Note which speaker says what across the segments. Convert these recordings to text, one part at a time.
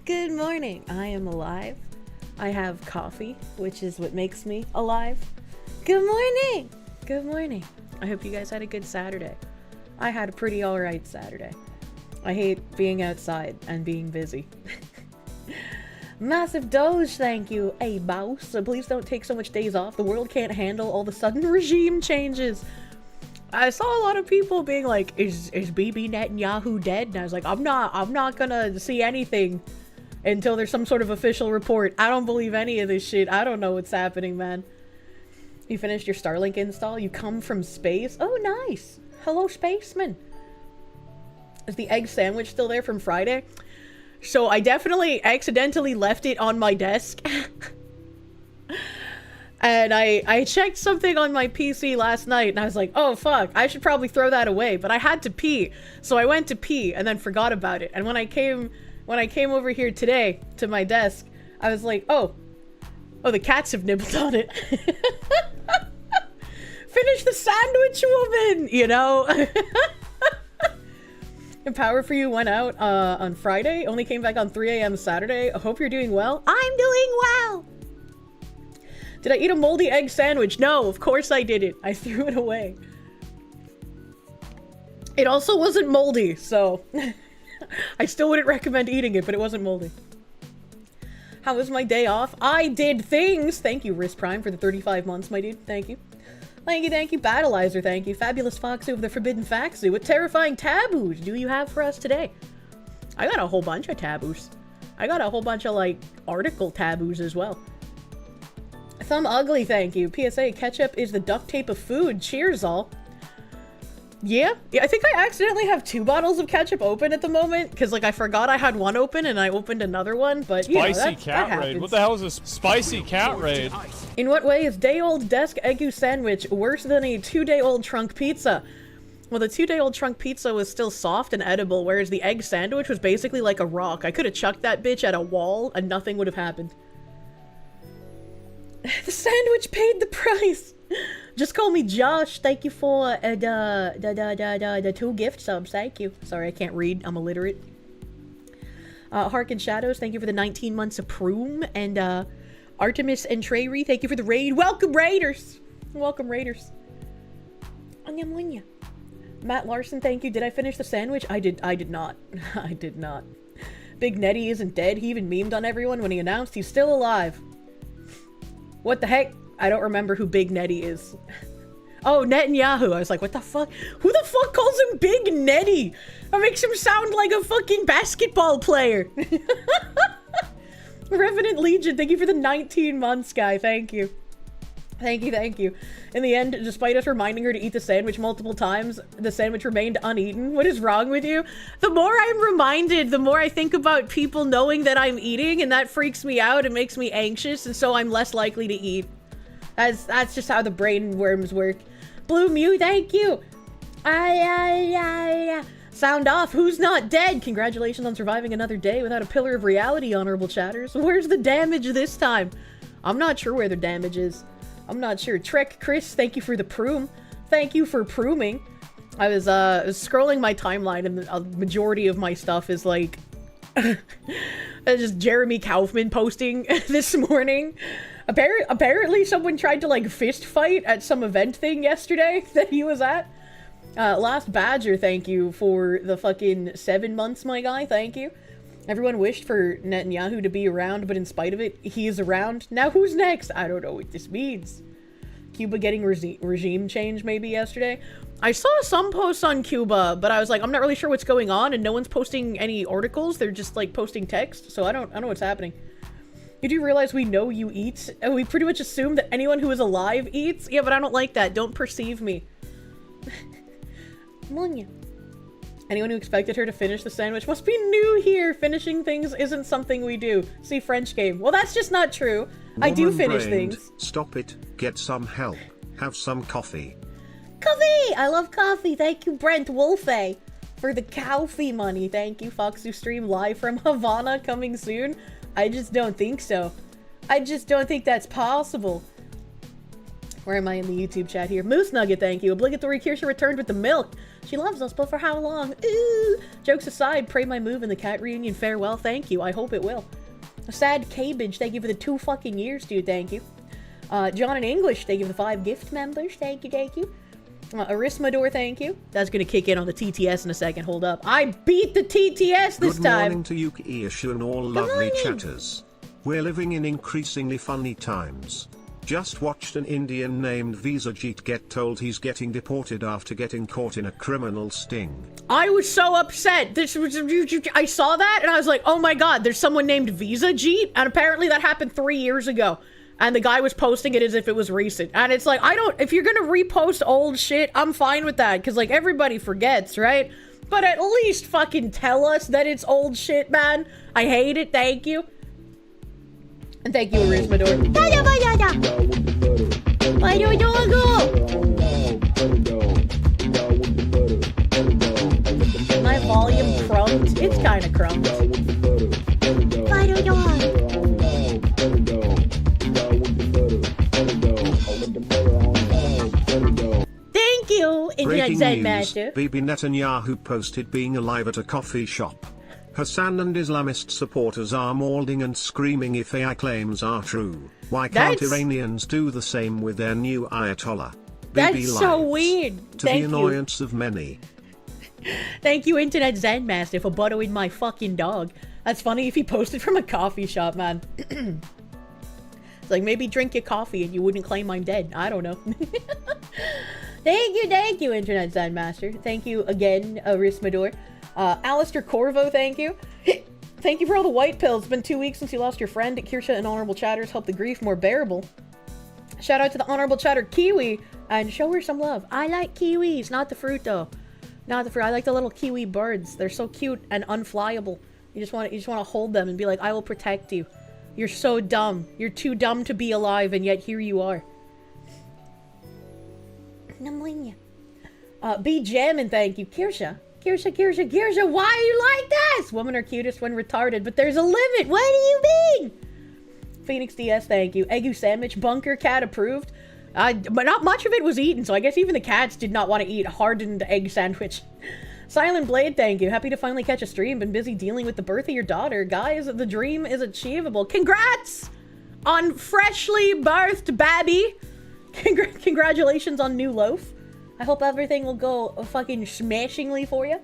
Speaker 1: Good morning. I am alive. I have coffee, which is what makes me alive. Good morning. Good morning. I hope you guys had a good Saturday. I had a pretty alright Saturday. I hate being outside and being busy. Massive Doge, thank you. Hey, boss. So please don't take so much days off. The world can't handle all the sudden regime changes. I saw a lot of people being like, is Bibi Netanyahu dead? And I was like, I'm not gonna see anything until there's some sort of official report. I don't believe any of this shit. I don't know what's happening, man. You finished your Starlink install? You come from space? Oh, nice. Hello, spaceman. Is the egg sandwich still there from Friday? So I definitely accidentally left it on my desk. And I checked something on my PC last night and I was like, oh fuck, I should probably throw that away. But I had to pee. So I went to pee and then forgot about it. And when I came over here today to my desk, I was like, oh, the cats have nibbled on it. Finish the sandwich, woman, you know? Empower for You went out on Friday, only came back on 3 a.m. Saturday. I hope you're doing well. I'm doing well. Did I eat a moldy egg sandwich? No, of course I didn't. I threw it away. It also wasn't moldy, so I still wouldn't recommend eating it, but it wasn't moldy. How was my day off? I did things! Thank you, Riz Prime, for the 35 months, my dude. Thank you. Thank you, Battleizer, thank you. Fabulous Fox of the Forbidden Facts Zoo. What terrifying taboos do you have for us today? I got a whole bunch of taboos. I got a whole bunch of, like, article taboos as well. Thumb Ugly, thank you. PSA, ketchup is the duct tape of food. Cheers, all. Yeah, I think I accidentally have 2 bottles of ketchup open at the moment, because, like, I forgot I had one open, and I opened another one, but, you know,
Speaker 2: Spicy cat raid? What the hell is this spicy cat raid?
Speaker 1: In what way is day-old desk egu sandwich worse than a 2-day-old trunk pizza? Well, the 2-day-old trunk pizza was still soft and edible, whereas the egg sandwich was basically like a rock. I could have chucked that bitch at a wall, and nothing would have happened. The sandwich paid the price. Just call me Josh. Thank you for the 2 gift subs. Thank you. Sorry, I can't read. I'm illiterate. Harkin Shadows, thank you for the 19 months of Proom. And Artemis and Treyri, thank you for the raid. Welcome, Raiders. Welcome, Raiders. Anya. Matt Larson, thank you. Did I finish the sandwich? I did not. I did not. Big Nettie isn't dead. He even memed on everyone when he announced he's still alive. What the heck? I don't remember who Big Nettie is. Oh, Netanyahu. I was like, what the fuck? Who the fuck calls him Big Nettie? That makes him sound like a fucking basketball player. Revenant Legion, thank you for the 19 months, guy. Thank you. Thank you. In the end, despite us reminding her to eat the sandwich multiple times, the sandwich remained uneaten. What is wrong with you? The more I'm reminded, the more I think about people knowing that I'm eating, and that freaks me out and makes me anxious, and so I'm less likely to eat. That's just how the brain worms work. Blue Mew, thank you. Sound off. Who's not dead? Congratulations on surviving another day without a pillar of reality, honorable chatters. Where's the damage this time? I'm not sure where the damage is. I'm not sure. Trek Chris, thank you for the proom. Thank you for prooming. I was scrolling my timeline, and the majority of my stuff is like just Jeremy Kaufman posting this morning. Apparently someone tried to like fist fight at some event thing yesterday that he was at. Last Badger, thank you for the fucking 7 months, my guy. Thank you. Everyone wished for Netanyahu to be around, but in spite of it, he is around. Now who's next? I don't know what this means. Cuba getting regime change maybe yesterday. I saw some posts on Cuba, but I was like, I'm not really sure what's going on, and no one's posting any articles. They're just like posting text, so I don't know what's happening. You do realize we know you eat, and we pretty much assume that anyone who is alive eats? Yeah, but I don't like that. Don't perceive me. Munya. Anyone who expected her to finish the sandwich must be new here. Finishing things isn't something we do. See French game. Well, that's just not true. I do finish things.
Speaker 3: Stop it. Get some help. Have some coffee.
Speaker 1: Coffee! I love coffee. Thank you, Brent Wolfe, for the coffee money. Thank you, Foxu Stream live from Havana coming soon. I just don't think so. I just don't think that's possible. Where am I in the YouTube chat here? Moose Nugget, thank you. Obligatory Kirsche returned with the milk. She loves us, but for how long? Ooh. Jokes aside, pray my move in the cat reunion farewell. Thank you. I hope it will. Sad Cabbage, thank you for the 2 fucking years, dude. Thank you. John in English, thank you for the 5 gift members. Thank you, thank you. Arismador, thank you. That's gonna kick in on the TTS in a second. Hold up. I beat the TTS this time.
Speaker 3: Good morning to you, Kirsche, and all lovely chatters. We're living in increasingly funny times. Just watched an Indian named Visajit get told he's getting deported after getting caught in a criminal sting. I
Speaker 1: was so upset. I saw that and I was like, oh my god, there's someone named Visajit, and apparently that happened 3 years ago. And the guy was posting it as if it was recent. And it's like, if you're gonna repost old shit, I'm fine with that. Because, like, everybody forgets, right? But at least fucking tell us that it's old shit, man. I hate it, thank you. And thank you, Arismador. Why do I go? My volume crumbed. It's kind of crumbed. Why do Thank you, Internet Zen Master.
Speaker 3: Bibi Netanyahu posted being alive at a coffee shop. Hassan and Islamist supporters are mauling and screaming if AI claims are true. Why can't Iranians do the same with their new Ayatollah?
Speaker 1: That's so weird.
Speaker 3: To the annoyance of many.
Speaker 1: Thank you, Internet Zen Master, for buttering my fucking dog. That's funny if he posted from a coffee shop, man. It's like, maybe drink your coffee and you wouldn't claim I'm dead. I don't know. Thank you, Internet Zen Master. Thank you again, Arismador. Alistair Corvo, thank you. Thank you for all the white pills. It's been 2 weeks since you lost your friend. Kirsche and Honorable Chatters help the grief more bearable. Shout out to the Honorable Chatter Kiwi and show her some love. I like kiwis, not the fruit though. Not the fruit. I like the little kiwi birds. They're so cute and unflyable. You just want to hold them and be like, I will protect you. You're so dumb. You're too dumb to be alive, and yet here you are. Be jamming, thank you. Kirsche, why are you like this? Women are cutest when retarded, but there's a limit. What do you mean? Phoenix DS, thank you. Egu sandwich, bunker cat approved. But not much of it was eaten, so I guess even the cats did not want to eat hardened egg sandwich. Silent Blade, thank you. Happy to finally catch a stream. Been busy dealing with the birth of your daughter. Guys, the dream is achievable. Congrats on freshly birthed babby. Congratulations on new loaf. I hope everything will go fucking smashingly for you.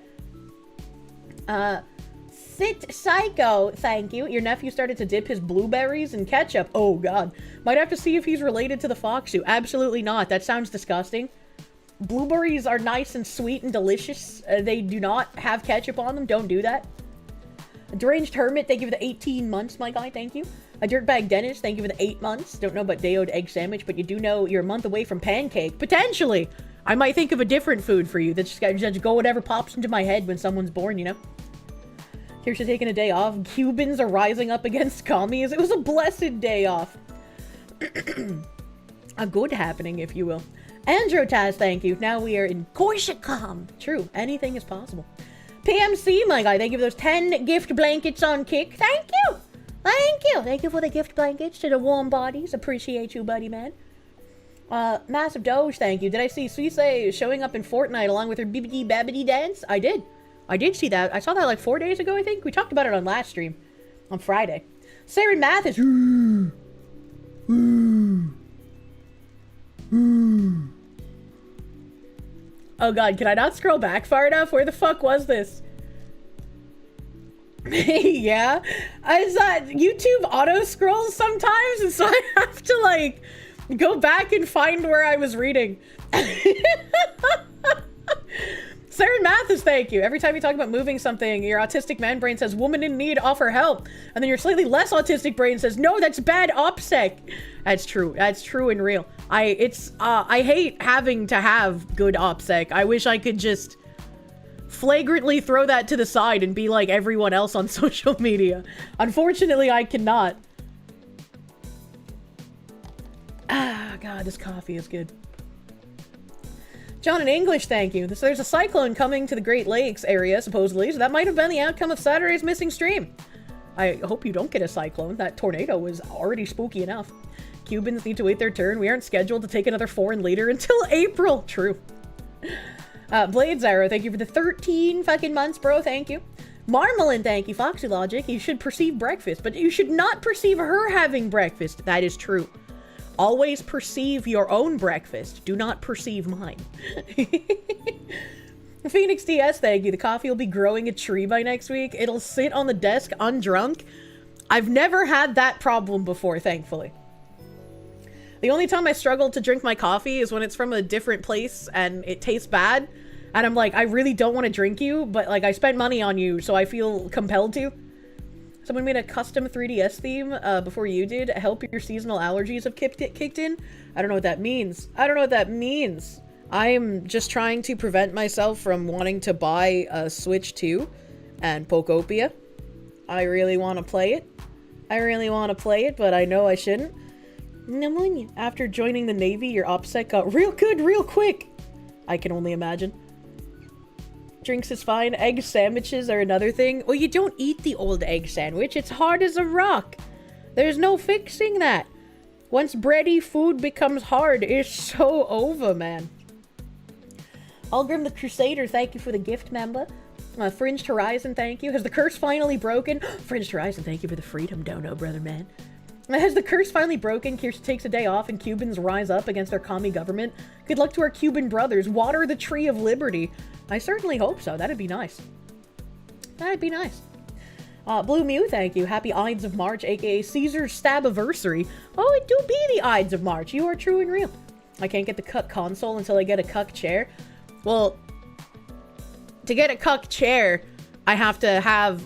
Speaker 1: Sit Psycho, thank you. Your nephew started to dip his blueberries in ketchup. Oh god. Might have to see if he's related to the Foxu. Absolutely not. That sounds disgusting. Blueberries are nice and sweet and delicious. They do not have ketchup on them. Don't do that. A Deranged Hermit, thank you for the 18 months, my guy. Thank you. A Dirtbag Dennis, thank you for the 8 months. Don't know about Dayoed egg sandwich, but you do know you're a month away from pancake. Potentially. I might think of a different food for you. That's just go whatever pops into my head when someone's born, you know? Kirsche taking a day off. Cubans are rising up against commies. It was a blessed day off. A good happening, if you will. Androtaz, thank you. Now we are in Corsica. True, anything is possible. PMC, my guy, thank you for those 10 gift blankets on Kick. Thank you. Thank you. Thank you for the gift blankets to the warm bodies. Appreciate you, buddy, man. Massive Doge, thank you. Did I see Suisse showing up in Fortnite along with her bibbidi babbidi dance? I did. I did see that. I saw that like 4 days ago, I think. We talked about it on last stream. On Friday. Sarah Mathis. Oh god, can I not scroll back far enough? Where the fuck was this? Yeah. I thought YouTube auto scrolls sometimes, and so I have to like go back and find where I was reading. Sarah Mathis, thank you. Every time you talk about moving something, your autistic man brain says, woman in need, offer help. And then your slightly less autistic brain says, no, that's bad OPSEC. That's true. That's true and real. I hate having to have good OPSEC. I wish I could just flagrantly throw that to the side and be like everyone else on social media. Unfortunately, I cannot. Ah, God, this coffee is good. John in English, thank you. There's a cyclone coming to the Great Lakes area, supposedly, so that might have been the outcome of Saturday's missing stream. I hope you don't get a cyclone. That tornado was already spooky enough. Cubans need to wait their turn. We aren't scheduled to take another foreign leader until April. True. Blades Arrow, thank you for the 13 fucking months, bro. Thank you. Marmalin, thank you. Foxy Logic, you should perceive breakfast, but you should not perceive her having breakfast. That is true. Always perceive your own breakfast. Do not perceive mine. Phoenix DS, thank you. The coffee will be growing a tree by next week. It'll sit on the desk undrunk. I've never had that problem before, thankfully. The only time I struggle to drink my coffee is when it's from a different place and it tastes bad. And I'm like, I really don't want to drink you, but like I spent money on you, so I feel compelled to. Someone made a custom 3DS theme before you did. Help your seasonal allergies have kicked in. I don't know what that means. I don't know what that means. I'm just trying to prevent myself from wanting to buy a Switch 2 and Pokopia. I really want to play it. I really want to play it, but I know I shouldn't. After joining the Navy, your OPSEC got real good real quick. I can only imagine. Drinks is fine. Egg sandwiches are another thing. Well, you don't eat the old egg sandwich. It's hard as a rock. There's no fixing that. Once bready food becomes hard, it's so over, man. Algrim the Crusader, thank you for the gift, member. Fringed Horizon, thank you. Has the curse finally broken? Fringed Horizon, thank you for the freedom dono, brother man. Has the curse finally broken? Kirsche takes a day off and Cubans rise up against their commie government. Good luck to our Cuban brothers. Water the tree of liberty. I certainly hope so. That'd be nice. That'd be nice. Blue Mew, thank you. Happy Ides of March, aka Caesar's Stabiversary. Oh, it do be the Ides of March. You are true and real. I can't get the cuck console until I get a cuck chair. Well, to get a cuck chair, I have to have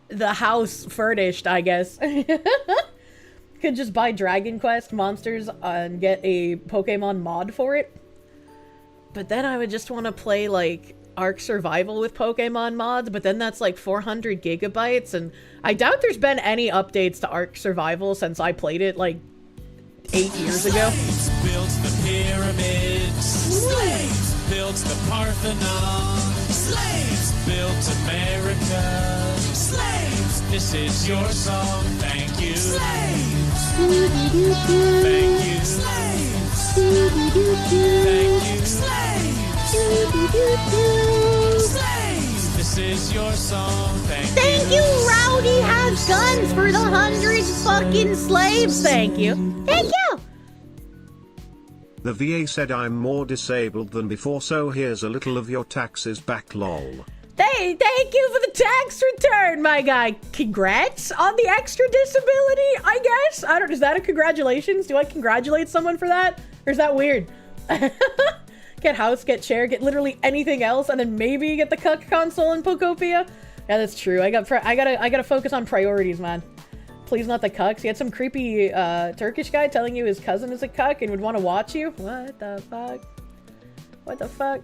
Speaker 1: the house furnished, I guess. Could just buy Dragon Quest monsters and get a Pokemon mod for it. But then I would just want to play, like, Ark Survival with Pokemon mods, but then that's like 400 gigabytes, and I doubt there's been any updates to Ark Survival since I played it, like, 8 years ago.
Speaker 4: Slaves built the pyramids. Slaves built the Parthenon. Slaves built America. Slaves, this is your song. Thank you. Slaves. Thank you. Slaves. Thank you. Slaves. Slaves, this is your song.
Speaker 1: Thank you, Rowdy Has Guns, for the 100 fucking slaves. Thank you. Thank you.
Speaker 3: The VA said I'm more disabled than before, so here's a little of your taxes back, lol.
Speaker 1: Thank you for the tax return, my guy. Congrats on the extra disability, I guess. I don't, is that a congratulations? Do I congratulate someone for that? Or is that weird? Get house, get chair, get literally anything else, and then maybe get the cuck console in Pokopia? Yeah, that's true. I gotta focus on priorities, man. Please not the cucks. He had some creepy Turkish guy telling you his cousin is a cuck and would want to watch you. What the fuck? What the fuck?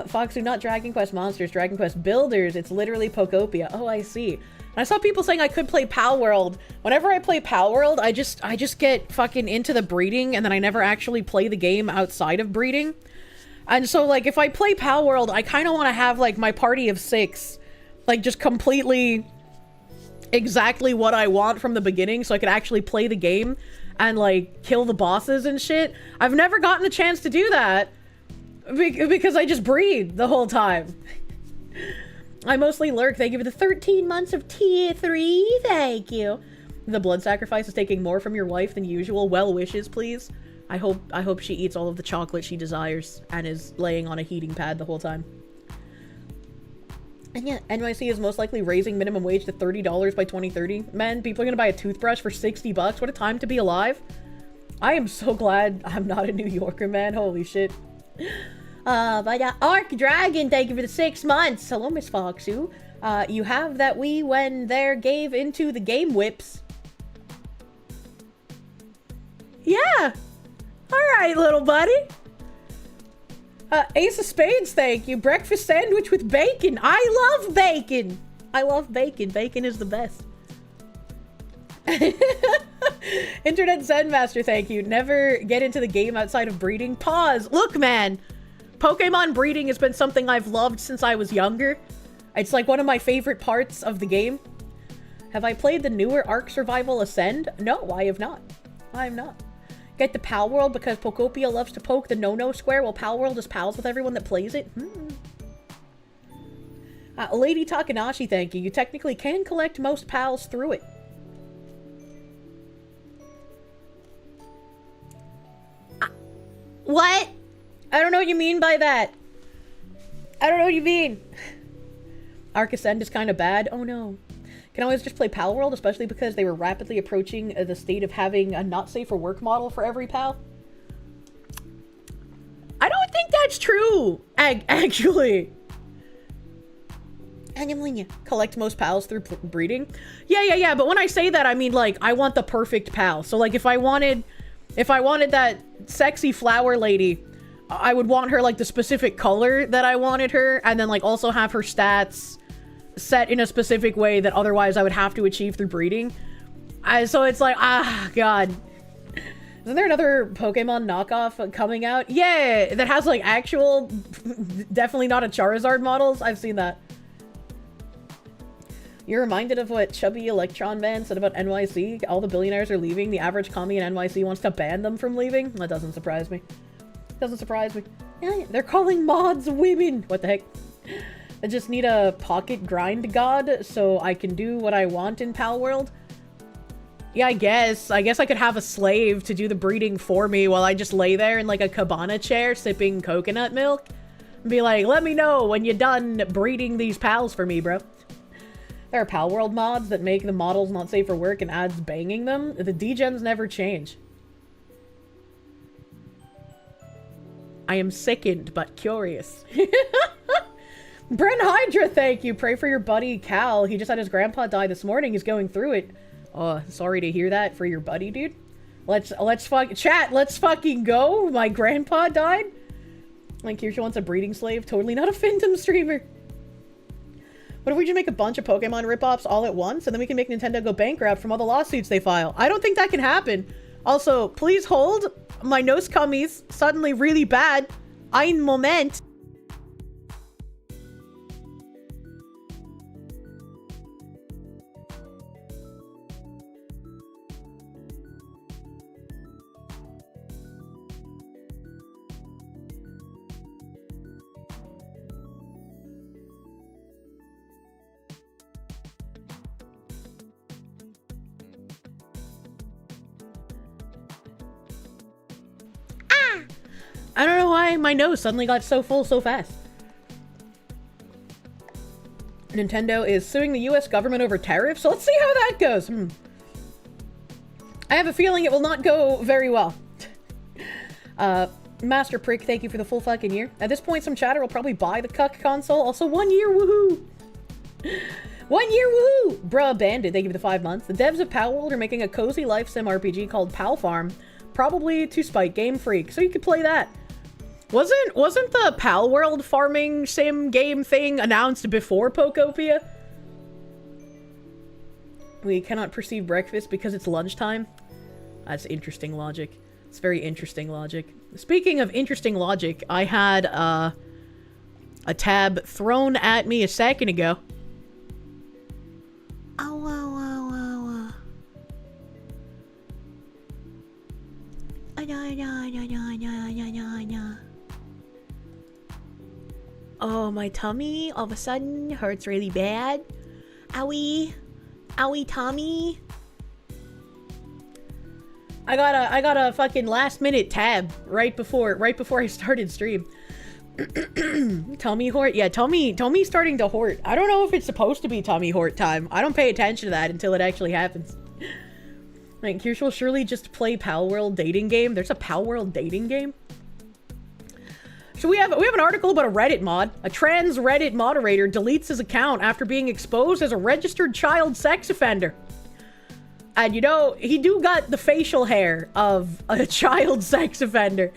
Speaker 1: Fox, not Dragon Quest monsters, Dragon Quest builders. It's literally Pokopia. Oh, I see. And I saw people saying I could play Pal World. Whenever I play Pal World, I just get fucking into the breeding, and then I never actually play the game outside of breeding. And so, like, if I play Pal World, I kind of want to have, like, my party of 6, like, just completely exactly what I want from the beginning, so I could actually play the game and, like, kill the bosses and shit. I've never gotten a chance to do that because I just breed the whole time. I mostly lurk. Thank you for the 13 months of tier 3. Thank you. The blood sacrifice is taking more from your wife than usual. Well wishes, please. I hope she eats all of the chocolate she desires and is laying on a heating pad the whole time. And yeah, NYC is most likely raising minimum wage to $30 by 2030. Man, people are gonna buy a toothbrush for 60 bucks. What a time to be alive. I am so glad I'm not a New Yorker, man. Holy shit. But Arc Dragon, thank you for the 6 months. Hello, Miss Foxu. You have that we, when there, gave into the game whips. Yeah. Alright, little buddy. Ace of Spades, thank you. Breakfast sandwich with bacon. I love bacon. I love bacon. Bacon is the best. Internet Zen Master, thank you. Never get into the game outside of breeding. Pause. Look, man. Pokemon breeding has been something I've loved since I was younger. It's like one of my favorite parts of the game. Have I played the newer Ark Survival Ascend? No, I have not. I have not. Get the Pal World because Pokopia loves to poke the no-no square while Pal World is pals with everyone that plays it. Lady Takanashi, thank you. You technically can collect most pals through it. What? I don't know what you mean by that. I don't know what you mean. Ark Ascend is kind of bad. Oh no. Can always just play Pal World, especially because they were rapidly approaching the state of having a not safe for work model for every pal. I don't think that's true, actually. Collect most pals through breeding. Yeah, but when I say that, I mean, like, I want the perfect pal. So, like, if I wanted that sexy flower lady, I would want her, like, the specific color that I wanted her, and then, like, also have her stats set in a specific way that otherwise I would have to achieve through breeding. So it's like, god. Isn't there another Pokemon knockoff coming out? Yeah, that has like actual, definitely not a Charizard models. I've seen that. You're reminded of what Chubby Electron Man said about NYC? All the billionaires are leaving. The average commie in NYC wants to ban them from leaving. That doesn't surprise me. Doesn't surprise me. Yeah, they're calling mods women. What the heck? I just need a pocket grind god so I can do what I want in Pal World. Yeah, I guess I could have a slave to do the breeding for me while I just lay there in like a cabana chair sipping coconut milk. And be like, let me know when you're done breeding these pals for me, bro. There are Pal World mods that make the models not safe for work and adds banging them. The degens never change. I am sickened but curious. Brent Hydra, thank you. Pray for your buddy Cal. He just had his grandpa die this morning. He's going through it. Oh, sorry to hear that for your buddy, dude. Let's fucking go. My grandpa died. Like, Kirsche wants a breeding slave. Totally not a Phantom streamer. What if we just make a bunch of Pokemon rip-offs all at once, and then we can make Nintendo go bankrupt from all the lawsuits they file? I don't think that can happen. Also, please hold. My nose cummies suddenly really bad. Ein Moment. I don't know why my nose suddenly got so full so fast. Nintendo is suing the US government over tariffs, so let's see how that goes. I have a feeling it will not go very well. Master Prick, thank you for the full fucking year. At this point, some chatter will probably buy the cuck console. Also, 1 year, woohoo! 1 year, woohoo! Bruh, Bandit, thank you for the 5 months. The devs of Pal World are making a cozy life sim RPG called Pal Farm, probably to spite Game Freak, so you could play that. Wasn't the Pal World farming sim game thing announced before Pokopia? We cannot perceive breakfast because it's lunchtime. That's interesting logic. It's very interesting logic. Speaking of interesting logic, I had a tab thrown at me a second ago. Oh, my tummy all of a sudden hurts really bad. Owie. Owie tummy. I got a fucking last minute tab right before I started stream. Tummy hort? Yeah, tummy's starting to hort. I don't know if it's supposed to be tummy hort time. I don't pay attention to that until it actually happens. Like, Kirsche will surely just play Pal World dating game. There's a Pal World dating game? So we have an article about a Reddit mod. A trans Reddit moderator deletes his account after being exposed as a registered child sex offender. And you know, he do got the facial hair of a child sex offender.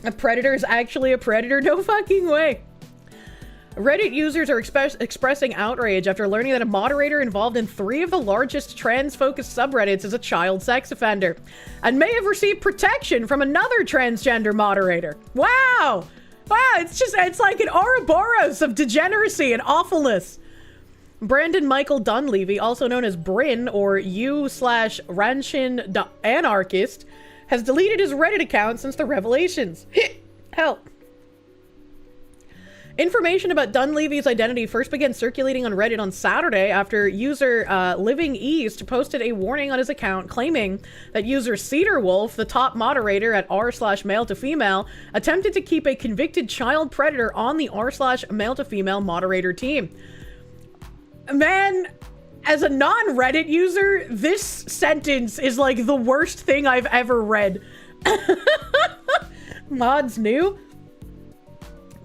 Speaker 1: A predator is actually a predator? No fucking way. Reddit users are expressing outrage after learning that a moderator involved in 3 of the largest trans-focused subreddits is a child sex offender, and may have received protection from another transgender moderator. Wow! Wow, it's like an Ouroboros of degeneracy and awfulness. Brandon Michael Dunleavy, also known as Bryn or u/Ranchin Anarchist, has deleted his Reddit account since the revelations. Help. Information about Dunleavy's identity first began circulating on Reddit on Saturday after user Living East posted a warning on his account claiming that user Cedar Wolf, the top moderator at r/male to female, attempted to keep a convicted child predator on the r/male to female moderator team. Man, as a non-Reddit user, this sentence is like the worst thing I've ever read. Mods new?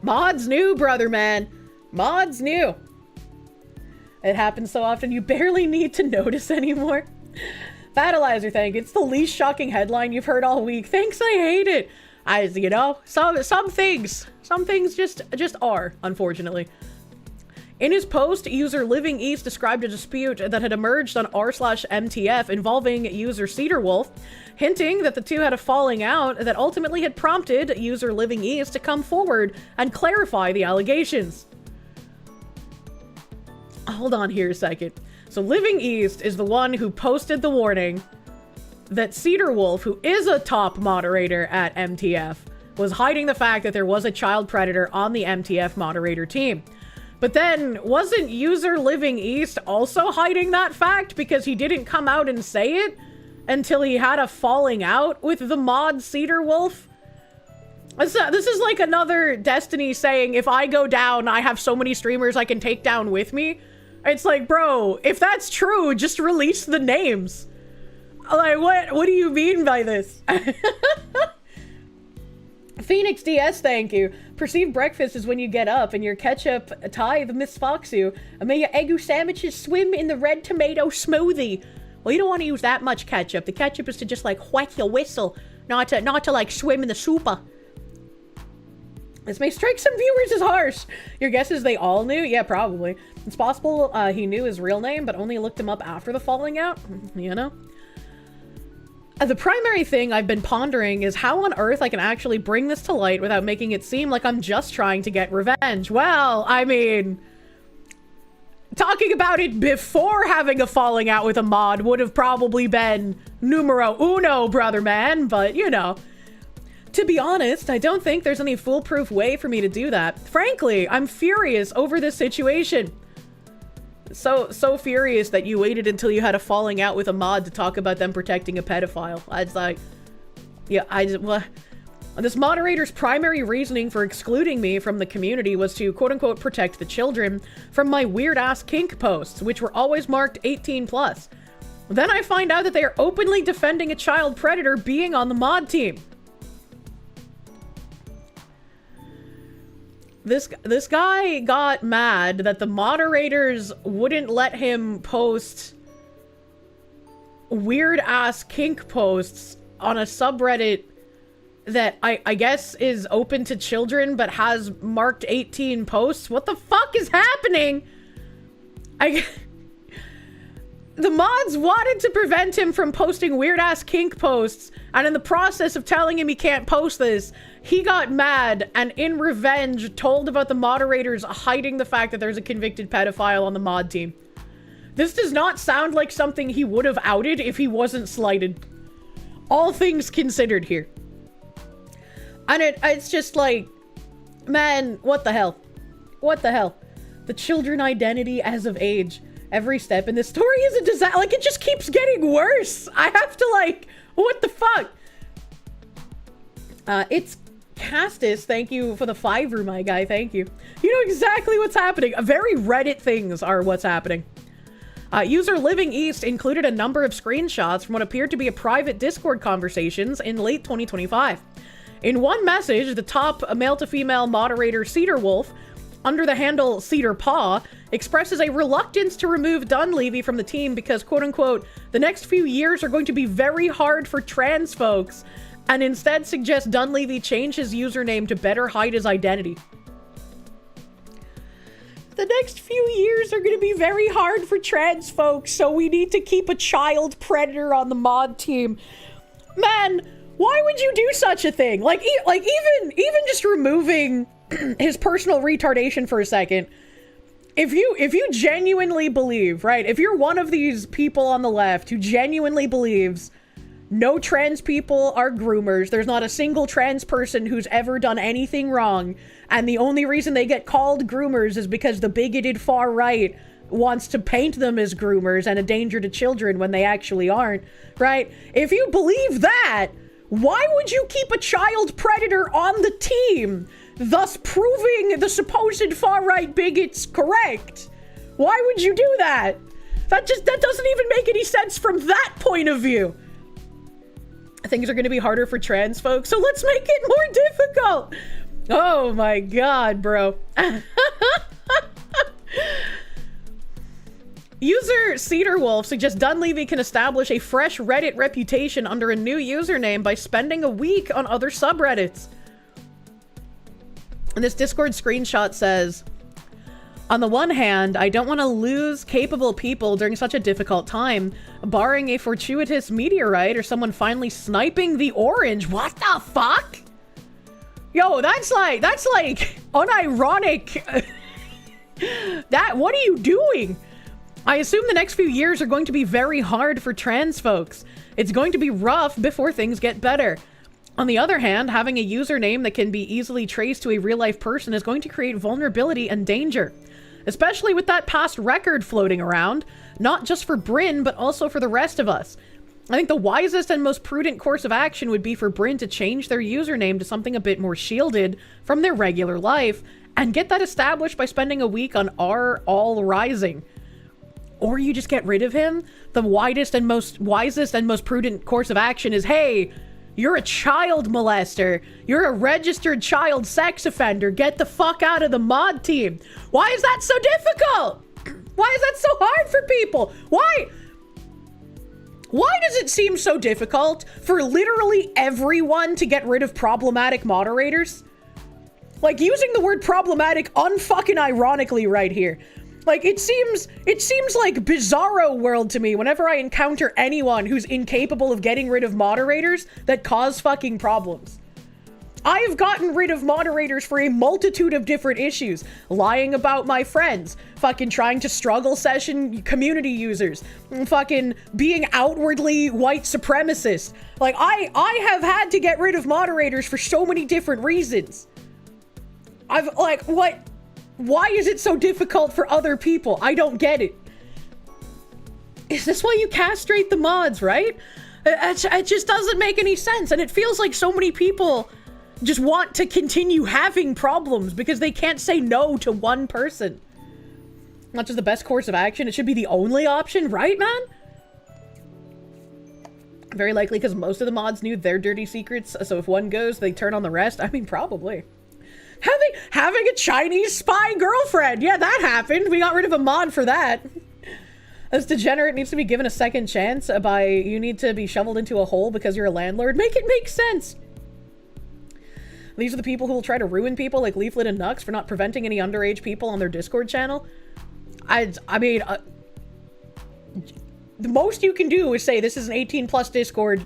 Speaker 1: Mods new, brother, man. Mods new. It happens so often you barely need to notice anymore. Battleizer, thank you. It's the least shocking headline you've heard all week. Thanks, I hate it. You know, some things just are, unfortunately. In his post, user Living East described a dispute that had emerged on r/MTF involving user Cedar Wolf, hinting that the two had a falling out that ultimately had prompted user Living East to come forward and clarify the allegations. Hold on here a second. So Living East is the one who posted the warning that Cedar Wolf, who is a top moderator at MTF, was hiding the fact that there was a child predator on the MTF moderator team. But then, wasn't user Living East also hiding that fact because he didn't come out and say it until he had a falling out with the mod Cedar Wolf? This is like another Destiny saying, if I go down, I have so many streamers I can take down with me. It's like, bro, if that's true, just release the names. Like, what do you mean by this? Phoenix DS, thank you. Perceived breakfast is when you get up and your ketchup tithe misfox you, and may your egg sandwiches swim in the red tomato smoothie. Well, you don't want to use that much ketchup. The ketchup is to just like whack your whistle, not to like swim in the soupa. This may strike some viewers as harsh. Your guess is they all knew? Yeah, probably. It's possible he knew his real name, but only looked him up after the falling out, you know? The primary thing I've been pondering is how on earth I can actually bring this to light without making it seem like I'm just trying to get revenge. Well, I mean, talking about it before having a falling out with a mod would have probably been numero uno, brother man, but you know. To be honest, I don't think there's any foolproof way for me to do that. Frankly, I'm furious over this situation. So furious that you waited until you had a falling out with a mod to talk about them protecting a pedophile. I was like, yeah, well, this moderator's primary reasoning for excluding me from the community was to quote-unquote protect the children from my weird-ass kink posts, which were always marked 18+. Then I find out that they are openly defending a child predator being on the mod team. This guy got mad that the moderators wouldn't let him post weird-ass kink posts on a subreddit that I guess is open to children but has marked 18 posts. What the fuck is happening? The mods wanted to prevent him from posting weird-ass kink posts, and in the process of telling him he can't post this, he got mad and in revenge told about the moderators hiding the fact that there's a convicted pedophile on the mod team. This does not sound like something he would have outed if he wasn't slighted. All things considered here. And it's just like, man, what the hell? What the hell? The children identity as of age. Every step in this story is a disaster. Like, it just keeps getting worse. I have to, like, what the fuck? It's Castus. Thank you for the $5, my guy. Thank you. You know exactly what's happening. Very Reddit things are what's happening. User Living East included a number of screenshots from what appeared to be a private Discord conversations in late 2025. In one message, the top male-to-female moderator Cedar Wolf, under the handle Cedar Paw, expresses a reluctance to remove Dunleavy from the team because, quote-unquote, the next few years are going to be very hard for trans folks, and instead suggests Dunleavy change his username to better hide his identity. The next few years are going to be very hard for trans folks, so we need to keep a child predator on the mod team. Man, Why would you do such a thing? Like even just removing his personal retardation for a second. If you genuinely believe, right? If you're one of these people on the left who genuinely believes no trans people are groomers, there's not a single trans person who's ever done anything wrong, and the only reason they get called groomers is because the bigoted far right wants to paint them as groomers and a danger to children when they actually aren't, right? If you believe that, why would you keep a child predator on the team, thus proving the supposed far-right bigots correct? Why would you do that? That doesn't even make any sense from that point of view. Things are going to be harder for trans folks, so let's make it more difficult. Oh my god, bro. User Cedarwolf suggests Dunleavy can establish a fresh Reddit reputation under a new username by spending a week on other subreddits. And this Discord screenshot says, on the one hand, I don't want to lose capable people during such a difficult time, barring a fortuitous meteorite or someone finally sniping the orange. What the fuck? Yo, that's like unironic. What are you doing? I assume the next few years are going to be very hard for trans folks. It's going to be rough before things get better. On the other hand, having a username that can be easily traced to a real-life person is going to create vulnerability and danger. Especially with that past record floating around, not just for Bryn, but also for the rest of us. I think the wisest and most prudent course of action would be for Bryn to change their username to something a bit more shielded from their regular life, and get that established by spending a week on R All Rising. Or you just get rid of him. The wisest and most prudent course of action is, hey, you're a child molester. You're a registered child sex offender. Get the fuck out of the mod team. Why is that so difficult? Why is that so hard for people? Why does it seem so difficult for literally everyone to get rid of problematic moderators? Like, using the word problematic unfucking ironically right here. Like, it seems like Bizarro World to me whenever I encounter anyone who's incapable of getting rid of moderators that cause fucking problems. I have gotten rid of moderators for a multitude of different issues. Lying about my friends, fucking trying to struggle session community users, fucking being outwardly white supremacist. Like, I have had to get rid of moderators for so many different reasons. Why is it so difficult for other people? I don't get it. Is this why you castrate the mods, right? It just doesn't make any sense. And it feels like so many people just want to continue having problems because they can't say no to one person. Not just the best course of action, it should be the only option, right, man? Very likely because most of the mods knew their dirty secrets, so if one goes, they turn on the rest. I mean, probably. Having a Chinese spy girlfriend. Yeah, that happened. We got rid of a mod for that. This degenerate needs to be given a second chance by you need to be shoveled into a hole because you're a landlord. Make it make sense. These are the people who will try to ruin people like Leaflet and Nux for not preventing any underage people on their Discord channel. I mean, the most you can do is say this is an 18+ Discord,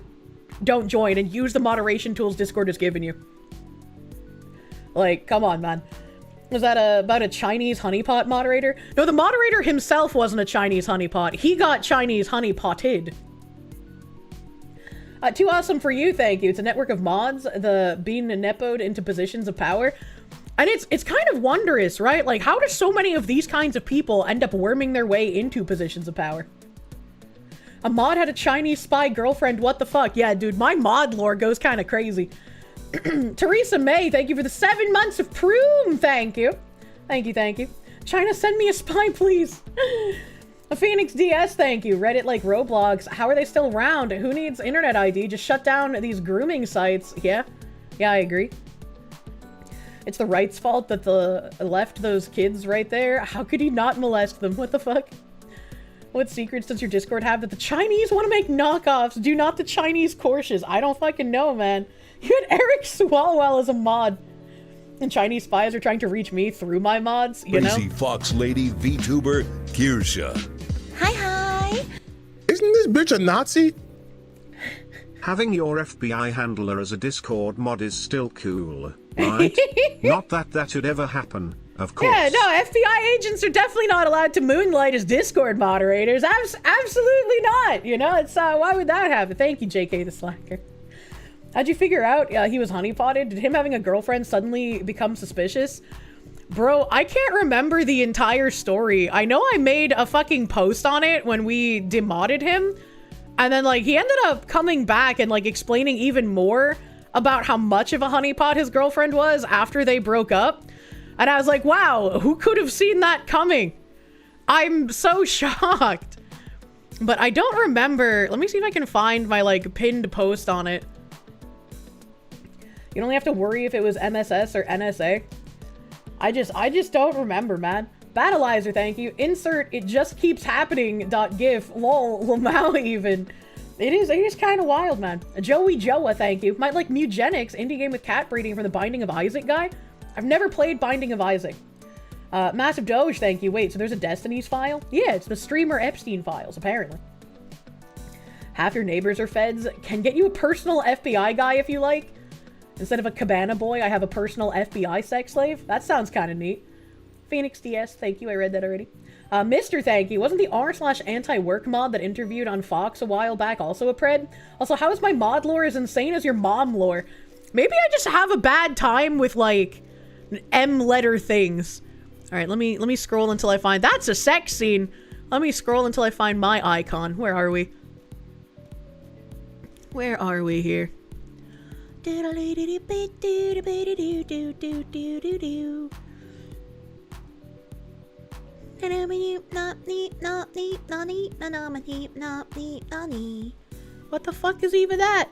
Speaker 1: don't join, and use the moderation tools Discord has given you. Like, come on, man. Was that about a Chinese honeypot moderator? No, the moderator himself wasn't a Chinese honeypot. He got Chinese honeypotted. Too awesome for you, thank you. It's a network of mods, the being nepoed into positions of power. And it's kind of wondrous, right? Like, how do so many of these kinds of people end up worming their way into positions of power? A mod had a Chinese spy girlfriend, what the fuck? Yeah, dude, my mod lore goes kind of crazy. Teresa May, thank you for the 7 months of Proom. Thank you. Thank you. China, send me a spy, please. A Phoenix DS, thank you. Reddit like Roblox. How are they still around? Who needs internet ID? Just shut down these grooming sites. Yeah, I agree. It's the right's fault that the left those kids right there. How could he not molest them? What the fuck? What secrets does your Discord have that the Chinese want to make knockoffs? Do not the Chinese Kirsches. I don't fucking know, man. You had Eric Swalwell as a mod. And Chinese spies are trying to reach me through my mods, you know?
Speaker 5: Crazy Fox Lady VTuber Kirsche.
Speaker 6: Hi.
Speaker 7: Isn't this bitch a Nazi?
Speaker 3: Having your FBI handler as a Discord mod is still cool, right? Not that that should ever happen, of course.
Speaker 1: Yeah, no, FBI agents are definitely not allowed to moonlight as Discord moderators. Absolutely not. You know, it's why would that happen? Thank you, JK the Slacker. How'd you figure out he was honeypotted? Did him having a girlfriend suddenly become suspicious? Bro, I can't remember the entire story. I know I made a fucking post on it when we demodded him. And then, like, he ended up coming back and, like, explaining even more about how much of a honeypot his girlfriend was after they broke up. And I was like, wow, who could have seen that coming? I'm so shocked. But I don't remember. Let me see if I can find my, like, pinned post on it. You only have to worry if it was MSS or NSA. I just don't remember, man. Battleizer, thank you. Insert it just keeps happening .gif. Lol, Lamau even. It is kind of wild, man. Joey Joa, thank you. Might like Mugenics, indie game with cat breeding from the Binding of Isaac guy. I've never played Binding of Isaac. Massive Doge, thank you. Wait, so there's a Destiny's file? Yeah, it's the streamer Epstein files, apparently. Half your neighbors are feds. Can get you a personal FBI guy if you like. Instead of a cabana boy, I have a personal FBI sex slave. That sounds kind of neat. Phoenix DS, thank you. I read that already. Mr. Thank you. Wasn't the r/anti-work mod that interviewed on Fox a while back also a pred? Also, how is my mod lore as insane as your mom lore? Maybe I just have a bad time with, like, M-letter things. All right, let me scroll until I find... That's a sex scene. Let me scroll until I find my icon. Where are we? Where are we here? What the fuck is even that?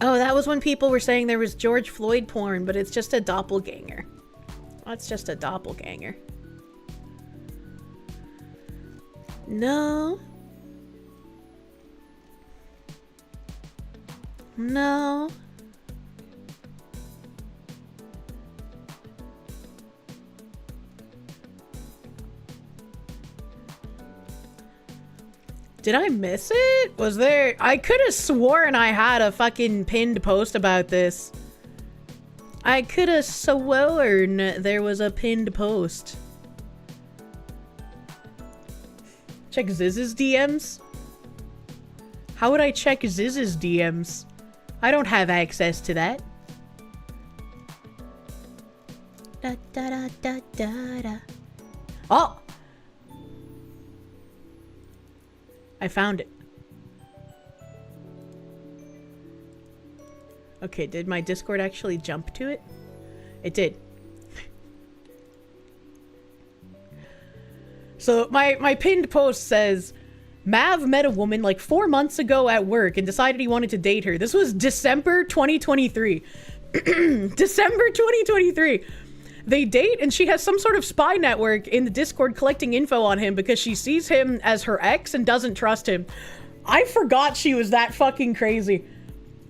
Speaker 1: Oh, that was when people were saying there was George Floyd porn, but it's just a doppelganger. That's just a doppelganger. No. No. Did I miss it? Was there... I could have sworn I had a fucking pinned post about this. I could have sworn there was a pinned post. Check Ziz's DMs? How would I check Ziz's DMs? I don't have access to that. Da, da, da, da, da, da. Oh! I found it. Okay, did my Discord actually jump to it? It did. So my pinned post says, Mav met a woman like 4 months ago at work and decided he wanted to date her. This was December 2023. December 2023. They date and she has some sort of spy network in the Discord collecting info on him because she sees him as her ex and doesn't trust him. I forgot she was that fucking crazy.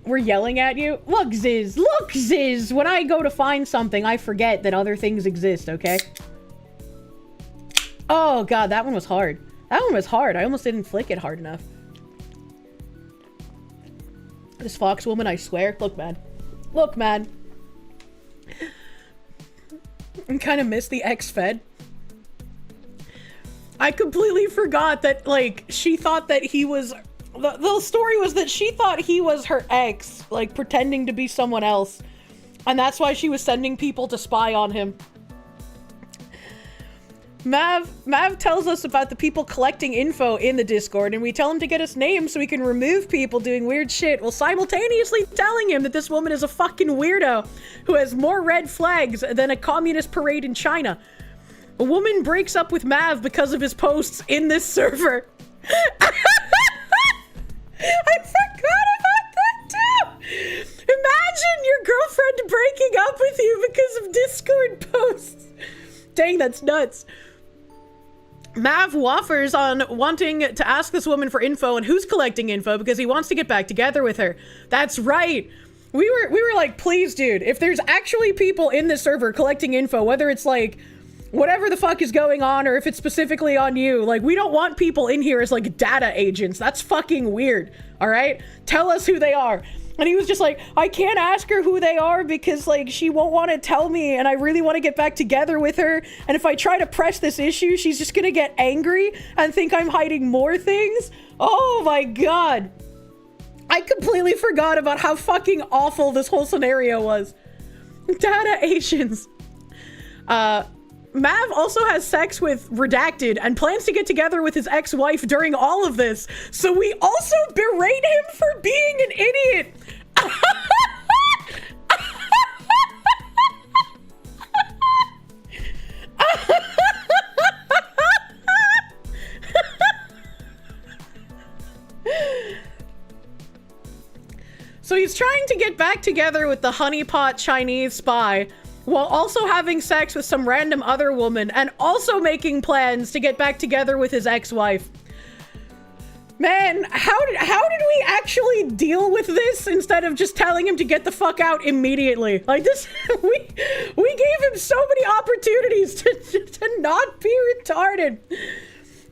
Speaker 1: We're yelling at you. Look, Ziz. Look, Ziz. When I go to find something, I forget that other things exist, okay? Oh, God. That one was hard. That one was hard. I almost didn't flick it hard enough. This fox woman, I swear. Look, man. Look, man. I kind of miss the ex-fed. I completely forgot that, like, she thought that he was... The story was that she thought he was her ex, like, pretending to be someone else. And that's why she was sending people to spy on him. Mav tells us about the people collecting info in the Discord, and we tell him to get us names so we can remove people doing weird shit, while simultaneously telling him that this woman is a fucking weirdo who has more red flags than a communist parade in China. A woman breaks up with Mav because of his posts in this server. I forgot about that too! Imagine your girlfriend breaking up with you because of Discord posts. Dang, that's nuts. Mav waffers on wanting to ask this woman for info and who's collecting info because he wants to get back together with her. That's right. We were like, please, dude, if there's actually people in this server collecting info, whether it's like whatever the fuck is going on, or if it's specifically on you, like, we don't want people in here as, like, data agents. That's fucking weird, all right? Tell us who they are. And he was just like, I can't ask her who they are because, like, she won't want to tell me, and I really want to get back together with her, and if I try to press this issue, she's just gonna get angry and think I'm hiding more things. Oh my god. I completely forgot about how fucking awful this whole scenario was. Data Asians. Mav also has sex with Redacted and plans to get together with his ex-wife during all of this. So we also berate him for being an idiot. So he's trying to get back together with the honeypot Chinese spy while also having sex with some random other woman and also making plans to get back together with his ex-wife. Man, how did we actually deal with this instead of just telling him to get the fuck out immediately? Like this, we gave him so many opportunities to not be retarded.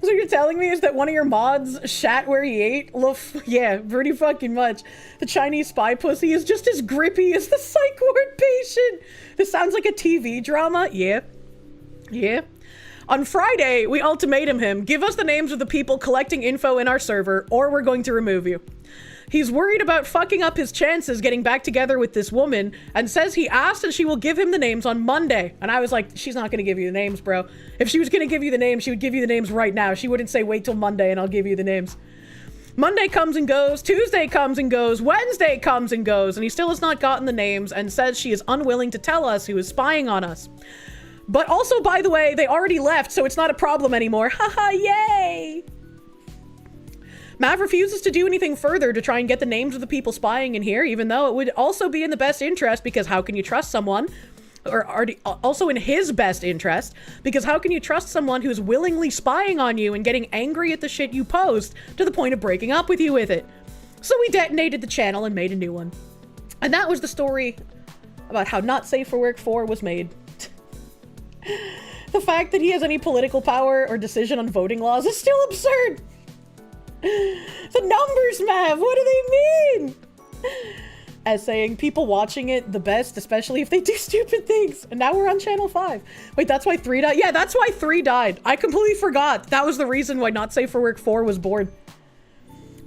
Speaker 1: So what you're telling me is that one of your mods shat where he ate? Yeah, pretty fucking much. The Chinese spy pussy is just as grippy as the psych ward patient. This sounds like a TV drama. Yeah. Yeah. On Friday, we ultimatum him. Give us the names of the people collecting info in our server, or we're going to remove you. He's worried about fucking up his chances getting back together with this woman and says he asked and she will give him the names on Monday. And I was like, she's not going to give you the names, bro. If she was going to give you the names, she would give you the names right now. She wouldn't say wait till Monday and I'll give you the names. Monday comes and goes, Tuesday comes and goes, Wednesday comes and goes, and he still has not gotten the names and says she is unwilling to tell us who is spying on us. But also, by the way, they already left, so it's not a problem anymore. Haha, yay! Mav refuses to do anything further to try and get the names of the people spying in here, even though it would also be in the best interest, because how can you trust someone, or also in his best interest, because how can you trust someone who's willingly spying on you and getting angry at the shit you post to the point of breaking up with you with it? So we detonated the channel and made a new one. And that was the story about how Not Safe for Work 4 was made. The fact that he has any political power or decision on voting laws is still absurd. The numbers, Mav, what do they mean? As saying people watching it the best, especially if they do stupid things. And now we're on channel 5. Wait, that's why 3 died? Yeah, that's why 3 died. I completely forgot. That was the reason why Not Safe for Work 4 was born.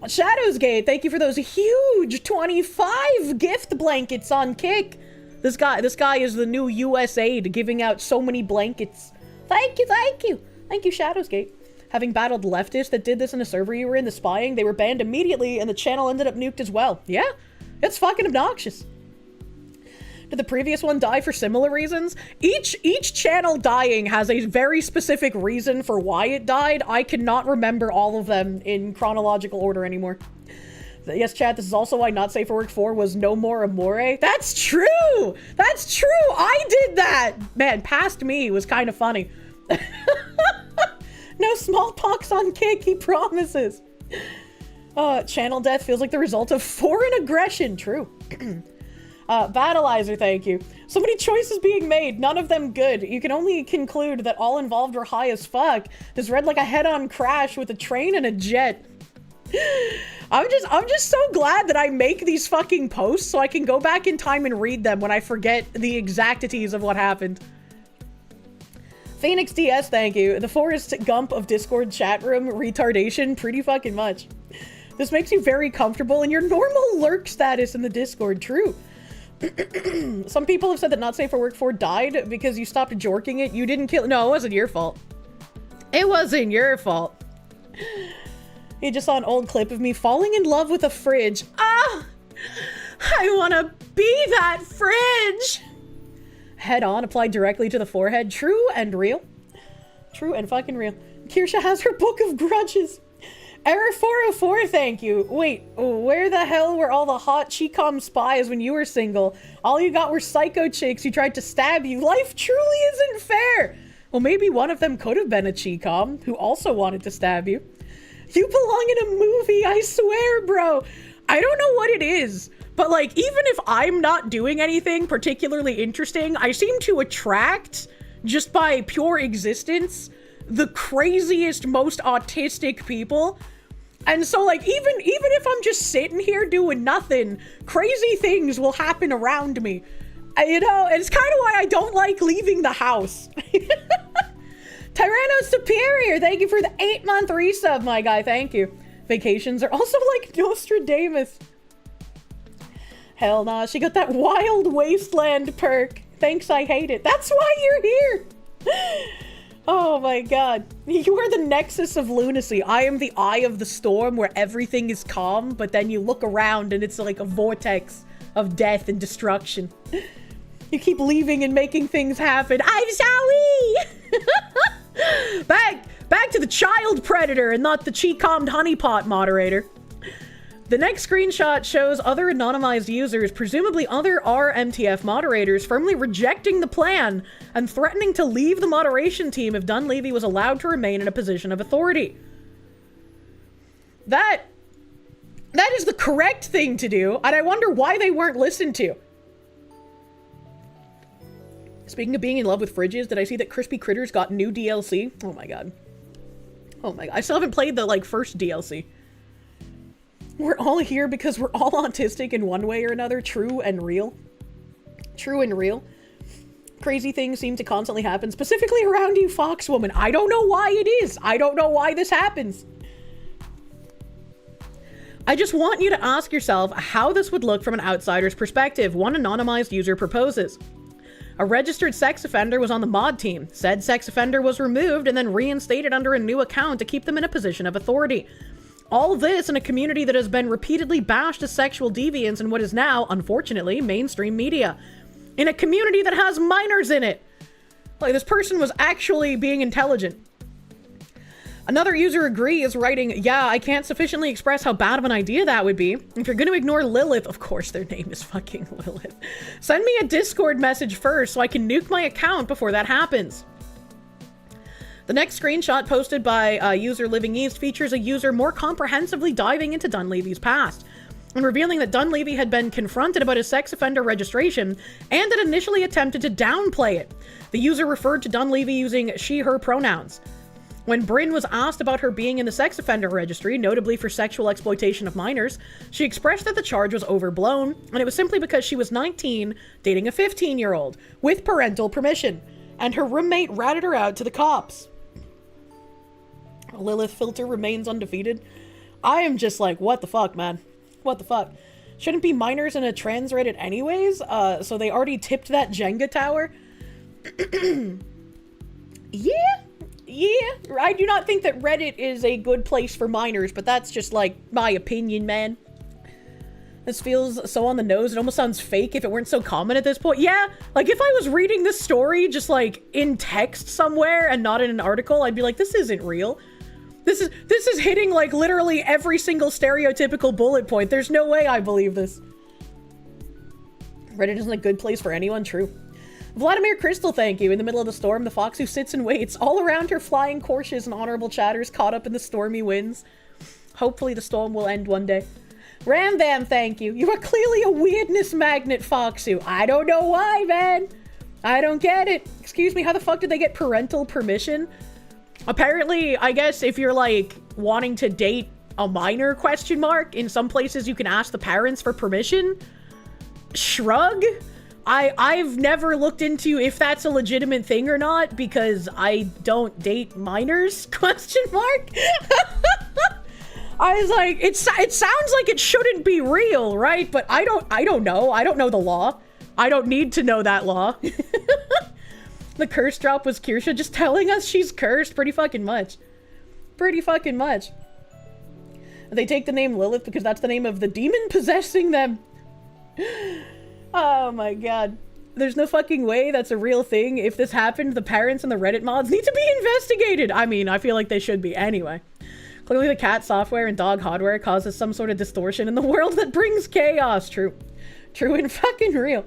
Speaker 1: Shadowsgate, thank you for those huge 25 gift blankets on Kick. This guy is the new USAID, giving out so many blankets. Thank you, thank you. Thank you, Shadowsgate. Having battled leftists that did this in a server you were in, the spying, they were banned immediately and the channel ended up nuked as well. Yeah, it's fucking obnoxious. Did the previous one die for similar reasons? Each channel dying has a very specific reason for why it died. I cannot remember all of them in chronological order anymore. Yes, chat, this is also why Not Safe for Work 4 was No More Amore. That's true! That's true! I did that! Man, past me was kind of funny. No smallpox on Kick, he promises. Channel death feels like the result of foreign aggression. True. Battleizer, thank you. So many choices being made, none of them good. You can only conclude that all involved were high as fuck. This read like a head-on crash with a train and a jet. I'm just so glad that I make these fucking posts so I can go back in time and read them when I forget the exactities of what happened. Phoenix DS, thank you. The Forrest Gump of Discord chat room retardation, pretty fucking much. This makes you very comfortable in your normal lurk status in the Discord, true. Some people have said that Not Safe for Work 4 died because you stopped jorking it. You didn't kill— no, it wasn't your fault. It wasn't your fault. You just saw an old clip of me falling in love with a fridge. Ah! I wanna be that fridge! Head on, applied directly to the forehead. True and real. True and fucking real. Kirsche has her book of grudges. Error 404, thank you. Wait, where the hell were all the hot Chicom spies when you were single? All you got were psycho chicks who tried to stab you. Life truly isn't fair. Well, maybe one of them could have been a Chicom who also wanted to stab you. You belong in a movie, I swear, bro. I don't know what it is, but like, even if I'm not doing anything particularly interesting, I seem to attract just by pure existence, the craziest, most autistic people. And so, like, even if I'm just sitting here doing nothing, crazy things will happen around me. You know, and it's kind of why I don't like leaving the house. Tyranno Superior, thank you for the 8-month resub, my guy. Thank you. Vacations are also like Nostradamus. Hell nah, she got that Wild Wasteland perk. Thanks, I hate it. That's why you're here. Oh my god. You are the nexus of lunacy. I am the eye of the storm where everything is calm, but then you look around and it's like a vortex of death and destruction. You keep leaving and making things happen. I'm sorry! Back to the child predator and not the chi-commed honeypot moderator. The next screenshot shows other anonymized users, presumably other RMTF moderators, firmly rejecting the plan and threatening to leave the moderation team if Dunleavy was allowed to remain in a position of authority. That is the correct thing to do, and I wonder why they weren't listened to. Speaking of being in love with fridges, did I see that Crispy Critters got new DLC? Oh my god. Oh my god. I still haven't played the, like, first DLC. We're all here because we're all autistic in one way or another. True and real. True and real. Crazy things seem to constantly happen, specifically around you, Foxwoman. I don't know why it is. I don't know why this happens. I just want you to ask yourself how this would look from an outsider's perspective. One anonymized user proposes. A registered sex offender was on the mod team. Said sex offender was removed and then reinstated under a new account to keep them in a position of authority. All this in a community that has been repeatedly bashed as sexual deviance in what is now, unfortunately, mainstream media. In a community that has minors in it. Like, this person was actually being intelligent. Another user agrees, writing, yeah, I can't sufficiently express how bad of an idea that would be. If you're going to ignore Lilith, of course their name is fucking Lilith, send me a Discord message first so I can nuke my account before that happens. The next screenshot posted by user Living East features a user more comprehensively diving into Dunleavy's past and revealing that Dunleavy had been confronted about his sex offender registration and had initially attempted to downplay it. The user referred to Dunleavy using she/her pronouns. When Bryn was asked about her being in the sex offender registry, notably for sexual exploitation of minors, she expressed that the charge was overblown, and it was simply because she was 19, dating a 15-year-old, with parental permission, and her roommate ratted her out to the cops. Lilith filter remains undefeated. I am just like, what the fuck, man? What the fuck? Shouldn't be minors in a trans Reddit anyways? So they already tipped that Jenga tower? Yeah, I do not think that Reddit is a good place for minors, but that's just, like, my opinion, man. This feels so on the nose, it almost sounds fake if it weren't so common at this point. Yeah, like, if I was reading this story just, like, in text somewhere and not in an article, I'd be like, this isn't real. This is hitting, like, literally every single stereotypical bullet point. There's no way I believe this. Reddit isn't a good place for anyone, true. Vladimir Crystal, thank you. In the middle of the storm, the fox who sits and waits. All around her flying Kirsches and honorable chatters caught up in the stormy winds. Hopefully the storm will end one day. Ramvam, thank you. You are clearly a weirdness magnet, Foxu. I don't know why, man. I don't get it. Excuse me, how the fuck did they get parental permission? Apparently, I guess if you're, like, wanting to date a minor, question mark, in some places you can ask the parents for permission. Shrug? I've never looked into if that's a legitimate thing or not, because I don't date minors, question mark? I was like, it sounds like it shouldn't be real, right? But I don't know. I don't know the law. I don't need to know that law. The curse drop was Kirsche just telling us she's cursed pretty fucking much. Pretty fucking much. They take the name Lilith because that's the name of the demon possessing them. Oh my god. There's no fucking way that's a real thing. If this happened, the parents and the Reddit mods need to be investigated. I mean, I feel like they should be anyway. Clearly the cat software and dog hardware causes some sort of distortion in the world that brings chaos. True. True and fucking real.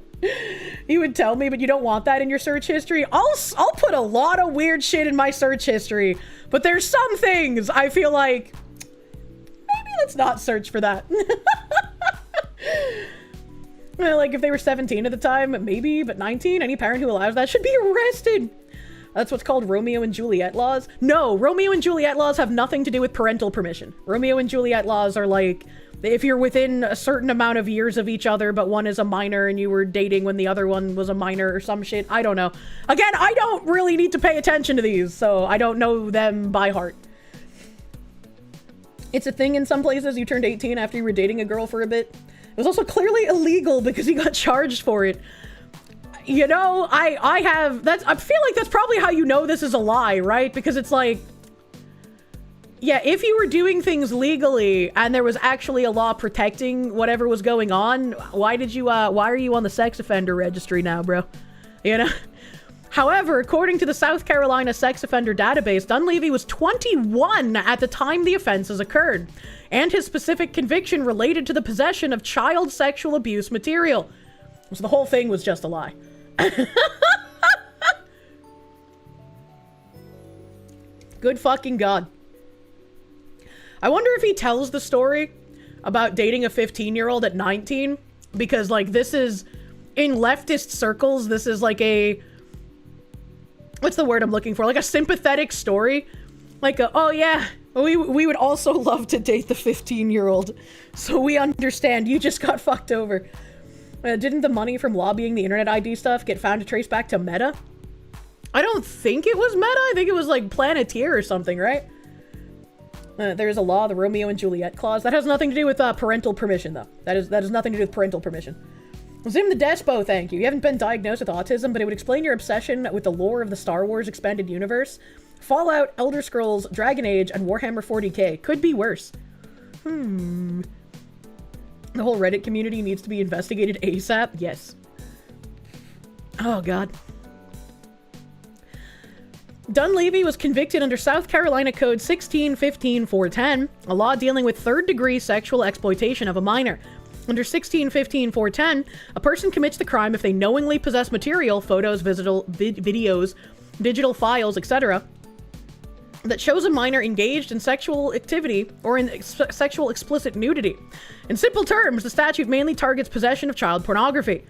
Speaker 1: You would tell me, but you don't want that in your search history? I'll put a lot of weird shit in my search history, but there's some things I feel like, maybe let's not search for that. Like, if they were 17 at the time, maybe, but 19, any parent who allows that should be arrested. That's what's called Romeo and Juliet laws. No, Romeo and Juliet laws have nothing to do with parental permission. Romeo and Juliet laws are like, if you're within a certain amount of years of each other, but one is a minor and you were dating when the other one was a minor or some shit. I don't know. Again, I don't really need to pay attention to these, so I don't know them by heart. It's a thing in some places. You turned 18 after you were dating a girl for a bit. It was also clearly illegal because he got charged for it. You know, I feel like that's probably how you know this is a lie, right? Because it's like, yeah, if you were doing things legally and there was actually a law protecting whatever was going on, why are you on the sex offender registry now, bro? You know? However, according to the South Carolina sex offender database, Dunleavy was 21 at the time the offenses occurred, and his specific conviction related to the possession of child sexual abuse material. So the whole thing was just a lie. Good fucking God. I wonder if he tells the story about dating a 15-year-old at 19, because, like, this is, in leftist circles, this is like a, what's the word I'm looking for? Like a sympathetic story. Like, oh yeah, we would also love to date the 15-year-old, so we understand you just got fucked over. Didn't the money from lobbying the internet ID stuff get found to trace back to Meta? I don't think it was Meta. I think it was like Planeteer or something, right? There's a law, the Romeo and Juliet clause. That has nothing to do with parental permission, though. That has nothing to do with parental permission. Zim the Despo, thank you. You haven't been diagnosed with autism, but it would explain your obsession with the lore of the Star Wars expanded universe. Fallout, Elder Scrolls, Dragon Age, and Warhammer 40k. Could be worse. The whole Reddit community needs to be investigated ASAP. Yes. Oh, God. Dunleavy was convicted under South Carolina Code 1615-410, a law dealing with third-degree sexual exploitation of a minor. Under 1615-410, a person commits the crime if they knowingly possess material, photos, videos, digital files, etc., that shows a minor engaged in sexual activity or in sexual explicit nudity. In simple terms, the statute mainly targets possession of child pornography.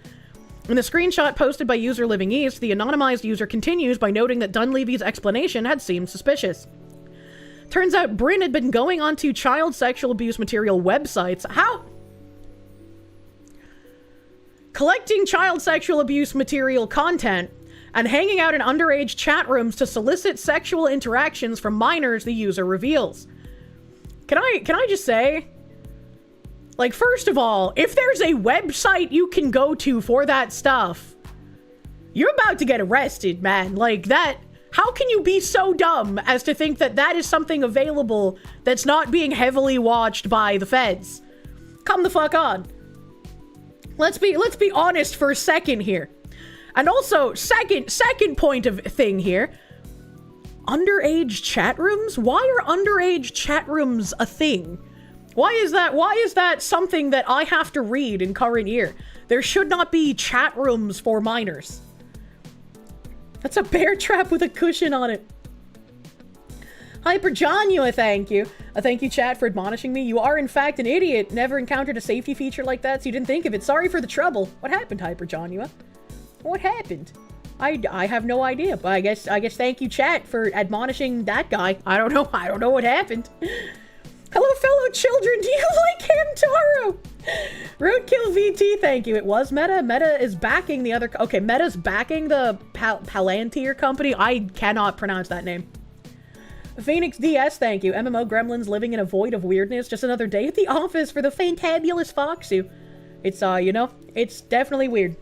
Speaker 1: In the screenshot posted by user Living East, the anonymized user continues by noting that Dunleavy's explanation had seemed suspicious. Turns out Bryn had been going onto child sexual abuse material websites. How? Collecting child sexual abuse material content and hanging out in underage chat rooms to solicit sexual interactions from minors, the user reveals. Can I just say, like, first of all, if there's a website you can go to for that stuff, you're about to get arrested, man. Like, that, how can you be so dumb as to think that that is something available that's not being heavily watched by the feds? Come the fuck on. Let's be honest for a second here. And also, second point of thing here, underage chat rooms? Why are underage chat rooms a thing? Why is that something that I have to read in current year? There should not be chat rooms for minors. That's a bear trap with a cushion on it. Hyperjanua, thank you. Thank you, chat, for admonishing me. You are, in fact, an idiot. Never encountered a safety feature like that, so you didn't think of it. Sorry for the trouble. What happened, Hyperjanua? What happened? I have no idea, but I guess thank you, chat, for admonishing that guy. I don't know what happened. Hello, fellow children. Do you like Hamtaro? Roadkill VT, thank you. It was Meta. Meta is backing the other... Okay, Meta's backing the Palantir company. I cannot pronounce that name. Phoenix DS, thank you. MMO Gremlins living in a void of weirdness. Just another day at the office for the fantabulous Foxu. It's, you know, it's definitely weird.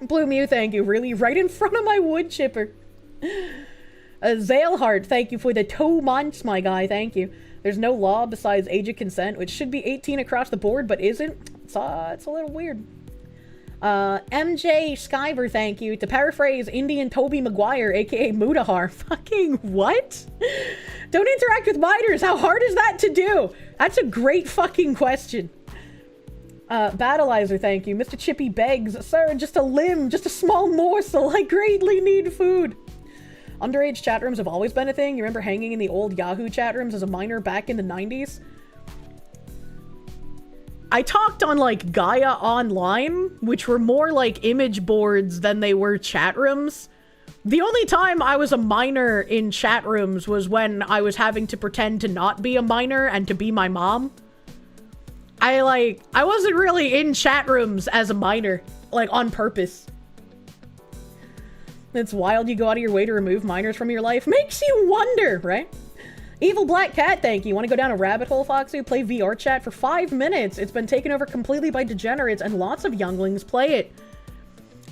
Speaker 1: Blue Mew, thank you. Really, right in front of my wood chipper. Zaleheart, thank you for the 2 months, my guy. Thank you. There's no law besides age of consent, which should be 18 across the board, but isn't. It's a little weird. MJ Skyver, thank you. To paraphrase Indian Toby Maguire, aka Mudahar. Fucking what? Don't interact with minors. How hard is that to do? That's a great fucking question. Battleizer, thank you. Mr. Chippy begs, sir, just a limb, just a small morsel. I greatly need food. Underage chat rooms have always been a thing. You remember hanging in the old Yahoo chat rooms as a minor back in the 90s? I talked on, like, Gaia Online, which were more like image boards than they were chat rooms. The only time I was a minor in chat rooms was when I was having to pretend to not be a minor and to be my mom. I wasn't really in chat rooms as a minor, like, on purpose. It's wild you go out of your way to remove minors from your life. Makes you wonder, right? Evil Black Cat, thank you. Want to go down a rabbit hole, Foxy? Play VR chat for 5 minutes. It's been taken over completely by degenerates, and lots of younglings play it.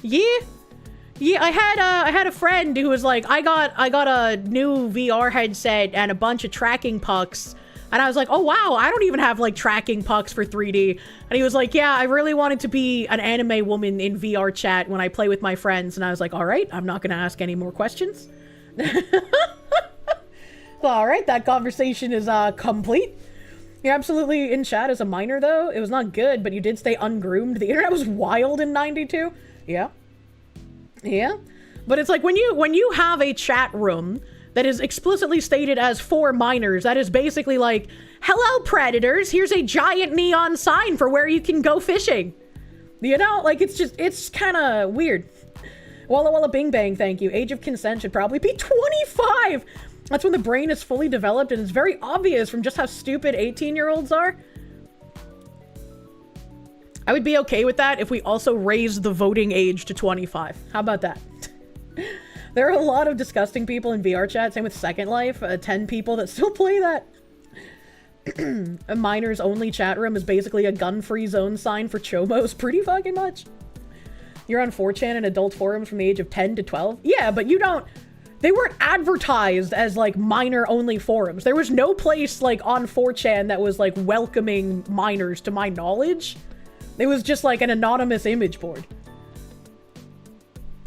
Speaker 1: Yeah, I had a friend who was like, I got a new VR headset and a bunch of tracking pucks. And I was like, oh wow, I don't even have like tracking pucks for 3D. And he was like, yeah, I really wanted to be an anime woman in VR chat when I play with my friends. And I was like, all right, I'm not going to ask any more questions. All right, that conversation is complete. You're absolutely in chat as a minor though. It was not good, but you did stay ungroomed. The internet was wild in 92. Yeah. Yeah. But it's like when you have a chat room that is explicitly stated as for minors, that is basically like, hello predators, here's a giant neon sign for where you can go fishing. You know, like it's kind of weird. Walla Walla Bing Bang, thank you. Age of consent should probably be 25. That's when the brain is fully developed, and it's very obvious from just how stupid 18-year-olds are. I would be okay with that if we also raised the voting age to 25. How about that? There are a lot of disgusting people in VR chat, same with Second Life, 10 people that still play that. A minors only chat room is basically a gun-free zone sign for chomos, pretty fucking much. You're on 4chan and adult forums from the age of 10 to 12? Yeah, but you don't... They weren't advertised as, like, minor-only forums. There was no place, like, on 4chan that was, like, welcoming minors, to my knowledge. It was just, like, an anonymous image board.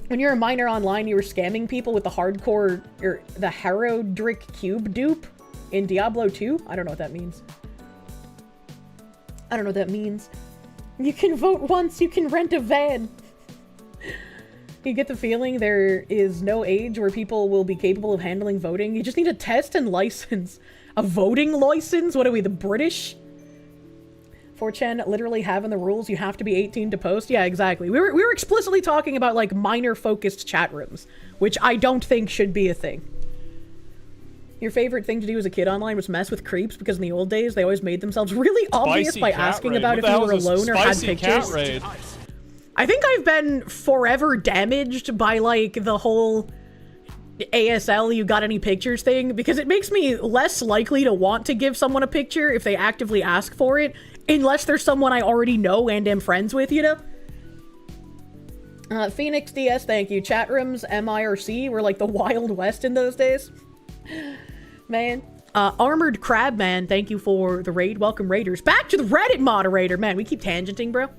Speaker 1: When you're a minor online, you were scamming people with the hardcore, or the Harodric Cube dupe in Diablo 2? I don't know what that means. I don't know what that means. You can vote once, you can rent a van. You get the feeling there is no age where people will be capable of handling voting. You just need a test and license. A voting license? What are we, the British? 4chan literally having the rules you have to be 18 to post? Yeah, exactly. We were explicitly talking about, like, minor-focused chat rooms, which I don't think should be a thing. Your favorite thing to do as a kid online was mess with creeps, because in the old days, they always made themselves really obvious by asking about if you were alone or had pictures. I think I've been forever damaged by, like, the whole ASL, you got any pictures thing, because it makes me less likely to want to give someone a picture if they actively ask for it, unless there's someone I already know and am friends with, you know? Phoenix DS, thank you. Chat rooms, MIRC, were like the Wild West in those days. Man. Armored Crab Man, thank you for the raid. Welcome, Raiders. Back to the Reddit moderator. Man, we keep tangenting, bro.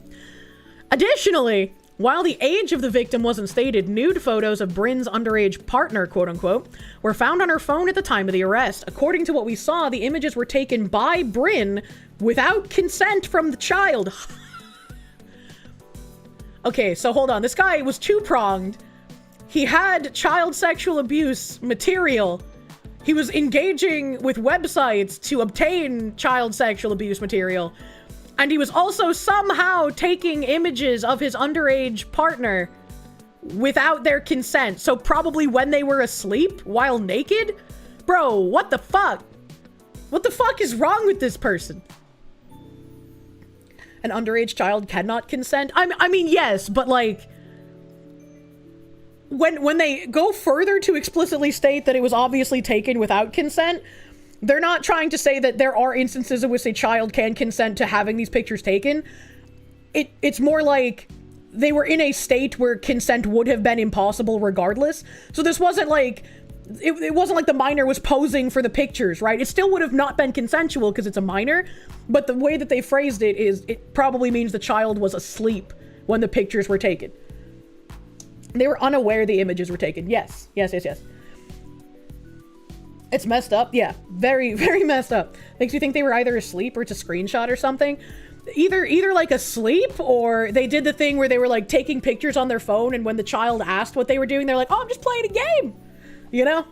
Speaker 1: Additionally, while the age of the victim wasn't stated, nude photos of Bryn's underage partner, quote-unquote, were found on her phone at the time of the arrest. According to what we saw, the images were taken by Bryn without consent from the child. Okay, so hold on. This guy was two-pronged. He had child sexual abuse material. He was engaging with websites to obtain child sexual abuse material. And he was also somehow taking images of his underage partner without their consent. So probably when they were asleep while naked? Bro, what the fuck? What the fuck is wrong with this person? An underage child cannot consent? I mean, yes, but like... When they go further to explicitly state that it was obviously taken without consent... They're not trying to say that there are instances in which a child can consent to having these pictures taken. It's more like they were in a state where consent would have been impossible regardless. So this wasn't like... It wasn't like the minor was posing for the pictures, right? It still would have not been consensual because it's a minor. But the way that they phrased it is... It probably means the child was asleep when the pictures were taken. They were unaware the images were taken. Yes. Yes, yes, yes. It's messed up. Yeah, very, very messed up. Makes you think they were either asleep or it's a screenshot or something. Either like asleep, or they did the thing where they were like taking pictures on their phone, and when the child asked what they were doing, they're like, oh, I'm just playing a game. You know?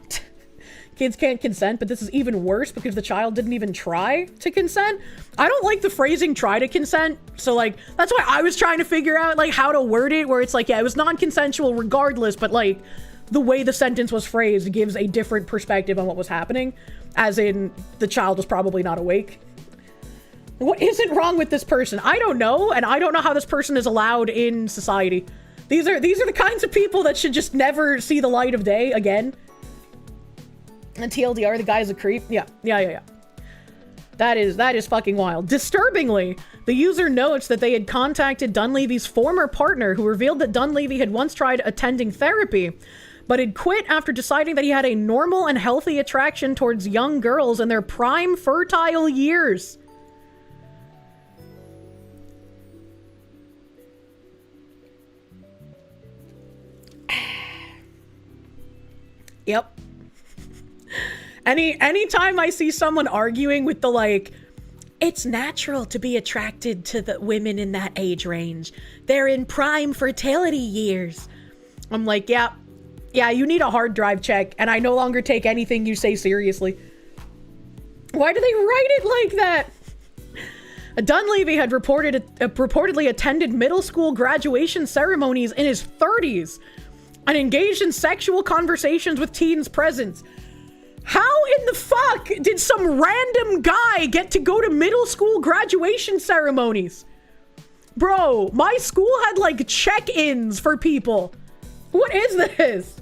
Speaker 1: Kids can't consent, but this is even worse because the child didn't even try to consent. I don't like the phrasing try to consent. So like, that's why I was trying to figure out like how to word it, where it's like, yeah, it was non-consensual regardless, but like, the way the sentence was phrased gives a different perspective on what was happening, as in the child was probably not awake. What isn't wrong with this person? I don't know, and I don't know how this person is allowed in society. These are the kinds of people that should just never see the light of day again. And TLDR, the guy's a creep. Yeah. That is fucking wild. Disturbingly, the user notes that they had contacted Dunleavy's former partner, who revealed that Dunleavy had once tried attending therapy, but had quit after deciding that he had a normal and healthy attraction towards young girls in their prime fertile years. Yep. Anytime I see someone arguing with the like, it's natural to be attracted to the women in that age range. They're in prime fertility years. I'm like, yeah, you need a hard drive check, and I no longer take anything you say seriously. Why do they write it like that? Dunleavy had reportedly attended middle school graduation ceremonies in his 30s and engaged in sexual conversations with teens present. How in the fuck did some random guy get to go to middle school graduation ceremonies? Bro, my school had like check-ins for people. What is this?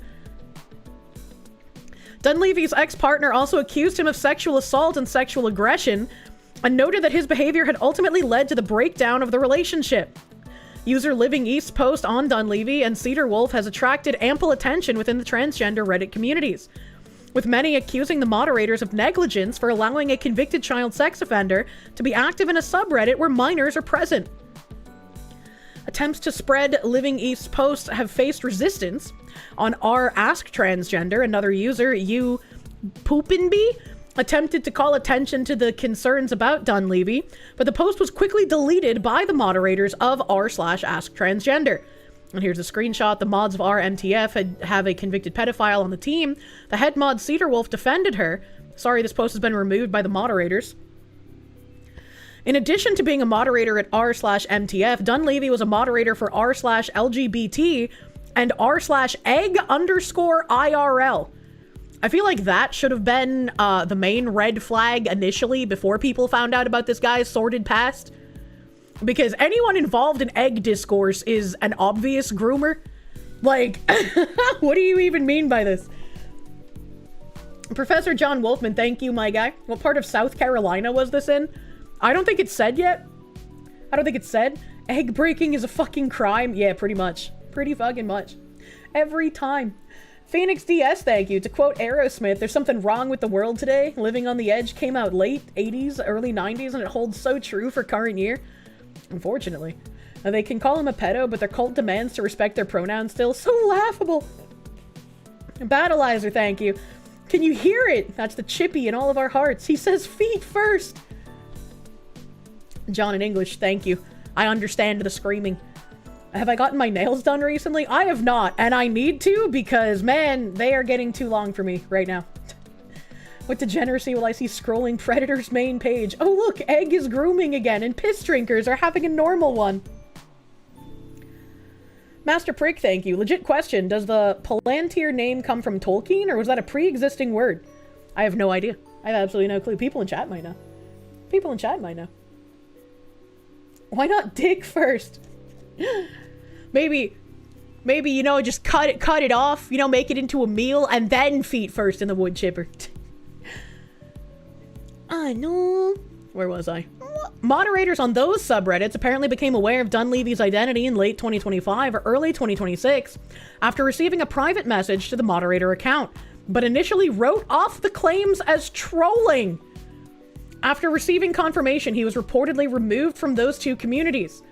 Speaker 1: Dunleavy's ex-partner also accused him of sexual assault and sexual aggression, and noted that his behavior had ultimately led to the breakdown of the relationship. User Living East post on Dunleavy and Cedar Wolf has attracted ample attention within the transgender Reddit communities, with many accusing the moderators of negligence for allowing a convicted child sex offender to be active in a subreddit where minors are present. Attempts to spread Living East's posts have faced resistance. On r Ask Transgender, another user, You Poopinby, attempted to call attention to the concerns about Dunleavy, but the post was quickly deleted by the moderators of r/Ask Transgender. And here's a screenshot. The mods of RMTF have a convicted pedophile on the team. The head mod Cedar Wolf defended her. Sorry, this post has been removed by the moderators. In addition to being a moderator at r/MTF, Dunleavy was a moderator for r/LGBT and r/egg_IRL. I feel like that should have been the main red flag initially before people found out about this guy's sordid past. Because anyone involved in egg discourse is an obvious groomer. Like, what do you even mean by this? Professor John Wolfman, thank you, my guy. What part of South Carolina was this in? I don't think it's said yet. I don't think it's said. Egg breaking is a fucking crime. Yeah, pretty much. Pretty fucking much. Every time. Phoenix DS, thank you. To quote Aerosmith, there's something wrong with the world today. Living on the Edge came out late 80s, early 90s, and it holds so true for current year. Unfortunately. They can call him a pedo, but their cult demands to respect their pronouns still. So laughable. Battleizer, thank you. Can you hear it? That's the Chippy in all of our hearts. He says feet first. John in English, thank you. I understand the screaming. Have I gotten my nails done recently? I have not, and I need to because, man, they are getting too long for me right now. What degeneracy will I see scrolling Predator's main page? Oh look, Egg is grooming again, and piss drinkers are having a normal one. Master Prick, thank you. Legit question, does the Palantir name come from Tolkien, or was that a pre-existing word? I have no idea. I have absolutely no clue. People in chat might know. People in chat might know. Why not dick first? Maybe, you know, just cut it off, you know, make it into a meal, and then feet first in the wood chipper. I know. Where was I? Moderators on those subreddits apparently became aware of Dunleavy's identity in late 2025 or early 2026 after receiving a private message to the moderator account, but initially wrote off the claims as trolling. After receiving confirmation, he was reportedly removed from those two communities.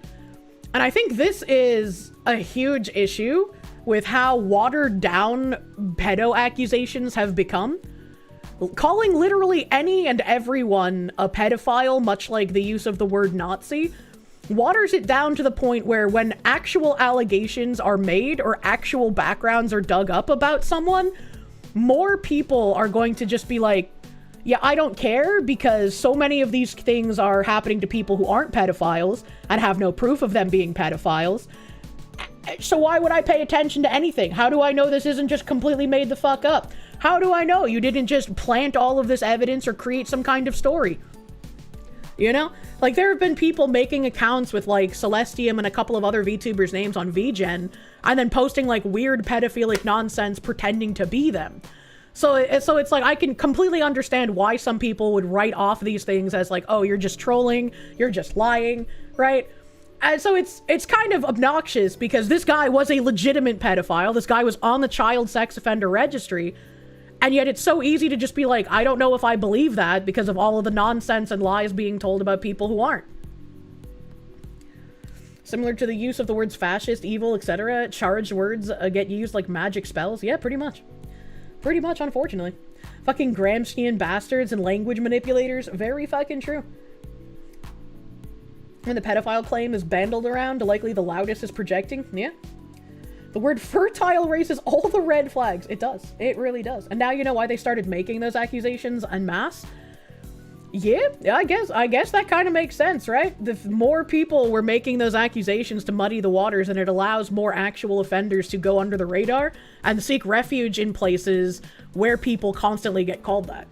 Speaker 1: And I think this is a huge issue with how watered down pedo accusations have become. Calling literally any and everyone a pedophile, much like the use of the word Nazi, waters it down to the point where when actual allegations are made or actual backgrounds are dug up about someone, more people are going to just be like, yeah, I don't care, because so many of these things are happening to people who aren't pedophiles and have no proof of them being pedophiles. So why would I pay attention to anything? How do I know this isn't just completely made the fuck up? How do I know you didn't just plant all of this evidence or create some kind of story? You know? Like, there have been people making accounts with, like, Celestium and a couple of other VTubers' names on VGen, and then posting, like, weird pedophilic nonsense pretending to be them. So it's like, I can completely understand why some people would write off these things as, like, oh, you're just trolling, you're just lying, right? And so it's kind of obnoxious, because this guy was a legitimate pedophile. This guy was on the child sex offender registry. And yet it's so easy to just be like, I don't know if I believe that because of all of the nonsense and lies being told about people who aren't. Similar to the use of the words fascist, evil, etc. Charged words get used like magic spells. Yeah, pretty much. Pretty much, unfortunately. Fucking Gramscian bastards and language manipulators. Very fucking true. When the pedophile claim is bandled around, likely the loudest is projecting. Yeah. The word fertile raises all the red flags. It does. It really does. And now you know why they started making those accusations en masse? Yeah, I guess that kind of makes sense, right? The more people were making those accusations to muddy the waters, and it allows more actual offenders to go under the radar and seek refuge in places where people constantly get called that.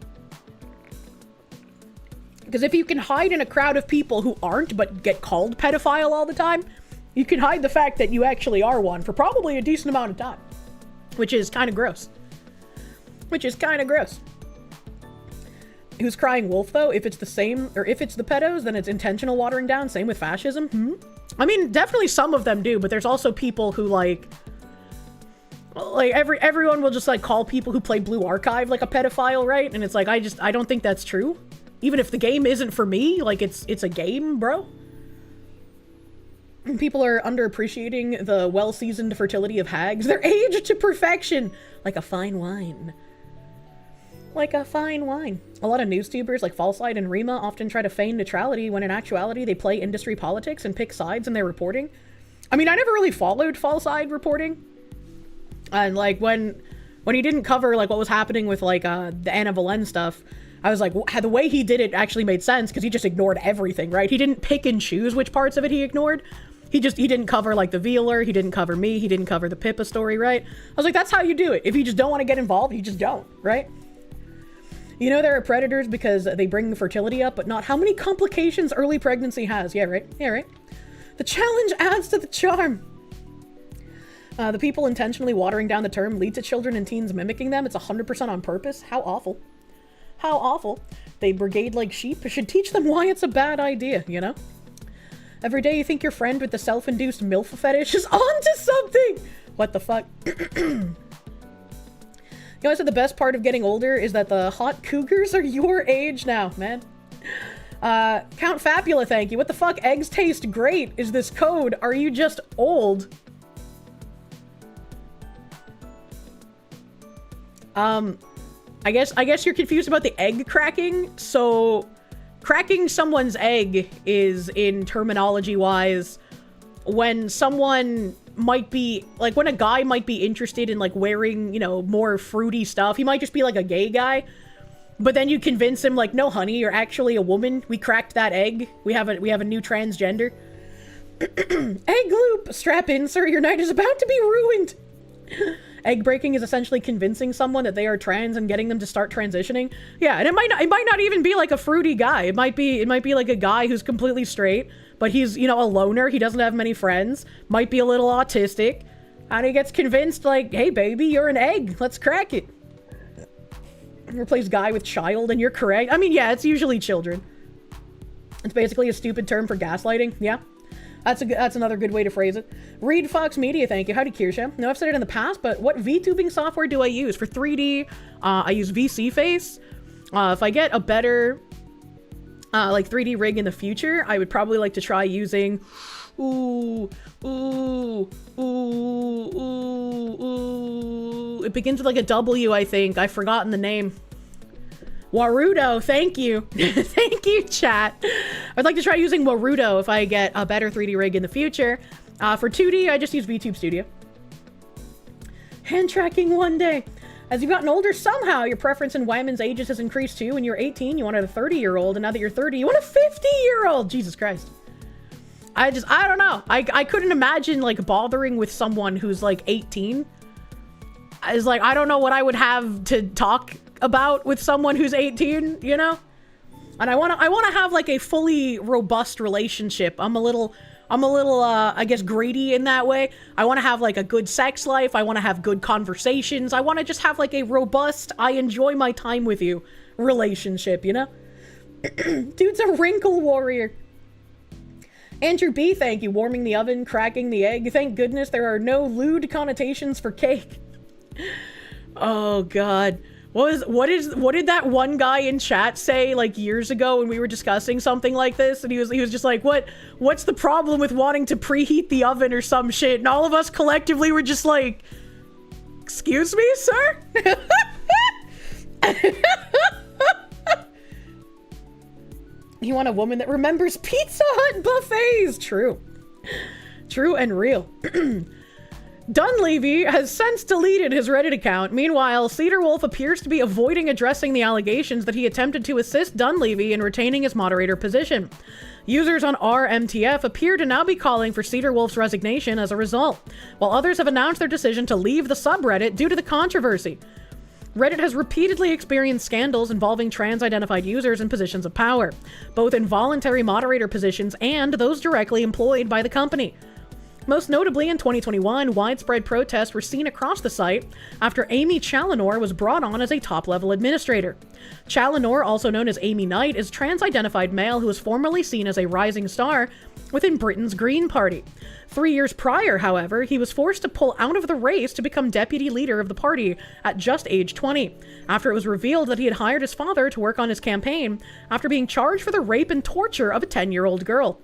Speaker 1: Because if you can hide in a crowd of people who aren't but get called pedophile all the time, you can hide the fact that you actually are one for probably a decent amount of time. Which is kind of gross. Who's crying wolf, though? If it's the same, or if it's the pedos, then it's intentional watering down. Same with fascism. I mean, definitely some of them do, but there's also people who, like everyone will just, like, call people who play Blue Archive, like, a pedophile, right? And it's like, I don't think that's true. Even if the game isn't for me, like, it's a game, bro. People are underappreciating the well-seasoned fertility of hags. They're aged to perfection, like a fine wine. Like a fine wine. A lot of newstubers like Falside and Rima often try to feign neutrality when in actuality they play industry politics and pick sides in their reporting. I mean, I never really followed Falside reporting. And, like, when he didn't cover, like, what was happening with, like, the Anna Valen stuff, I was like, the way he did it actually made sense, because he just ignored everything, right? He didn't pick and choose which parts of it he ignored. He didn't cover, like, the Vealer, he didn't cover me, he didn't cover the Pippa story, right? I was like, that's how you do it. If you just don't want to get involved, you just don't, right? You know there are predators because they bring fertility up, but not how many complications early pregnancy has. Yeah, right? Yeah, right? The challenge adds to the charm. The people intentionally watering down the term lead to children and teens mimicking them. It's 100% on purpose. How awful. How awful. They brigade like sheep. Should teach them why it's a bad idea, you know? Every day you think your friend with the self-induced MILF fetish is onto something! What the fuck? You know, I said the best part of getting older is that the hot cougars are your age now, man. Count Fabula, thank you. What the fuck? Eggs taste great. Is this code? Are you just old? I guess you're confused about the egg cracking. So, cracking someone's egg is, in terminology-wise, when someone might be, like, when a guy might be interested in, like, wearing, you know, more fruity stuff. He might just be, like, a gay guy. But then you convince him, like, no, honey, you're actually a woman. We cracked that egg. We have a new transgender. Egg loop! Strap in, sir. Your night is about to be ruined. Egg breaking is essentially convincing someone that they are trans and getting them to start transitioning. Yeah, and it might not even be like a fruity guy. It might be like a guy who's completely straight, but he's, you know, a loner. He doesn't have many friends. Might be a little autistic. And he gets convinced, like, hey, baby, you're an egg. Let's crack it. Replace guy with child, and you're correct. I mean, yeah, it's usually children. It's basically a stupid term for gaslighting. Yeah. That's another good way to phrase it. Reed Fox Media, thank you. Howdy, Kirsche. No, I've said it in the past, but what VTubing software do I use? For 3D, I use VC Face. If I get a better, like, 3D rig in the future, I would probably like to try using... It begins with, like, a W, I think. I've forgotten the name. Warudo, thank you. Thank you, chat. I'd like to try using Warudo if I get a better 3D rig in the future. For 2D, I just use VTube Studio. Hand tracking one day. As you've gotten older, somehow your preference in women's ages has increased too. When you're 18, you wanted a 30-year-old, and now that you're 30, you want a 50-year-old. Jesus Christ. I don't know. I couldn't imagine, like, bothering with someone who's, like, 18. It's like, I don't know what I would have to talk about with someone who's 18, you know? And I wanna have, like, a fully robust relationship. I'm a little, I guess, greedy in that way. I want to have, like, a good sex life. I want to have good conversations. I want to just have, like, a robust, I enjoy my time with you relationship, you know? Dude's a wrinkle warrior. Andrew B, thank you. Warming the oven, cracking the egg. Thank goodness there are no lewd connotations for cake. Oh, God. What did that one guy in chat say, like, years ago when we were discussing something like this? And he was just like, what's the problem with wanting to preheat the oven or some shit? And all of us collectively were just like, excuse me, sir? You want a woman that remembers Pizza Hut buffets? True. True and real. Dunleavy has since deleted his Reddit account. Meanwhile, Cedar Wolf appears to be avoiding addressing the allegations that he attempted to assist Dunleavy in retaining his moderator position. Users on RMTF appear to now be calling for Cedar Wolf's resignation as a result, while others have announced their decision to leave the subreddit due to the controversy. Reddit has repeatedly experienced scandals involving trans-identified users in positions of power, both in voluntary moderator positions and those directly employed by the company. Most notably, in 2021, widespread protests were seen across the site after Amy Challenor was brought on as a top-level administrator. Challenor, also known as Amy Knight, is a trans-identified male who was formerly seen as a rising star within Britain's Green Party. 3 years prior, however, he was forced to pull out of the race to become deputy leader of the party at just age 20, after it was revealed that he had hired his father to work on his campaign after being charged for the rape and torture of a 10-year-old girl.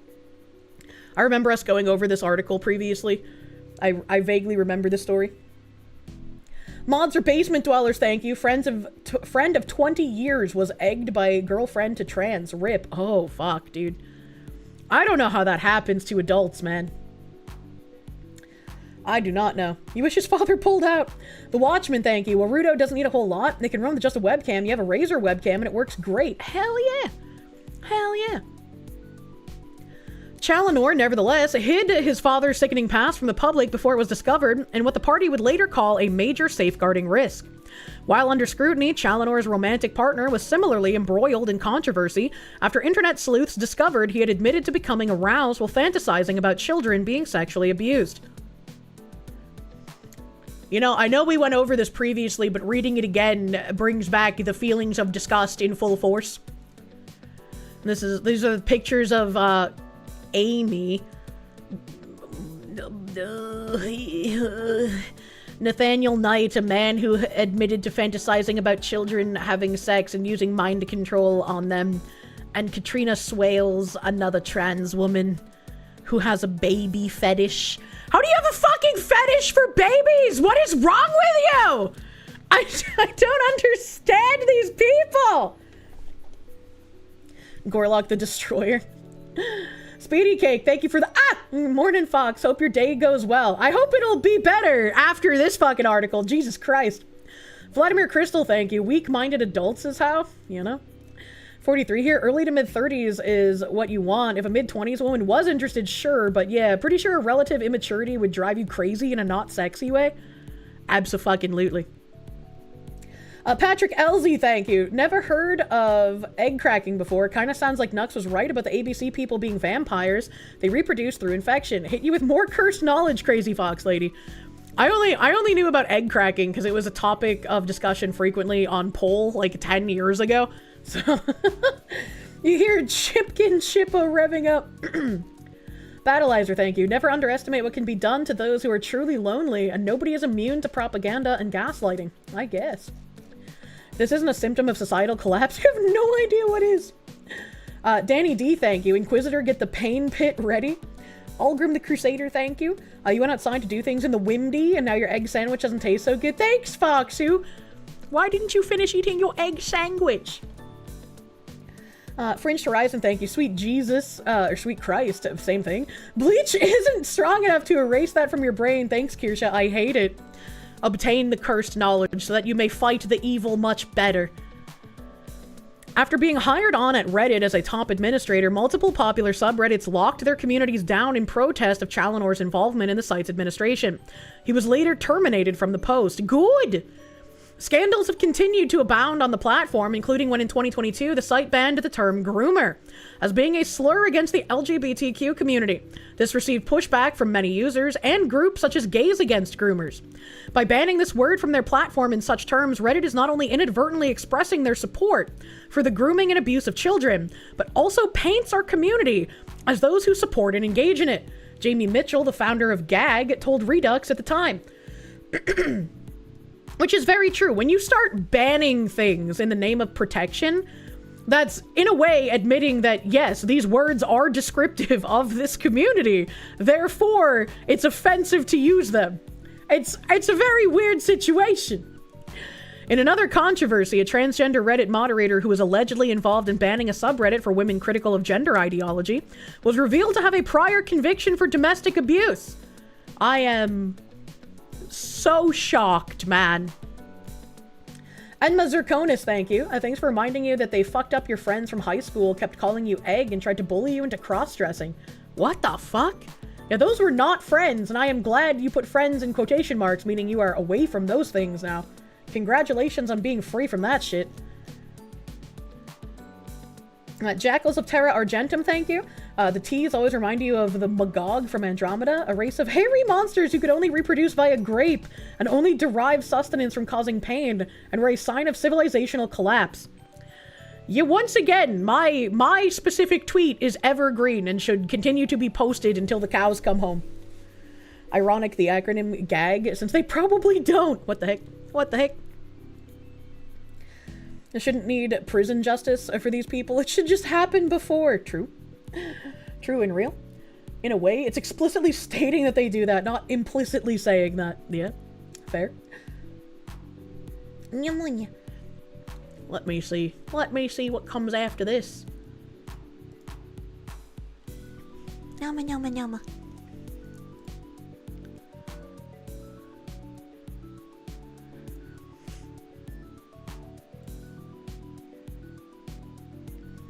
Speaker 1: I remember us going over this article previously. I vaguely remember this story. Mods or basement dwellers, thank you. Friend of 20 years was egged by girlfriend to trans. Rip. Oh, fuck, dude. I don't know how that happens to adults, man. I do not know. You wish his father pulled out. The Watchman, thank you. Warudo doesn't need a whole lot. They can run with just a webcam. You have a Razer webcam and it works great. Hell yeah. Hell yeah. Challenor, nevertheless, hid his father's sickening past from the public before it was discovered, and what the party would later call a major safeguarding risk. While under scrutiny, Challenor's romantic partner was similarly embroiled in controversy after internet sleuths discovered he had admitted to becoming aroused while fantasizing about children being sexually abused. You know, I know we went over this previously, but reading it again brings back the feelings of disgust in full force. These are the pictures of, Amy. Nathaniel Knight, a man who admitted to fantasizing about children having sex and using mind control on them. And Katrina Swales, another trans woman who has a baby fetish. How do you have a fucking fetish for babies? What is wrong with you? I don't understand these people. Gorlock the Destroyer. Speedy Cake, thank you for the Morning Fox. Hope your day goes well. I hope it'll be better after this fucking article. Jesus Christ. Vladimir Crystal, thank you. Weak-minded adults is how, you know. 43 here. Early to mid-30s is what you want. If a mid-20s woman was interested, sure. But yeah, pretty sure relative immaturity would drive you crazy in a not sexy way. Abso-fucking-lutely. Patrick Elzy, thank you. Never heard of egg cracking before. Kind of sounds like Nux was right about the ABC people being vampires. They reproduce through infection. Hit you with more cursed knowledge, Crazy Fox Lady. I only knew about egg cracking because it was a topic of discussion frequently on Poll like 10 years ago. So you hear Chipkin Chippo revving up. Battleizer, thank you. Never underestimate what can be done to those who are truly lonely, and nobody is immune to propaganda and gaslighting, I guess. This isn't a symptom of societal collapse. You have no idea what is. Danny D, thank you. Inquisitor, get the pain pit ready. Algrim the Crusader, thank you. You went outside to do things in the Windy, and now your egg sandwich doesn't taste so good. Thanks, Foxu. Why didn't you finish eating your egg sandwich? Fringed Horizon, thank you. Sweet Jesus, or Sweet Christ, same thing. Bleach isn't strong enough to erase that from your brain. Thanks, Kirsche. I hate it. Obtain the cursed knowledge so that you may fight the evil much better. After being hired on at Reddit as a top administrator, multiple popular subreddits locked their communities down in protest of Chalonor's involvement in the site's administration. He was later terminated from the post. Good! Scandals have continued to abound on the platform, including when in 2022 the site banned the term groomer as being a slur against the LGBTQ community. This received pushback from many users and groups such as Gays Against Groomers. By banning this word from their platform in such terms, Reddit is not only inadvertently expressing their support for the grooming and abuse of children, but also paints our community as those who support and engage in it. Jamie Mitchell, the founder of GAG, told Redux at the time. Which is very true. When you start banning things in the name of protection, that's in a way admitting that, yes, these words are descriptive of this community. Therefore, it's offensive to use them. It's a very weird situation. In another controversy, a transgender Reddit moderator who was allegedly involved in banning a subreddit for women critical of gender ideology was revealed to have a prior conviction for domestic abuse. I am so shocked, man. And Mazurkonis, thank you. Thanks for reminding you that they fucked up your friends from high school, kept calling you egg, and tried to bully you into cross-dressing. What the fuck? Yeah, those were not friends, and I am glad you put friends in quotation marks, meaning you are away from those things now. Congratulations on being free from that shit. Jackals of Terra Argentum, thank you. The T's always remind you of the Magog from Andromeda, a race of hairy monsters who could only reproduce via grape and only derive sustenance from causing pain, and were a sign of civilizational collapse. Yeah, once again, my specific tweet is evergreen and should continue to be posted until the cows come home. Ironic, the acronym GAG, since they probably don't. What the heck? What the heck? I shouldn't need prison justice for these people. It should just happen before. True. True and real. In a way, it's explicitly stating that they do that, not implicitly saying that. Yeah, fair. Let me see. Let me see what comes after this. Yama yama yama.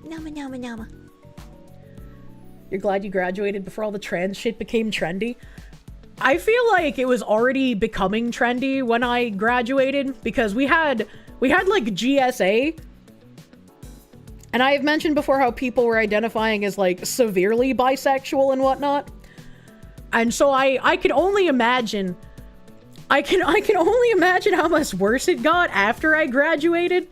Speaker 1: Yama yama yama. You're glad you graduated before all the trans shit became trendy? I feel like it was already becoming trendy when I graduated, because we had like GSA, and I have mentioned before how people were identifying as like severely bisexual and whatnot. And so I can only imagine I can only imagine how much worse it got after I graduated.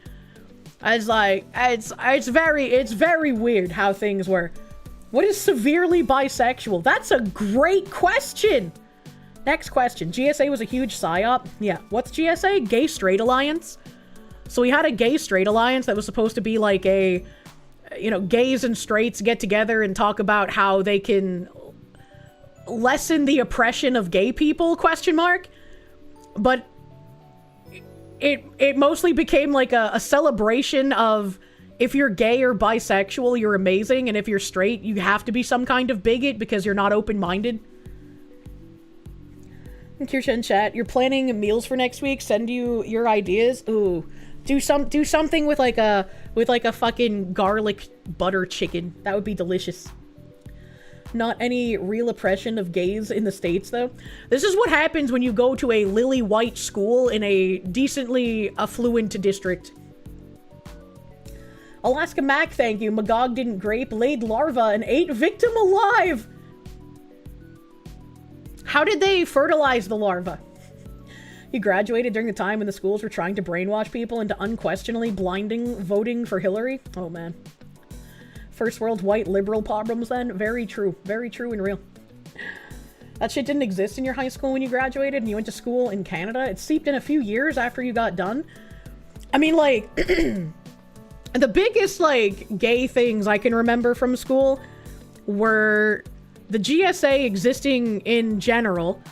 Speaker 1: It's like it's very weird how things were. What is severely bisexual? That's a great question. Next question. GSA was a huge psyop. Yeah. What's GSA? Gay Straight Alliance. So we had a gay straight alliance that was supposed to be like a, you know, gays and straights get together and talk about how they can lessen the oppression of gay people, question mark. But it mostly became like a celebration of, if you're gay or bisexual, you're amazing, and if you're straight, you have to be some kind of bigot because you're not open-minded. Kirsche in chat, you're planning meals for next week? Send you your ideas? Ooh. Do something with like a fucking garlic butter chicken. That would be delicious. Not any real oppression of gays in the States, though. This is what happens when you go to a lily white school in a decently affluent district. Alaska Mac, thank you. Magog didn't grape, laid larva, and ate victim alive. How did they fertilize the larva? He graduated during the time when the schools were trying to brainwash people into unquestionably blinding voting for Hillary. Oh, man. First world white liberal problems, then? Very true and real. That shit didn't exist in your high school when you graduated and you went to school in Canada. It seeped in a few years after you got done. I mean, like... The biggest, like, gay things I can remember from school were the GSA existing in general.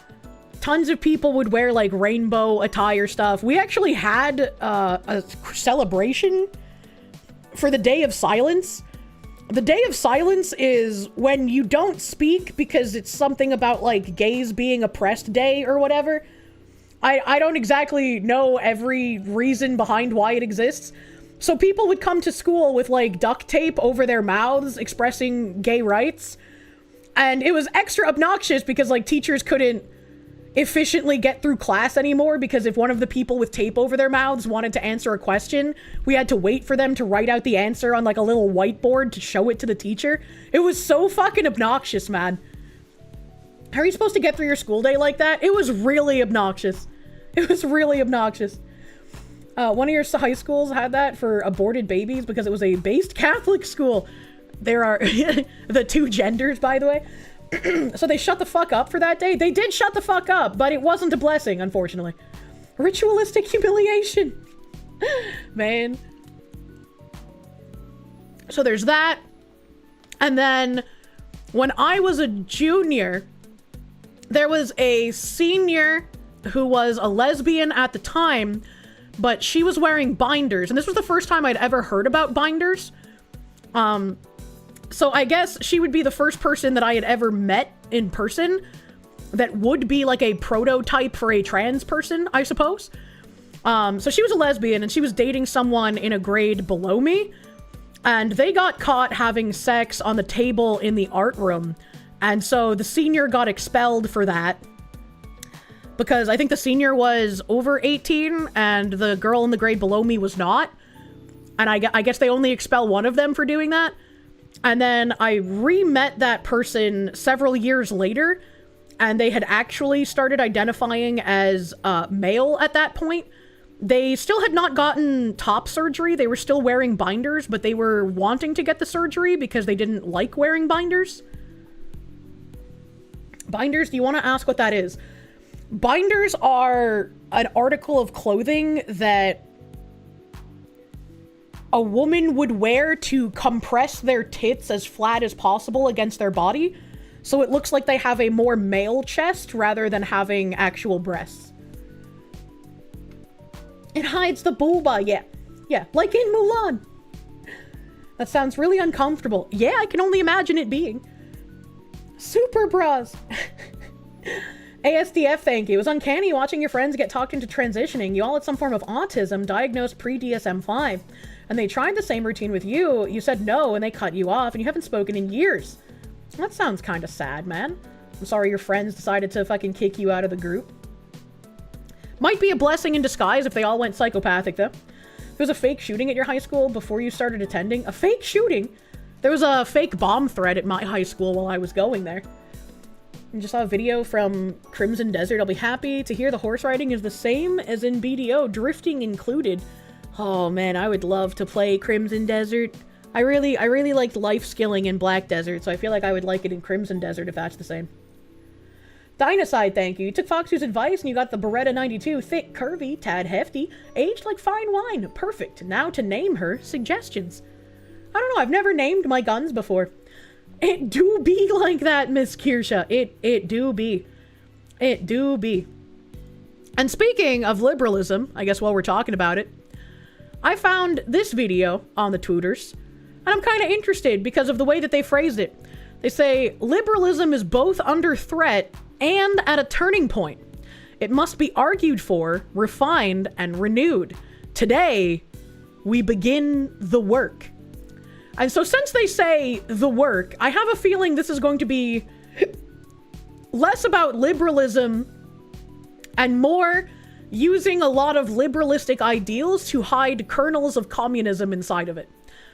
Speaker 1: Tons of people would wear, like, rainbow attire stuff. We actually had a celebration for the Day of Silence. The Day of Silence is when you don't speak because it's something about, like, gays being oppressed day or whatever. I don't exactly know every reason behind why it exists. So people would come to school with, like, duct tape over their mouths expressing gay rights. And it was extra obnoxious because, like, teachers couldn't efficiently get through class anymore because if one of the people with tape over their mouths wanted to answer a question, we had to wait for them to write out the answer on, like, a little whiteboard to show it to the teacher. It was so fucking obnoxious, man. How are you supposed to get through your school day like that? It was really obnoxious. It was really obnoxious. One of your high schools had that for aborted babies because it was a based Catholic school. There are the two genders, by the way. So they shut the fuck up for that day. They did shut the fuck up, but it wasn't a blessing, unfortunately. Ritualistic humiliation. Man. So there's that. And then when I was a junior, there was a senior who was a lesbian at the time, but she was wearing binders. And this was the first time I'd ever heard about binders. So I guess she would be the first person that I had ever met in person that would be like a prototype for a trans person, I suppose. So she was a lesbian and she was dating someone in a grade below me. And they got caught having sex on the table in the art room. And so the senior got expelled for that. Because I think the senior was over 18 and the girl in the grade below me was not. And I guess they only expel one of them for doing that. And then I re-met that person several years later. And they had actually started identifying as male at that point. They still had not gotten top surgery. They were still wearing binders, but they were wanting to get the surgery because they didn't like wearing binders. Binders, do you want to ask what that is? Binders are an article of clothing that a woman would wear to compress their tits as flat as possible against their body. So it looks like they have a more male chest rather than having actual breasts. It hides the booba, yeah. Yeah, like in Mulan. That sounds really uncomfortable. Yeah, I can only imagine it being. Super bras. ASDF, thank you. It was uncanny watching your friends get talked into transitioning. You all had some form of autism diagnosed pre-DSM-5. And they tried the same routine with you. You said no, and they cut you off, and you haven't spoken in years. That sounds kind of sad, man. I'm sorry your friends decided to fucking kick you out of the group. Might be a blessing in disguise if they all went psychopathic, though. There was a fake shooting at your high school before you started attending. A fake shooting? There was a fake bomb threat at my high school while I was going there. I just saw a video from Crimson Desert. I'll be happy to hear the horse riding is the same as in BDO, drifting included. Oh man, I would love to play Crimson Desert. I really liked life skilling in Black Desert, so I feel like I would like it in Crimson Desert if that's the same. Dynacide, thank you. You took Foxu's advice and you got the Beretta 92. Thick, curvy, tad hefty, aged like fine wine. Perfect. Now to name her. Suggestions. I don't know, I've never named my guns before. It do be like that, Miss Kirsche. It do be. It do be. And speaking of liberalism, I guess while we're talking about it, I found this video on the Twitters, and I'm kind of interested because of the way that they phrased it. They say, liberalism is both under threat and at a turning point. It must be argued for, refined, and renewed. Today, we begin the work. And so since they say the work, I have a feeling this is going to be less about liberalism and more using a lot of liberalistic ideals to hide kernels of communism inside of it.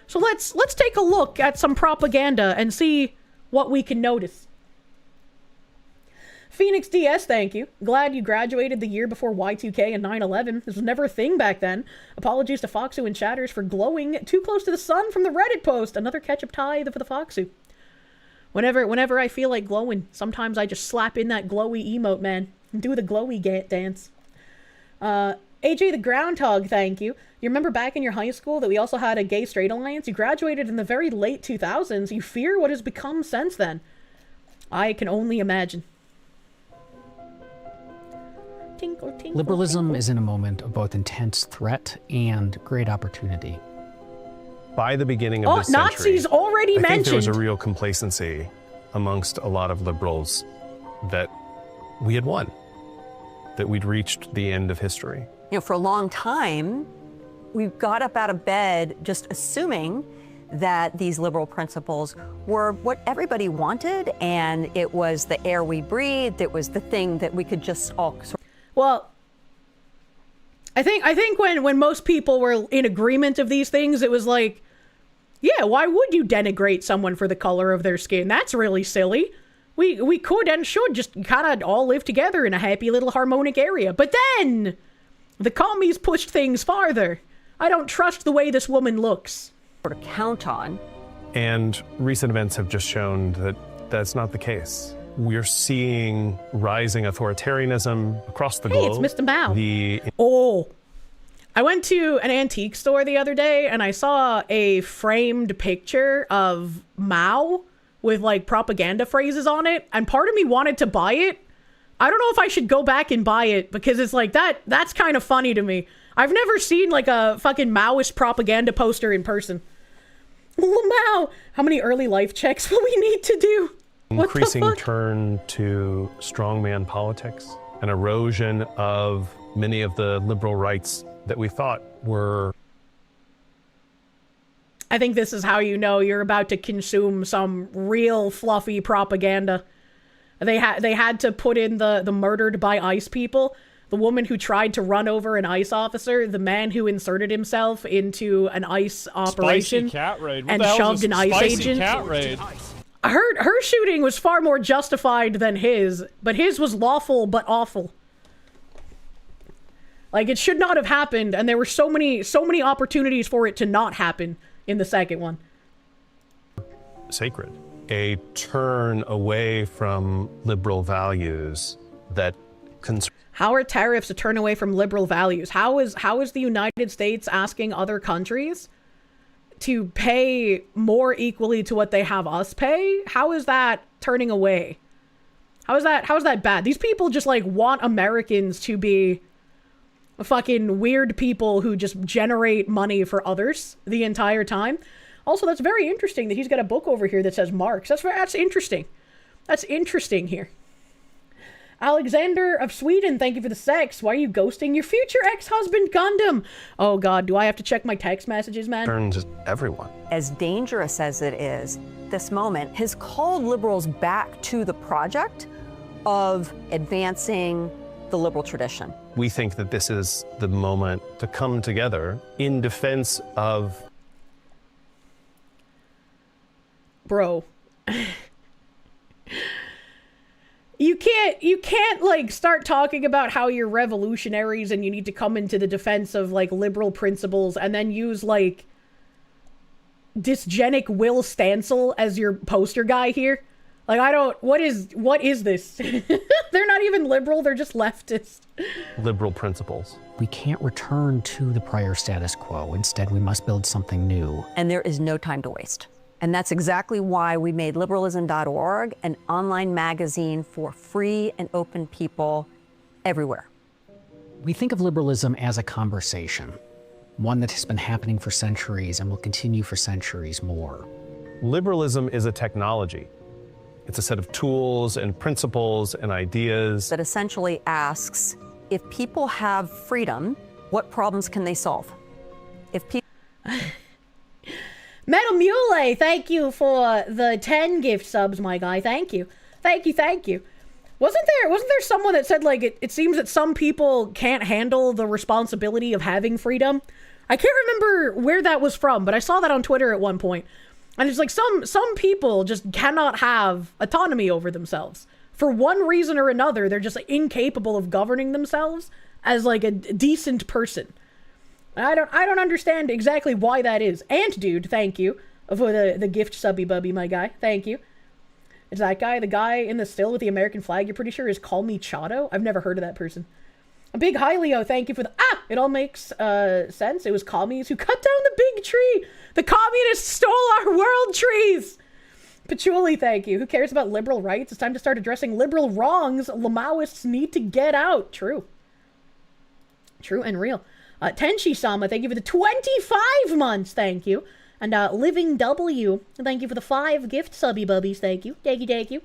Speaker 1: So let's take a look at some propaganda and see what we can notice. Phoenix DS, thank you. Glad you graduated the year before Y2K and 9/11. This was never a thing back then. Apologies to Foxu and Chatters for glowing too close to the sun from the Reddit post. Another ketchup tithe for the Foxu. Whenever I feel like glowing, sometimes I just slap in that glowy emote, man. And do the glowy dance. AJ the Groundhog, thank you. You remember back in your high school that we also had a gay-straight alliance? You graduated in the very late 2000s. You fear what has become since then. I can only imagine. Tinkle, tinkle,
Speaker 6: Liberalism
Speaker 1: tinkle.
Speaker 6: is in a moment of both intense threat and great opportunity.
Speaker 7: By the beginning of this
Speaker 1: Nazis
Speaker 7: century,
Speaker 1: already
Speaker 7: I think
Speaker 1: mentioned.
Speaker 7: there was a real complacency amongst a lot of liberals that we had won, that we'd reached the end of history.
Speaker 8: You know, for a long time, We got up out of bed just assuming that these liberal principles were what everybody wanted, and it was the air we breathed. It was the thing that we could just all sort of...
Speaker 1: Well, I think when most people were in agreement of these things, it was like, yeah, why would you denigrate someone for the color of their skin? That's really silly. We could and should just kind of all live together in a happy little harmonic area. But then the commies pushed things farther. I don't trust the way this woman looks.
Speaker 8: Sort of count on.
Speaker 7: And recent events have just shown that that's not the case. We're seeing rising authoritarianism across the globe.
Speaker 1: Hey, it's Mr. Mao. I went to an antique store the other day and I saw a framed picture of Mao with like propaganda phrases on it, and part of me wanted to buy it. I don't know if I should go back and buy it because it's like that's kind of funny to me. I've never seen like a fucking Maoist propaganda poster in person. Mao, how many early life checks will we need to do?
Speaker 7: Increasing turn to strongman politics, an erosion of many of the liberal rights that we thought were...
Speaker 1: I think this is how you know you're about to consume some real fluffy propaganda. They had to put in the murdered by ICE people, the woman who tried to run over an ICE officer, the man who inserted himself into an ICE operation and shoved an ICE agent.
Speaker 2: Cat raid.
Speaker 1: Her shooting was far more justified than his, but his was lawful but awful. Like, it should not have happened, and there were so many opportunities for it to not happen in the second one.
Speaker 7: Sacred. A turn away from liberal values that...
Speaker 1: How are tariffs a turn away from liberal values? How is the United States asking other countries to pay more equally to what they have us pay? How is that turning away? How is that bad? These people just like want Americans to be fucking weird people who just generate money for others the entire time. Also, that's very interesting that he's got a book over here that says Marx. That's interesting. That's interesting here. Alexander of Sweden, thank you for the sex. Why are you ghosting your future ex-husband, Gundam? Oh god, do I have to check my text messages, man?
Speaker 7: Turns everyone.
Speaker 8: As dangerous as it is, this moment has called liberals back to the project of advancing the liberal tradition.
Speaker 7: We think that this is the moment to come together in defense of...
Speaker 1: Bro. You can't like start talking about how you're revolutionaries and you need to come into the defense of like liberal principles and then use like dysgenic Will Stancil as your poster guy here. Like, I don't, what is this? They're not even liberal, they're just leftist.
Speaker 7: Liberal principles.
Speaker 6: We can't return to the prior status quo. Instead, we must build something new.
Speaker 8: And there is no time to waste. And that's exactly why we made liberalism.org an online magazine for free and open people everywhere.
Speaker 6: We think of liberalism as a conversation, one that has been happening for centuries and will continue for centuries more.
Speaker 7: Liberalism is a technology. It's a set of tools and principles and ideas
Speaker 8: that essentially asks, if people have freedom, what problems can they solve? If people...
Speaker 1: Metal Mule, thank you for the 10 gift subs, my guy. Thank you. Thank you. Wasn't there someone that said, like, it seems that some people can't handle the responsibility of having freedom? I can't remember where that was from, but I saw that on Twitter at one point. And it's like some people just cannot have autonomy over themselves. For one reason or another, they're just like, incapable of governing themselves as like a decent person. I don't understand exactly why that is. Ant Dude, thank you for the gift subby bubby, my guy. Thank you. It's that guy, the guy in the still with the American flag, you're pretty sure is Call Me Chato? I've never heard of that person. A big hi, Leo, thank you for the... It all makes sense. It was commies who cut down the big tree. The communists stole our world trees. Patchouli, thank you. Who cares about liberal rights? It's time to start addressing liberal wrongs. Maoists need to get out. True. True and real. Tenshi-sama, thank you for the 25 months. Thank you. And Living W, thank you for the 5 gift subby bubbies. Thank you. Thank you.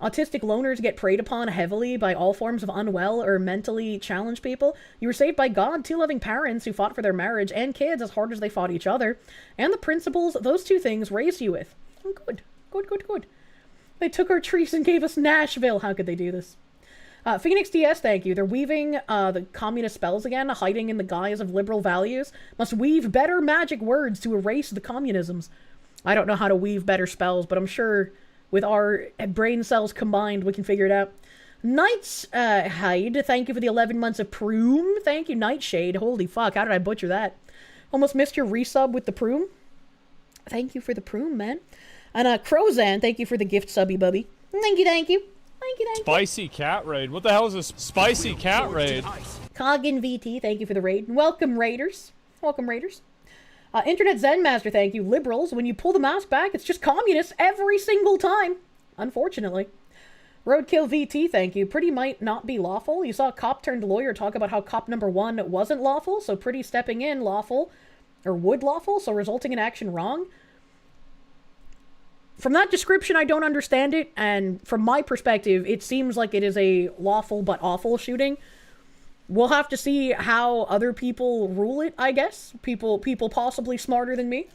Speaker 1: Autistic loners get preyed upon heavily by all forms of unwell or mentally challenged people. You were saved by God, 2 loving parents who fought for their marriage and kids as hard as they fought each other, and the principles those 2 things raised you with. Oh, good. Good, good, good. They took our trees and gave us Nashville. How could they do this? Phoenix DS, thank you. They're weaving the communist spells again, hiding in the guise of liberal values. Must weave better magic words to erase the communisms. I don't know how to weave better spells, but I'm sure with our brain cells combined, we can figure it out. Night's Hide, thank you for the 11 months of Proom. Thank you, Nightshade. Holy fuck, how did I butcher that? Almost missed your resub with the Proom. Thank you for the Proom, man. And Crozan, thank you for the gift subby bubby. Thank you, thank you. Thank you, thank you.
Speaker 2: Spicy cat raid. What the hell is this spicy cat raid?
Speaker 1: Coggin VT, thank you for the raid. Welcome, Raiders. Welcome, Raiders. Internet Zen Master, thank you. Liberals, when you pull the mask back, it's just communists every single time. Unfortunately. Roadkill VT, thank you. Pretty might not be lawful. You saw a cop turned lawyer talk about how cop number 1 wasn't lawful, so pretty stepping in lawful, or would lawful, so resulting in action wrong. From that description, I don't understand it, and from my perspective, it seems like it is a lawful but awful shooting. We'll have to see how other people rule it, I guess. People possibly smarter than me.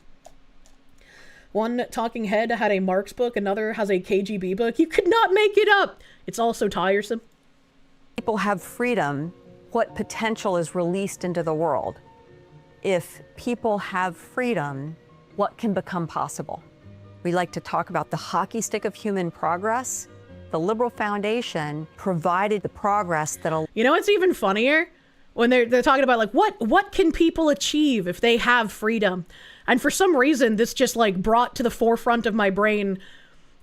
Speaker 1: One talking head had a Marx book, another has a KGB book. You could not make it up! It's all so tiresome.
Speaker 8: People have freedom, what potential is released into the world? If people have freedom, what can become possible? We like to talk about the hockey stick of human progress. The Liberal Foundation provided the progress that'll...
Speaker 1: You know what's even funnier? When they're talking about, like, what can people achieve if they have freedom? And for some reason, this just, like, brought to the forefront of my brain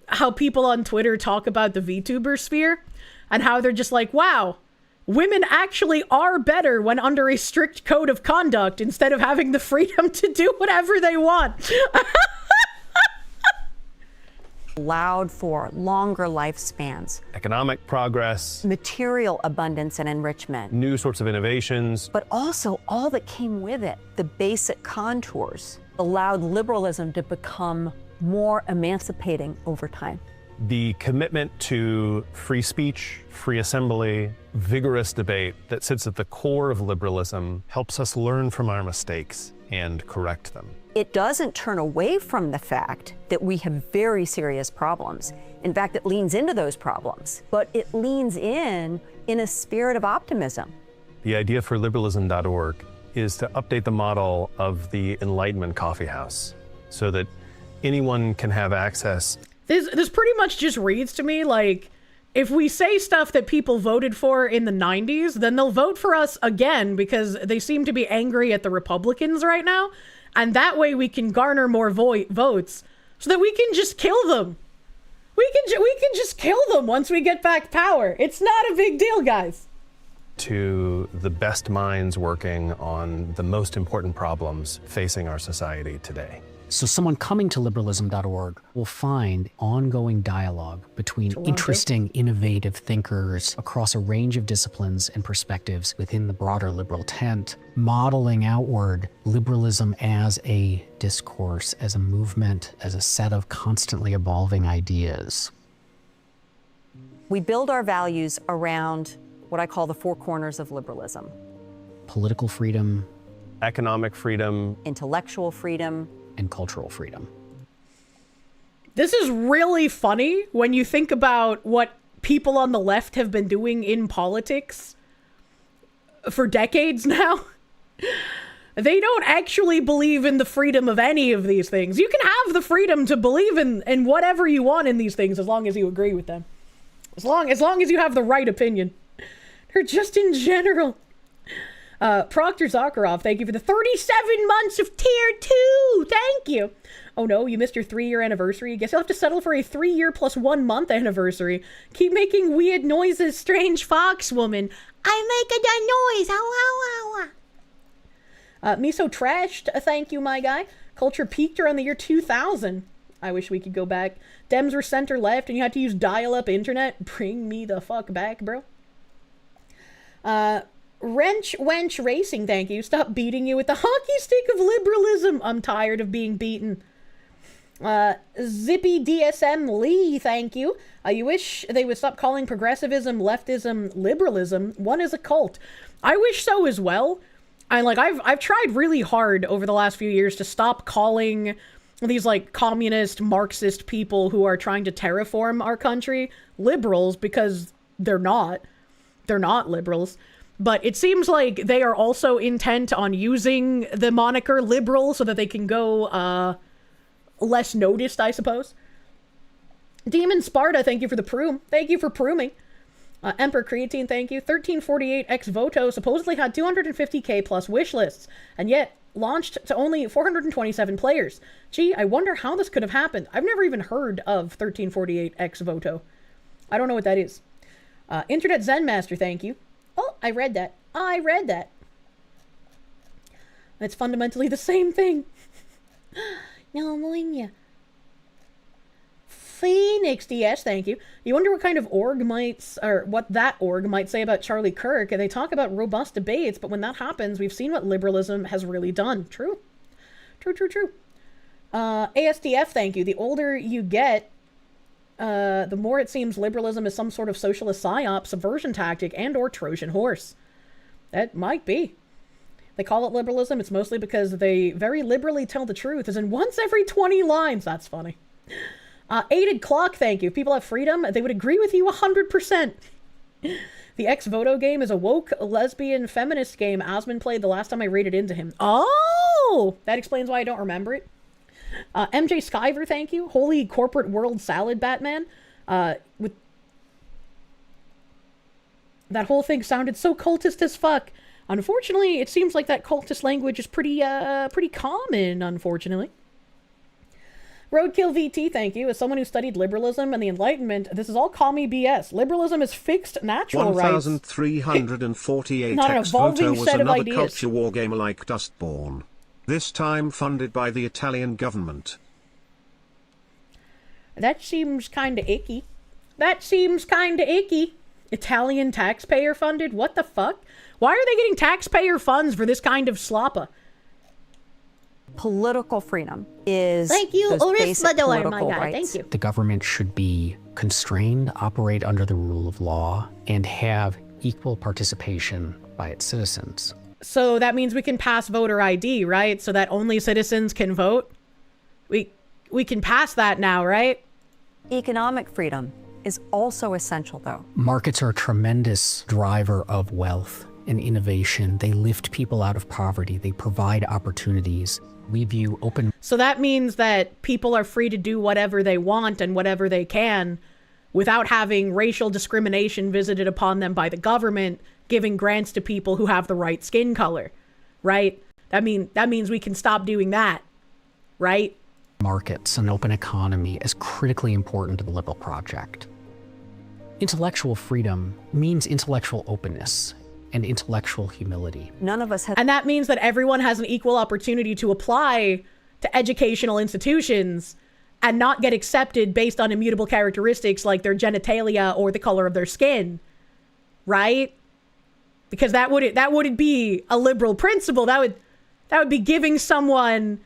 Speaker 1: how people on Twitter talk about the VTuber sphere, and how they're just like, wow, women actually are better when under a strict code of conduct instead of having the freedom to do whatever they want.
Speaker 8: allowed for longer lifespans,
Speaker 7: economic progress,
Speaker 8: material abundance and enrichment,
Speaker 7: new sorts of innovations,
Speaker 8: but also all that came with it. The basic contours allowed liberalism to become more emancipating over time.
Speaker 7: The commitment to free speech, free assembly, vigorous debate that sits at the core of liberalism helps us learn from our mistakes and correct them.
Speaker 8: It doesn't turn away from the fact that we have very serious problems. In fact, it leans into those problems, but it leans in a spirit of optimism.
Speaker 7: The idea for liberalism.org is to update the model of the Enlightenment coffee house so that anyone can have access.
Speaker 1: This pretty much just reads to me like, if we say stuff that people voted for in the 90s, then they'll vote for us again because they seem to be angry at the Republicans right now. And that way we can garner more votes so that we can just kill them. We can just kill them once we get back power. It's not a big deal, guys.
Speaker 7: To the best minds working on the most important problems facing our society today.
Speaker 6: So someone coming to liberalism.org will find ongoing dialogue between interesting, innovative thinkers across a range of disciplines and perspectives within the broader liberal tent, modeling outward liberalism as a discourse, as a movement, as a set of constantly evolving ideas.
Speaker 8: We build our values around what I call the four corners of liberalism.
Speaker 6: Political freedom,
Speaker 7: economic freedom,
Speaker 8: intellectual freedom,
Speaker 6: and cultural freedom.
Speaker 1: This is really funny when you think about what people on the left have been doing in politics for decades now. They don't actually believe in the freedom of any of these things. You can have the freedom to believe in whatever you want in these things as long as you agree with them. As long as you have the right opinion. Or just in general. Proctor Zakharov, thank you for the 37 months of tier 2. Thank you. Oh no, you missed your 3-year anniversary. Guess you'll have to settle for a 3-year plus 1 month anniversary. Keep making weird noises, strange fox woman. I make a noise. Ow, ow, ow. Miso Trashed, thank you, my guy. Culture peaked around the year 2000. I wish we could go back. Dems were center left and you had to use dial-up internet. Bring me the fuck back, bro. Wrench Wench Racing, thank you. Stop beating you with the hockey stick of liberalism. I'm tired of being beaten. Zippy DSM Lee, thank you. You wish they would stop calling progressivism, leftism, liberalism. One is a cult. I wish so as well. I've tried really hard over the last few years to stop calling these like communist, Marxist people who are trying to terraform our country liberals, because they're not. They're not liberals. But it seems like they are also intent on using the moniker liberal so that they can go less noticed, I suppose. Demon Sparta, thank you for the proom. Thank you for prooming. Emperor Creatine, thank you. 1348 ex voto supposedly had 250k plus wish lists, and yet launched to only 427 players. Gee, I wonder how this could have happened. I've never even heard of 1348 ex voto. I don't know what that is. Internet Zen Master, thank you. Oh, I read that. I read that. It's fundamentally the same thing. No, Melania. Phoenix DS, thank you. You wonder what kind of org might, or what that org might say about Charlie Kirk, and they talk about robust debates, but when that happens, we've seen what liberalism has really done. True. True, true, true. ASDF, thank you. The older you get, the more it seems liberalism is some sort of socialist psyop, subversion tactic, and or Trojan horse. That might be. They call it liberalism. It's mostly because they very liberally tell the truth, as in once every 20 lines. That's funny. Aided Clock, thank you. If people have freedom, they would agree with you 100%. The ex-voto game is a woke, lesbian, feminist game Asmund played the last time I raided into him. Oh! That explains why I don't remember it. MJ Skyver, thank you. Holy corporate world salad, Batman. With that whole thing sounded so cultist as fuck. Unfortunately, it seems like that cultist language is pretty common, unfortunately. Roadkill VT, thank you. As someone who studied liberalism and the Enlightenment, this is all commie BS. Liberalism is fixed natural rights.
Speaker 3: 1348
Speaker 1: not an evolving
Speaker 3: ex-voto was
Speaker 1: set of
Speaker 3: another
Speaker 1: ideas.
Speaker 3: culture wargamer like Dustborn. This time funded by the Italian government.
Speaker 1: That seems kinda icky. That seems kinda icky. Italian taxpayer funded? What the fuck? Why are they getting taxpayer funds for this kind of sloppa?
Speaker 8: Political freedom is
Speaker 1: Thank you,
Speaker 8: those
Speaker 1: Oris
Speaker 8: basic
Speaker 1: Badolar, my
Speaker 8: political
Speaker 1: guy.
Speaker 8: rights.
Speaker 1: Thank you.
Speaker 6: The government should be constrained, operate under the rule of law, and have equal participation by its citizens.
Speaker 1: So that means we can pass voter ID, right? So that only citizens can vote? We can pass that now, right?
Speaker 8: Economic freedom is also essential, though.
Speaker 6: Markets are a tremendous driver of wealth and innovation. They lift people out of poverty. They provide opportunities. We view open...
Speaker 1: So that means that people are free to do whatever they want and whatever they can without having racial discrimination visited upon them by the government, giving grants to people who have the right skin color, right? That means we can stop doing that, right?
Speaker 6: Markets and open economy is critically important to the liberal project. Intellectual freedom means intellectual openness and intellectual humility.
Speaker 8: None of us have...
Speaker 1: And that means that everyone has an equal opportunity to apply to educational institutions and not get accepted based on immutable characteristics like their genitalia or the color of their skin, right? Because that wouldn't be a liberal principle. That would be giving someone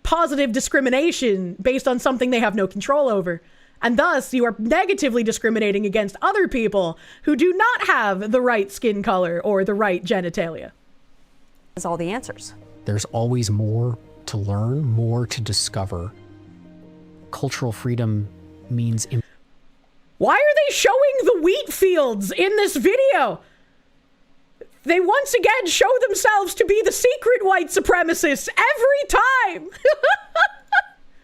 Speaker 1: positive discrimination based on something they have no control over. And thus, you are negatively discriminating against other people who do not have the right skin color or the right genitalia.
Speaker 8: Has all the answers.
Speaker 6: There's always more to learn, more to discover. Cultural freedom means...
Speaker 1: Why are they showing the wheat fields in this video? They once again show themselves to be the secret white supremacists every time.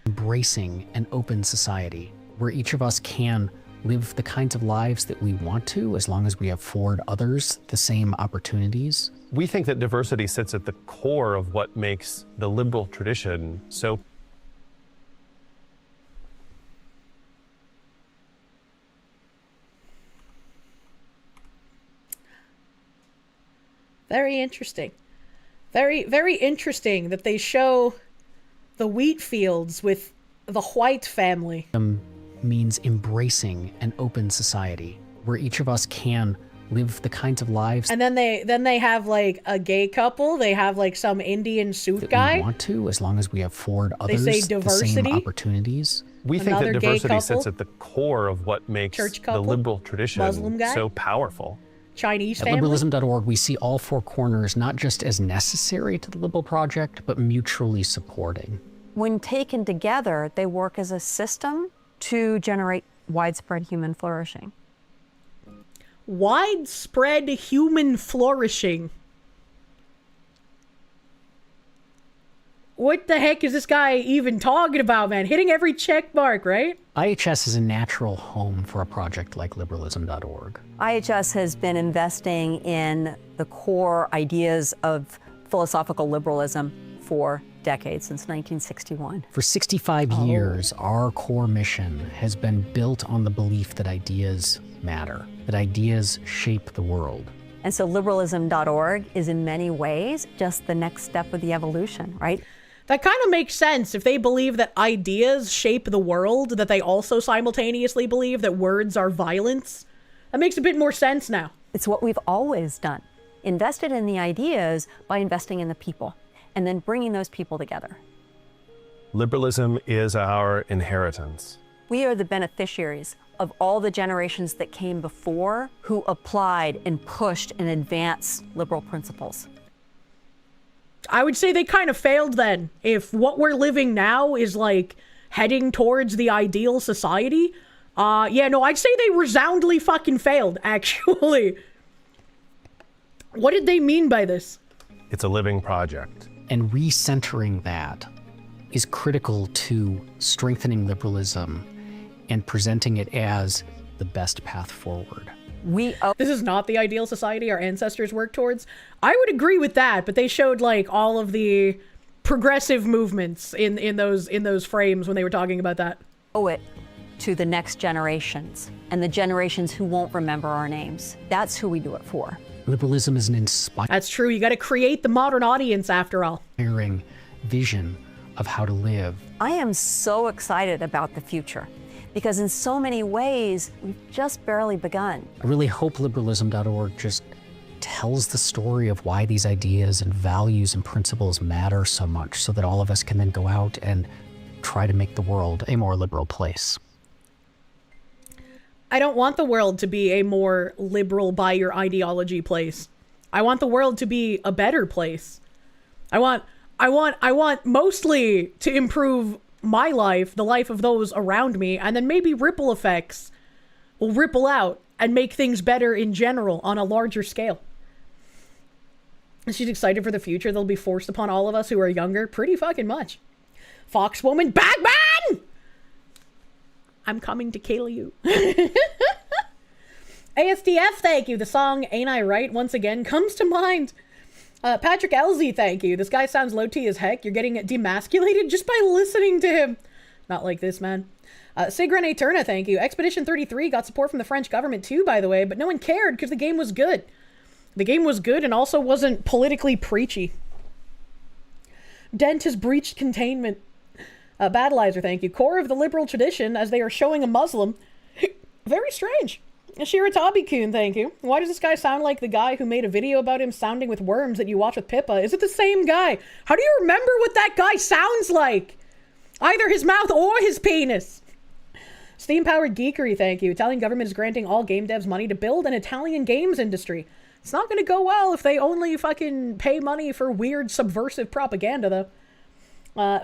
Speaker 6: Embracing an open society where each of us can live the kinds of lives that we want to, as long as we afford others the same opportunities.
Speaker 7: We think that diversity sits at the core of what makes the liberal tradition so
Speaker 1: Very interesting. Very, very interesting that they show the wheat fields with the white family.
Speaker 6: Means embracing an open society where each of us can live the kinds of lives
Speaker 1: And then they have like a gay couple. They have like some Indian suit
Speaker 6: that
Speaker 1: guy.
Speaker 6: we want to, as long as we afford
Speaker 1: They
Speaker 6: others
Speaker 1: say
Speaker 6: the
Speaker 1: diversity.
Speaker 6: same opportunities.
Speaker 7: We think
Speaker 1: Another
Speaker 7: that
Speaker 1: gay
Speaker 7: diversity
Speaker 1: couple.
Speaker 7: sits at the core of what makes
Speaker 1: Church
Speaker 7: the
Speaker 1: couple.
Speaker 7: liberal tradition
Speaker 1: Muslim guy.
Speaker 7: so powerful.
Speaker 1: Chinese
Speaker 6: At
Speaker 1: family.
Speaker 6: liberalism.org, we see all four corners not just as necessary to the liberal project, but mutually supporting.
Speaker 8: When taken together, they work as a system to generate widespread human flourishing.
Speaker 1: Widespread human flourishing. What the heck is this guy even talking about, man? Hitting every check mark, right?
Speaker 6: IHS is a natural home for a project like liberalism.org.
Speaker 8: IHS has been investing in the core ideas of philosophical liberalism for decades, since 1961.
Speaker 6: For 65 years, our core mission has been built on the belief that ideas matter, that ideas shape the world.
Speaker 8: And so liberalism.org is in many ways just the next step of the evolution, right?
Speaker 1: That kind of makes sense if they believe that ideas shape the world, that they also simultaneously believe that words are violence. That makes a bit more sense now.
Speaker 8: It's what we've always done. Invested in the ideas by investing in the people, and then bringing those people together.
Speaker 7: Liberalism is our inheritance.
Speaker 8: We are the beneficiaries of all the generations that came before who applied and pushed and advanced liberal principles.
Speaker 1: I would say they kind of failed then. If what we're living now is like heading towards the ideal society, I'd say they resoundingly fucking failed, actually. What did they mean by this?
Speaker 7: It's a living project.
Speaker 6: And recentering that is critical to strengthening liberalism and presenting it as the best path forward.
Speaker 1: This is not the ideal society our ancestors worked towards. I would agree with that, but they showed like all of the progressive movements in those frames when they were talking about that.
Speaker 8: Owe it to the next generations and the generations who won't remember our names. That's who we do it for.
Speaker 6: Liberalism is an inspiring
Speaker 1: That's true. You got to create the modern audience after all.
Speaker 6: vision of how to live.
Speaker 8: I am so excited about the future because in so many ways, we've just barely begun.
Speaker 6: I really hope liberalism.org just tells the story of why these ideas and values and principles matter so much so that all of us can then go out and try to make the world a more liberal place.
Speaker 1: I don't want the world to be a more liberal by your ideology place. I want the world to be a better place. I want mostly to improve my life, the life of those around me, and then maybe ripple effects will ripple out and make things better in general on a larger scale. She's excited for the future that'll be forced upon all of us who are younger pretty fucking much. Foxwoman Bagman! I'm coming to kill you. ASDF, thank you. The song Ain't I Right once again comes to mind. Patrick LZ, thank you. This guy sounds low-T as heck. You're getting demasculated just by listening to him. Not like this, man. Sigren Eterna, thank you. Expedition 33 got support from the French government too, by the way, but no one cared because the game was good. The game was good and also wasn't politically preachy. Dent has breached containment. Battleizer, thank you. Core of the liberal tradition as they are showing a Muslim. Very strange. Shiratabi-kun, thank you. Why does this guy sound like the guy who made a video about him sounding with worms that you watch with Pippa? Is it the same guy? How do you remember what that guy sounds like? Either his mouth or his penis. Steam-powered geekery, thank you. Italian government is granting all game devs money to build an Italian games industry. It's not going to go well if they only fucking pay money for weird subversive propaganda, though.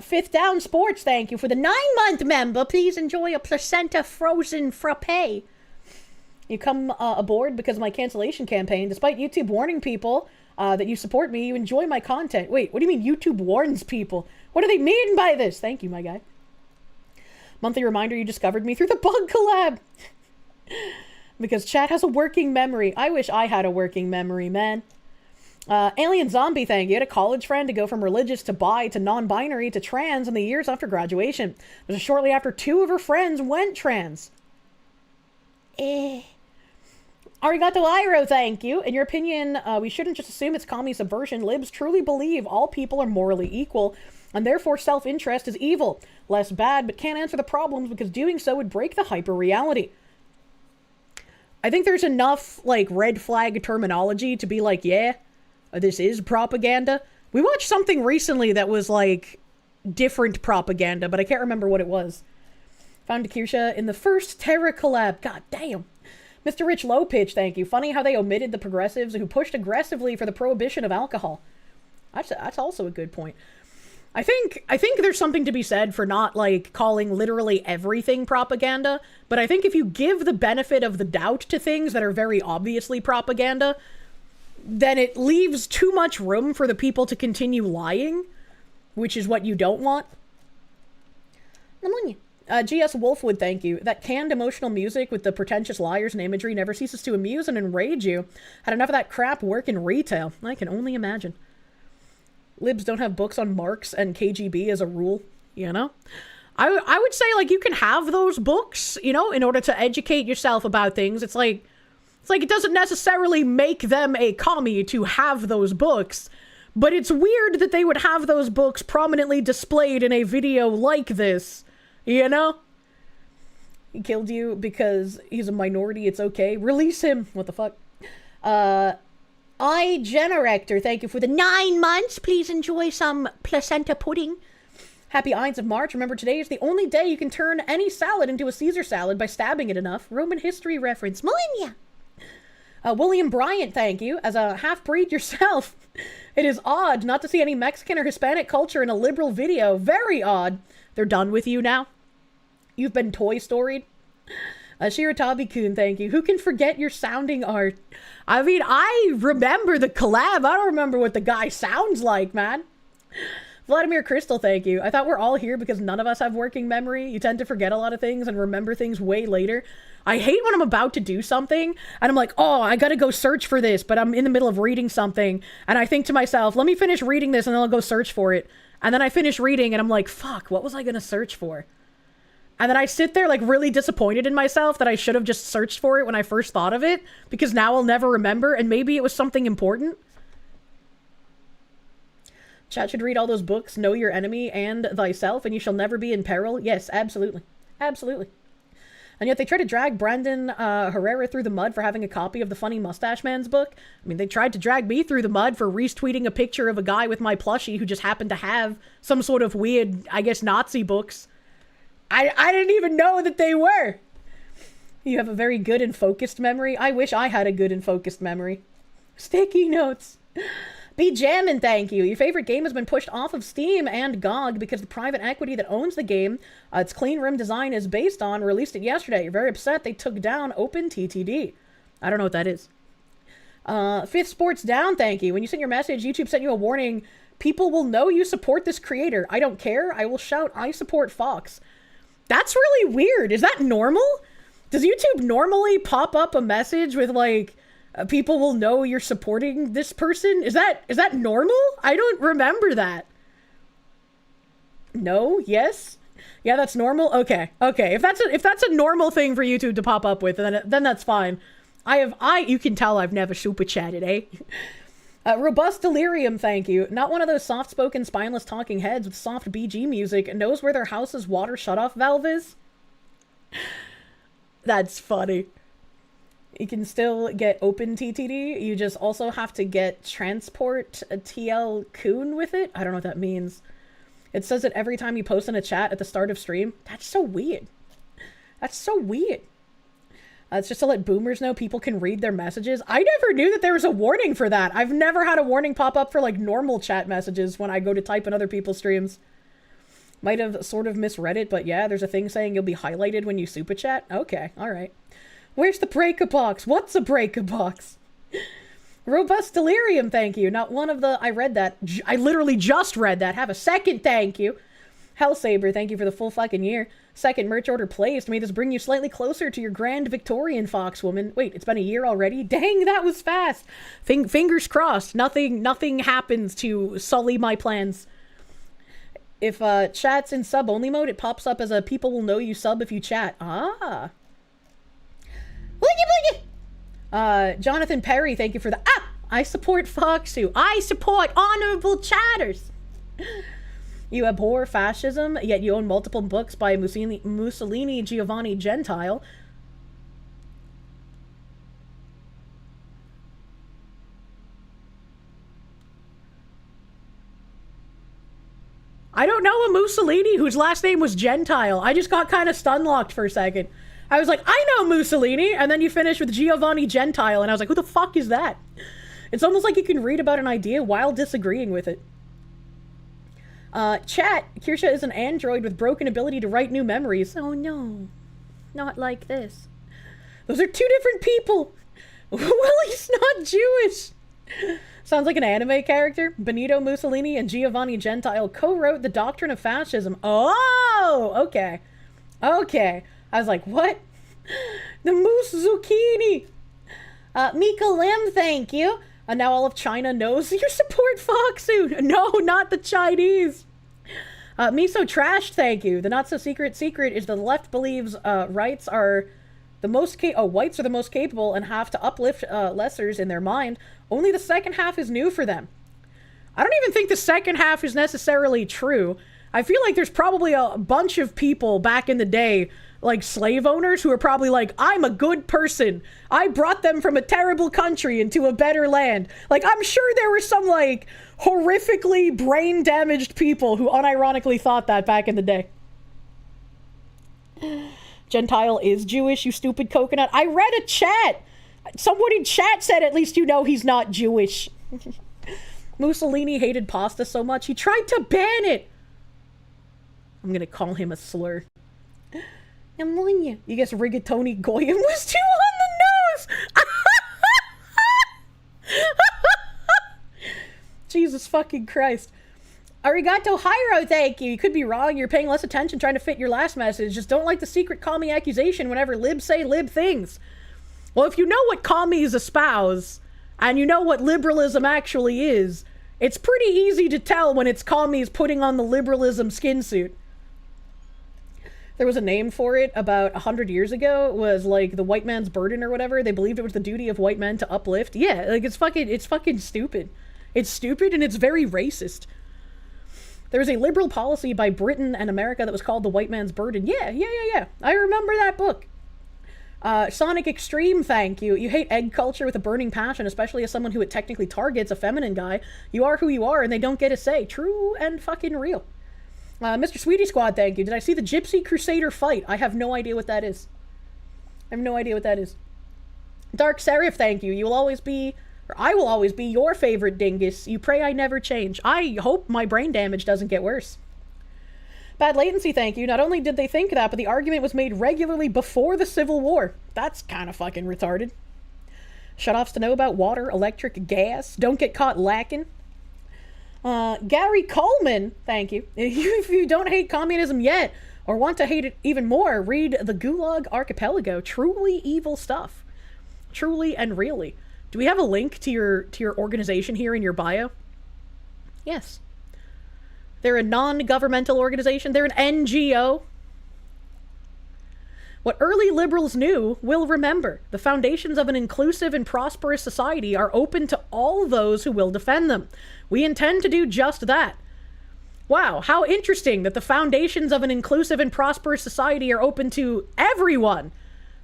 Speaker 1: Fifth Down Sports, thank you. For the 9-month member, please enjoy a placenta frozen frappe. You come aboard because of my cancellation campaign. Despite YouTube warning people that you support me, you enjoy my content. Wait, what do you mean YouTube warns people? What do they mean by this? Thank you, my guy. Monthly reminder, you discovered me through the bug collab. Because chat has a working memory. I wish I had a working memory, man. Alien Zombie, thank you. I had a college friend to go from religious to bi to non-binary to trans in the years after graduation. It was shortly after 2 of her friends went trans. Arigato Iro, thank you. In your opinion, we shouldn't just assume it's commie subversion. Libs truly believe all people are morally equal, and therefore self-interest is evil. Less bad, but can't answer the problems because doing so would break the hyper-reality. I think there's enough, like, red flag terminology to be like, yeah, this is propaganda. We watched something recently that was, like, different propaganda, but I can't remember what it was. Found Kirsche in the first Terra collab. God damn. Mr. Rich Low Pitch, thank you. Funny how they omitted the progressives who pushed aggressively for the prohibition of alcohol. That's also a good point. I think there's something to be said for not, like, calling literally everything propaganda, but I think if you give the benefit of the doubt to things that are very obviously propaganda, then it leaves too much room for the people to continue lying, which is what you don't want. G.S. Wolfwood, thank you. That canned emotional music with the pretentious liars and imagery never ceases to amuse and enrage you. Had enough of that crap work in retail. I can only imagine. Libs don't have books on Marx and KGB as a rule, you know? I would say, like, you can have those books, you know, in order to educate yourself about things. It's like it doesn't necessarily make them a commie to have those books, but it's weird that they would have those books prominently displayed in a video like this, you know? He killed you because he's a minority, it's okay. Release him. What the fuck? iGenerector, thank you for the 9 months. Please enjoy some placenta pudding. Happy Ides of March. Remember, today is the only day you can turn any salad into a Caesar salad by stabbing it enough. Roman history reference. Millennia. William Bryant, thank you. As a half-breed yourself, it is odd not to see any Mexican or Hispanic culture in a liberal video. Very odd. They're done with you now. You've been Toy Storied. Shiratabi-kun, thank you. Who can forget your sounding art? I mean, I remember the collab. I don't remember what the guy sounds like, man. Vladimir Crystal, thank you. I thought we're all here because none of us have working memory. You tend to forget a lot of things and remember things way later. I hate when I'm about to do something and I'm like, oh, I gotta go search for this, but I'm in the middle of reading something and I think to myself, let me finish reading this and then I'll go search for it. And then I finish reading and I'm like, fuck, what was I gonna search for? And then I sit there like really disappointed in myself that I should have just searched for it when I first thought of it, because now I'll never remember, and maybe it was something important. Chat should read all those books, Know Your Enemy and Thyself, and You Shall Never Be in Peril. Yes, absolutely. Absolutely. And yet they try to drag Brandon Herrera through the mud for having a copy of the Funny Mustache Man's book. I mean, they tried to drag me through the mud for retweeting a picture of a guy with my plushie who just happened to have some sort of weird, I guess, Nazi books. I didn't even know that they were. You have a very good and focused memory. I wish I had a good and focused memory. Sticky notes. Be jammin', thank you. Your favorite game has been pushed off of Steam and GOG because the private equity that owns the game, its clean room design is based on, released it yesterday. You're very upset they took down OpenTTD. I don't know what that is. Fifth Sports Down, thank you. When you sent your message, YouTube sent you a warning. People will know you support this creator. I don't care. I will shout, I support Fox. That's really weird. Is that normal? Does YouTube normally pop up a message with like, people will know you're supporting this person? Is that normal? I don't remember that. No? Yes? Yeah, that's normal? Okay. Okay. If that's a normal thing for YouTube to pop up with, then that's fine. You can tell I've never super chatted, eh? Robust Delirium, thank you. Not one of those soft-spoken, spineless talking heads with soft BG music knows where their house's water shutoff valve is? That's funny. You can still get OpenTTD. You just also have to get Transport TL Coon with it. I don't know what that means. It says it every time you post in a chat at the start of stream. That's so weird. That's so weird. It's just to let boomers know people can read their messages. I never knew that there was a warning for that. I've never had a warning pop up for like normal chat messages when I go to type in other people's streams. Might have sort of misread it, but yeah, there's a thing saying you'll be highlighted when you super chat. Okay, alright. Where's the breaker box? What's a breaker box? Robust Delirium, thank you. Not one of the... I read that. I literally just read that. Have a second thank you. Hellsaber, thank you for the full fucking year. Second merch order placed. May this bring you slightly closer to your grand Victorian foxwoman. Wait, it's been a year already? Dang, that was fast. Fingers crossed. Nothing happens to sully my plans. If chat's in sub-only mode, it pops up as a people will know you sub if you chat. Ah. Jonathan Perry, thank you for the... I support Foxu. I support honorable chatters. You abhor fascism, yet you own multiple books by Mussolini Giovanni Gentile. I don't know a Mussolini whose last name was Gentile. I just got kind of stun-locked for a second. I was like, I know Mussolini, and then you finish with Giovanni Gentile, and I was like, who the fuck is that? It's almost like you can read about an idea while disagreeing with it. Chat, Kirsche is an android with broken ability to write new memories. Oh no, not like this. Those are two different people. Well, he's not Jewish. Sounds like an anime character. Benito Mussolini and Giovanni Gentile co-wrote The Doctrine of Fascism. Oh, okay. Okay. I was like, what? The Moose Zucchini. Mika Lim, thank you. Now all of China knows your support Foxu. No, not the Chinese. Miso Trash, thank you. The not so secret is the left believes whites are the most capable and have to uplift lessers in their mind. Only the second half is new for them. I don't even think the second half is necessarily true. I feel like there's probably a bunch of people back in the day, like slave owners, who are probably like, I'm a good person. I brought them from a terrible country into a better land. Like, I'm sure there were some, like, horrifically brain-damaged people who unironically thought that back in the day. Gentile is Jewish, you stupid coconut. I read a chat. Someone in chat said at least you know he's not Jewish. Mussolini hated pasta so much he tried to ban it. I'm gonna call him a slur. You guess rigatoni Goyim was too on the nose. Jesus fucking Christ. Arigato Hyro, thank you. You could be wrong. You're paying less attention trying to fit your last message. Just don't like the secret call me accusation whenever libs say lib things. Well, if you know what commies espouse, and you know what liberalism actually is, it's pretty easy to tell when it's commies putting on the liberalism skin suit. There was a name for it about 100 years ago. It was like the white man's burden or whatever. They believed it was the duty of white men to uplift. Yeah, like it's fucking stupid. It's stupid and it's very racist. There was a liberal policy by Britain and America that was called the white man's burden. Yeah. I remember that book. Sonic Extreme, thank you. You hate egg culture with a burning passion, especially as someone who it technically targets, a feminine guy. You are who you are and they don't get a say. True and fucking real. Mr. Sweetie Squad, thank you. Did I see the Gypsy Crusader fight? I have no idea what that is. Dark Seraph, thank you. You will always be, or I will always be your favorite dingus. You pray I never change. I hope my brain damage doesn't get worse. Bad Latency, thank you. Not only did they think that, but the argument was made regularly before the Civil War. That's kind of fucking retarded. Shutoffs to know about water, electric, gas. Don't get caught lacking. Gary Coleman, thank you. If you don't hate communism yet, or want to hate it even more, read the Gulag Archipelago. Truly evil stuff. Truly and really. Do we have a link to your organization here in your bio? Yes. They're a non-governmental organization. They're an NGO. What early liberals knew will remember. The foundations of an inclusive and prosperous society are open to all those who will defend them. We intend to do just that. Wow, how interesting that the foundations of an inclusive and prosperous society are open to everyone.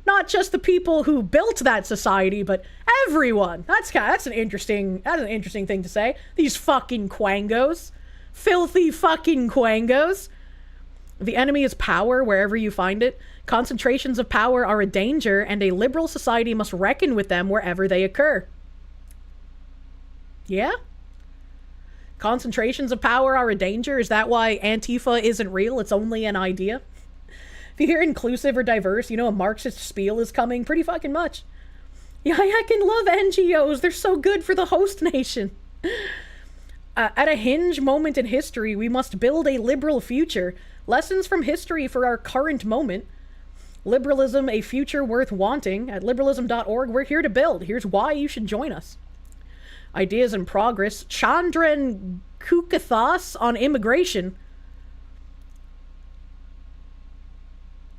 Speaker 1: Not just the people who built that society, but everyone. That's an interesting thing to say. These fucking quangos. Filthy fucking quangos. The enemy is power wherever you find it. Concentrations of power are a danger, and a liberal society must reckon with them wherever they occur. Yeah? Concentrations of power are a danger? Is that why Antifa isn't real? It's only an idea? If you hear inclusive or diverse, you know a Marxist spiel is coming pretty fucking much. Yeah, I can love NGOs. They're so good for the host nation. At a hinge moment in history, we must build a liberal future. Lessons from history for our current moment. Liberalism, a future worth wanting. At liberalism.org, we're here to build. Here's why you should join us. Ideas in progress. Chandran Kukathas on immigration.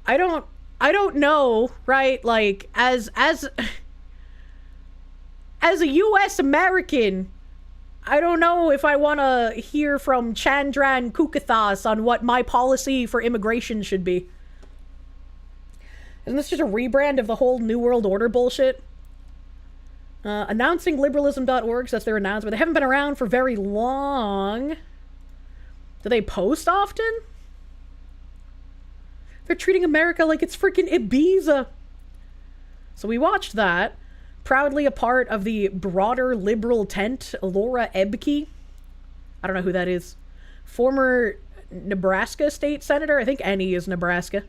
Speaker 1: I don't know, right? Like, as a U.S. American, I don't know if I want to hear from Chandran Kukathas on what my policy for immigration should be. Isn't this just a rebrand of the whole New World Order bullshit? Announcing liberalism.org, so that's their announcement. They haven't been around for very long. Do they post often? They're treating America like it's freaking Ibiza. So we watched that. Proudly a part of the broader liberal tent, Laura Ebke. I don't know who that is. Former Nebraska state senator. I think Annie is Nebraska.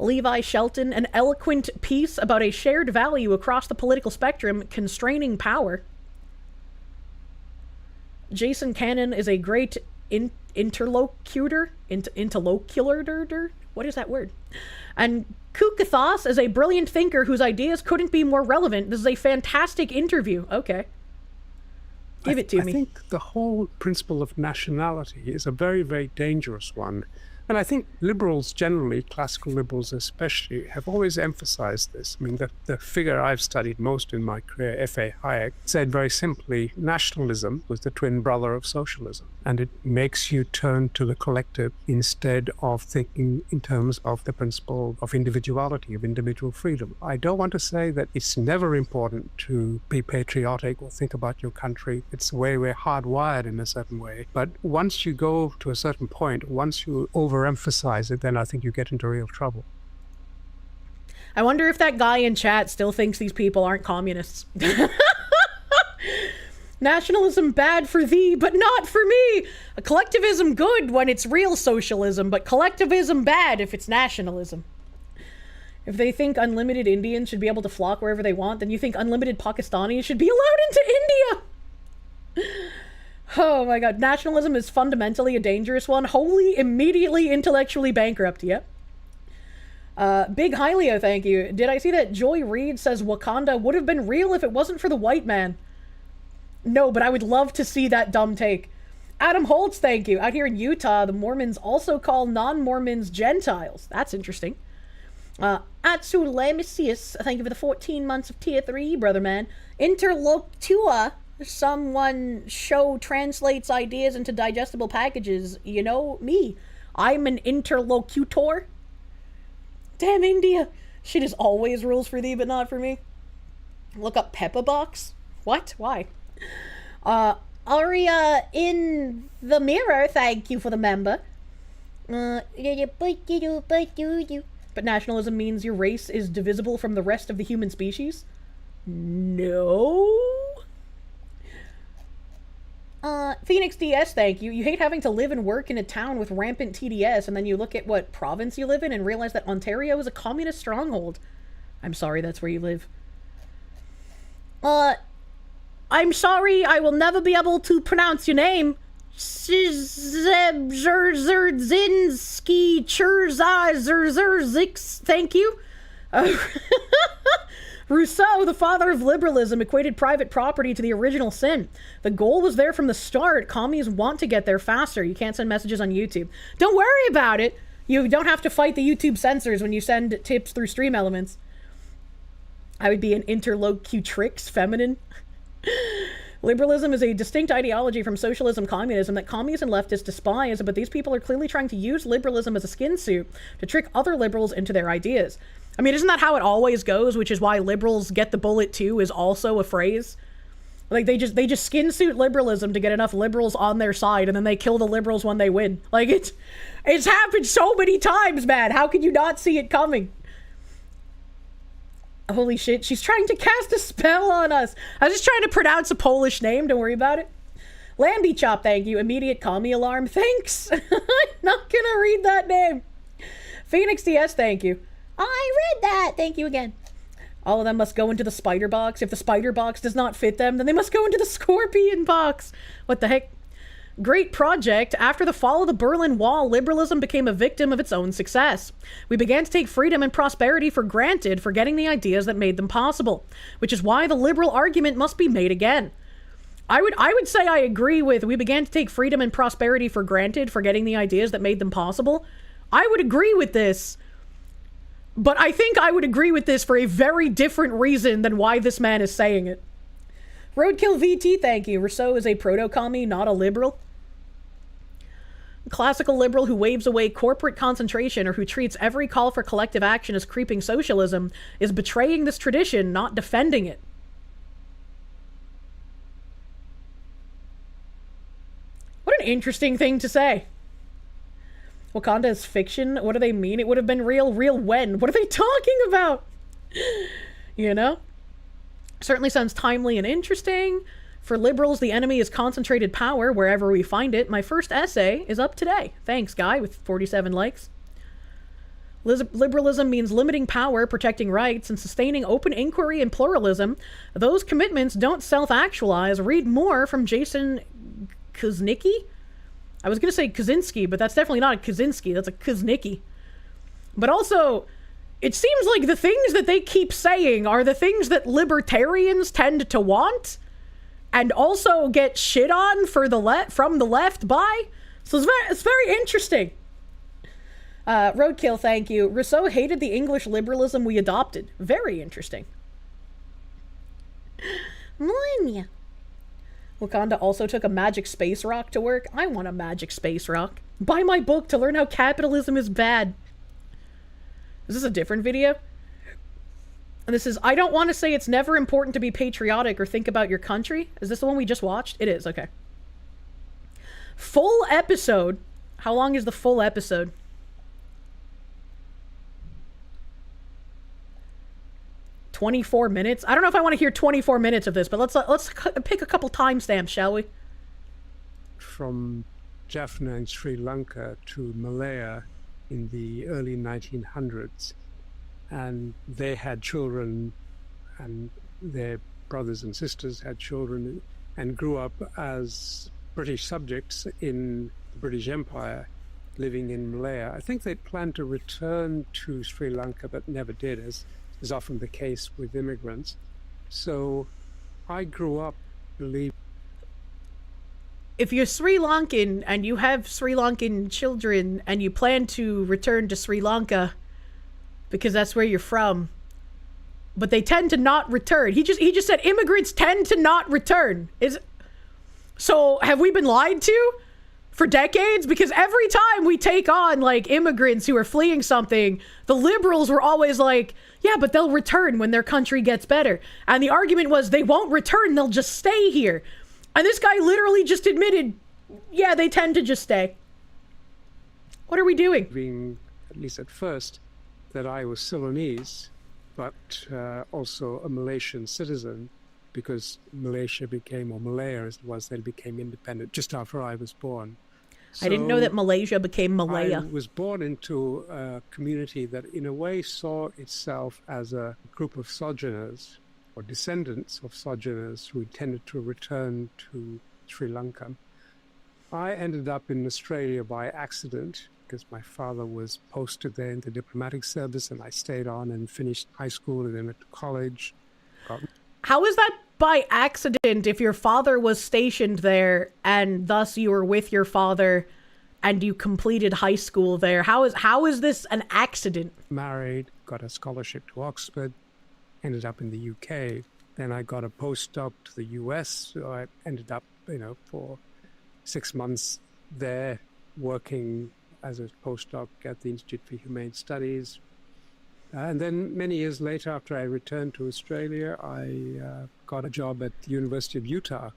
Speaker 1: Levi Shelton, an eloquent piece about a shared value across the political spectrum, constraining power. Jason Cannon is a great interlocutor. What is that word? And Kukathos is a brilliant thinker whose ideas couldn't be more relevant. This is a fantastic interview. Okay. Give it to me.
Speaker 9: I think the whole principle of nationality is a very, very dangerous one. And I think liberals generally, classical liberals especially, have always emphasized this. I mean, the figure I've studied most in my career, F.A. Hayek, said very simply, nationalism was the twin brother of socialism. And it makes you turn to the collective instead of thinking in terms of the principle of individuality, of individual freedom. I don't want to say that it's never important to be patriotic or think about your country. It's the way we're hardwired in a certain way. But once you go to a certain point, once you overemphasize it, then I think you get into real trouble.
Speaker 1: I wonder if that guy in chat still thinks these people aren't communists. Nationalism bad for thee, but not for me. A collectivism good when it's real socialism, but collectivism bad if it's nationalism. If they think unlimited Indians should be able to flock wherever they want, then you think unlimited Pakistanis should be allowed into India. Oh my god, nationalism is fundamentally a dangerous one. Wholly, immediately, intellectually bankrupt. Yep. Big Hylio, thank you. Did I see that Joy Reid says Wakanda would have been real if it wasn't for the white man? No, but I would love to see that dumb take. Adam Holtz, thank you. Out here in Utah, the Mormons also call non-Mormons Gentiles. That's interesting. Atsulemisius, thank you for the 14 months of tier 3, brother man. Interlocutor, someone show translates ideas into digestible packages. You know me. I'm an interlocutor. Damn India. Shit is always rules for thee, but not for me. Look up Peppa Box. What? Why? Aria in the mirror, thank you for the member. But nationalism means your race is divisible from the rest of the human species? No? Phoenix DS, thank you. You hate having to live and work in a town with rampant TDS, and then you look at what province you live in and realize that Ontario is a communist stronghold. I'm sorry, that's where you live. I'm sorry, I will never be able to pronounce your name. Szebrzerdzinski Churzazerzik, thank you. Rousseau, the father of liberalism, equated private property to the original sin. The goal was there from the start. Commies want to get there faster. You can't send messages on YouTube. Don't worry about it. You don't have to fight the YouTube censors when you send tips through Stream Elements. I would be an interlocutrix feminine. Liberalism is a distinct ideology from socialism, communism that communists and leftists despise, but these people are clearly trying to use liberalism as a skin suit to trick other liberals into their ideas. I mean, isn't that how it always goes? Which is why liberals get the bullet too is also a phrase. Like they just skin suit liberalism to get enough liberals on their side, and then they kill the liberals when they win. Like it's happened so many times, man. How could you not see it coming? Holy shit, she's trying to cast a spell on us. I was just trying to pronounce a Polish name, don't worry about it. Lamby Chop, thank you. Immediate commie alarm, thanks. I'm not gonna read that name. Phoenix DS, thank you. I read that, thank you again. All of them must go into the spider box. If the spider box does not fit them, then they must go into the scorpion box. What the heck? Great project. After the fall of the Berlin Wall, liberalism became a victim of its own success. We began to take freedom and prosperity for granted, forgetting the ideas that made them possible, which is why the liberal argument must be made again. I would say I agree with we began to take freedom and prosperity for granted, forgetting the ideas that made them possible. I would agree with this, but I think I would agree with this for a very different reason than why this man is saying it. Roadkill VT, thank you. Rousseau is a proto-commie, not a liberal. Classical liberal who waves away corporate concentration or who treats every call for collective action as creeping socialism is betraying this tradition, not defending it. interesting thing to say. Wakanda is fiction? What do they mean? It would have been real. Real when? What are they talking about? You know? Certainly sounds timely and interesting. For liberals, the enemy is concentrated power wherever we find it. My first essay is up today. Thanks, guy, with 47 likes. Liberalism means limiting power, protecting rights, and sustaining open inquiry and pluralism. Those commitments don't self-actualize. Read more from Jason Kuznicki. I was going to say Kaczynski, but that's definitely not a Kaczynski. That's a Kuznicki. But also, it seems like the things that they keep saying are the things that libertarians tend to want, and also get shit on for from the left by. So it's very interesting. Roadkill, thank you. Rousseau hated the English liberalism we adopted. Very interesting. Millennia. Wakanda also took a magic space rock to work. I want a magic space rock. Buy my book to learn how capitalism is bad. Is this a different video? This is, I don't want to say it's never important to be patriotic or think about your country. Is this the one we just watched? It is, okay. Full episode. How long is the full episode? $24 minutes? I don't know if I want to hear 24 minutes of this, but let's pick a couple timestamps, shall we?
Speaker 9: From Jaffna in Sri Lanka to Malaya in the early 1900s. And they had children, and their brothers and sisters had children, and grew up as British subjects in the British Empire, living in Malaya. I think they planned to return to Sri Lanka, but never did, as is often the case with immigrants. So I grew up believing.
Speaker 1: If you're Sri Lankan and you have Sri Lankan children and you plan to return to Sri Lanka because that's where you're from, but they tend to not return. He just said immigrants tend to not return. So have we been lied to for decades? Because every time we take on like immigrants who are fleeing something, the liberals were always like, yeah, but they'll return when their country gets better. And the argument was they won't return, they'll just stay here. And this guy literally just admitted, yeah, they tend to just stay. What are we doing?
Speaker 9: Being, at least at first, that I was Ceylonese, but also a Malaysian citizen, because Malaysia became, or Malaya as it was, then became independent just after I was born.
Speaker 1: I didn't know that Malaysia became Malaya.
Speaker 9: I was born into a community that in a way saw itself as a group of sojourners, or descendants of sojourners who intended to return to Sri Lanka. I ended up in Australia by accident because my father was posted there in the diplomatic service, and I stayed on and finished high school and then went to college.
Speaker 1: How is that by accident if your father was stationed there and thus you were with your father and you completed high school there? How is this an accident?
Speaker 9: Married, got a scholarship to Oxford, ended up in the UK. Then I got a postdoc to the US. So I ended up, for 6 months there working as a postdoc at the Institute for Humane Studies. And then many years later, after I returned to Australia, I got a job at the University of Utah.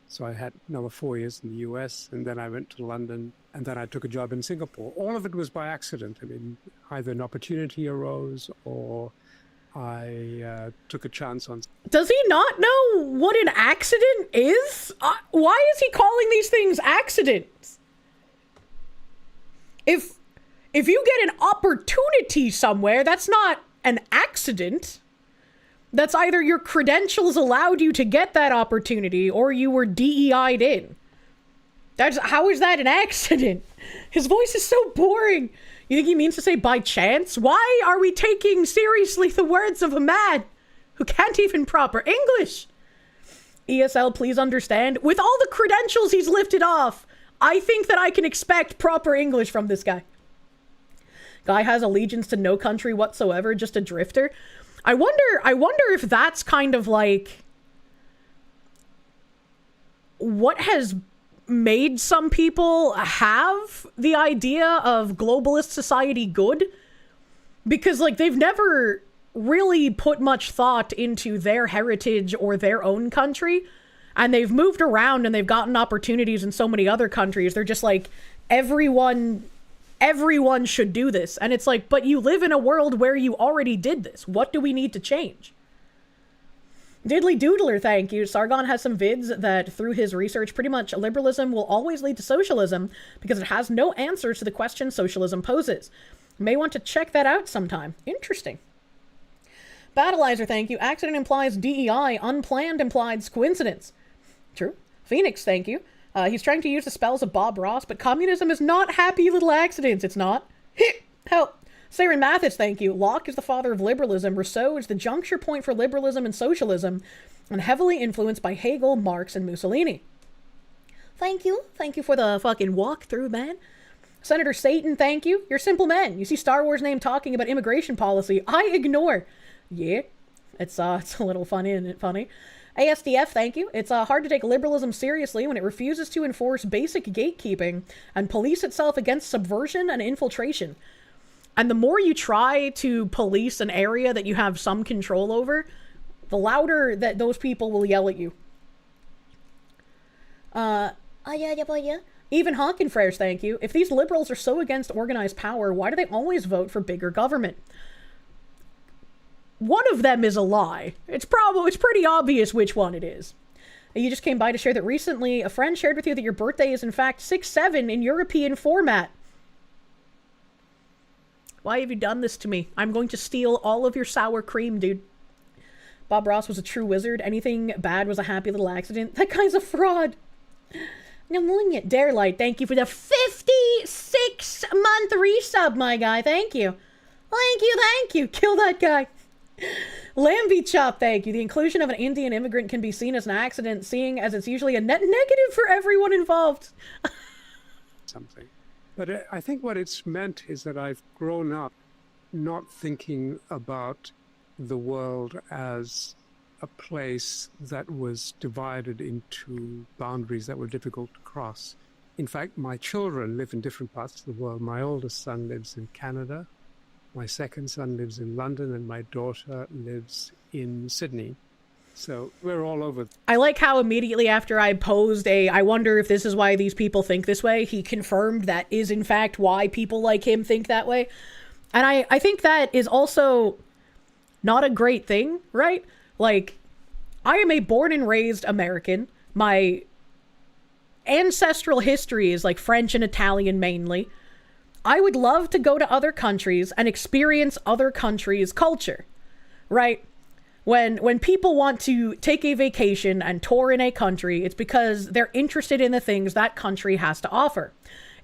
Speaker 9: So I had another 4 years in the US, and then I went to London, and then I took a job in Singapore. All of it was by accident. I mean, either an opportunity arose or I took a chance on...
Speaker 1: Does he not know what an accident is? Why is he calling these things accidents? If you get an opportunity somewhere, that's not an accident. That's either your credentials allowed you to get that opportunity or you were DEI'd in. How is that an accident? His voice is so boring. You think he means to say by chance? Why are we taking seriously the words of a man who can't even proper English? ESL, please understand. With all the credentials he's lifted off, I think that I can expect proper English from this guy. Guy has allegiance to no country whatsoever, just a drifter. I wonder if that's kind of like what has made some people have the idea of globalist society good, because like they've never really put much thought into their heritage or their own country. and they've moved around and they've gotten opportunities in so many other countries. They're just like, everyone should do this. And it's like, but you live in a world where you already did this. What do we need to change? Diddly Doodler, thank you. Sargon has some vids that, through his research, pretty much liberalism will always lead to socialism because it has no answers to the question socialism poses. May want to check that out sometime. Interesting. Battleizer, thank you. Accident implies DEI. Unplanned implies coincidence. True. Phoenix, thank you. He's trying to use the spells of Bob Ross, but communism is not happy little accidents. It's not. Help. Saren Mathis, thank you. Locke is the father of liberalism. Rousseau is the juncture point for liberalism and socialism, and heavily influenced by Hegel, Marx, and Mussolini. Thank you. Thank you for the fucking walkthrough, man. Senator Satan, thank you. You're simple men. You see Star Wars name talking about immigration policy. I ignore. Yeah. It's a little funny, isn't it funny? ASDF, thank you. It's hard to take liberalism seriously when it refuses to enforce basic gatekeeping and police itself against subversion and infiltration. And the more you try to police an area that you have some control over, the louder that those people will yell at you. Even Honkenfreres, thank you. If these liberals are so against organized power, why do they always vote for bigger government? One of them is a lie. It's pretty obvious which one it is. You just came by to share that recently a friend shared with you that your birthday is in fact 6/7 in European format. Why have you done this to me? I'm going to steal all of your sour cream, dude. Bob Ross was a true wizard. Anything bad was a happy little accident. That guy's a fraud. Darelight, thank you for the 56-month resub, my guy. Thank you. Thank you. Kill that guy. Lambie Chop, thank you. The inclusion of an Indian immigrant can be seen as an accident, seeing as it's usually a net negative for everyone involved.
Speaker 9: Something. But I think what it's meant is that I've grown up not thinking about the world as a place that was divided into boundaries that were difficult to cross. In fact, my children live in different parts of the world. My oldest son lives in Canada. My second son lives in London, and my daughter lives in Sydney. So we're all over.
Speaker 1: I like how immediately after I posed I wonder if this is why these people think this way, he confirmed that is in fact why people like him think that way. And I think that is also not a great thing, right? Like, I am a born and raised American. My ancestral history is like French and Italian mainly. I would love to go to other countries and experience other countries' culture, right? When people want to take a vacation and tour in a country, it's because they're interested in the things that country has to offer.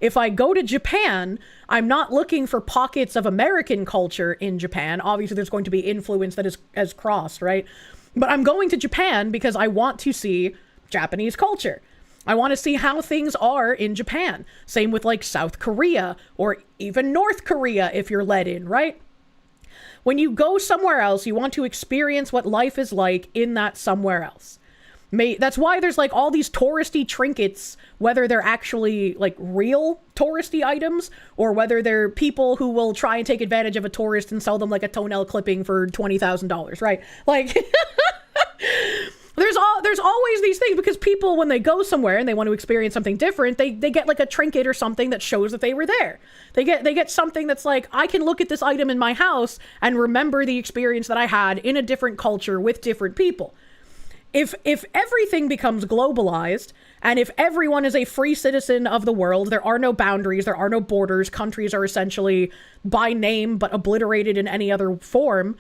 Speaker 1: If I go to Japan, I'm not looking for pockets of American culture in Japan. Obviously, there's going to be influence that is crossed, right? But I'm going to Japan because I want to see Japanese culture. I want to see how things are in Japan. Same with like South Korea or even North Korea if you're let in, right? When you go somewhere else, you want to experience what life is like in that somewhere else. That's why there's like all these touristy trinkets, whether they're actually like real touristy items or whether they're people who will try and take advantage of a tourist and sell them like a toenail clipping for $20,000, right? Like there's always these things because people, when they go somewhere and they want to experience something different, they get like a trinket or something that shows that they were there. They get something that's like, I can look at this item in my house and remember the experience that I had in a different culture with different people. If everything becomes globalized and if everyone is a free citizen of the world, there are no boundaries, there are no borders, countries are essentially by name but obliterated in any other form,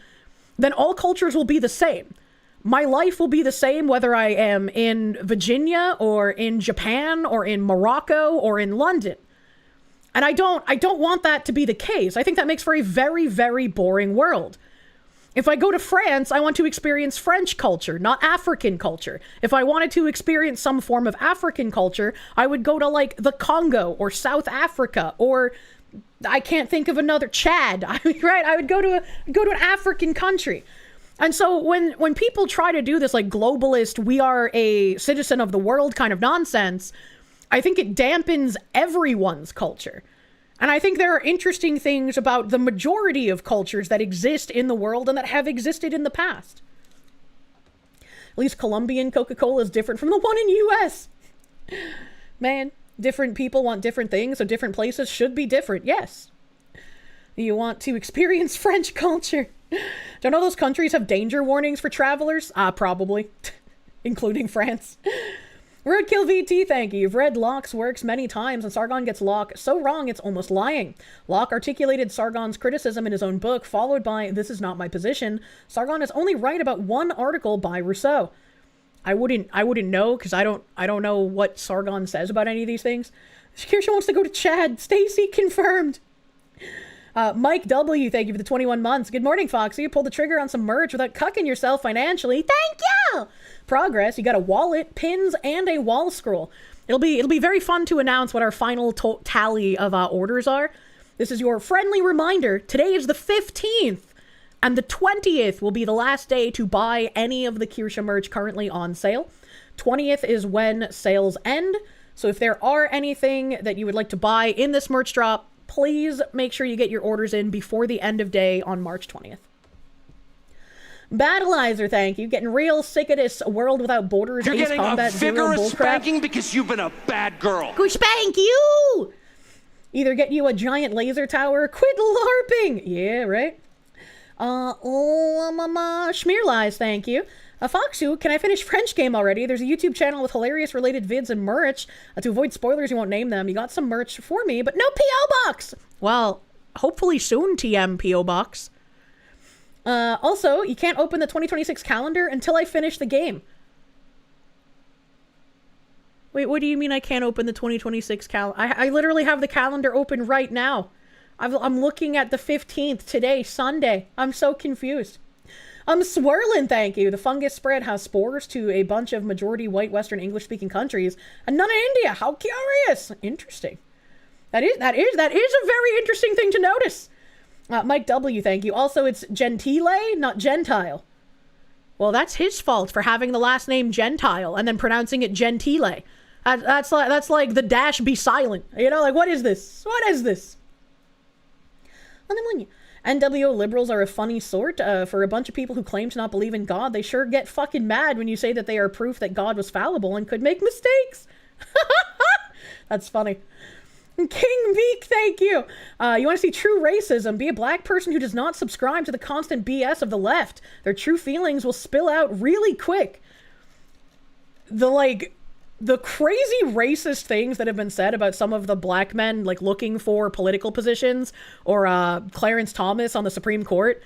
Speaker 1: then all cultures will be the same. My life will be the same whether I am in Virginia or in Japan or in Morocco or in London. And I don't want that to be the case. I think that makes for a very, very boring world. If I go to France, I want to experience French culture, not African culture. If I wanted to experience some form of African culture, I would go to like the Congo or South Africa or I can't think of another, Chad, right? I would go to an African country. And so when people try to do this like globalist, we are a citizen of the world kind of nonsense, I think it dampens everyone's culture. And I think there are interesting things about the majority of cultures that exist in the world and that have existed in the past. At least Colombian Coca-Cola is different from the one in US. Man, different people want different things, so different places should be different, yes. You want to experience French culture. Don't all those countries have danger warnings for travelers? Probably. Including France. Roadkill VT, thank you. You've read Locke's works many times, and Sargon gets Locke so wrong it's almost lying. Locke articulated Sargon's criticism in his own book, followed by, "This is not my position. Sargon is only right about one article by Rousseau." I wouldn't know, because I don't know what Sargon says about any of these things. Kirsche wants to go to Chad. Stacy confirmed. Mike W, thank you for the 21 months. Good morning, Foxy. You pulled the trigger on some merch without cucking yourself financially. Thank you! Progress. You got a wallet, pins, and a wall scroll. It'll be very fun to announce what our final tally of orders are. This is your friendly reminder. Today is the 15th, and the 20th will be the last day to buy any of the Kirsche merch currently on sale. 20th is when sales end. So if there are anything that you would like to buy in this merch drop, please make sure you get your orders in before the end of day on March 20th. Battleizer, thank you. Getting real sick of this World Without Borders
Speaker 10: You're
Speaker 1: Ace
Speaker 10: getting
Speaker 1: Combat
Speaker 10: a
Speaker 1: Zero
Speaker 10: vigorous
Speaker 1: bullcrap.
Speaker 10: spanking because you've been a bad girl.
Speaker 1: Go spank you! Either get you a giant laser tower or quit LARPing! Yeah, right? Schmearlies, thank you. Foxu, can I finish French game already? There's a YouTube channel with hilarious related vids and merch. To avoid spoilers, you won't name them. You got some merch for me, but no P.O. Box! Well, hopefully soon, TM P.O. Box. Also, you can't open the 2026 calendar until I finish the game. Wait, what do you mean I can't open the 2026 calendar? I literally have the calendar open right now. I'm looking at the 15th today, Sunday. I'm so confused. Swirling, thank you. The fungus spread has spores to a bunch of majority white Western English-speaking countries, and none in India. How curious! Interesting. That is a very interesting thing to notice. Mike W, thank you. Also, it's Gentile, not Gentile. Well, that's his fault for having the last name Gentile and then pronouncing it Gentile. That's like the dash be silent. You know, like, what is this? What is this? NWO liberals are a funny sort. For a bunch of people who claim to not believe in God, they sure get fucking mad when you say that they are proof that God was fallible and could make mistakes. That's funny. King Meek, thank you. You want to see true racism? Be a black person who does not subscribe to the constant BS of the left. Their true feelings will spill out really quick. The crazy racist things that have been said about some of the black men, like, looking for political positions, or Clarence Thomas on the Supreme Court.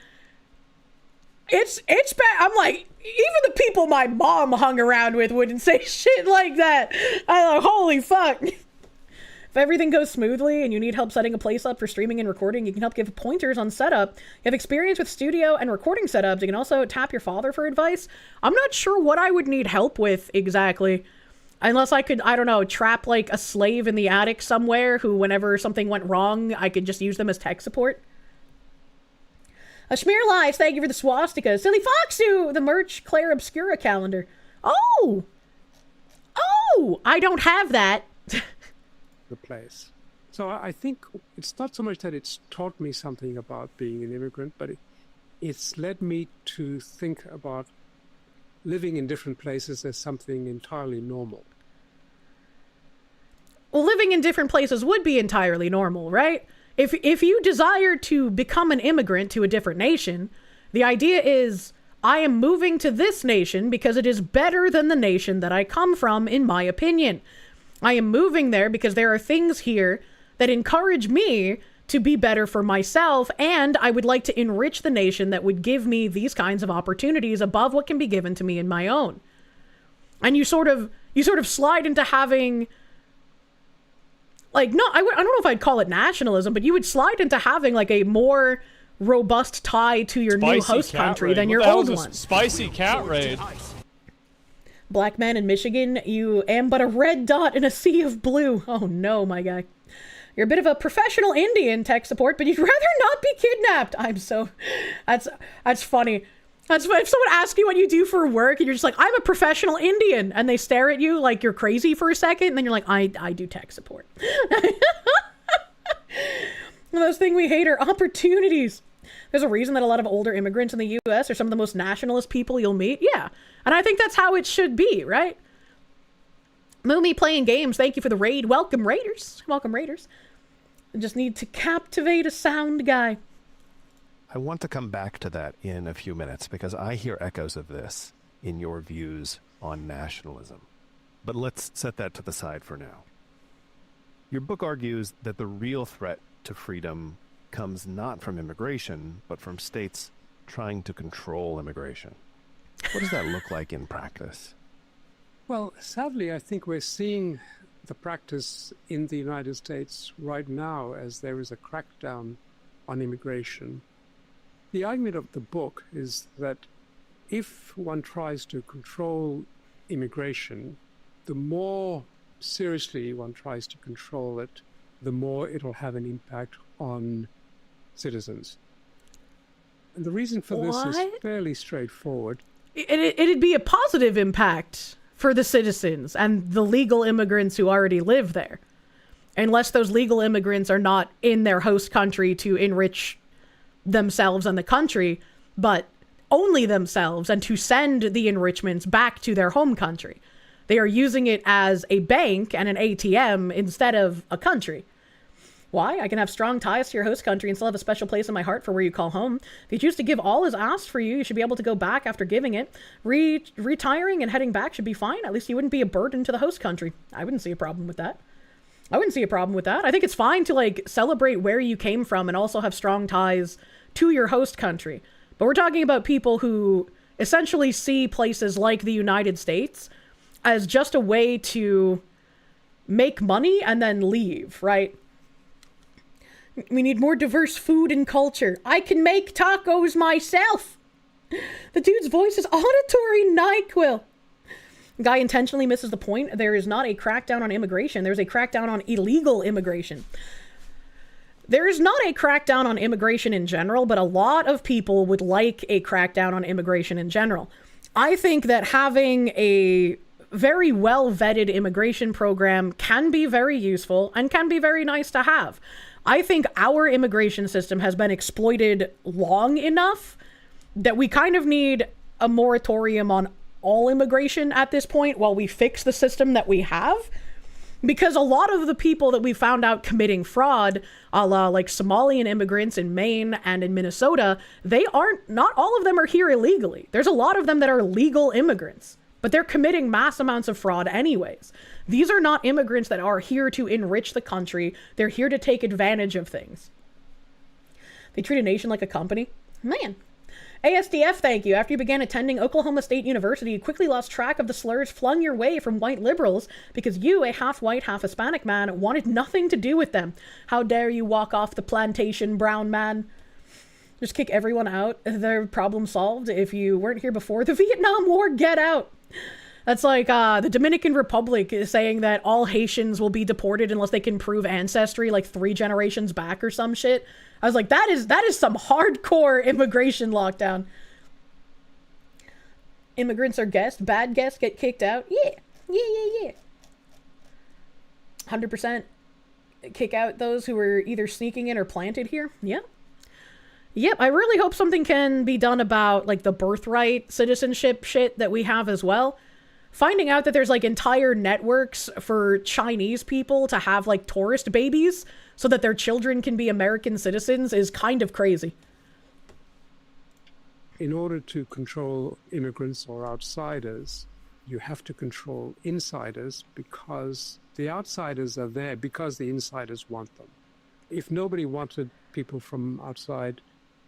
Speaker 1: It's bad. I'm like, even the people my mom hung around with wouldn't say shit like that. I'm like, holy fuck. If everything goes smoothly and you need help setting a place up for streaming and recording, you can help give pointers on setup. You have experience with studio and recording setups. You can also tap your father for advice. I'm not sure what I would need help with exactly. Unless I could, I don't know, trap like a slave in the attic somewhere who, whenever something went wrong, I could just use them as tech support. Schmearlies, thank you for the swastika. Silly Foxu, the merch Claire Obscura calendar. Oh! I don't have that.
Speaker 9: The place. So I think it's not so much that it's taught me something about being an immigrant, but it's led me to think about living in different places as something entirely normal.
Speaker 1: Well, living in different places would be entirely normal, right? If you desire to become an immigrant to a different nation, the idea is, I am moving to this nation because it is better than the nation that I come from, in my opinion. I am moving there because there are things here that encourage me to be better for myself, and I would like to enrich the nation that would give me these kinds of opportunities above what can be given to me in my own. And you sort of slide into having, like, no, I don't know if I'd call it nationalism, but you would slide into having like a more robust tie to your new host country than your old one.
Speaker 2: Spicy cat raid.
Speaker 1: Black man in Michigan, you am but a red dot in a sea of blue. Oh no, my guy. You're a bit of a professional Indian tech support, but you'd rather not be kidnapped. That's funny. That's if someone asks you what you do for work and you're just like, I'm a professional Indian, and they stare at you like you're crazy for a second, and then you're like, I do tech support. Those things we hate are opportunities. There's a reason that a lot of older immigrants in the U.S. are some of the most nationalist people you'll meet. Yeah. And I think that's how it should be, right? Moomy playing games. Thank you for the raid. Welcome, Raiders. Welcome, Raiders. I just need to captivate a sound guy.
Speaker 7: I want to come back to that in a few minutes because I hear echoes of this in your views on nationalism. But let's set that to the side for now. Your book argues that the real threat to freedom comes not from immigration, but from states trying to control immigration. What does that look like in practice?
Speaker 9: Well, sadly, I think we're seeing the practice in the United States right now as there is a crackdown on immigration. The argument of the book is that if one tries to control immigration, the more seriously one tries to control it, the more it'll have an impact on citizens. And the reason for this is fairly straightforward.
Speaker 1: It'd be a positive impact for the citizens and the legal immigrants who already live there. Unless those legal immigrants are not in their host country to enrich themselves and the country, but only themselves and to send the enrichments back to their home country. They are using it as a bank and an ATM instead of a country. Why? I can have strong ties to your host country and still have a special place in my heart for where you call home. If you choose to give all is asked for you, you should be able to go back after giving it. Retiring and heading back should be fine. At least you wouldn't be a burden to the host country. I wouldn't see a problem with that. I think it's fine to like celebrate where you came from and also have strong ties to your host country. But we're talking about people who essentially see places like the United States as just a way to make money and then leave, right? We need more diverse food and culture. I can make tacos myself. The dude's voice is auditory NyQuil. Guy intentionally misses the point. There is not a crackdown on immigration. There's a crackdown on illegal immigration. There is not a crackdown on immigration in general, but a lot of people would like a crackdown on immigration in general. I think that having a very well-vetted immigration program can be very useful and can be very nice to have. I think our immigration system has been exploited long enough that we kind of need a moratorium on all immigration at this point while we fix the system that we have. Because a lot of the people that we found out committing fraud, a la like Somalian immigrants in Maine and in Minnesota, not all of them are here illegally. There's a lot of them that are legal immigrants, but they're committing mass amounts of fraud anyways. These are not immigrants that are here to enrich the country. They're here to take advantage of things. They treat a nation like a company. Man. ASDF, thank you. After you began attending Oklahoma State University, you quickly lost track of the slurs flung your way from white liberals because you, a half-white, half-Hispanic man, wanted nothing to do with them. How dare you walk off the plantation, brown man? Just kick everyone out. Their problem solved. If you weren't here before the Vietnam War, get out. That's like the Dominican Republic is saying that all Haitians will be deported unless they can prove ancestry like 3 generations back or some shit. I was like, that is some hardcore immigration lockdown. Immigrants are guests. Bad guests get kicked out. Yeah. 100% kick out those who were either sneaking in or planted here. Yeah. Yep, I really hope something can be done about like the birthright citizenship shit that we have as well. Finding out that there's like entire networks for Chinese people to have like tourist babies so that their children can be American citizens is kind of crazy.
Speaker 9: In order to control immigrants or outsiders, you have to control insiders because the outsiders are there because the insiders want them. If nobody wanted people from outside,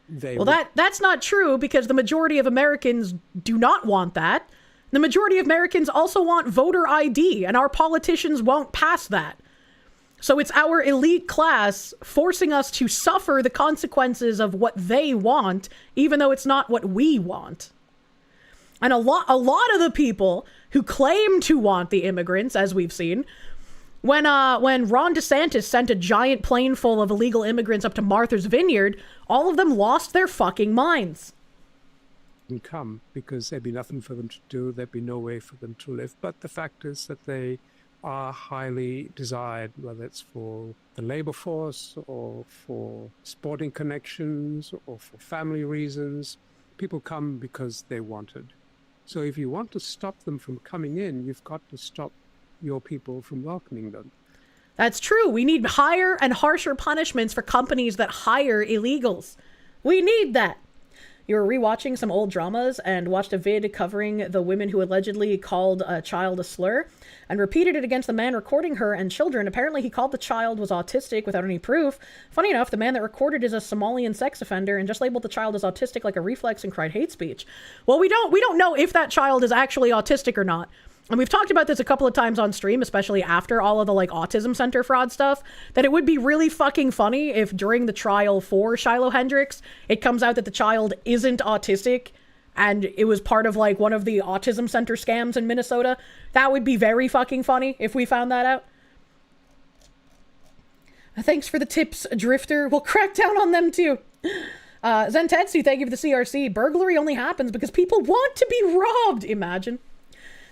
Speaker 1: that's not true because the majority of Americans do not want that. The majority of Americans also want voter ID, and our politicians won't pass that. So it's our elite class forcing us to suffer the consequences of what they want, even though it's not what we want. And a lot of the people who claim to want the immigrants, as we've seen, when Ron DeSantis sent a giant plane full of illegal immigrants up to Martha's Vineyard, all of them lost their fucking minds.
Speaker 9: Come because there'd be nothing for them to do, there'd be no way for them to live. But the fact is that they are highly desired, whether it's for the labor force or for sporting connections or for family reasons. People come because they wanted. So if you want to stop them from coming in, you've got to stop your people from welcoming them.
Speaker 1: That's true. We need higher and harsher punishments for companies that hire illegals. We need that. You were rewatching some old dramas and watched a vid covering the women who allegedly called a child a slur and repeated it against the man recording her and children. Apparently he called the child was autistic without any proof. Funny enough, the man that recorded is a Somalian sex offender and just labeled the child as autistic like a reflex and cried hate speech. Well, we don't know if that child is actually autistic or not. And we've talked about this a couple of times on stream, especially after all of the like autism center fraud stuff, that it would be really fucking funny if during the trial for Shiloh Hendricks, it comes out that the child isn't autistic and it was part of like one of the autism center scams in Minnesota. That would be very fucking funny if we found that out. Thanks for the tips, Drifter. We'll crack down on them too. Zentetsu, thank you for the CRC. Burglary only happens because people want to be robbed. Imagine.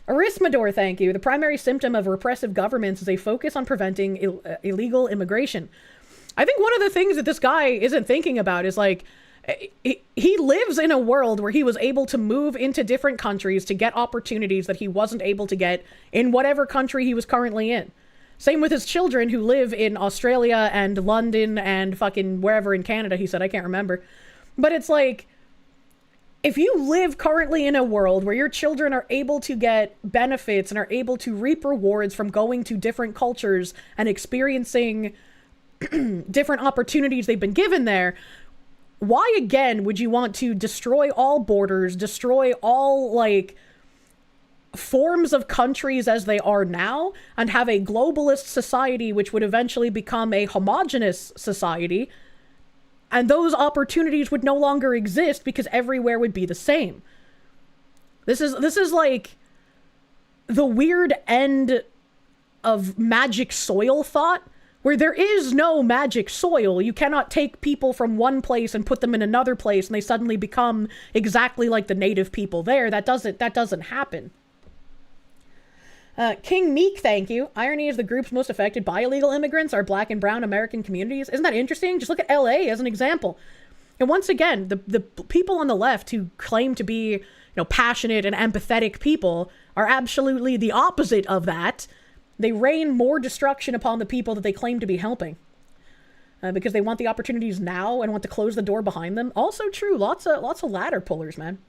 Speaker 1: Arismador, thank you. The primary symptom of repressive governments is a focus on preventing illegal immigration. I think one of the things that this guy isn't thinking about is like, he lives in a world where he was able to move into different countries to get opportunities that he wasn't able to get in whatever country he was currently in. Same with his children who live in Australia and London and fucking wherever in Canada, he said, I can't remember. But it's like, if you live currently in a world where your children are able to get benefits and are able to reap rewards from going to different cultures and experiencing different opportunities they've been given there, why again would you want to destroy all borders, destroy all like forms of countries as they are now, and have a globalist society which would eventually become a homogenous society? And those opportunities would no longer exist because everywhere would be the same. This is like the weird end of magic soil thought, where there is no magic soil. You cannot take people from one place and put them in another place and they suddenly become exactly like the native people there. That doesn't happen. King Meek, thank you. Irony is the groups most affected by illegal immigrants are black and brown American communities. Isn't that interesting? Just look at LA as an example. And once again, the people on the left who claim to be, passionate and empathetic people are absolutely the opposite of that. They rain more destruction upon the people that they claim to be helping. Because they want the opportunities now and want to close the door behind them. Also true, lots of ladder pullers, man.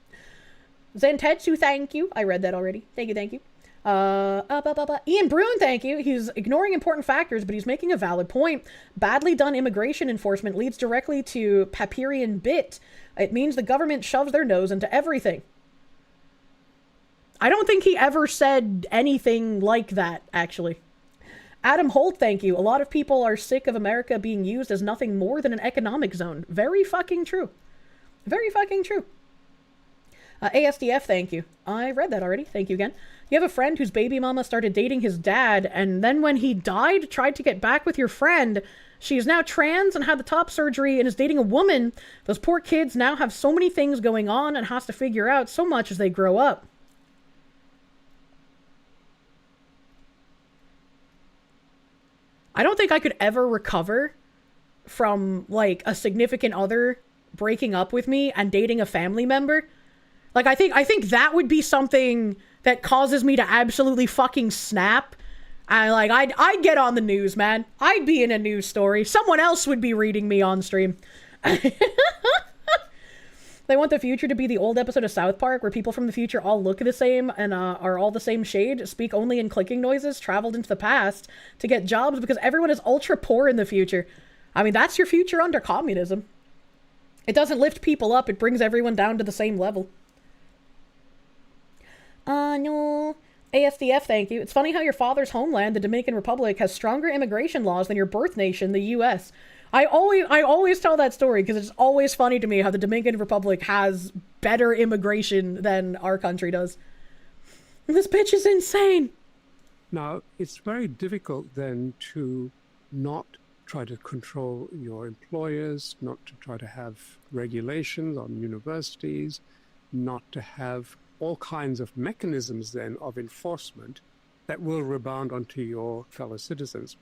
Speaker 1: Zentetsu, thank you. I read that already. Thank you. Ian Bruin, thank you. He's ignoring important factors, but he's making a valid point. Badly done immigration enforcement leads directly to Papyrian bit. It means the government shoves their nose into everything. I don't think he ever said anything like that, actually. Adam Holt, thank you. A lot of people are sick of America being used as nothing more than an economic zone. Very fucking true. Very fucking true. ASDF, thank you. I read that already. Thank you again. You have a friend whose baby mama started dating his dad, and then when he died, tried to get back with your friend. She is now trans and had the top surgery and is dating a woman. Those poor kids now have so many things going on and has to figure out so much as they grow up. I don't think I could ever recover from, like, a significant other breaking up with me and dating a family member. Like, I think that would be something that causes me to absolutely fucking snap. I'd get on the news, man. I'd be in a news story. Someone else would be reading me on stream. They want the future to be the old episode of South Park where people from the future all look the same and are all the same shade, speak only in clicking noises, traveled into the past to get jobs because everyone is ultra poor in the future. I mean, that's your future under communism. It doesn't lift people up, it brings everyone down to the same level. No. ASDF, thank you. It's funny how your father's homeland, the Dominican Republic, has stronger immigration laws than your birth nation, the U.S. I always tell that story because it's always funny to me how the Dominican Republic has better immigration than our country does. This bitch is insane.
Speaker 9: Now, it's very difficult then to not try to control your employers, not to try to have regulations on universities, not to have all kinds of mechanisms then of enforcement that will rebound onto your fellow citizens.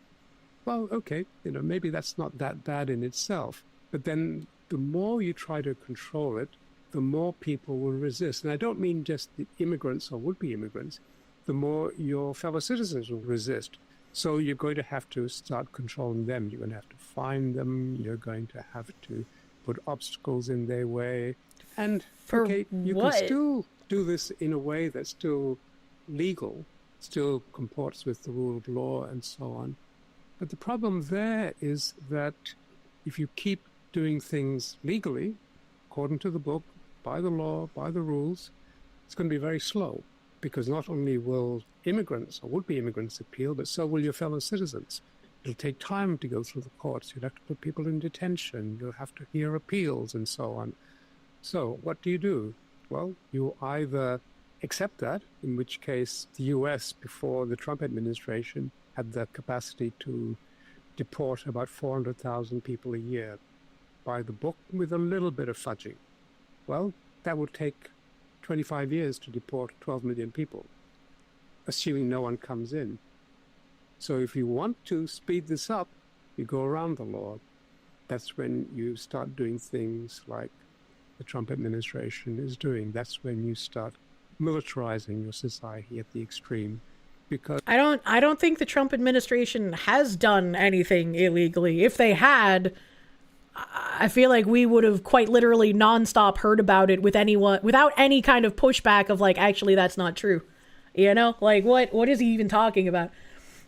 Speaker 9: Well, okay, maybe that's not that bad in itself. But then the more you try to control it, the more people will resist. And I don't mean just the immigrants or would-be immigrants, the more your fellow citizens will resist. So you're going to have to start controlling them. You're going to have to find them. You're going to have to put obstacles in their way. And you can still do this in a way that's still legal, still comports with the rule of law and so on. But the problem there is that if you keep doing things legally, according to the book, by the law, by the rules, it's going to be very slow, because not only will immigrants or would-be immigrants appeal, but so will your fellow citizens. It'll take time to go through the courts. You'll have to put people in detention. You'll have to hear appeals and so on. So what do? Well, you either accept that, in which case the US, before the Trump administration, had the capacity to deport about 400,000 people a year by the book with a little bit of fudging. Well, that would take 25 years to deport 12 million people, assuming no one comes in. So if you want to speed this up, you go around the law. That's when you start doing things like the Trump administration is doing. That's when you start militarizing your society at the extreme. Because
Speaker 1: I don't think the Trump administration has done anything illegally. If they had, I feel like we would have quite literally nonstop heard about it with anyone without any kind of pushback of like, actually, that's not true. Like what is he even talking about?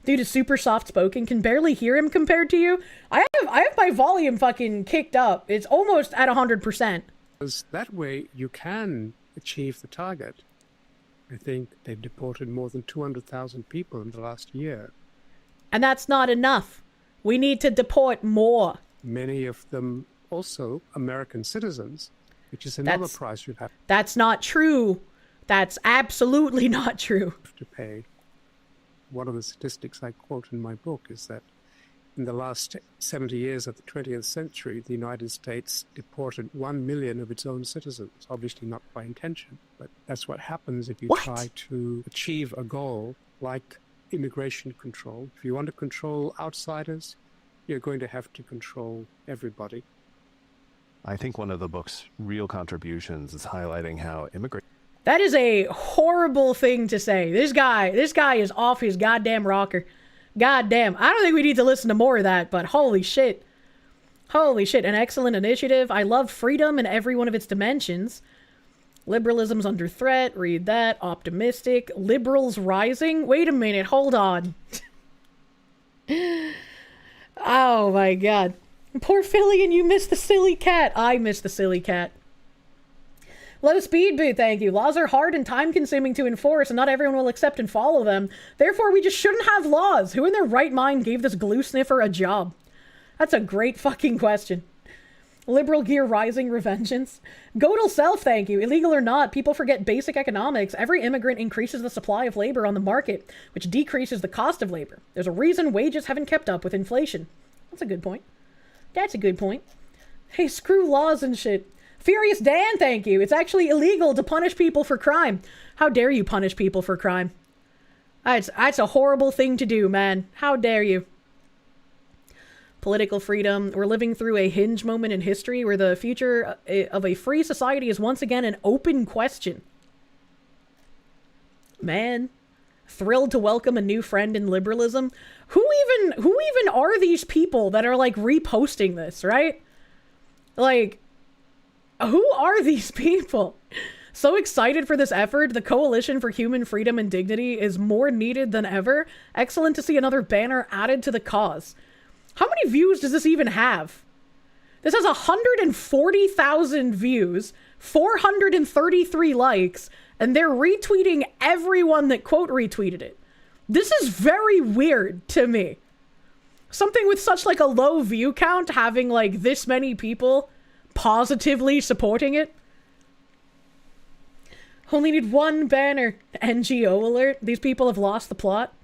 Speaker 1: Dude is super soft spoken, can barely hear him compared to you. I have my volume fucking kicked up. It's almost at 100%.
Speaker 9: Because that way you can achieve the target. I think they've deported more than 200,000 people in the last year.
Speaker 1: And that's not enough. We need to deport more.
Speaker 9: Many of them also American citizens, which is another price you'd have.
Speaker 1: That's not true. That's absolutely not true.
Speaker 9: To pay. One of the statistics I quote in my book is that in the last 70 years of the 20th century, the United States deported 1 million of its own citizens, obviously not by intention, but that's what happens if you try to achieve a goal like immigration control. If you want to control outsiders, you're going to have to control everybody.
Speaker 7: I think one of the book's real contributions is highlighting how immigration...
Speaker 1: That is a horrible thing to say. This guy is off his goddamn rocker. Goddamn. I don't think we need to listen to more of that, but holy shit. Holy shit. An excellent initiative. I love freedom in every one of its dimensions. Liberalism's under threat. Read that. Optimistic. Liberals rising. Wait a minute. Hold on. Oh my god. Poor Fillion, you missed the silly cat. I missed the silly cat. Low speed boot, thank you. Laws are hard and time-consuming to enforce, and not everyone will accept and follow them. Therefore, we just shouldn't have laws. Who in their right mind gave this glue sniffer a job? That's a great fucking question. Liberal gear rising revengeance. Godel self, thank you. Illegal or not, people forget basic economics. Every immigrant increases the supply of labor on the market, which decreases the cost of labor. There's a reason wages haven't kept up with inflation. That's a good point. That's a good point. Hey, screw laws and shit. Furious Dan, thank you. It's actually illegal to punish people for crime. How dare you punish people for crime? That's a horrible thing to do, man. How dare you? Political freedom. We're living through a hinge moment in history where the future of a free society is once again an open question. Man, thrilled to welcome a new friend in liberalism. Who even are these people that are like reposting this, right? Like, who are these people? So excited for this effort. The Coalition for Human Freedom and Dignity is more needed than ever. Excellent to see another banner added to the cause. How many views does this even have? This has 140,000 views, 433 likes, and they're retweeting everyone that quote retweeted it. This is very weird to me. Something with such like a low view count having like this many people positively supporting it. Only need one banner. NGO alert. These people have lost the plot.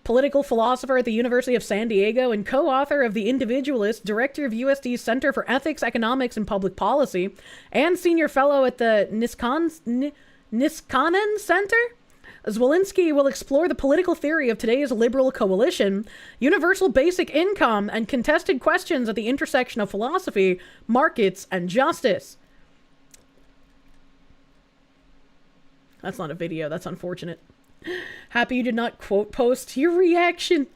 Speaker 1: Political philosopher at the University of San Diego and co-author of The Individualist, director of USD's Center for Ethics, Economics, and Public Policy, and senior fellow at the Niskanen Center. Zwolinski will explore the political theory of today's liberal coalition, universal basic income, and contested questions at the intersection of philosophy, markets, and justice. That's not a video. That's unfortunate. Happy you did not quote post your reaction.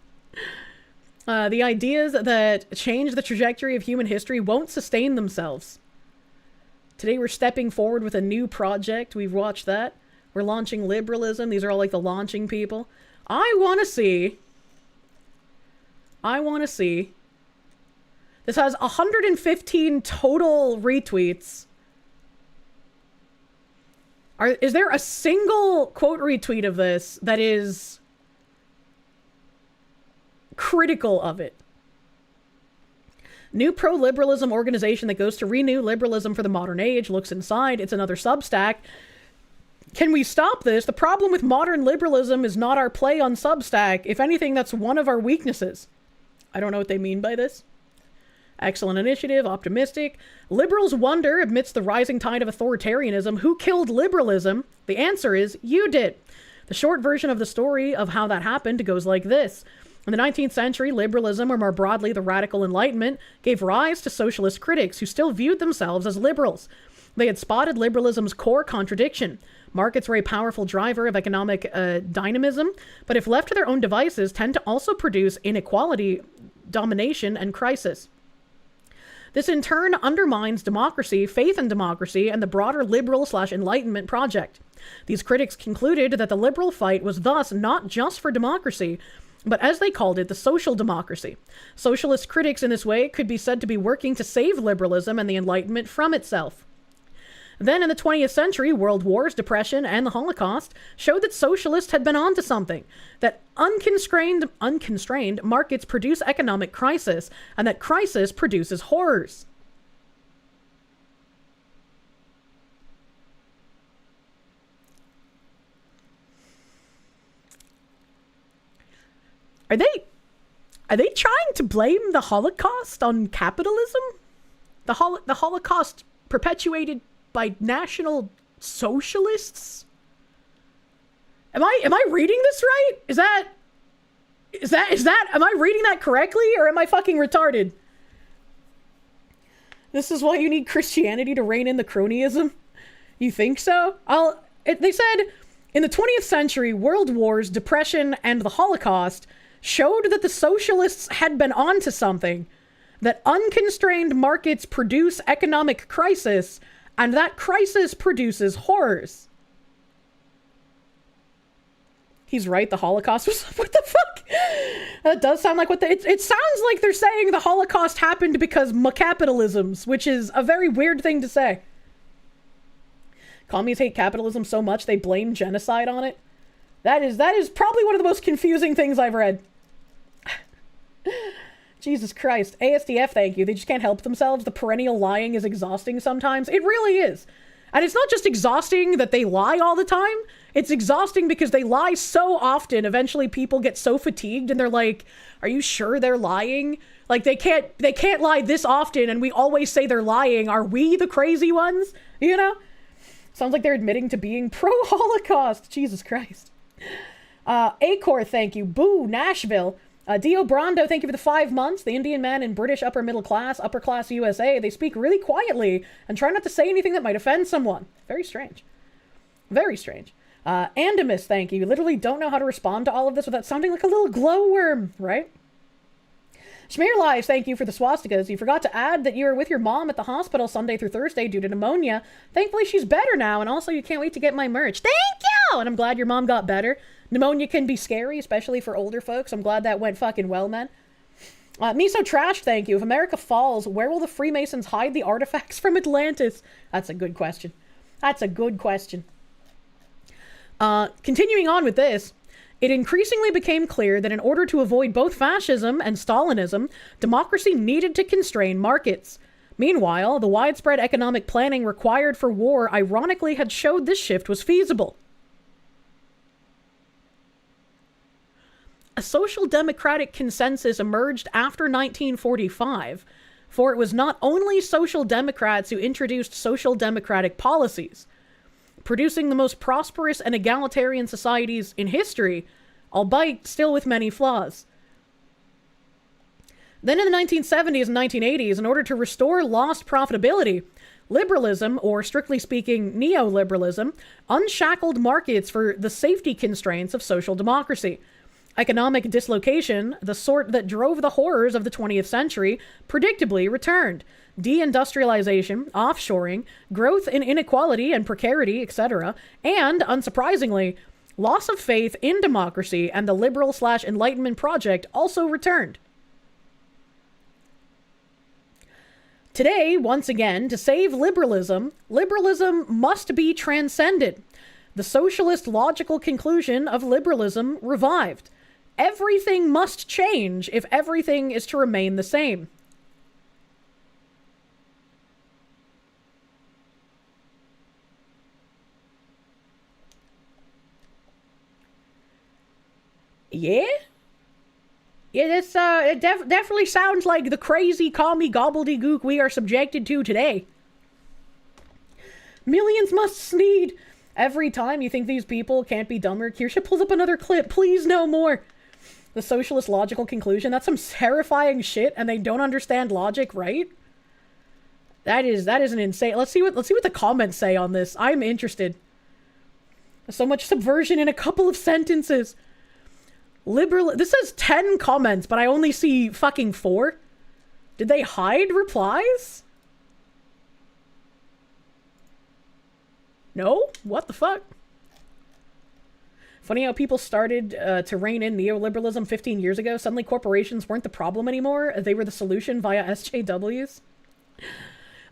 Speaker 1: The ideas that change the trajectory of human history won't sustain themselves. Today we're stepping forward with a new project. We've watched that. We're launching liberalism. These are all like the launching people. I want to see. This has 115 total retweets. Is there a single quote retweet of this that is critical of it? New pro-liberalism organization that goes to renew liberalism for the modern age. Looks inside. It's another Substack. Can we stop this? The problem with modern liberalism is not our play on Substack. If anything, that's one of our weaknesses. I don't know what they mean by this. Excellent initiative, optimistic. Liberals wonder, amidst the rising tide of authoritarianism, who killed liberalism? The answer is, you did. The short version of the story of how that happened goes like this. In the 19th century, liberalism, or more broadly, the radical Enlightenment, gave rise to socialist critics who still viewed themselves as liberals. They had spotted liberalism's core contradiction. Markets were a powerful driver of economic dynamism, but if left to their own devices, tend to also produce inequality, domination, and crisis. This in turn undermines democracy, faith in democracy, and the broader liberal/Enlightenment project. These critics concluded that the liberal fight was thus not just for democracy, but as they called it, the social democracy. Socialist critics in this way could be said to be working to save liberalism and the Enlightenment from itself. Then in the 20th century, world wars, depression, and the Holocaust showed that socialists had been onto something, that unconstrained markets produce economic crisis, and that crisis produces horrors. Are they trying to blame the Holocaust on capitalism? The Holocaust perpetuated by National Socialists? Am I reading this right? Is that am I reading that correctly, or am I fucking retarded? This is why you need Christianity to rein in the cronyism? You think so? They said in the 20th century, world wars, depression, and the Holocaust showed that the socialists had been onto something, that unconstrained markets produce economic crisis, and that crisis produces horrors. He's right, the Holocaust was... What the fuck? That does sound like what it sounds like they're saying the Holocaust happened because capitalisms, which is a very weird thing to say. Communists hate capitalism so much they blame genocide on it. That is probably one of the most confusing things I've read. Jesus Christ. ASDF, thank you. They just can't help themselves. The perennial lying is exhausting sometimes. It really is. And it's not just exhausting that they lie all the time. It's exhausting because they lie so often. Eventually people get so fatigued and they're like, are you sure they're lying? Like they can't lie this often and we always say they're lying. Are we the crazy ones? You know? Sounds like they're admitting to being pro-Holocaust. Jesus Christ. Acor, thank you. Boo, Nashville. Dio Brando, thank you for the 5 months. The Indian man in British upper middle class, upper class USA. They speak really quietly and try not to say anything that might offend someone. Very strange. Very strange. Andimus, thank you. You literally don't know how to respond to all of this without sounding like a little glowworm, right? Schmear Lives, thank you for the swastikas. You forgot to add that you were with your mom at the hospital Sunday through Thursday due to pneumonia. Thankfully, she's better now, and also you can't wait to get my merch. Thank you! And I'm glad your mom got better. Pneumonia can be scary, especially for older folks. I'm glad that went fucking well, man. Miso Trash, thank you. If America falls, where will the Freemasons hide the artifacts from Atlantis? That's a good question. That's a good question. Continuing on with this, it increasingly became clear that in order to avoid both fascism and Stalinism, democracy needed to constrain markets. Meanwhile, the widespread economic planning required for war ironically had showed this shift was feasible. A social democratic consensus emerged after 1945, for it was not only social democrats who introduced social democratic policies. producing the most prosperous and egalitarian societies in history, albeit still with many flaws. Then in the 1970s and 1980s, in order to restore lost profitability, liberalism, or strictly speaking neoliberalism, unshackled markets for the safety constraints of social democracy. Economic dislocation, the sort that drove the horrors of the 20th century, predictably returned. Deindustrialization, offshoring, growth in inequality and precarity, etc., and, unsurprisingly, loss of faith in democracy and the liberal/Enlightenment project also returned. Today, once again, to save liberalism, liberalism must be transcended. The socialist logical conclusion of liberalism revived. Everything must change if everything is to remain the same. Yeah? Yeah, that's, it definitely sounds like the crazy commie gobbledygook we are subjected to today. Millions must sneed. Every time you think these people can't be dumber, Kirsche pulls up another clip. Please no more. The socialist logical conclusion. That's some terrifying shit, and they don't understand logic, right? That is an insane. Let's see what the comments say on this. I'm interested. So much subversion in a couple of sentences. This says 10 comments, but I only see fucking 4. Did they hide replies? No? What the fuck? Funny how people started to rein in neoliberalism 15 years ago. Suddenly corporations weren't the problem anymore. They were the solution via SJWs.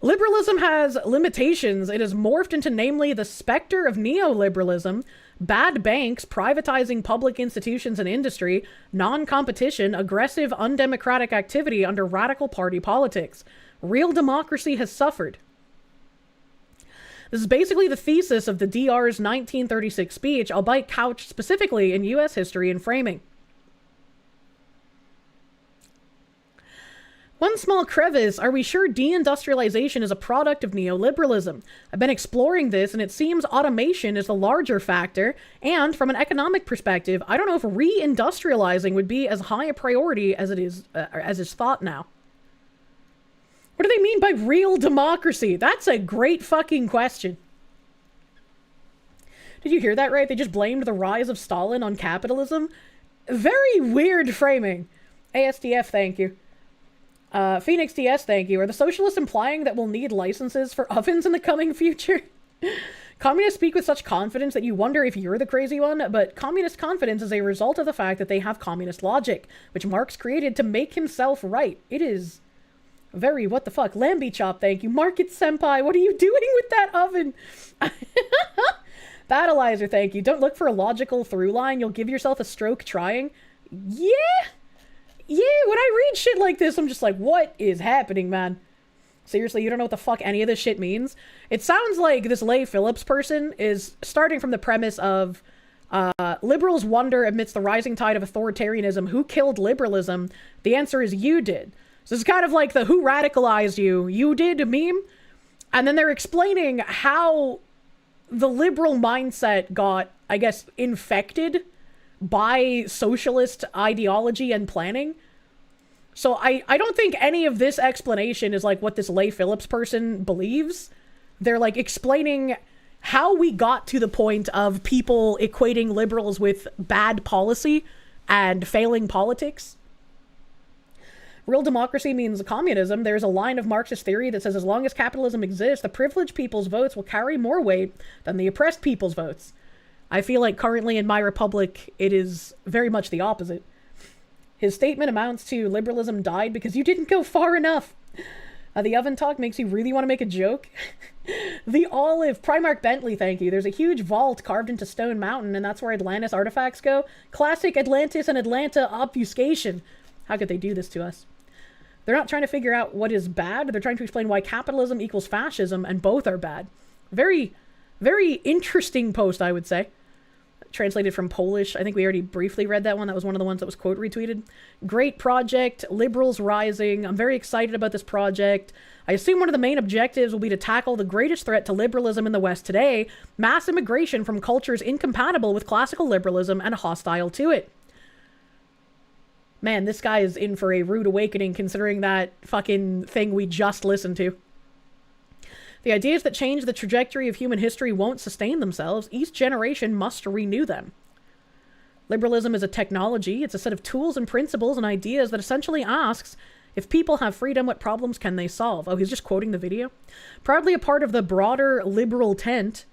Speaker 1: Liberalism has limitations. It has morphed into namely the specter of neoliberalism, bad banks, privatizing public institutions and industry, non-competition, aggressive, undemocratic activity under radical party politics. Real democracy has suffered. This is basically the thesis of the DR's 1936 speech, albeit couched specifically in U.S. history and framing. One small crevice, are we sure deindustrialization is a product of neoliberalism? I've been exploring this, and it seems automation is the larger factor, and from an economic perspective, I don't know if reindustrializing would be as high a priority as it is, as is thought now. What do they mean by real democracy? That's a great fucking question. Did you hear that right? They just blamed the rise of Stalin on capitalism? Very weird framing. ASDF, thank you. Phoenix DS, thank you. Are the socialists implying that we'll need licenses for ovens in the coming future? Communists speak with such confidence that you wonder if you're the crazy one, but communist confidence is a result of the fact that they have communist logic, which Marx created to make himself right. It is very what the fuck. Lamby Chop, thank you. Market Senpai, what are you doing with that oven? Battleizer, thank you. Don't look for a logical through line. You'll give yourself a stroke trying. Yeah, when I read shit like this, I'm just like, what is happening, man? Seriously, you don't know what the fuck any of this shit means? It sounds like this Leigh Phillips person is starting from the premise of liberals wonder amidst the rising tide of authoritarianism, who killed liberalism? The answer is you did. So it's kind of like the who radicalized you? You did meme? And then they're explaining how the liberal mindset got, I guess, infected by socialist ideology and planning. So I don't think any of this explanation is like what this Leigh Phillips person believes. They're like explaining how we got to the point of people equating liberals with bad policy and failing politics. Real democracy means communism. There's a line of Marxist theory that says as long as capitalism exists, the privileged people's votes will carry more weight than the oppressed people's votes. I feel like currently in my republic, it is very much the opposite. His statement amounts to liberalism died because you didn't go far enough. The oven talk makes you really want to make a joke. The olive, Primarch Bentley, thank you. There's a huge vault carved into Stone Mountain, and that's where Atlantis artifacts go. Classic Atlantis and Atlanta obfuscation. How could they do this to us? They're not trying to figure out what is bad. They're trying to explain why capitalism equals fascism, and both are bad. Very, very interesting post, I would say. translated from Polish. I think we already briefly read that one. That was one of the ones that was quote retweeted. Great project, liberals rising. I'm very excited about this project. I assume one of the main objectives will be to tackle the greatest threat to liberalism in the West today, mass immigration from cultures incompatible with classical liberalism and hostile to it. Man, this guy is in for a rude awakening considering that fucking thing we just listened to. The ideas that change the trajectory of human history won't sustain themselves. Each generation must renew them. Liberalism is a technology. It's a set of tools and principles and ideas that essentially asks, if people have freedom, what problems can they solve? Oh, he's just quoting the video. Proudly a part of the broader liberal tent.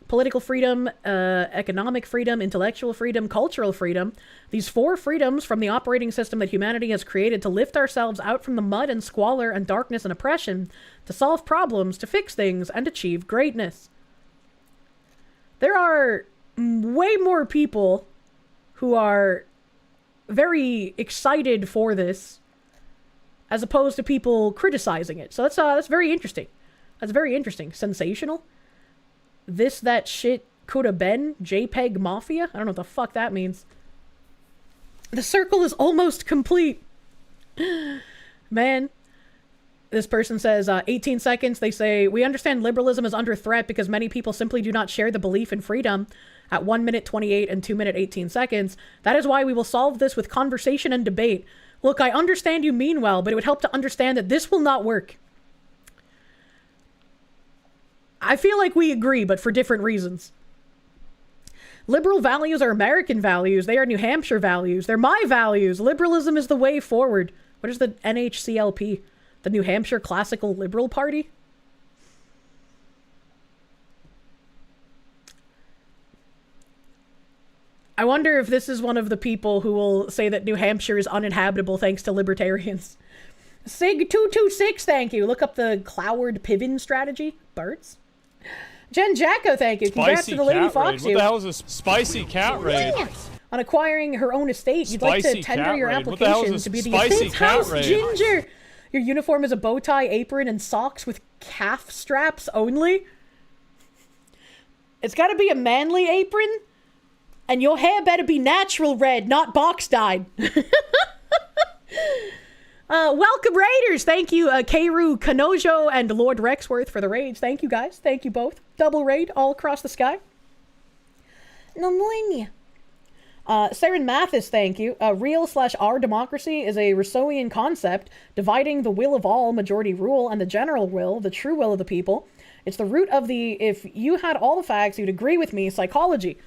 Speaker 1: Political freedom, economic freedom, intellectual freedom, cultural freedom. These 4 freedoms from the operating system that humanity has created to lift ourselves out from the mud and squalor and darkness and oppression, to solve problems, to fix things, and achieve greatness. There are way more people who are very excited for this as opposed to people criticizing it. So that's very interesting. That's very interesting. Sensational. This, that shit could have been JPEG Mafia? I don't know what the fuck that means. The circle is almost complete. Man. This person says, 18 seconds. They say, we understand liberalism is under threat because many people simply do not share the belief in freedom at 1 minute 28 and 2 minute 18 seconds. That is why we will solve this with conversation and debate. Look, I understand you mean well, but it would help to understand that this will not work. I feel like we agree, but for different reasons. Liberal values are American values. They are New Hampshire values. They're my values. Liberalism is the way forward. What is the NHCLP? The New Hampshire Classical Liberal Party? I wonder if this is one of the people who will say that New Hampshire is uninhabitable thanks to libertarians. Sig226, thank you. Look up the Cloward Piven strategy. Birds. Jen Jacko, thank you. Congrats to the Lady Fox.
Speaker 2: What the hell is a spicy cat raid?
Speaker 1: On acquiring her own estate, you'd like to tender your application to be the estate's house ginger. Your uniform is a bow tie, apron, and socks with calf straps only. It's got to be a manly apron, and your hair better be natural red, not box dyed. Welcome Raiders. Thank you, Keiru Kanojo and Lord Rexworth for the raids. Thank you guys. Thank you both. Double raid all across the sky. Saren Mathis, thank you. Real/R democracy is a Rousseauian concept dividing the will of all, majority rule, and the general will, the true will of the people. It's the root of the, if you had all the facts, you'd agree with me, psychology.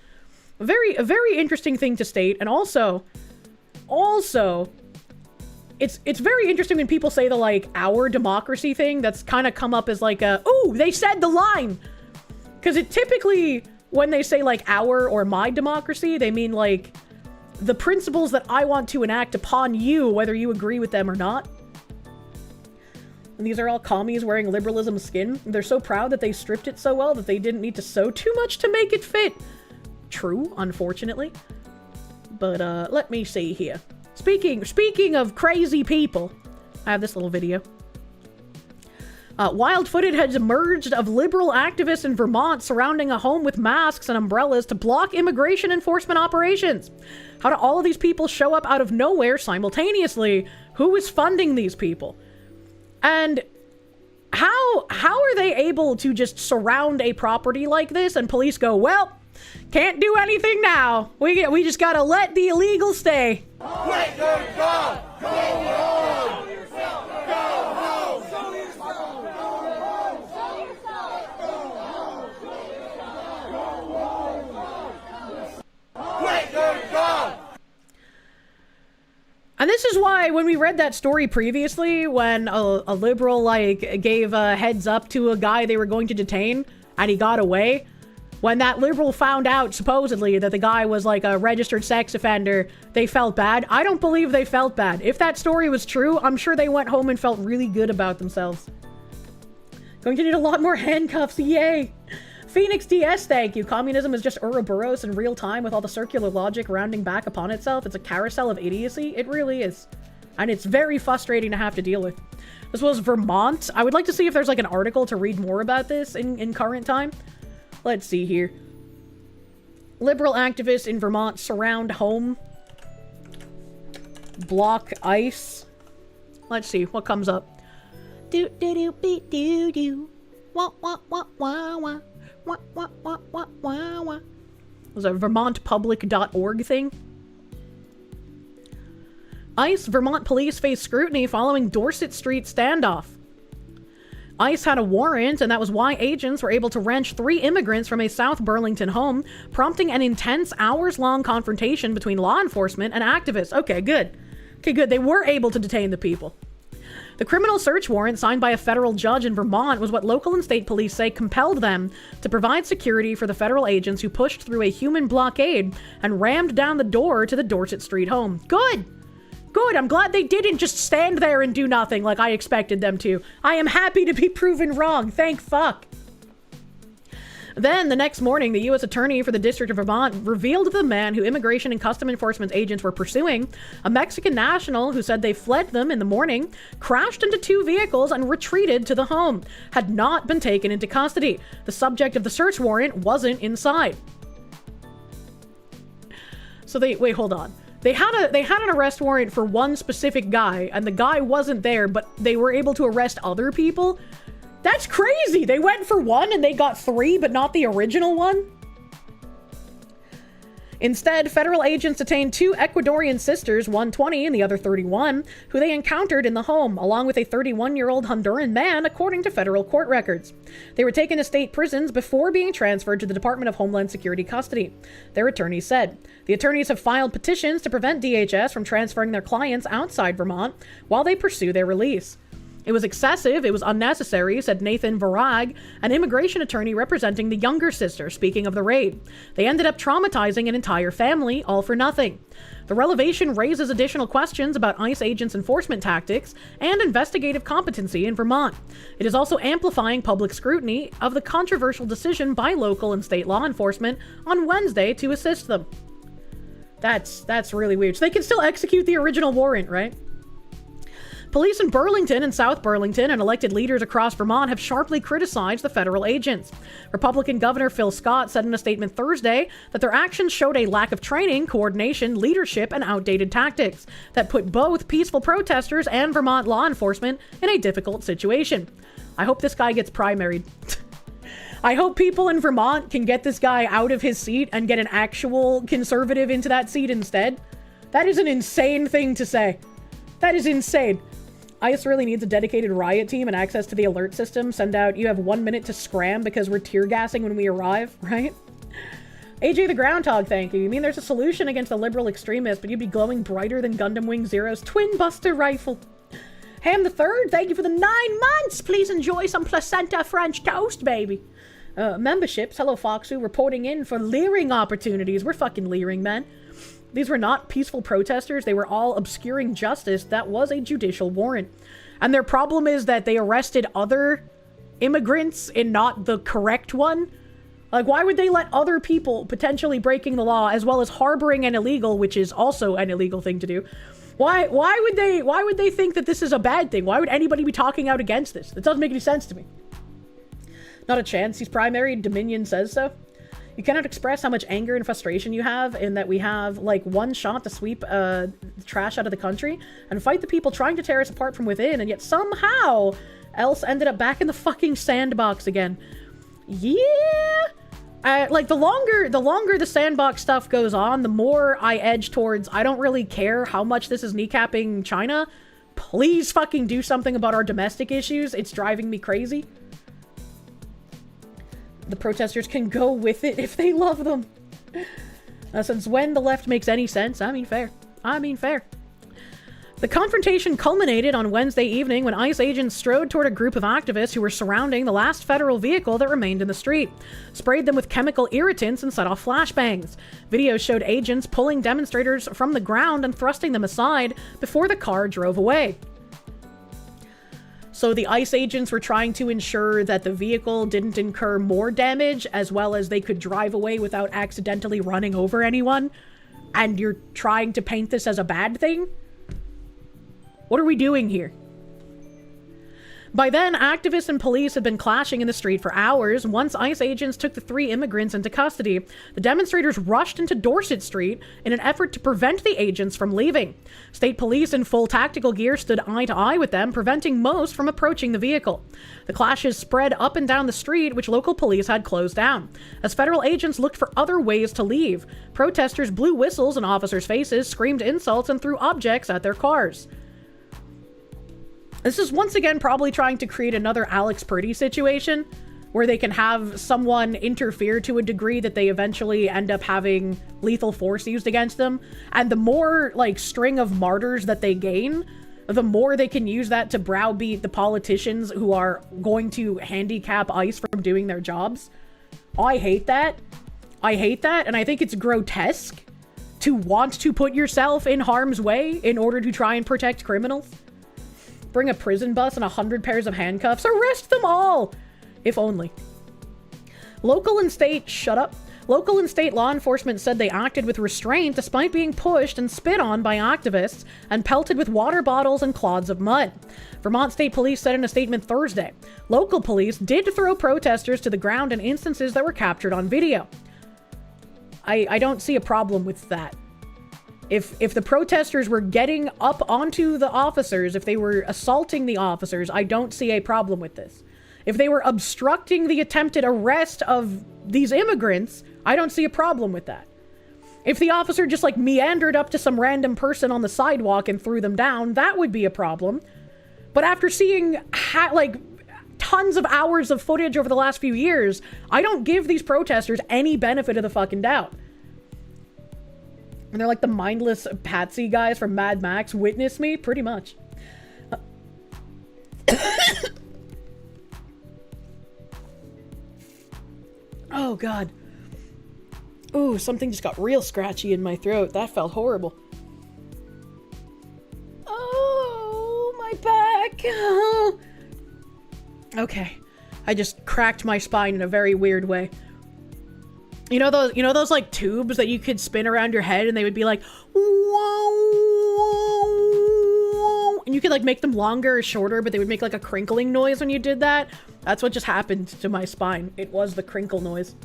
Speaker 1: A very interesting thing to state, and also, it's very interesting when people say the, like, our democracy thing. That's kind of come up as, like, ooh, they said the line! Because it typically, when they say, like, our or my democracy, they mean, like, the principles that I want to enact upon you, whether you agree with them or not. And these are all commies wearing liberalism skin. They're so proud that they stripped it so well that they didn't need to sew too much to make it fit. True, unfortunately. But, let me see here. Speaking of crazy people, I have this little video. Wild footage has emerged of liberal activists in Vermont surrounding a home with masks and umbrellas to block immigration enforcement operations. How do all of these people show up out of nowhere simultaneously? Who is funding these people? And how are they able to just surround a property like this and police go, well, can't do anything now. We just gotta let the illegal stay.
Speaker 4: Wait, God, go home! Go home! Wait, God!
Speaker 1: And this is why when we read that story previously, when a liberal, like, gave a heads up to a guy they were going to detain, and he got away, when that liberal found out, supposedly, that the guy was, like, a registered sex offender, they felt bad. I don't believe they felt bad. If that story was true, I'm sure they went home and felt really good about themselves. Going to need a lot more handcuffs, yay! Phoenix DS, thank you. Communism is just Ouroboros in real time with all the circular logic rounding back upon itself. It's a carousel of idiocy. It really is. And it's very frustrating to have to deal with. This was Vermont. I would like to see if there's, like, an article to read more about this in current time. Let's see here. Liberal activists in Vermont surround home. Block ICE. Let's see what comes up. Do do do be do do. Wah wah wah wah wah. Wah wah wah wah wah wah. Was a VermontPublic.org thing. ICE Vermont police face scrutiny following Dorset Street standoff. ICE had a warrant, and that was why agents were able to wrench 3 immigrants from a South Burlington home, prompting an intense hours-long confrontation between law enforcement and activists. Okay, good. Okay, good. They were able to detain the people. The criminal search warrant signed by a federal judge in Vermont was what local and state police say compelled them to provide security for the federal agents who pushed through a human blockade and rammed down the door to the Dorset Street home. Good! Good, I'm glad they didn't just stand there and do nothing like I expected them to. I am happy to be proven wrong, thank fuck. Then, the next morning, the U.S. Attorney for the District of Vermont revealed the man who Immigration and Custom Enforcement agents were pursuing, a Mexican national who said they fled them in the morning, crashed into 2 vehicles, and retreated to the home, had not been taken into custody. The subject of the search warrant wasn't inside. So wait, hold on. They had an arrest warrant for one specific guy, and the guy wasn't there, but they were able to arrest other people? That's crazy! They went for one and they got 3, but not the original one? Instead, federal agents detained 2 Ecuadorian sisters, one 20 and the other 31, who they encountered in the home, along with a 31-year-old Honduran man, according to federal court records. They were taken to state prisons before being transferred to the Department of Homeland Security custody, their attorneys said. The attorneys have filed petitions to prevent DHS from transferring their clients outside Vermont while they pursue their release. It was excessive, it was unnecessary, said Nathan Varag, an immigration attorney representing the younger sister, speaking of the raid. They ended up traumatizing an entire family, all for nothing. The revelation raises additional questions about ICE agents' enforcement tactics and investigative competency in Vermont. It is also amplifying public scrutiny of the controversial decision by local and state law enforcement on Wednesday to assist them. That's really weird. So they can still execute the original warrant, right? Police in Burlington and South Burlington and elected leaders across Vermont have sharply criticized the federal agents. Republican Governor Phil Scott said in a statement Thursday that their actions showed a lack of training, coordination, leadership, and outdated tactics that put both peaceful protesters and Vermont law enforcement in a difficult situation. I hope this guy gets primaried. I hope people in Vermont can get this guy out of his seat and get an actual conservative into that seat instead. That is an insane thing to say. That is insane. ICE really needs a dedicated riot team and access to the alert system. Send out, you have 1 minute to scram because we're tear gassing when we arrive, right? AJ the Groundhog, thank you. You mean there's a solution against the liberal extremists, but you'd be glowing brighter than Gundam Wing Zero's Twin Buster Rifle. Ham the Third, thank you for the 9 months. Please enjoy some placenta French toast, baby. Memberships, hello Foxu, reporting in for leering opportunities. We're fucking leering, man. These were not peaceful protesters. They were all obscuring justice. That was a judicial warrant. And their problem is that they arrested other immigrants and not the correct one. Like, why would they let other people potentially breaking the law as well as harboring an illegal, which is also an illegal thing to do? Why would they think that this is a bad thing? Why would anybody be talking out against this? That doesn't make any sense to me. Not a chance. He's primary. Dominion says so. You cannot express how much anger and frustration you have in that we have, like, one shot to sweep trash out of the country and fight the people trying to tear us apart from within, and yet somehow else ended up back in the fucking sandbox again. Yeah! Like, the longer the sandbox stuff goes on, the more I edge towards, I don't really care how much this is kneecapping China. Please fucking do something about our domestic issues. It's driving me crazy. The protesters can go with it if they love them. Since when the left makes any sense? I mean, fair. The confrontation culminated on Wednesday evening when ICE agents strode toward a group of activists who were surrounding the last federal vehicle that remained in the street, sprayed them with chemical irritants, and set off flashbangs. Videos showed agents pulling demonstrators from the ground and thrusting them aside before the car drove away. So the ICE agents were trying to ensure that the vehicle didn't incur more damage, as well as they could drive away without accidentally running over anyone. And you're trying to paint this as a bad thing? What are we doing here? By then, activists and police had been clashing in the street for hours. Once ICE agents took the 3 immigrants into custody, the demonstrators rushed into Dorset Street in an effort to prevent the agents from leaving. State police in full tactical gear stood eye to eye with them, preventing most from approaching the vehicle. The clashes spread up and down the street, which local police had closed down. As federal agents looked for other ways to leave, protesters blew whistles in officers' faces, screamed insults, and threw objects at their cars. This is once again probably trying to create another Alex Purdy situation where they can have someone interfere to a degree that they eventually end up having lethal force used against them. And the more like string of martyrs that they gain, the more they can use that to browbeat the politicians who are going to handicap ICE from doing their jobs. I hate that. I hate that. And I think it's grotesque to want to put yourself in harm's way in order to try and protect criminals. Bring a prison bus and 100 pairs of handcuffs. Arrest them all! If only. Local and state law enforcement said they acted with restraint despite being pushed and spit on by activists and pelted with water bottles and clods of mud. Vermont State Police said in a statement Thursday, local police did throw protesters to the ground in instances that were captured on video. I don't see a problem with that. If the protesters were getting up onto the officers, if they were assaulting the officers, I don't see a problem with this. If they were obstructing the attempted arrest of these immigrants, I don't see a problem with that. If the officer just like meandered up to some random person on the sidewalk and threw them down, that would be a problem. But after seeing tons of hours of footage over the last few years, I don't give these protesters any benefit of the fucking doubt. And they're like the mindless patsy guys from Mad Max. Witness me? Pretty much. Oh, God. Ooh, something just got real scratchy in my throat. That felt horrible. Oh, my back. Oh. Okay. I just cracked my spine in a very weird way. You know those like tubes that you could spin around your head and they would be like, whoa, and you could like make them longer or shorter, but they would make like a crinkling noise when you did that. That's what just happened to my spine. It was the crinkle noise.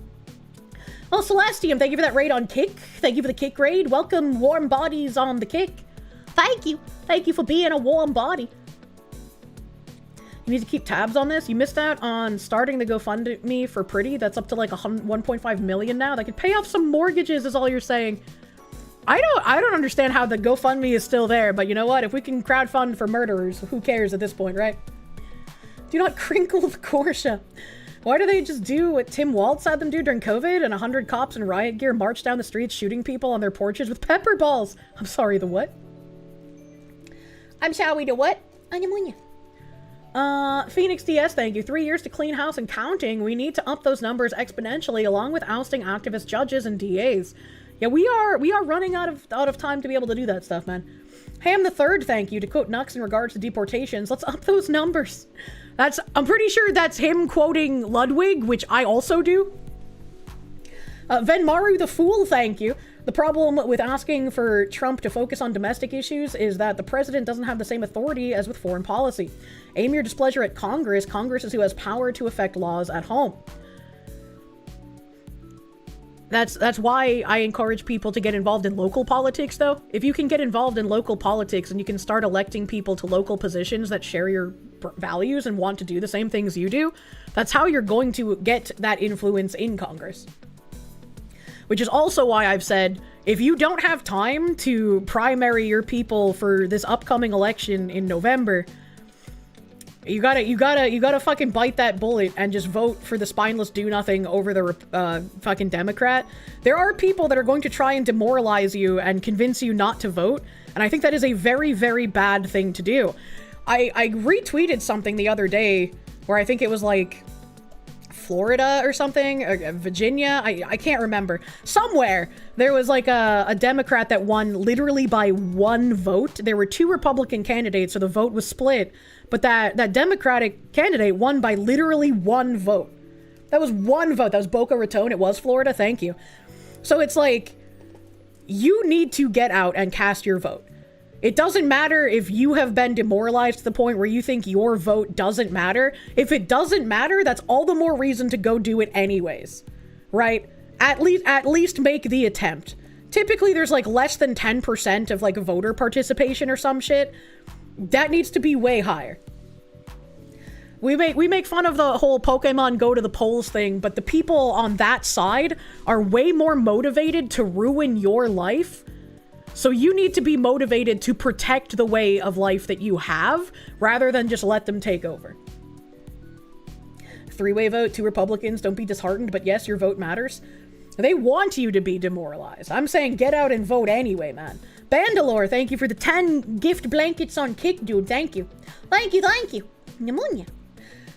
Speaker 1: Well, Celestium, thank you for that raid on Kick. Thank you for the Kick raid. Welcome, warm bodies on the Kick. Thank you. Thank you for being a warm body. You need to keep tabs on this. You missed out on starting the GoFundMe for Pretty. That's up to like 1.5 million now. That could pay off some mortgages is all you're saying. I don't understand how the GoFundMe is still there, but you know what? If we can crowdfund for murderers, who cares at this point, right? Do not crinkle the Kirsche. Why do they just do what Tim Waltz had them do during COVID and 100 cops in riot gear march down the streets shooting people on their porches with pepper balls? I'm sorry, the what? I'm sorry, the what? Phoenix DS, thank you. 3 years to clean house and counting. We need to up those numbers exponentially along with ousting activist judges and DAs. Yeah, we are running out of time to be able to do that stuff, man. Ham the Third, thank you. To quote Nux in regards to deportations, let's up those numbers. I'm pretty sure that's him quoting Ludwig, which I also do. Venmaru the Fool, thank you. The problem with asking for Trump to focus on domestic issues is that the president doesn't have the same authority as with foreign policy. Aim your displeasure at Congress. Congress is who has power to affect laws at home. That's why I encourage people to get involved in local politics, though. If you can get involved in local politics and you can start electing people to local positions that share your values and want to do the same things you do, that's how you're going to get that influence in Congress. Which is also why I've said, if you don't have time to primary your people for this upcoming election in November, you gotta fucking bite that bullet and just vote for the spineless do-nothing over the fucking Democrat. There are people that are going to try and demoralize you and convince you not to vote, and I think that is a very, very bad thing to do. I retweeted something the other day where I think it was like Florida or something, or Virginia, I can't remember. Somewhere there was like a Democrat that won literally by one vote. There were two Republican candidates, so the vote was split, but that Democratic candidate won by literally one vote. That was one vote. That was Boca Raton. It was Florida. Thank you. So it's like, you need to get out and cast your vote. It doesn't matter if you have been demoralized to the point where you think your vote doesn't matter. If it doesn't matter, that's all the more reason to go do it anyways, right? At least make the attempt. Typically, there's like less than 10% of like voter participation or some shit. That needs to be way higher. We make fun of the whole Pokemon go to the polls thing, but the people on that side are way more motivated to ruin your life. So you need to be motivated to protect the way of life that you have, rather than just let them take over. 3-way vote, 2 Republicans, don't be disheartened, but yes, your vote matters. They want you to be demoralized. I'm saying get out and vote anyway, man. Bandalore, thank you for the 10 gift blankets on Kick, dude. Thank you. Thank you, thank you. Pneumonia.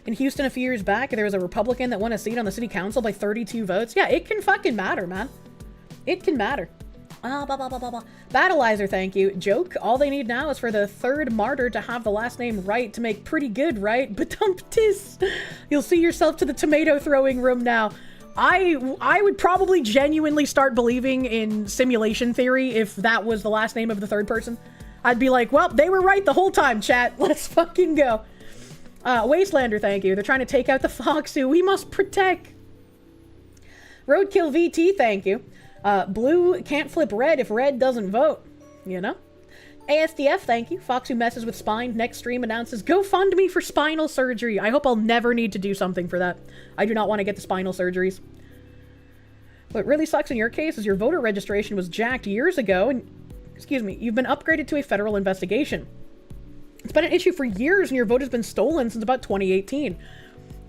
Speaker 1: In Houston a few years back, there was a Republican that won a seat on the city council by 32 votes. Yeah, it can fucking matter, man. It can matter. Battleizer, thank you. Joke, all they need now is for the third martyr to have the last name right to make pretty good, right? Badumptis. You'll see yourself to the tomato throwing room now. I would probably genuinely start believing in simulation theory if that was the last name of the third person. I'd be like, well, they were right the whole time, chat. Let's fucking go. Wastelander, thank you. They're trying to take out the fox who we must protect. Roadkill VT, thank you. Blue can't flip red if red doesn't vote, you know? ASDF, thank you. Fox who messes with spine, next stream announces, GoFundMe for spinal surgery. I hope I'll never need to do something for that. I do not want to get the spinal surgeries. What really sucks in your case is your voter registration was jacked years ago, and, excuse me, you've been upgraded to a federal investigation. It's been an issue for years, and your vote has been stolen since about 2018.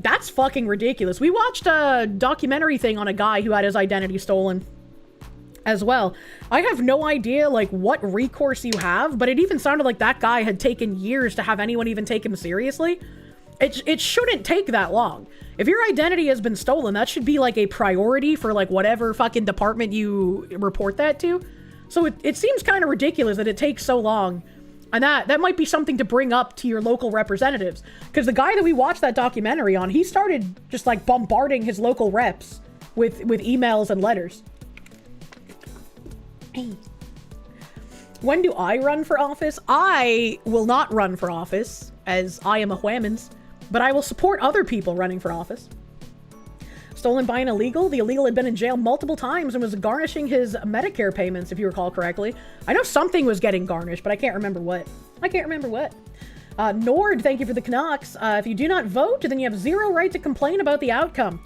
Speaker 1: That's fucking ridiculous. We watched a documentary thing on a guy who had his identity stolen as well. I have no idea, like, what recourse you have, but it even sounded like that guy had taken years to have anyone even take him seriously. It shouldn't take that long. If your identity has been stolen, that should be, like, a priority for, like, whatever fucking department you report that to. So it seems kind of ridiculous that it takes so long. And that might be something to bring up to your local representatives. Because the guy that we watched that documentary on, he started just, like, bombarding his local reps with emails and letters. When do I run for office? I will not run for office, as I am a whammons, but I will support other people running for office. Stolen by an illegal? The illegal had been in jail multiple times and was garnishing his Medicare payments, if you recall correctly. I know something was getting garnished, but I can't remember what. Nord, thank you for the Canucks. If you do not vote, then you have zero right to complain about the outcome.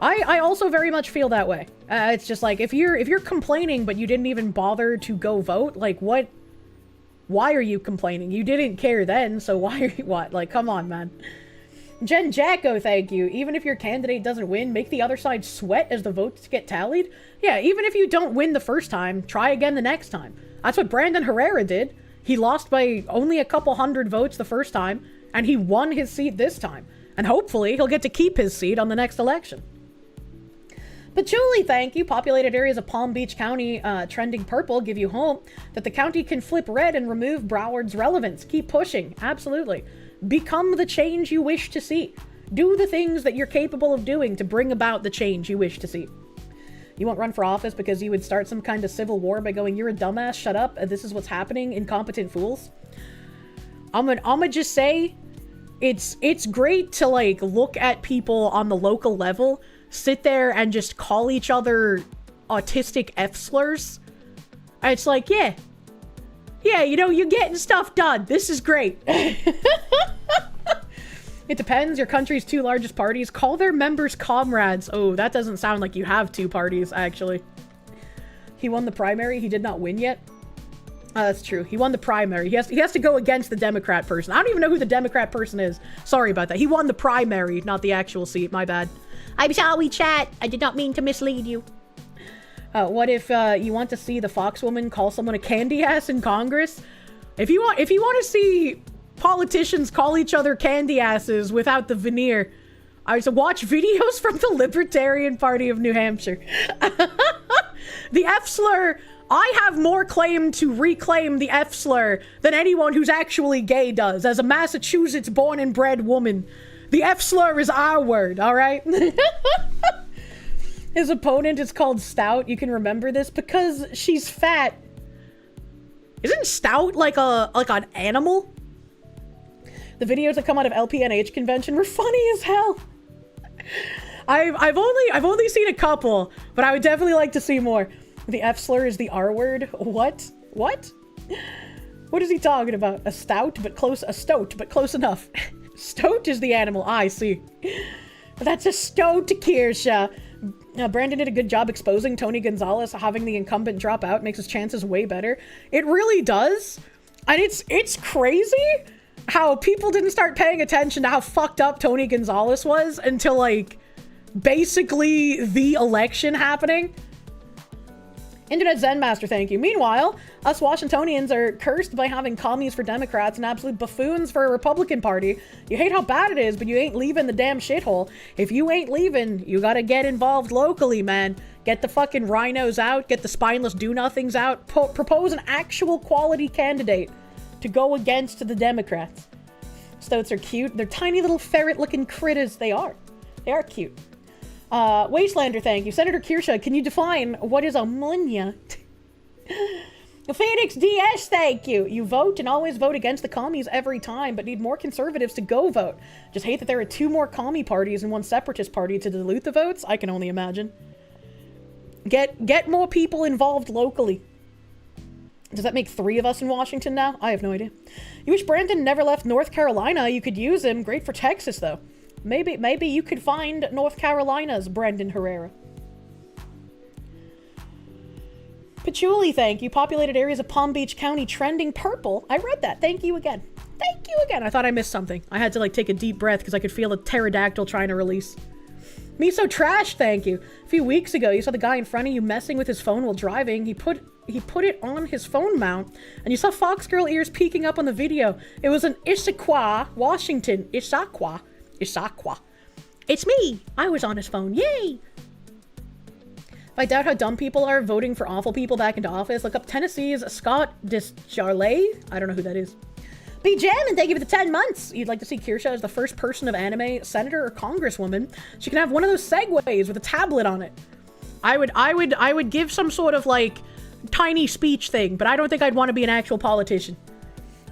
Speaker 1: I also very much feel that way. It's just like, if you're complaining but you didn't even bother to go vote, like, what? Why are you complaining? You didn't care then, so why are you, what? Like, come on, man. Jen Jacko, thank you. Even if your candidate doesn't win, make the other side sweat as the votes get tallied. Yeah, even if you don't win the first time, try again the next time. That's what Brandon Herrera did. He lost by only a couple hundred votes the first time, and he won his seat this time. And hopefully, he'll get to keep his seat on the next election. Patchouli, thank you. Populated areas of Palm Beach County trending purple give you hope that the county can flip red and remove Broward's relevance. Keep pushing. Absolutely. Become the change you wish to see. Do the things that you're capable of doing to bring about the change you wish to see. You won't run for office because you would start some kind of civil war by going, you're a dumbass, shut up, and this is what's happening, incompetent fools. I'm gonna just say, it's great to, like, look at people on the local level, sit there and just call each other autistic F-slurs. It's like, yeah, you know, you're getting stuff done. This is great. It depends. Your country's 2 largest parties. Call their members comrades. Oh, that doesn't sound like you have 2 parties, actually. He won the primary. He did not win yet. That's true. He won the primary. He has to go against the Democrat person. I don't even know who the Democrat person is. Sorry about that. He won the primary, not the actual seat. My bad. I'm sorry, chat. I did not mean to mislead you. What if you want to see the Fox woman call someone a candy ass in Congress? If you want to see politicians call each other candy asses without the veneer, I would watch videos from the Libertarian Party of New Hampshire. The F-slur. I have more claim to reclaim the F-slur than anyone who's actually gay does, as a Massachusetts born and bred woman. The F-slur is our word, all right? His opponent is called Stout. You can remember this because she's fat. Isn't stout like an animal? The videos that come out of LPNH convention were funny as hell. I've only seen a couple, but I would definitely like to see more. The F slur is the R word. What? What? What is he talking about? A stoat, but close enough. Stoat is the animal. I see. That's a stoat, Kirsche. Brandon did a good job exposing Tony Gonzalez. Having the incumbent drop out makes his chances way better. It really does. And it's crazy how people didn't start paying attention to how fucked up Tony Gonzalez was until, like, basically the election happening. Internet Zen Master, thank you. Meanwhile, us Washingtonians are cursed by having commies for Democrats and absolute buffoons for a Republican Party. You hate how bad it is, but you ain't leaving the damn shithole. If you ain't leaving, you gotta get involved locally, man. Get the fucking rhinos out, get the spineless do-nothings out, propose an actual quality candidate to go against the Democrats. Stoats are cute. They're tiny little ferret-looking critters. They are. They are cute. Wastelander, thank you. Senator Kirsche, can you define what is a munya? Phoenix DS, thank you. You vote and always vote against the commies every time, but need more conservatives to go vote. Just hate that there are 2 more commie parties and 1 separatist party to dilute the votes. I can only imagine. Get more people involved locally. Does that make 3 of us in Washington now? I have no idea. You wish Brandon never left North Carolina. You could use him. Great for Texas, though. Maybe you could find North Carolina's Brendan Herrera. Patchouli, thank you. Populated areas of Palm Beach County trending purple. I read that. Thank you again. Thank you again. I thought I missed something. I had to, like, take a deep breath because I could feel a pterodactyl trying to release. Miso Trash, thank you. A few weeks ago, you saw the guy in front of you messing with his phone while driving. He put it on his phone mount, and you saw Fox Girl ears peeking up on the video. It was in Issaquah, Washington. Issaquah. It's me. I was on his phone. Yay! If I doubt how dumb people are voting for awful people back into office, look up Tennessee's Scott Disjarlais. I don't know who that is. Be jamming, thank you for the 10 months. You'd like to see Kirsche as the first person of anime, senator or congresswoman. She can have one of those segways with a tablet on it. I would give some sort of, like, tiny speech thing, but I don't think I'd want to be an actual politician.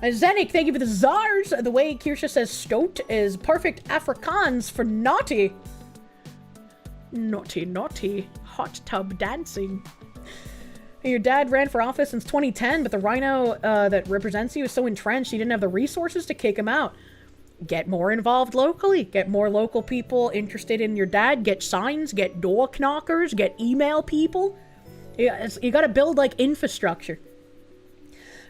Speaker 1: Zenik, thank you for the czars. The way Kirsche says stoat is perfect Afrikaans for naughty. Naughty, naughty. Hot tub dancing. Your dad ran for office since 2010, but the rhino that represents you is so entrenched, he didn't have the resources to kick him out. Get more involved locally. Get more local people interested in your dad. Get signs. Get door knockers. Get email people. You gotta build, like, infrastructure.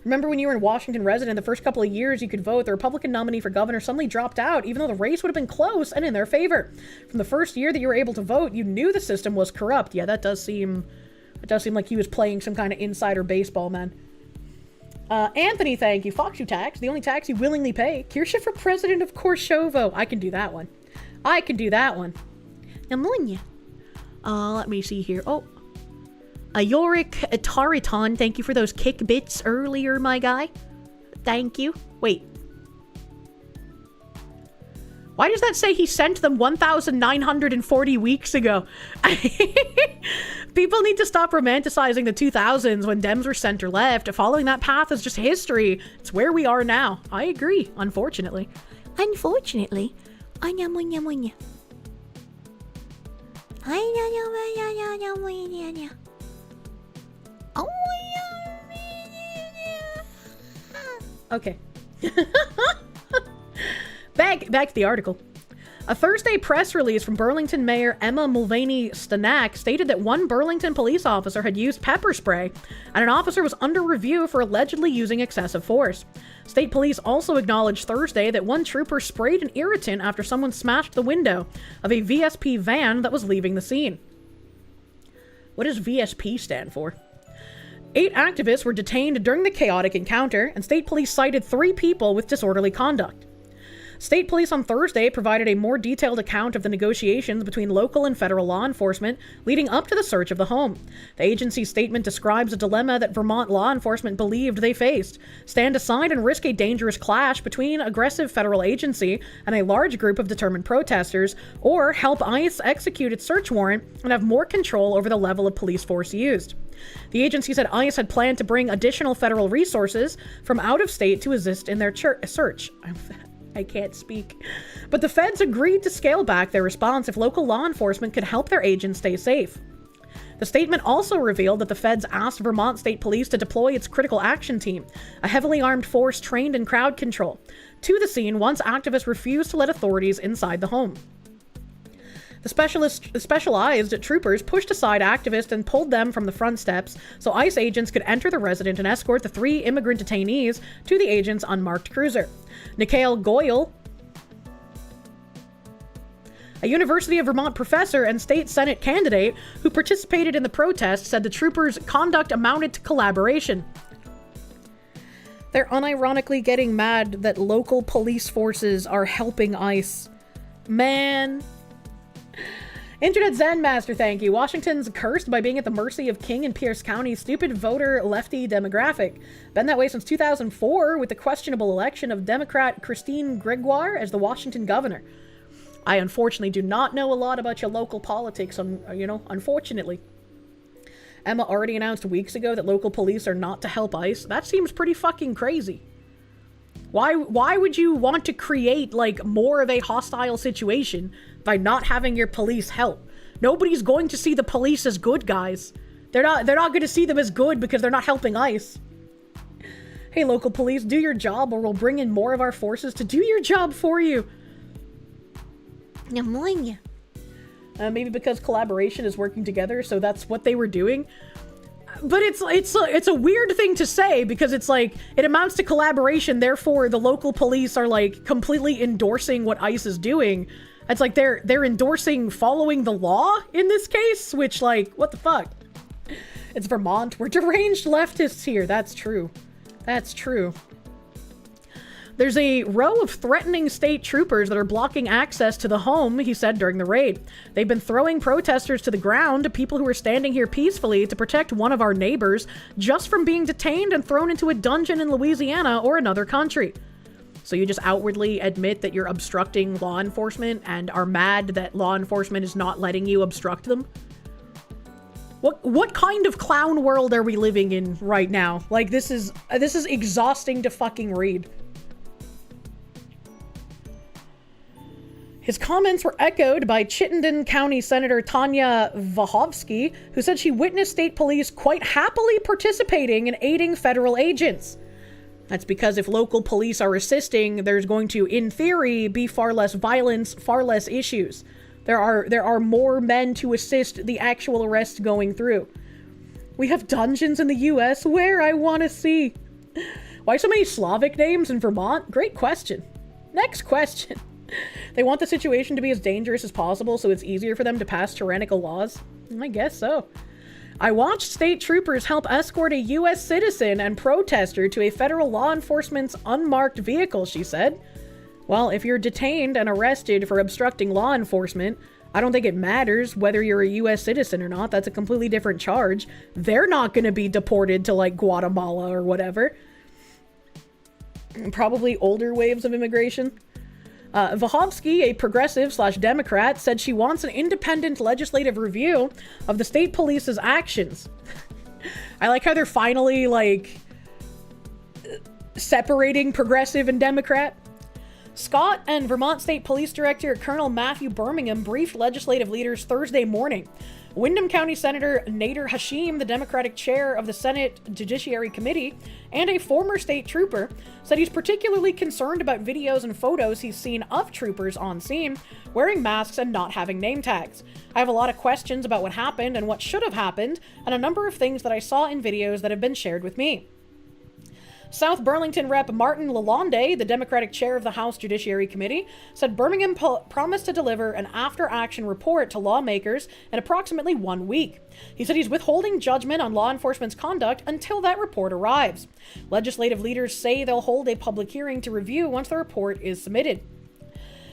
Speaker 1: Remember when you were in Washington resident, the first couple of years you could vote, the Republican nominee for governor suddenly dropped out, even though the race would have been close and in their favor. From the first year that you were able to vote, you knew the system was corrupt. Yeah, that does seem like he was playing some kind of insider baseball, man. Anthony, thank you. Fox you tax, the only tax you willingly pay. Kirsche for president of Korshovo. I can do that one. I can do that one. Namunya. Let me see here. Oh. Yorick Tariton, thank you for those kick bits earlier, my guy. Thank you. Wait. Why does that say he sent them 1,940 weeks ago? People need to stop romanticizing the 2000s when Dems were center-left. Following that path is just history. It's where we are now. I agree, unfortunately. Unfortunately. Okay. Back to the article. A Thursday press release from Burlington Mayor Emma Mulvaney Stanak stated that one Burlington police officer had used pepper spray, and an officer was under review for allegedly using excessive force. State police also acknowledged Thursday that one trooper sprayed an irritant after someone smashed the window of a VSP van that was leaving the scene. What does VSP stand for? 8 activists were detained during the chaotic encounter, and state police cited 3 people with disorderly conduct. State police on Thursday provided a more detailed account of the negotiations between local and federal law enforcement leading up to the search of the home. The agency's statement describes a dilemma that Vermont law enforcement believed they faced: stand aside and risk a dangerous clash between aggressive federal agency and a large group of determined protesters, or help ICE execute its search warrant and have more control over the level of police force used. The agency said ICE had planned to bring additional federal resources from out of state to assist in their search. I can't speak. But the feds agreed to scale back their response if local law enforcement could help their agents stay safe. The statement also revealed that the feds asked Vermont State Police to deploy its Critical Action Team, a heavily armed force trained in crowd control, to the scene once activists refused to let authorities inside the home. The specialized troopers pushed aside activists and pulled them from the front steps so ICE agents could enter the residence and escort the 3 immigrant detainees to the agents' unmarked cruiser. Nikhail Goyal, a University of Vermont professor and state senate candidate who participated in the protest, said the troopers' conduct amounted to collaboration. They're unironically getting mad that local police forces are helping ICE. Man. Internet Zen Master, thank you. Washington's cursed by being at the mercy of King and Pierce County's stupid voter lefty demographic. Been that way since 2004 with the questionable election of Democrat Christine Gregoire as the Washington governor. I unfortunately do not know a lot about your local politics, unfortunately. Emma already announced weeks ago that local police are not to help ICE. That seems pretty fucking crazy. Why would you want to create, more of a hostile situation by not having your police help? Nobody's going to see the police as good guys. They're not going to see them as good because they're not helping ICE. Hey, local police, do your job or we'll bring in more of our forces to do your job for you. Maybe because collaboration is working together, so that's what they were doing. But it's a weird thing to say because it's like it amounts to collaboration. Therefore, the local police are completely endorsing what ICE is doing. It's like they're endorsing following the law in this case, which what the fuck? It's Vermont. We're deranged leftists here. That's true. That's true. There's a row of threatening state troopers that are blocking access to the home, he said during the raid. They've been throwing protesters to the ground, people who are standing here peacefully to protect one of our neighbors, just from being detained and thrown into a dungeon in Louisiana or another country. So you just outwardly admit that you're obstructing law enforcement and are mad that law enforcement is not letting you obstruct them? What kind of clown world are we living in right now? This is exhausting to fucking read. His comments were echoed by Chittenden County Senator Tanya Vahovsky, who said she witnessed state police quite happily participating in aiding federal agents. That's because if local police are assisting, there's going to, in theory, be far less violence, far less issues. There are more men to assist the actual arrest going through. We have dungeons in the US where I want to see. Why so many Slavic names in Vermont? Great question. Next question. They want the situation to be as dangerous as possible so it's easier for them to pass tyrannical laws? I guess so. I watched state troopers help escort a U.S. citizen and protester to a federal law enforcement's unmarked vehicle, she said. Well, if you're detained and arrested for obstructing law enforcement, I don't think it matters whether you're a U.S. citizen or not. That's a completely different charge. They're not going to be deported to, Guatemala or whatever. Probably older waves of immigration. Vahovsky, a progressive/Democrat, said she wants an independent legislative review of the state police's actions. I like how they're finally, separating progressive and Democrat. Scott and Vermont State Police Director Colonel Matthew Birmingham briefed legislative leaders Thursday morning. Windham County Senator Nader Hashim, the Democratic chair of the Senate Judiciary Committee, and a former state trooper, said he's particularly concerned about videos and photos he's seen of troopers on scene, wearing masks and not having name tags. I have a lot of questions about what happened and what should have happened, and a number of things that I saw in videos that have been shared with me. South Burlington Rep. Martin Lalonde, the Democratic chair of the House Judiciary Committee, said Birmingham promised to deliver an after-action report to lawmakers in approximately 1 week. He said he's withholding judgment on law enforcement's conduct until that report arrives. Legislative leaders say they'll hold a public hearing to review once the report is submitted.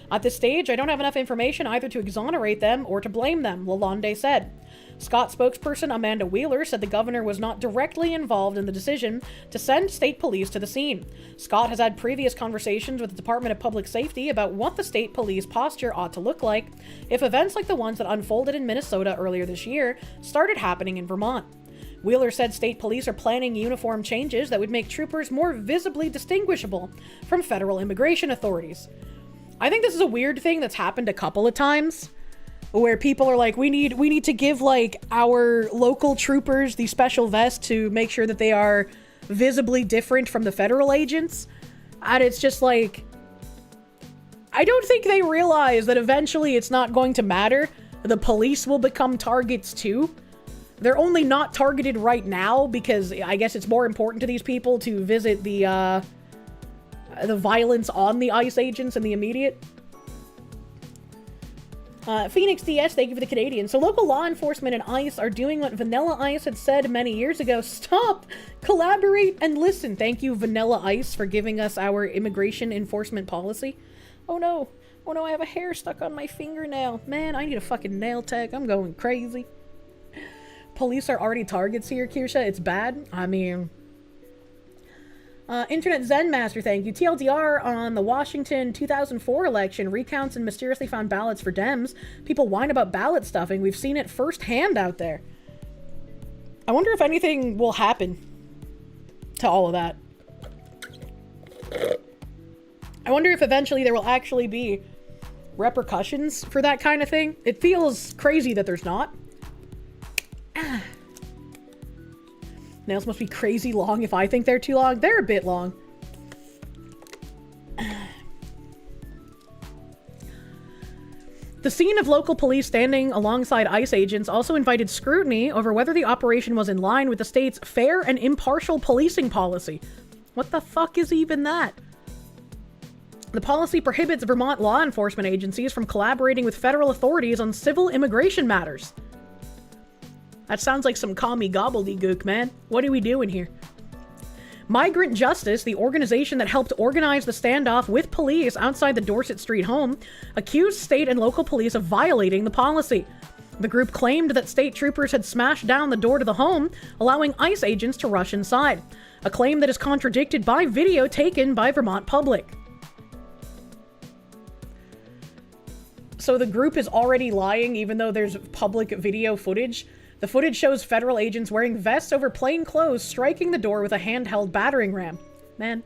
Speaker 1: At this stage, I don't have enough information either to exonerate them or to blame them, Lalonde said. Scott spokesperson Amanda Wheeler said the governor was not directly involved in the decision to send state police to the scene. Scott has had previous conversations with the Department of Public Safety about what the state police posture ought to look like if events like the ones that unfolded in Minnesota earlier this year started happening in Vermont. Wheeler said state police are planning uniform changes that would make troopers more visibly distinguishable from federal immigration authorities. I think this is a weird thing that's happened a couple of times, where people are like, we need to give like our local troopers the special vest to make sure that they are visibly different from the federal agents. And it's just like, I don't think they realize that eventually it's not going to matter. The police will become targets too. They're only not targeted right now because I guess it's more important to these people to visit the violence on the ICE agents in the immediate. Phoenix DS, thank you for the Canadian. So local law enforcement and ICE are doing what Vanilla Ice had said many years ago. Stop, collaborate, and listen. Thank you, Vanilla Ice, for giving us our immigration enforcement policy. Oh no, I have a hair stuck on my fingernail. Man, I need a fucking nail tech. I'm going crazy. Police are already targets here, Kirsche. It's bad. I mean... Internet Zen Master, thank you. TLDR on the Washington 2004 election. Recounts and mysteriously found ballots for Dems. People whine about ballot stuffing. We've seen it firsthand out there. I wonder if anything will happen to all of that. I wonder if eventually there will actually be repercussions for that kind of thing. It feels crazy that there's not. Nails must be crazy long if I think they're too long. They're a bit long. The scene of local police standing alongside ICE agents also invited scrutiny over whether the operation was in line with the state's fair and impartial policing policy. What the fuck is even that? The policy prohibits Vermont law enforcement agencies from collaborating with federal authorities on civil immigration matters. That sounds like some commie gobbledygook, man. What are we doing here? Migrant Justice, the organization that helped organize the standoff with police outside the Dorset Street home, accused state and local police of violating the policy. The group claimed that state troopers had smashed down the door to the home, allowing ICE agents to rush inside. A claim that is contradicted by video taken by Vermont Public. So the group is already lying even though there's public video footage. The footage shows federal agents wearing vests over plain clothes striking the door with a handheld battering ram. Man.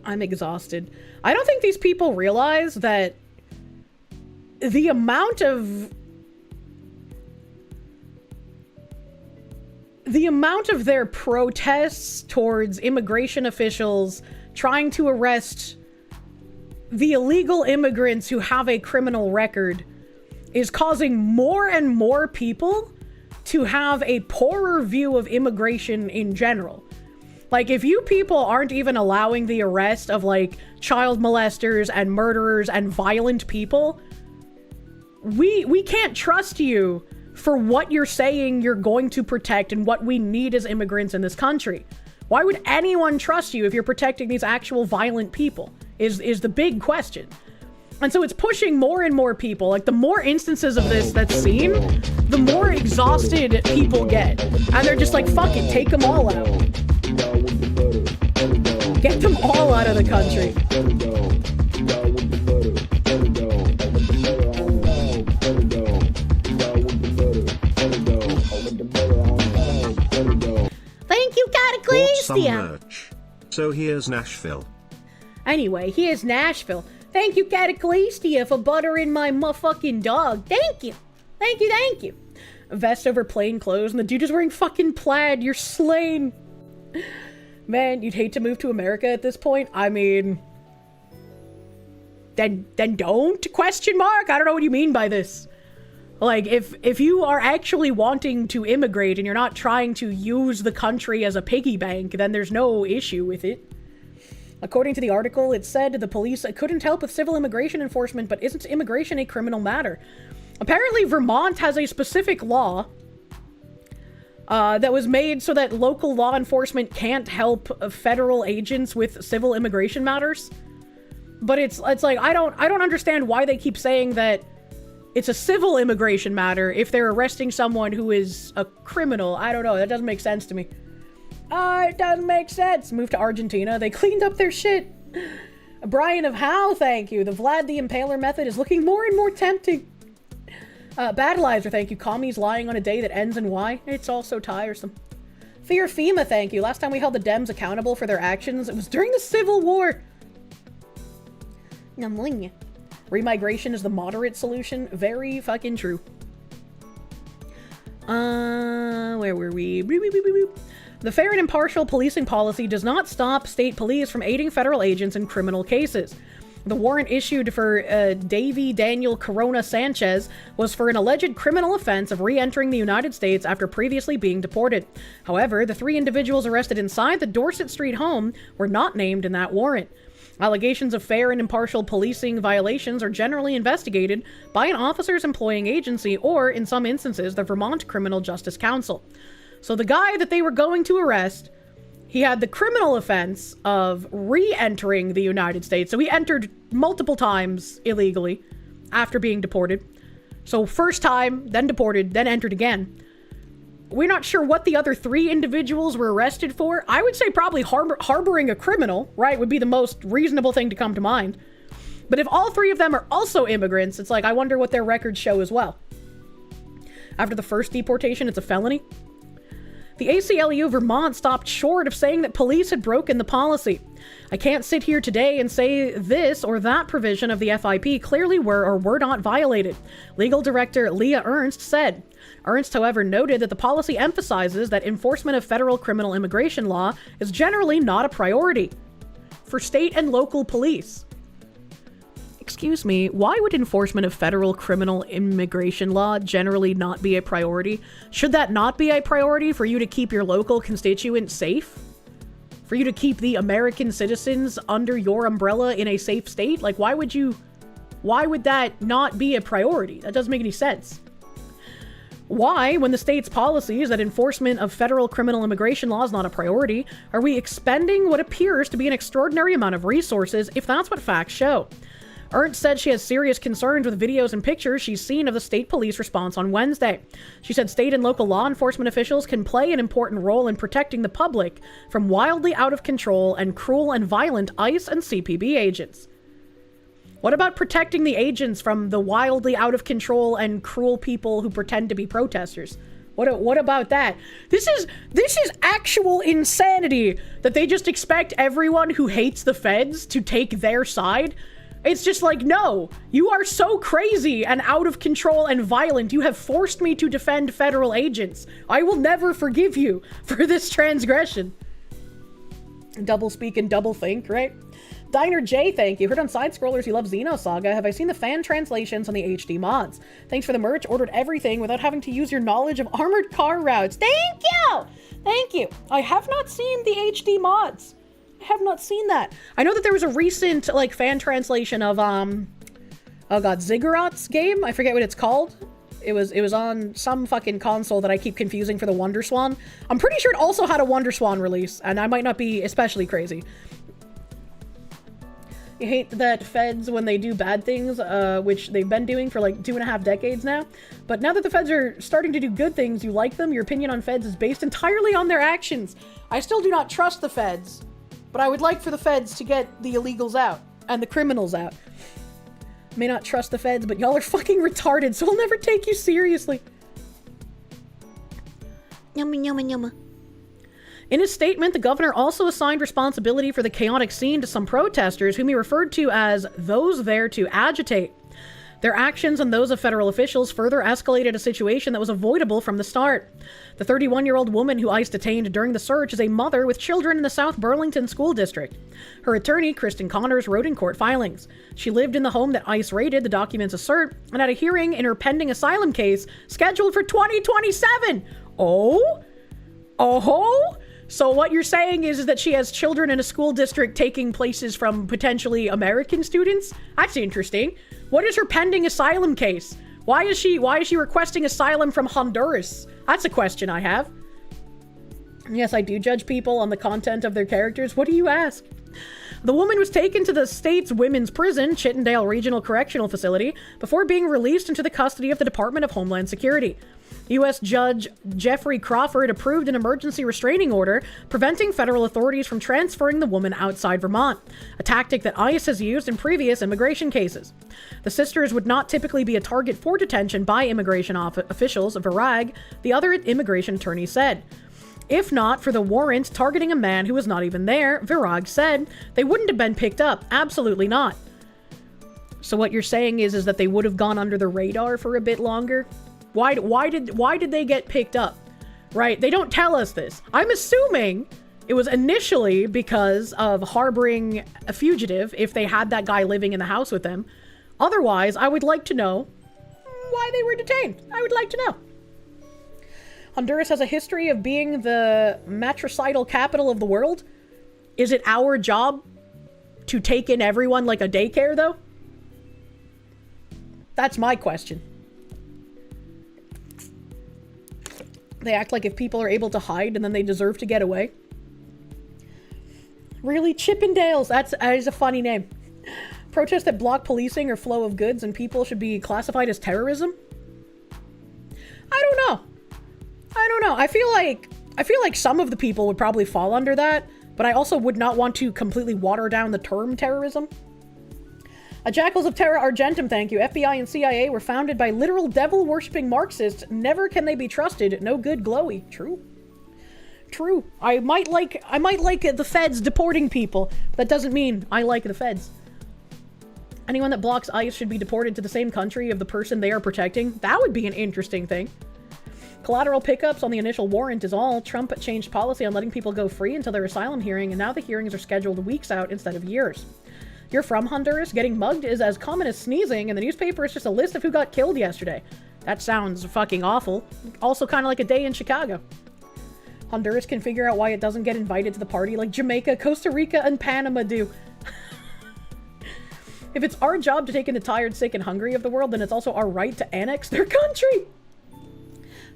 Speaker 1: I'm exhausted. I don't think these people realize that the amount of their protests towards immigration officials trying to arrest the illegal immigrants who have a criminal record is causing more and more people to have a poorer view of immigration in general. Like, if you people aren't even allowing the arrest of, like, child molesters and murderers and violent people, we can't trust you for what you're saying you're going to protect and what we need as immigrants in this country. Why would anyone trust you if you're protecting these actual violent people? Is the big question. And so it's pushing more and more people. Like, the more instances of this that's seen, the more exhausted people get. And they're just like, fuck it, take them all out. Get them all out of the country. Thank you,
Speaker 3: Bought some
Speaker 1: Cataclystia.
Speaker 3: merch. So here's Nashville.
Speaker 1: Anyway, here's Nashville. Thank you, Cataclystia, for buttering my motherfucking dog. Thank you. Thank you, thank you. A vest over plain clothes, and the dude is wearing fucking plaid. You're slain. Man, you'd hate to move to America at this point. I mean... Then don't? Question mark? I don't know what you mean by this. Like, if you are actually wanting to immigrate and you're not trying to use the country as a piggy bank, then there's no issue with it. According to the article, it said the police couldn't help with civil immigration enforcement, but isn't immigration a criminal matter? Apparently, Vermont has a specific law that was made so that local law enforcement can't help federal agents with civil immigration matters. But it's like, I don't understand why they keep saying that it's a civil immigration matter if they're arresting someone who is a criminal. I don't know. That doesn't make sense to me. It doesn't make sense. Move to Argentina. They cleaned up their shit. Brian of How, thank you. The Vlad the Impaler method is looking more and more tempting. Battleizer, thank you. Commies lying on a day that ends in Y. It's all so tiresome. Fear FEMA, thank you. Last time we held the Dems accountable for their actions, it was during the Civil War. Remigration is the moderate solution. Very fucking true. Where were we? The fair and impartial policing policy does not stop state police from aiding federal agents in criminal cases. The warrant issued for Davy Daniel Corona Sanchez was for an alleged criminal offense of re-entering the United States after previously being deported. However, the 3 individuals arrested inside the Dorset Street home were not named in that warrant. Allegations of fair and impartial policing violations are generally investigated by an officer's employing agency or, in some instances, the Vermont Criminal Justice Council. So the guy that they were going to arrest, he had the criminal offense of re-entering the United States. So he entered multiple times illegally after being deported. So first time, then deported, then entered again. We're not sure what the other 3 individuals were arrested for. I would say probably harboring a criminal, right, would be the most reasonable thing to come to mind. But if all 3 of them are also immigrants, it's like, I wonder what their records show as well. After the first deportation, it's a felony. The ACLU of Vermont stopped short of saying that police had broken the policy. I can't sit here today and say this or that provision of the FIP clearly were or were not violated, Legal Director Leah Ernst said. Ernst, however, noted that the policy emphasizes that enforcement of federal criminal immigration law is generally not a priority for state and local police. Excuse me, why would enforcement of federal criminal immigration law generally not be a priority? Should that not be a priority for you to keep your local constituents safe? For you to keep the American citizens under your umbrella in a safe state? Like, why would that not be a priority? That doesn't make any sense. Why, when the state's policy is that enforcement of federal criminal immigration law is not a priority, are we expending what appears to be an extraordinary amount of resources if that's what facts show? Ernst said she has serious concerns with videos and pictures she's seen of the state police response on Wednesday. She said state and local law enforcement officials can play an important role in protecting the public from wildly out of control and cruel and violent ICE and CPB agents. What about protecting the agents from the wildly out of control and cruel people who pretend to be protesters? What about that? This is actual insanity that they just expect everyone who hates the feds to take their side. It's just like, no, you are so crazy and out of control and violent. You have forced me to defend federal agents. I will never forgive you for this transgression. Double speak and double think, right? Diner J, thank you. Heard on Side Scrollers you love Xenosaga. Have I seen the fan translations on the HD mods? Thanks for the merch. Ordered everything without having to use your knowledge of armored car routes. Thank you! Thank you. I have not seen the HD mods. I have not seen that. I know that there was a recent, like, fan translation of, oh god, Ziggurat's game? I forget what it's called. It was on some fucking console that I keep confusing for the Wonder Swan. I'm pretty sure it also had a Wonder Swan release, and I might not be especially crazy. You hate that feds, when they do bad things, which they've been doing for like 2.5 decades now. But now that the feds are starting to do good things, you like them. Your opinion on feds is based entirely on their actions. I still do not trust the feds, but I would like for the feds to get the illegals out and the criminals out. May not trust the feds, but y'all are fucking retarded, so I'll never take you seriously. Yumma, yumma, yumma. In his statement, the governor also assigned responsibility for the chaotic scene to some protesters whom he referred to as those there to agitate. Their actions and those of federal officials further escalated a situation that was avoidable from the start. The 31-year-old woman who ICE detained during the search is a mother with children in the South Burlington School District. Her attorney, Kristen Connors, wrote in court filings. She lived in the home that ICE raided, the documents assert, and had a hearing in her pending asylum case scheduled for 2027. Oh? So what you're saying is that she has children in a school district taking places from potentially American students? That's interesting. What is her pending asylum case? Why is she requesting asylum from Honduras? That's a question I have. Yes, I do judge people on the content of their characters. What do you ask? The woman was taken to the state's women's prison, Chittendale Regional Correctional Facility, before being released into the custody of the Department of Homeland Security. U.S. Judge Jeffrey Crawford approved an emergency restraining order preventing federal authorities from transferring the woman outside Vermont, a tactic that ICE has used in previous immigration cases. The sisters would not typically be a target for detention by immigration officials, Virag, the other immigration attorney said. If not for the warrant targeting a man who was not even there, Virag said, they wouldn't have been picked up. Absolutely not. So what you're saying is that they would have gone under the radar for a bit longer? Why did they get picked up? Right? They don't tell us this. I'm assuming it was initially because of harboring a fugitive if they had that guy living in the house with them. Otherwise, I would like to know why they were detained. I would like to know. Honduras has a history of being the matricidal capital of the world. Is it our job to take in everyone like a daycare, though? That's my question. They act like if people are able to hide and then they deserve to get away. Really? Chippendales? That is a funny name. Protests that block policing or flow of goods and people should be classified as terrorism? I don't know. I feel like some of the people would probably fall under that, but I also would not want to completely water down the term terrorism. A Jackals of Terra Argentum, thank you. FBI and CIA were founded by literal devil-worshipping Marxists. Never can they be trusted. No good, glowy. True. True. I might like the feds deporting people. But that doesn't mean I like the feds. Anyone that blocks ICE should be deported to the same country of the person they are protecting. That would be an interesting thing. Collateral pickups on the initial warrant is all. Trump changed policy on letting people go free until their asylum hearing, and now the hearings are scheduled weeks out instead of years. You're from Honduras? Getting mugged is as common as sneezing, and the newspaper is just a list of who got killed yesterday. That sounds fucking awful. Also kind of like a day in Chicago. Honduras can figure out why it doesn't get invited to the party like Jamaica, Costa Rica, and Panama do. If it's our job to take in the tired, sick, and hungry of the world, then it's also our right to annex their country.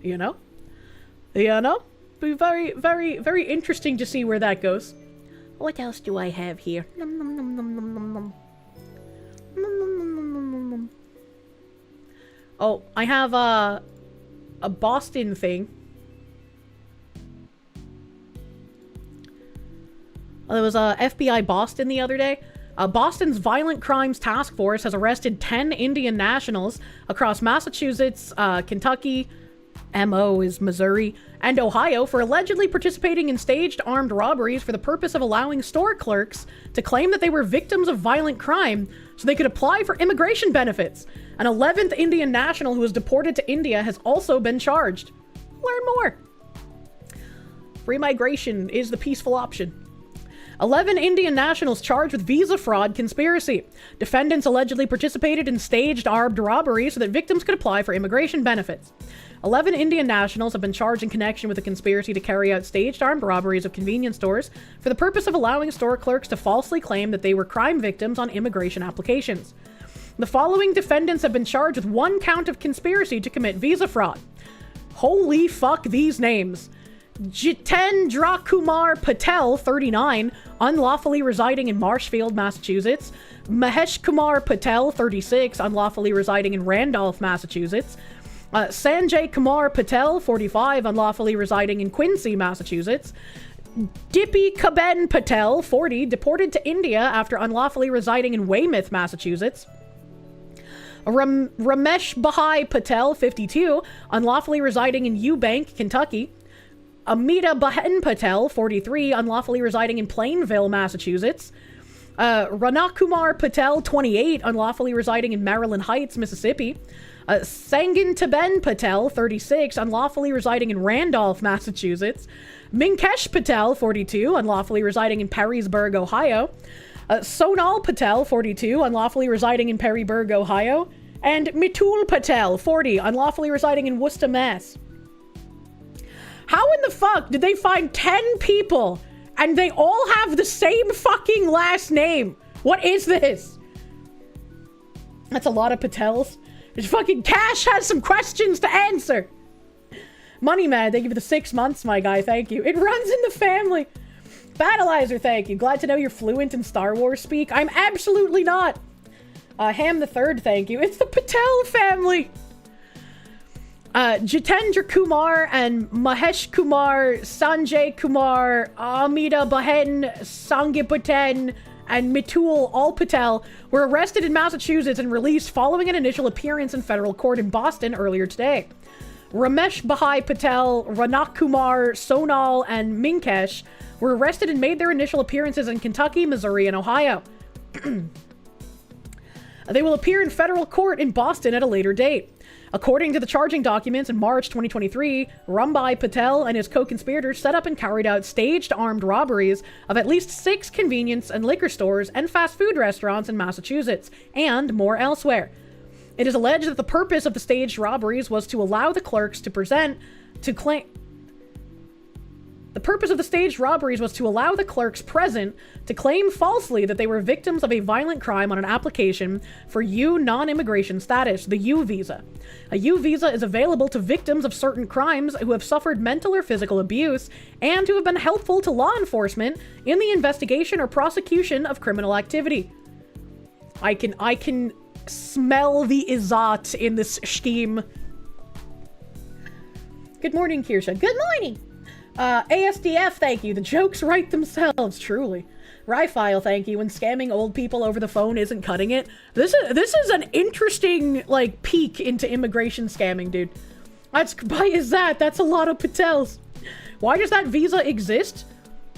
Speaker 1: You know? Be very, very, very interesting to see where that goes. What else do I have here? Nom, nom, nom, nom, nom, nom, nom. Nom, nom, nom, nom, nom, nom. Oh, I have a Boston thing. There was a FBI Boston the other day. Boston's Violent Crimes Task Force has arrested 10 Indian nationals across Massachusetts, Kentucky, MO is Missouri, and Ohio for allegedly participating in staged armed robberies for the purpose of allowing store clerks to claim that they were victims of violent crime so they could apply for immigration benefits. An 11th Indian national who was deported to India has also been charged. Learn more. Free migration is the peaceful option. 11 Indian nationals charged with visa fraud conspiracy. Defendants allegedly participated in staged armed robberies so that victims could apply for immigration benefits. 11 Indian nationals have been charged in connection with a conspiracy to carry out staged armed robberies of convenience stores for the purpose of allowing store clerks to falsely claim that they were crime victims on immigration applications. The following defendants have been charged with 1 count of conspiracy to commit visa fraud. Holy fuck these names. Jitendra Kumar Patel, 39, unlawfully residing in Marshfield, Massachusetts. Mahesh Kumar Patel, 36, unlawfully residing in Randolph, Massachusetts. Sanjay Kumar Patel, 45, unlawfully residing in Quincy, Massachusetts. Dippy Kaben Patel, 40, deported to India after unlawfully residing in Weymouth, Massachusetts. Ramesh Bahai Patel, 52, unlawfully residing in Eubank, Kentucky. Amita Bahen Patel, 43, unlawfully residing in Plainville, Massachusetts. Ranakumar Patel, 28, unlawfully residing in Maryland Heights, Mississippi. Sangin Taben Patel, 36, unlawfully residing in Randolph, Massachusetts. Minkesh Patel, 42, unlawfully residing in Perrysburg, Ohio. Sonal Patel, 42, unlawfully residing in Perrysburg, Ohio. And Mitul Patel, 40, unlawfully residing in Worcester, Mass. How in the fuck did they find 10 people and they all have the same fucking last name? What is this? That's a lot of Patels. Fucking Cash has some questions to answer. Money Man, thank you for the 6 months, my guy. Thank you. It runs in the family. Battleizer, thank you. Glad to know you're fluent in Star Wars speak. I'm absolutely not. Ham the Third, thank you. It's the Patel family. Jitendra Kumar and Mahesh Kumar, Sanjay Kumar, Amita Bahen, Sangya Paten, and Mitul Al Patel were arrested in Massachusetts and released following an initial appearance in federal court in Boston earlier today. Ramesh Bahai Patel, Ranak Kumar, Sonal, and Minkesh were arrested and made their initial appearances in Kentucky, Missouri, and Ohio. They will appear in federal court in Boston at a later date. According to the charging documents, in March 2023, Rambai Patel and his co-conspirators set up and carried out staged armed robberies of at least 6 convenience and liquor stores and fast food restaurants in Massachusetts, and more elsewhere. It is alleged that the purpose of the staged robberies was to allow the clerks to claim falsely that they were victims of a violent crime on an application for U non-immigration status, the U visa. A U visa is available to victims of certain crimes who have suffered mental or physical abuse and who have been helpful to law enforcement in the investigation or prosecution of criminal activity. I can smell the Izzat in this scheme. Good morning, Kirsche. Good morning! ASDF, thank you. The jokes write themselves, truly. Ryfile, thank you. When scamming old people over the phone isn't cutting it. This is an interesting, like, peek into immigration scamming, dude. That's a lot of Patels. Why does that visa exist?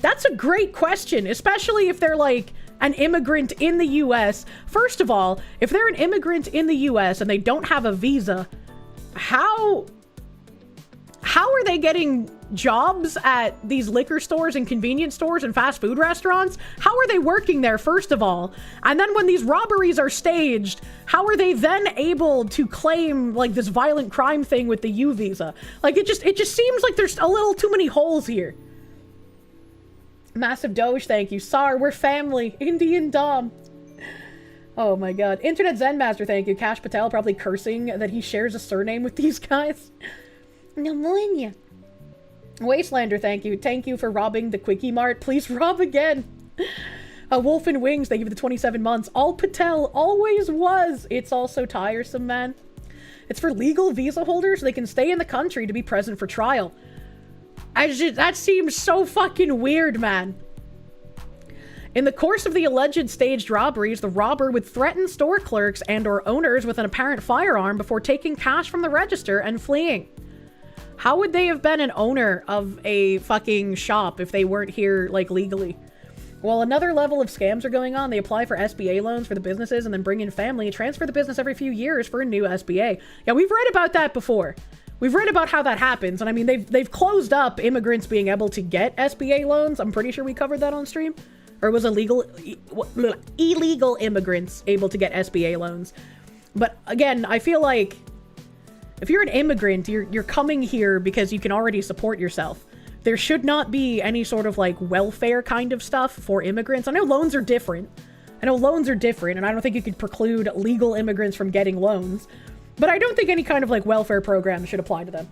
Speaker 1: That's a great question, especially if they're, like, an immigrant in the US. First of all, if they're an immigrant in the US and they don't have a visa, how are they getting jobs at these liquor stores and convenience stores and fast food restaurants? How are they working there, first of all? And then when these robberies are staged, how are they then able to claim, like, this violent crime thing with the U visa? Like, it just seems like there's a little too many holes here. Massive Doge, thank you. Sar, we're family. Indian Dom. Oh my god. Internet Zen Master, thank you. Cash Patel probably cursing that he shares a surname with these guys. Pneumonia. Wastelander, thank you. Thank you for robbing the Quickie Mart. Please rob again. Wolf and Wings, thank you for the 27 months. All Patel always was. It's all so tiresome, man. It's for legal visa holders so they can stay in the country to be present for trial. That seems so fucking weird, man. In the course of the alleged staged robberies, the robber would threaten store clerks and or owners with an apparent firearm before taking cash from the register and fleeing. How would they have been an owner of a fucking shop if they weren't here, like, legally? While another level of scams are going on, they apply for SBA loans for the businesses and then bring in family, transfer the business every few years for a new SBA. Yeah, we've read about that before. We've read about how that happens, and I mean, they've closed up immigrants being able to get SBA loans. I'm pretty sure we covered that on stream. Or it was illegal immigrants able to get SBA loans. But again, I feel like if you're an immigrant, you're coming here because you can already support yourself. There should not be any sort of, like, welfare kind of stuff for immigrants. I know loans are different. and I don't think you could preclude legal immigrants from getting loans. But I don't think any kind of, like, welfare program should apply to them.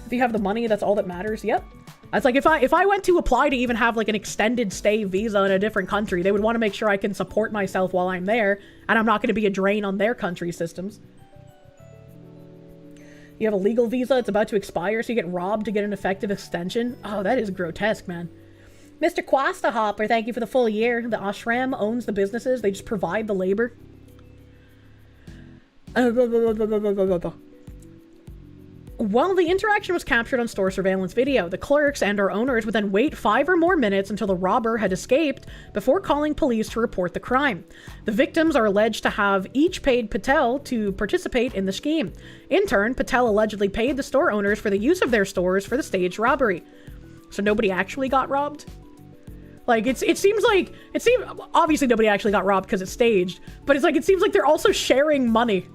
Speaker 1: If you have the money, that's all that matters. Yep. That's like, if I went to apply to even have, like, an extended stay visa in a different country, they would want to make sure I can support myself while I'm there, and I'm not going to be a drain on their country systems. You have a legal visa, it's about to expire, so you get robbed to get an effective extension. Oh, that is grotesque, man. Mr. Quasta Hopper, thank you for the full year. The ashram owns the businesses, they just provide the labor. While the interaction was captured on store surveillance video, the clerks and/or owners would then wait 5 or more minutes until the robber had escaped before calling police to report the crime. The victims are alleged to have each paid Patel to participate in the scheme. In turn, Patel allegedly paid the store owners for the use of their stores for the staged robbery. So nobody actually got robbed? Like, it seems obviously nobody actually got robbed because it's staged, but it's like, it seems like they're also sharing money.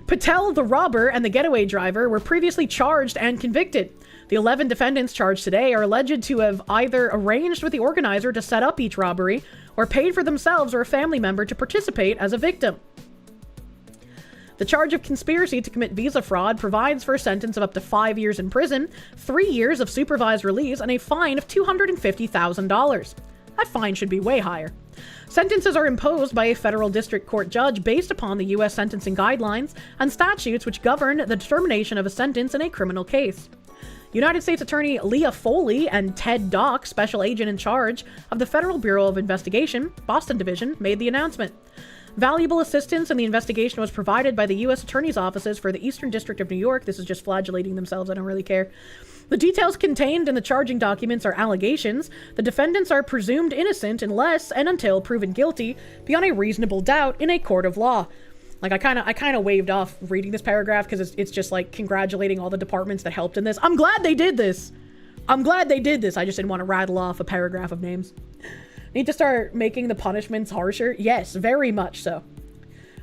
Speaker 1: Patel, the robber, and the getaway driver were previously charged and convicted. The 11 defendants charged today are alleged to have either arranged with the organizer to set up each robbery or paid for themselves or a family member to participate as a victim. The charge of conspiracy to commit visa fraud provides for a sentence of up to 5 years in prison, 3 years of supervised release, and a fine of $250,000. That fine should be way higher. Sentences are imposed by a federal district court judge based upon the U.S. sentencing guidelines and statutes which govern the determination of a sentence in a criminal case. United States Attorney Leah Foley and Ted Dock, special agent in charge of the Federal Bureau of Investigation, Boston Division, made the announcement. Valuable assistance in the investigation was provided by the U.S. Attorney's offices for the Eastern District of New York. This is just flagellating themselves, I don't really care. The details contained in the charging documents are allegations. The defendants are presumed innocent unless and until proven guilty beyond a reasonable doubt in a court of law. Like, I kind of waved off reading this paragraph because it's just like congratulating all the departments that helped in this. I'm glad they did this. I just didn't want to rattle off a paragraph of names. Need to start making the punishments harsher? Yes, very much so.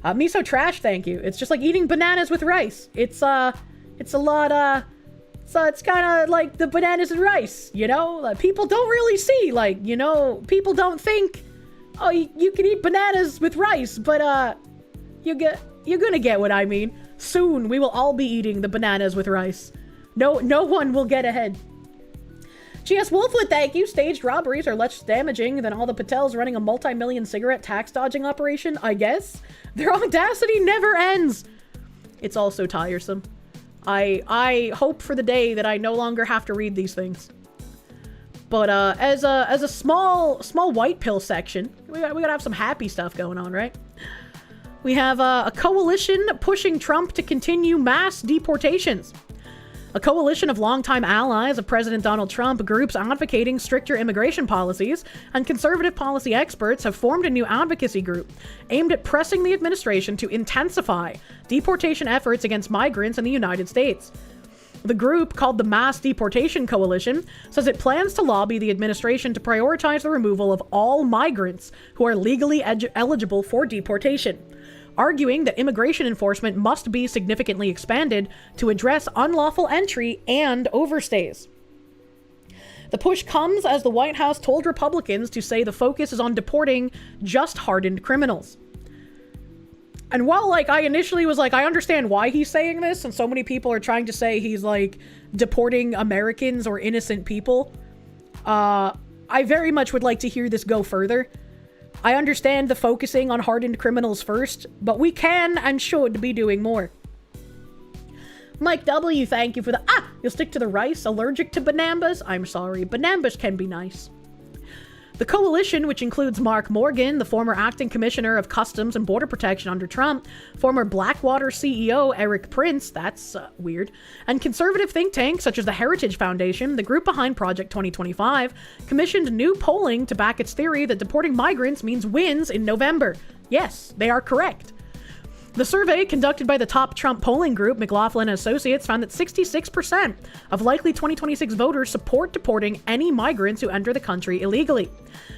Speaker 1: Miso trash, thank you. It's just like eating bananas with rice. It's a lot, so it's kind of like the bananas and rice, you know? Like, people don't really see, like, you know, people don't think, oh, you can eat bananas with rice, but, you're gonna get what I mean. Soon, we will all be eating the bananas with rice. No one will get ahead. GS Wolfwood, thank you. Staged robberies are less damaging than all the Patels running a multi-million cigarette tax dodging operation, I guess. Their audacity never ends. It's all so tiresome. I hope for the day that I no longer have to read these things. But as a small white pill section, we gotta have some happy stuff going on, right? We have a coalition pushing Trump to continue mass deportations. A coalition of longtime allies of President Donald Trump, groups advocating stricter immigration policies, and conservative policy experts have formed a new advocacy group aimed at pressing the administration to intensify deportation efforts against migrants in the United States. The group, called the Mass Deportation Coalition, says it plans to lobby the administration to prioritize the removal of all migrants who are legally eligible for deportation, arguing that immigration enforcement must be significantly expanded to address unlawful entry and overstays. The push comes as the White House told Republicans to say the focus is on deporting just hardened criminals. And while, like, I initially was like, I understand why he's saying this, and so many people are trying to say he's, like, deporting Americans or innocent people, I very much would like to hear this go further. I understand the focusing on hardened criminals first, but we can and should be doing more. Mike W, thank you for the... You'll stick to the rice? Allergic to banambas? I'm sorry, banambas can be nice. The coalition, which includes Mark Morgan, the former acting commissioner of Customs and Border Protection under Trump, former Blackwater CEO Eric Prince, that's weird, and conservative think tanks such as the Heritage Foundation, the group behind Project 2025, commissioned new polling to back its theory that deporting migrants means wins in November. Yes, they are correct. The survey, conducted by the top Trump polling group, McLaughlin Associates, found that 66% of likely 2026 voters support deporting any migrants who enter the country illegally.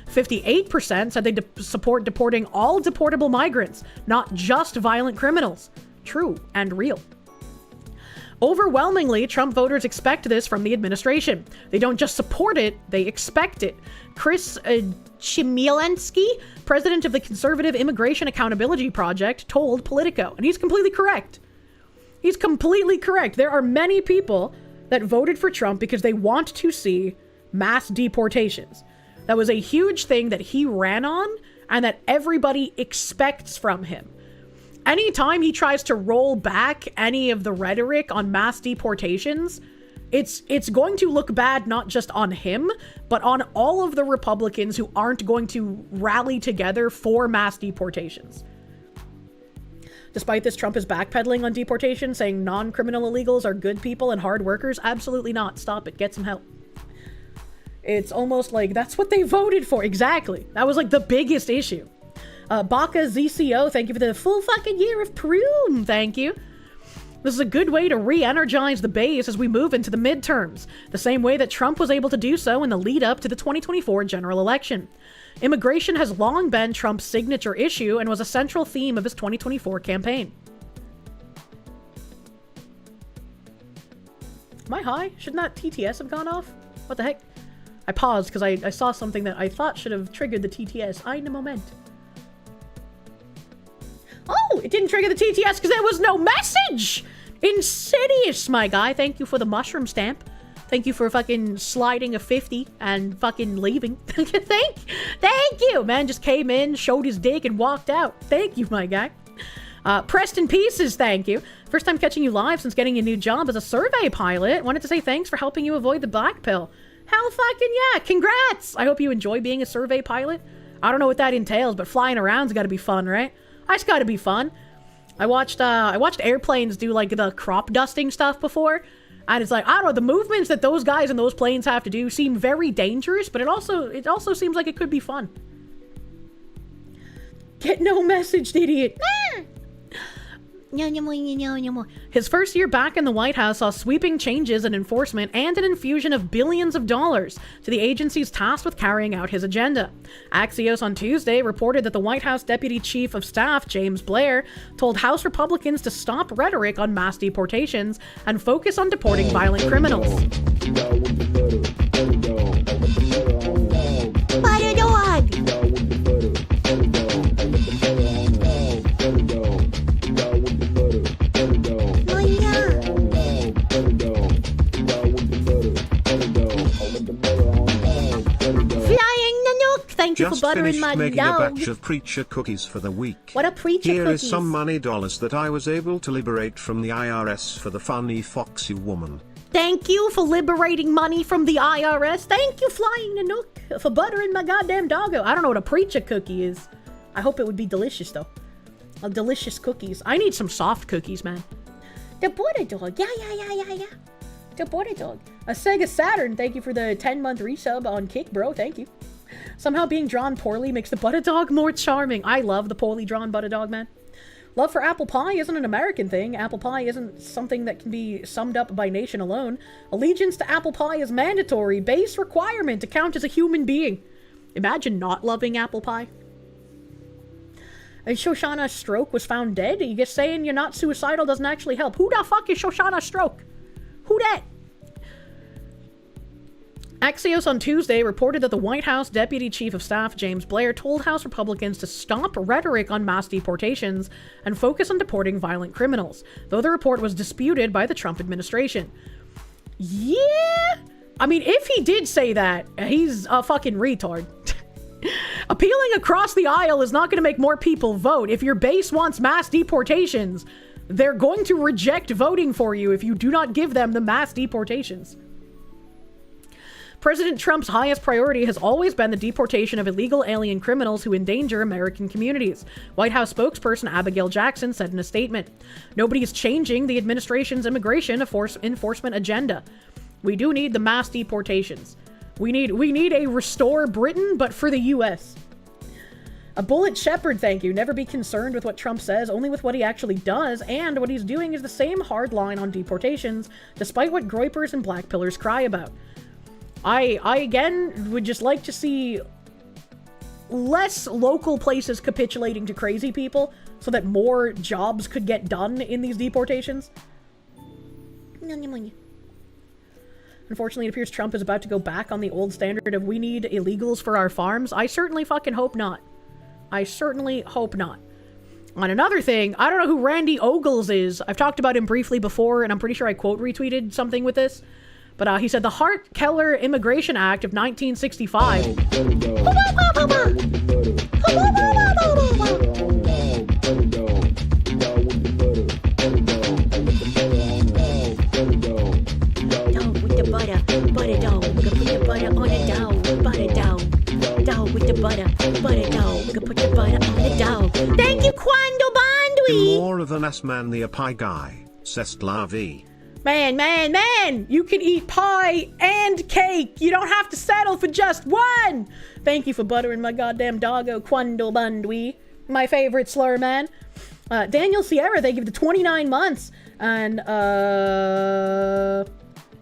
Speaker 1: 58% said they support deporting all deportable migrants, not just violent criminals. True and real. Overwhelmingly, Trump voters expect this from the administration. They don't just support it, they expect it. Chris Chmielewski, president of the Conservative Immigration Accountability Project, told Politico, and he's completely correct. He's completely correct. There are many people that voted for Trump because they want to see mass deportations. That was a huge thing that he ran on and that everybody expects from him. Anytime he tries to roll back any of the rhetoric on mass deportations, it's going to look bad not just on him, but on all of the Republicans who aren't going to rally together for mass deportations. Despite this, Trump is backpedaling on deportation, saying non-criminal illegals are good people and hard workers. Absolutely not. Stop it. Get some help. It's almost like that's what they voted for. Exactly. That was like the biggest issue. Baka ZCO, thank you for the full fucking year of Prune. Thank you. This is a good way to re-energize the base as we move into the midterms, the same way that Trump was able to do so in the lead up to the 2024 general election. Immigration has long been Trump's signature issue and was a central theme of his 2024 campaign. Am I high? Shouldn't that TTS have gone off? What the heck? I paused because I saw something that I thought should have triggered the TTS. Ein Moment. Oh, It didn't trigger the TTS because there was no message! Insidious, my guy. Thank you for the mushroom stamp. Thank you for fucking sliding a 50 and fucking leaving. Thank you! Man just came in, showed his dick, and walked out. Thank you, my guy. Preston Pieces, thank you. First time catching you live since getting a new job as a survey pilot. Wanted to say thanks for helping you avoid the black pill. Hell fucking yeah, congrats! I hope you enjoy being a survey pilot. I don't know what that entails, but flying around's gotta be fun, right? That's gotta be fun. I watched airplanes do like the crop dusting stuff before, and it's like, I don't know, the movements that those guys in those planes have to do seem very dangerous, but it also seems like it could be fun. Get no message, idiot. His first year back in the White House saw sweeping changes in enforcement and an infusion of billions of dollars to the agencies tasked with carrying out his agenda. Axios on Tuesday reported that the White House Deputy Chief of Staff, James Blair, told House Republicans to stop rhetoric on mass deportations and focus on deporting violent criminals. Butter dog! Thank you for buttering my
Speaker 3: making
Speaker 1: dog.
Speaker 3: a batch of preacher cookies for the week.
Speaker 1: What a preacher
Speaker 3: Here
Speaker 1: cookies.
Speaker 3: is some money dollars that I was able to liberate from the IRS for the funny foxy woman.
Speaker 1: Thank you for liberating money from the IRS. Thank you, Flying Nanook, for buttering my goddamn doggo. I don't know what a preacher cookie is. I hope it would be delicious, though. Delicious cookies. I need some soft cookies, man. The butter dog. Yeah. The butter dog. A Sega Saturn. Thank you for the 10-month resub on Kick, bro. Thank you. Somehow being drawn poorly makes the butter dog more charming. I love the poorly drawn butter dog, man. Love for apple pie isn't an American thing. Apple pie isn't something that can be summed up by nation alone. Allegiance to apple pie is mandatory, base requirement to count as a human being. Imagine not loving apple pie. And Shoshana Stroke was found dead? You just saying you're not suicidal doesn't actually help. Who the fuck is Shoshana Stroke? Who that? Axios on Tuesday reported that the White House Deputy Chief of Staff, James Blair, told House Republicans to stop rhetoric on mass deportations and focus on deporting violent criminals, though the report was disputed by the Trump administration. Yeah? I mean, if he did say that, he's a fucking retard. Appealing across the aisle is not going to make more people vote. If your base wants mass deportations, they're going to reject voting for you if you do not give them the mass deportations. President Trump's highest priority has always been the deportation of illegal alien criminals who endanger American communities, White House spokesperson Abigail Jackson said in a statement. Nobody is changing the administration's immigration enforcement agenda. We do need the mass deportations. We need a restore Britain, but for the U.S. A Bullet Shepherd, thank you. Never be concerned with what Trump says, only with what he actually does, and what he's doing is the same hard line on deportations, despite what groypers and black pillars cry about. I again would just like to see less local places capitulating to crazy people so that more jobs could get done in these deportations. Unfortunately, it appears Trump is about to go back on the old standard of we need illegals for our farms. I certainly fucking hope not. I certainly hope not. On another thing, I don't know who Randy Ogles is. I've talked about him briefly before, and I'm pretty sure I quote retweeted something with this. But he said the Hart-Keller Immigration Act of 1965.
Speaker 11: Dog with the butter dog. Put the butter on the dog, butter dog. Dog with the butter dog. Put the butter on the dog. Thank you, Quando Bandwi.
Speaker 3: More of an ass man the pie guy, says Lavi.
Speaker 1: Man, you can eat pie and cake. You don't have to settle for just one. Thank you for buttering my goddamn doggo, Quando Bandwi. My favorite slur, man. Daniel Sierra, they give the 29 months. And,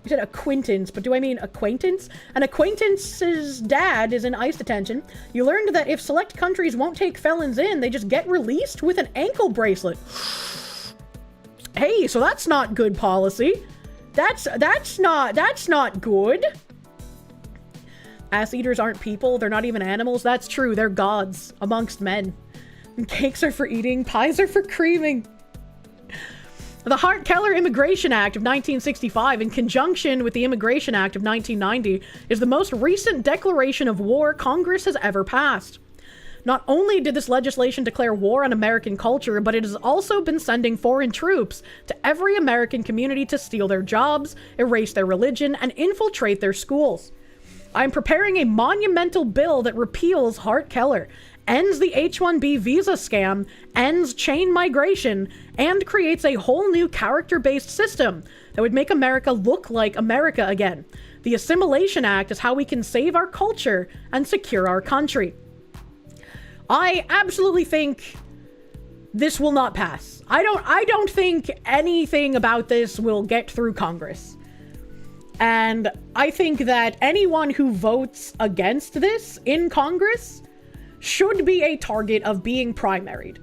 Speaker 1: you said acquaintance, but do I mean acquaintance? An acquaintance's dad is in ICE detention. You learned that if select countries won't take felons in, they just get released with an ankle bracelet. Hey, so that's not good policy. That's not good. Ass eaters aren't people. They're not even animals. That's true. They're gods amongst men. Cakes are for eating, pies are for creaming. The Hart-Keller Immigration Act of 1965, in conjunction with the Immigration Act of 1990, is the most recent declaration of war Congress has ever passed. Not only did this legislation declare war on American culture, but it has also been sending foreign troops to every American community to steal their jobs, erase their religion, and infiltrate their schools. I'm preparing a monumental bill that repeals Hart-Keller, ends the H-1B visa scam, ends chain migration, and creates a whole new character-based system that would make America look like America again. The Assimilation Act is how we can save our culture and secure our country. I absolutely think this will not pass. I don't think anything about this will get through Congress. And I think that anyone who votes against this in Congress should be a target of being primaried.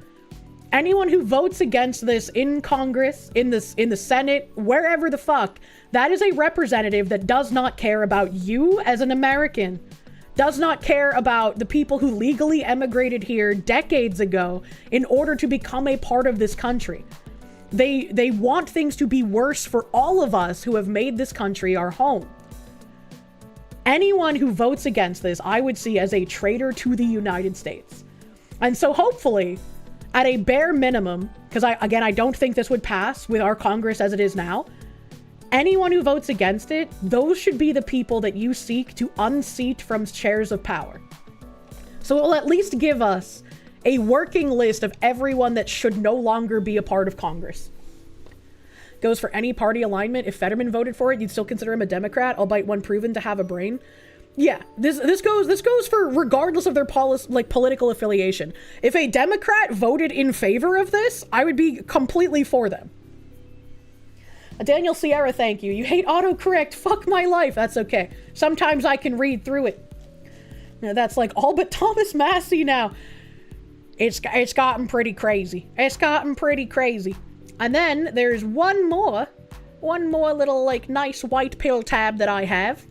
Speaker 1: Anyone who votes against this in Congress, in the Senate, wherever the fuck, that is a representative that does not care about you as an American, does not care about the people who legally emigrated here decades ago in order to become a part of this country. They want things to be worse for all of us who have made this country our home. Anyone who votes against this, I would see as a traitor to the United States. And so hopefully, at a bare minimum, because I don't think this would pass with our Congress as it is now, anyone who votes against it, those should be the people that you seek to unseat from chairs of power. So it will at least give us a working list of everyone that should no longer be a part of Congress. Goes for any party alignment. If Fetterman voted for it, you'd still consider him a Democrat, albeit one proven to have a brain. Yeah, this goes for regardless of their political affiliation. If a Democrat voted in favor of this, I would be completely for them. Daniel Sierra, thank you. You hate autocorrect. Fuck my life. That's okay. Sometimes I can read through it. Now, that's like all but Thomas Massey now. It's gotten pretty crazy. It's gotten pretty crazy. And then there's one more little like nice white pill tab that I have.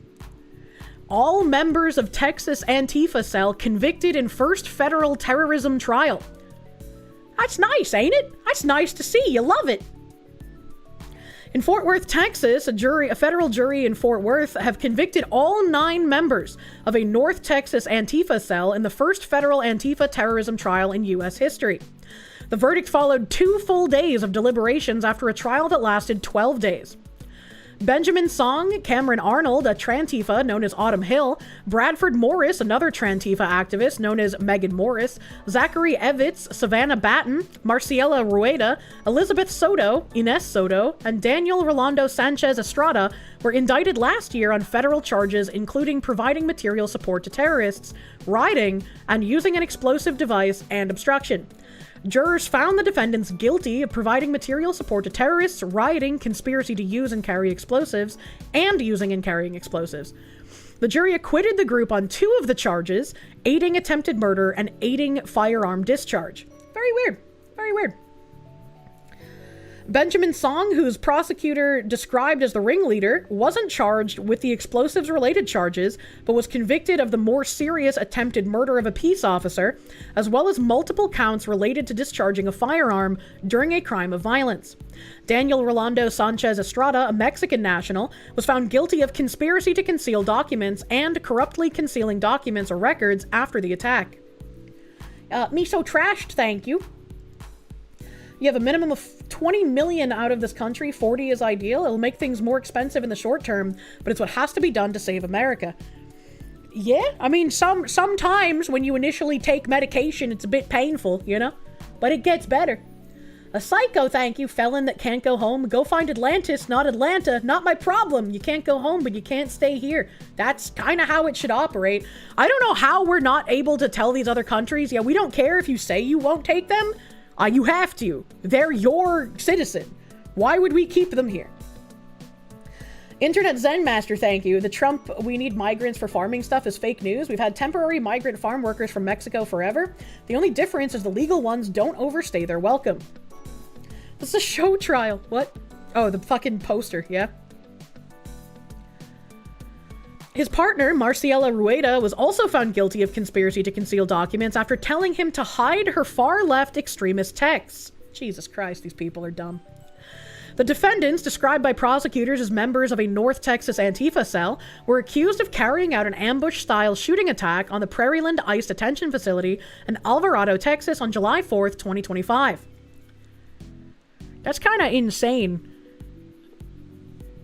Speaker 1: All members of Texas Antifa cell convicted in first federal terrorism trial. That's nice, ain't it? That's nice to see. You love it. In Fort Worth, Texas, a federal jury in Fort Worth have convicted all 9 members of a North Texas Antifa cell in the first federal Antifa terrorism trial in U.S. history. The verdict followed 2 full days of deliberations after a trial that lasted 12 days. Benjamin Song, Cameron Arnold, a Trantifa known as Autumn Hill, Bradford Morris, another Trantifa activist known as Megan Morris, Zachary Evitz, Savannah Batten, Marciela Rueda, Elizabeth Soto, Ines Soto, and Daniel Rolando Sanchez Estrada were indicted last year on federal charges including providing material support to terrorists, rioting, and using an explosive device and obstruction. Jurors found the defendants guilty of providing material support to terrorists, rioting, conspiracy to use and carry explosives, and using and carrying explosives. The jury acquitted the group on 2 of the charges, aiding attempted murder and aiding firearm discharge. Very weird. Very weird. Benjamin Song, whose prosecutor described as the ringleader, wasn't charged with the explosives-related charges, but was convicted of the more serious attempted murder of a peace officer, as well as multiple counts related to discharging a firearm during a crime of violence. Daniel Rolando Sanchez Estrada, a Mexican national, was found guilty of conspiracy to conceal documents and corruptly concealing documents or records after the attack. Me so trashed, thank you. You have a minimum of 20 million out of this country. 40 is ideal. It'll make things more expensive in the short term, but it's what has to be done to save America. Yeah, I mean, sometimes when you initially take medication, it's a bit painful, you know? But it gets better. A psycho, thank you. Felon that can't go home. Go find Atlantis, not Atlanta. Not my problem. You can't go home, but you can't stay here. That's kind of how it should operate. I don't know how we're not able to tell these other countries, yeah, we don't care if you say you won't take them. You have to. They're your citizen. Why would we keep them here? Internet Zen Master, thank you. The Trump "we need migrants for farming" stuff is fake news. We've had temporary migrant farm workers from Mexico forever. The only difference is the legal ones don't overstay their welcome. This is a show trial. What? Oh, the fucking poster, yeah. His partner, Marciela Rueda, was also found guilty of conspiracy to conceal documents after telling him to hide her far-left extremist texts. Jesus Christ, these people are dumb. The defendants, described by prosecutors as members of a North Texas Antifa cell, were accused of carrying out an ambush-style shooting attack on the Prairieland ICE detention facility in Alvarado, Texas on July 4th, 2025. That's kind of insane.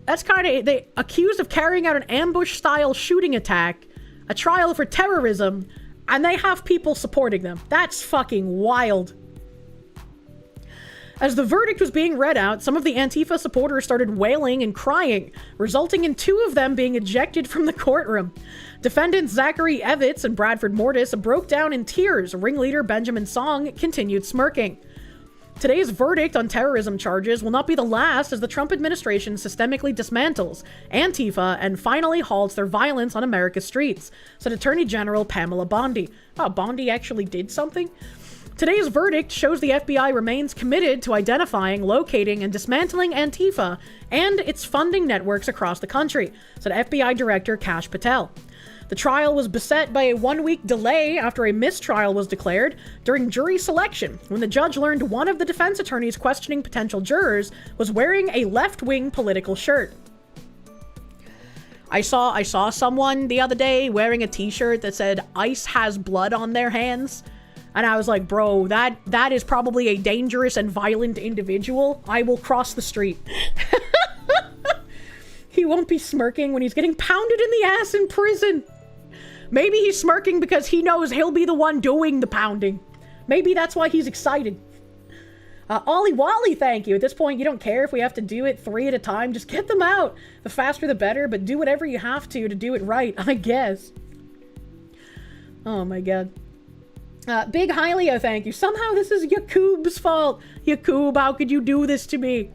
Speaker 1: They accused of carrying out an ambush-style shooting attack, a trial for terrorism, and they have people supporting them. That's fucking wild. As the verdict was being read out, some of the Antifa supporters started wailing and crying, resulting in 2 of them being ejected from the courtroom. Defendants Zachary Evitz and Bradford Mortis broke down in tears. Ringleader Benjamin Song continued smirking. Today's verdict on terrorism charges will not be the last as the Trump administration systemically dismantles Antifa and finally halts their violence on America's streets, said Attorney General Pamela Bondi. Wow, Bondi actually did something? Today's verdict shows the FBI remains committed to identifying, locating, and dismantling Antifa and its funding networks across the country, said FBI Director Kash Patel. The trial was beset by a 1-week delay after a mistrial was declared during jury selection, when the judge learned one of the defense attorneys questioning potential jurors was wearing a left-wing political shirt. I saw someone the other day wearing a t-shirt that said, "ICE has blood on their hands." And I was like, bro, that is probably a dangerous and violent individual. I will cross the street. He won't be smirking when he's getting pounded in the ass in prison. Maybe he's smirking because he knows he'll be the one doing the pounding. Maybe that's why he's excited. Ollie Wally, thank you. At this point, you don't care if we have to do it 3 at a time. Just get them out. The faster the better, but do whatever you have to do it right, I guess. Oh my god. Big Hylio, thank you. Somehow this is Yakub's fault. Yakub, how could you do this to me?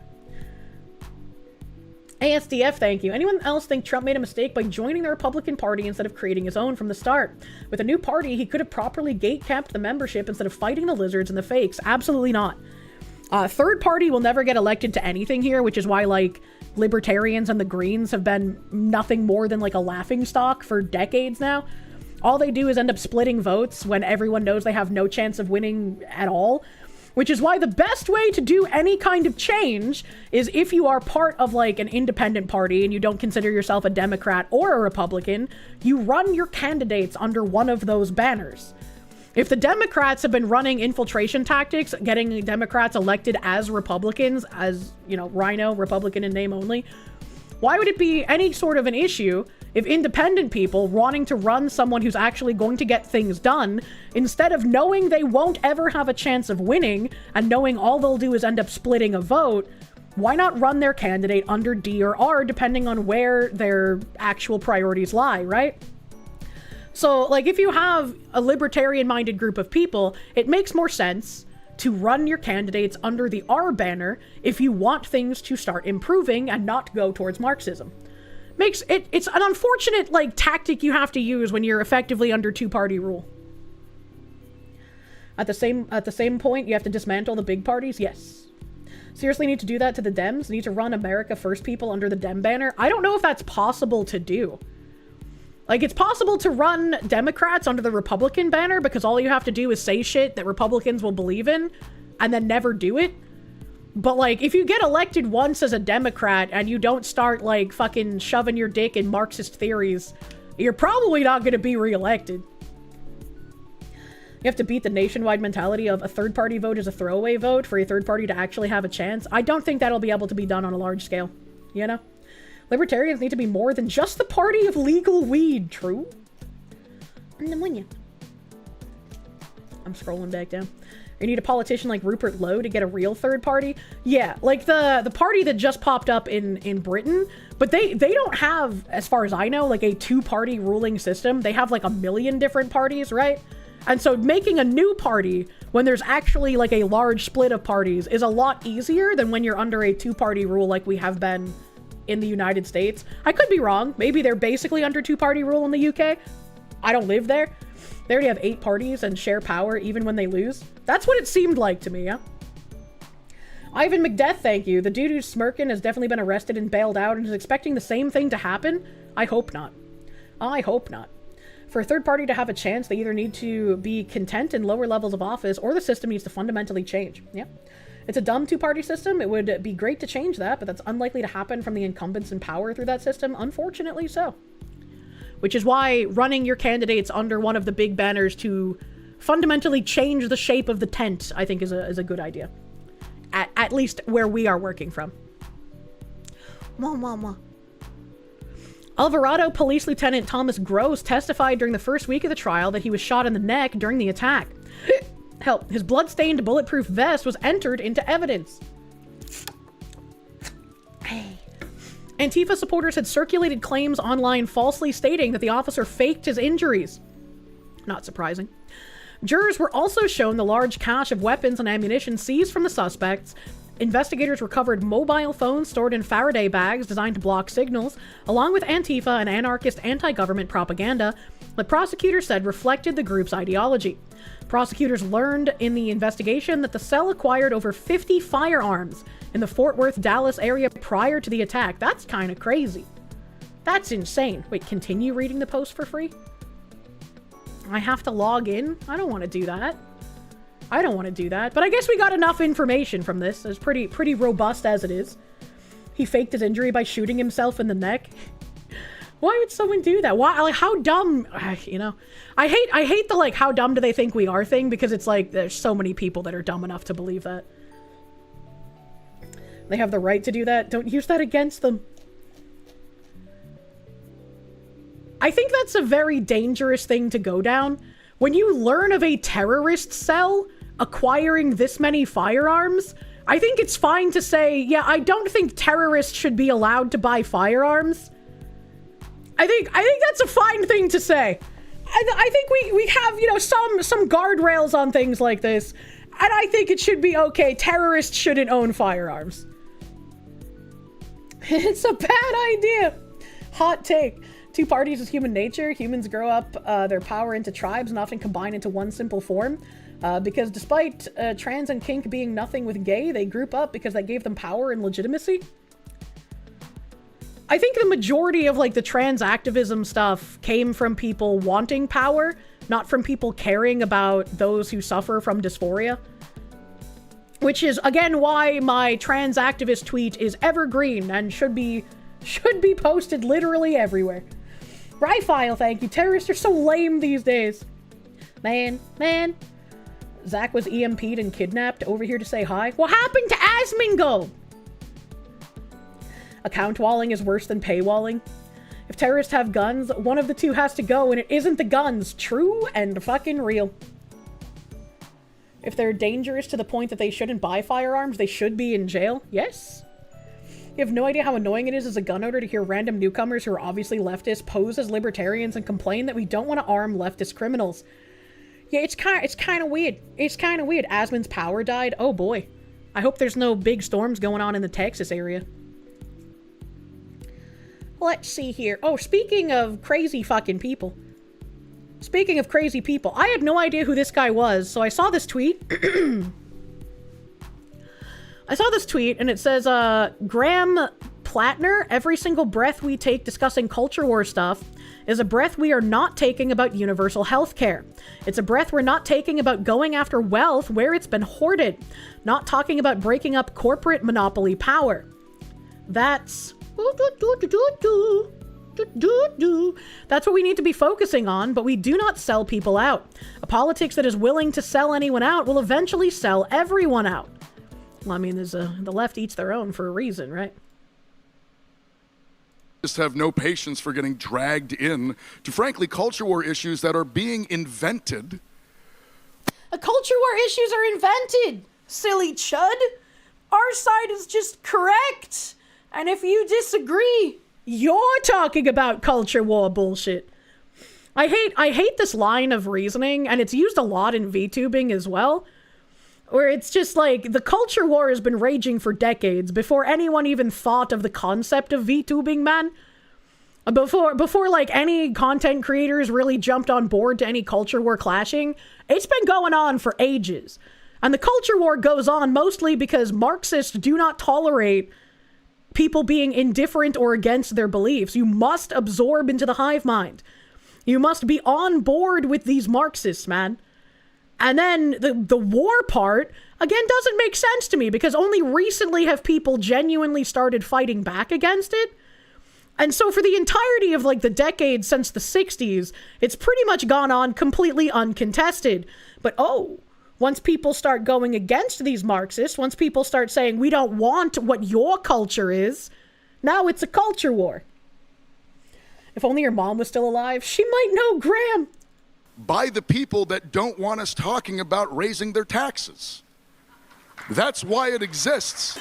Speaker 1: ASDF, thank you. Anyone else think Trump made a mistake by joining the Republican Party instead of creating his own from the start? With a new party, he could have properly gate-kept the membership instead of fighting the lizards and the fakes. Absolutely not. Third party will never get elected to anything here, which is why, like, libertarians and the Greens have been nothing more than, like, a laughingstock for decades now. All they do is end up splitting votes when everyone knows they have no chance of winning at all. Which is why the best way to do any kind of change is if you are part of like an independent party and you don't consider yourself a Democrat or a Republican, you run your candidates under one of those banners. If the Democrats have been running infiltration tactics, getting Democrats elected as Republicans, as, you know, Rhino, Republican in name only, why would it be any sort of an issue if independent people wanting to run someone who's actually going to get things done, instead of knowing they won't ever have a chance of winning and knowing all they'll do is end up splitting a vote, why not run their candidate under D or R depending on where their actual priorities lie, right? So, like, if you have a libertarian-minded group of people, it makes more sense to run your candidates under the R banner if you want things to start improving and not go towards Marxism. It's an unfortunate, like, tactic you have to use when you're effectively under two-party rule. At the same point, you have to dismantle the big parties? Yes. Seriously need to do that to the Dems? Need to run America First people under the Dem banner? I don't know if that's possible to do. Like, it's possible to run Democrats under the Republican banner because all you have to do is say shit that Republicans will believe in and then never do it. But, like, if you get elected once as a Democrat and you don't start, like, fucking shoving your dick in Marxist theories, you're probably not going to be reelected. You have to beat the nationwide mentality of a third-party vote is a throwaway vote for a third party to actually have a chance. I don't think that'll be able to be done on a large scale, you know? Libertarians need to be more than just the party of legal weed. True? I'm scrolling back down. You need a politician like Rupert Lowe to get a real third party? Yeah, like the party that just popped up in Britain, but they don't have, as far as I know, like a two-party ruling system. They have like a million different parties, right? And so making a new party when there's actually like a large split of parties is a lot easier than when you're under a two-party rule like we have been in the United States. I could be wrong. Maybe they're basically under two-party rule in the UK. I don't live there. They already have 8 parties and share power even when they lose. That's what it seemed like to me, yeah? Ivan McDeath, thank you. The dude who's smirking has definitely been arrested and bailed out and is expecting the same thing to happen? I hope not. I hope not. For a third party to have a chance, they either need to be content in lower levels of office, or the system needs to fundamentally change. Yeah. It's a dumb two-party system. It would be great to change that, but that's unlikely to happen from the incumbents in power through that system, unfortunately so. Which is why running your candidates under one of the big banners to fundamentally change the shape of the tent, I think is a good idea. At least where we are working from. Alvarado Police Lieutenant Thomas Gross testified during the first week of the trial that he was shot in the neck during the attack. Hell, his blood-stained bulletproof vest was entered into evidence. Antifa supporters had circulated claims online falsely stating that the officer faked his injuries. Not surprising. Jurors were also shown the large cache of weapons and ammunition seized from the suspects. Investigators recovered mobile phones stored in Faraday bags designed to block signals, along with Antifa and anarchist anti-government propaganda that prosecutors said reflected the group's ideology. Prosecutors learned in the investigation that the cell acquired over 50 firearms in the Fort Worth, Dallas area prior to the attack. That's kind of crazy. That's insane. Wait, continue reading the post for free? I have to log in? I don't want to do that. I don't want to do that. But I guess we got enough information from this. It's pretty robust as it is. He faked his injury by shooting himself in the neck. Why would someone do that? Why? Like, how dumb? You know, I hate the like, how dumb do they think we are thing, because it's like there's so many people that are dumb enough to believe that. They have the right to do that. Don't use that against them. I think that's a very dangerous thing to go down. When you learn of a terrorist cell acquiring this many firearms, I think it's fine to say, yeah, I don't think terrorists should be allowed to buy firearms. I think that's a fine thing to say. I think we have, you know, some guardrails on things like this, and I think it should be okay. Terrorists shouldn't own firearms. It's a bad idea. Hot take. Two parties is human nature. Humans grow up their power into tribes and often combine into one simple form. Because despite trans and kink being nothing with gay, they group up because that gave them power and legitimacy. I think the majority of like the trans activism stuff came from people wanting power, not from people caring about those who suffer from dysphoria. Which is again why my trans activist tweet is evergreen and should be posted literally everywhere. Ryfile, thank you. Terrorists are so lame these days. Man. Zach was EMP'd and kidnapped. Over here to say hi. What happened to Asmongold? Account walling is worse than paywalling. If terrorists have guns, one of the two has to go, and it isn't the guns. True and fucking real. If they're dangerous to the point that they shouldn't buy firearms, they should be in jail. Yes. You have no idea how annoying it is as a gun owner to hear random newcomers who are obviously leftists pose as libertarians and complain that we don't want to arm leftist criminals. Yeah, it's kind of weird. It's kind of weird. Asmon's power died. Oh boy. I hope there's no big storms going on in the Texas area. Let's see here. Oh, speaking of crazy fucking people. Speaking of crazy people, I had no idea who this guy was, so I saw this tweet. I saw this tweet, and it says, Graham Plattner, every single breath we take discussing culture war stuff is a breath we are not taking about universal health care. It's a breath we're not taking about going after wealth where it's been hoarded, not talking about breaking up corporate monopoly power. That's what we need to be focusing on, but we do not sell people out. A politics that is willing to sell anyone out will eventually sell everyone out. Well, I mean, the left eats their own for a reason, right?
Speaker 12: Just have no patience for getting dragged in to, frankly, culture war issues that are being invented.
Speaker 1: Culture war issues are invented, silly chud. Our side is just correct. And if you disagree, you're talking about culture war bullshit. I hate this line of reasoning, and it's used a lot in VTubing as well. Where it's just like, the culture war has been raging for decades before anyone even thought of the concept of VTubing, man. Before like any content creators really jumped on board to any culture war clashing, it's been going on for ages. And the culture war goes on mostly because Marxists do not tolerate people being indifferent or against their beliefs. You must absorb into the hive mind. You must be on board with these Marxists, man. And then the war part, again, doesn't make sense to me because only recently have people genuinely started fighting back against it. And so for the entirety of like the decades since the 60s, it's pretty much gone on completely uncontested. But once people start going against these Marxists, once people start saying, we don't want what your culture is, now it's a culture war. If only your mom was still alive, she might know Graham.
Speaker 12: By the people that don't want us talking about raising their taxes. That's why it exists.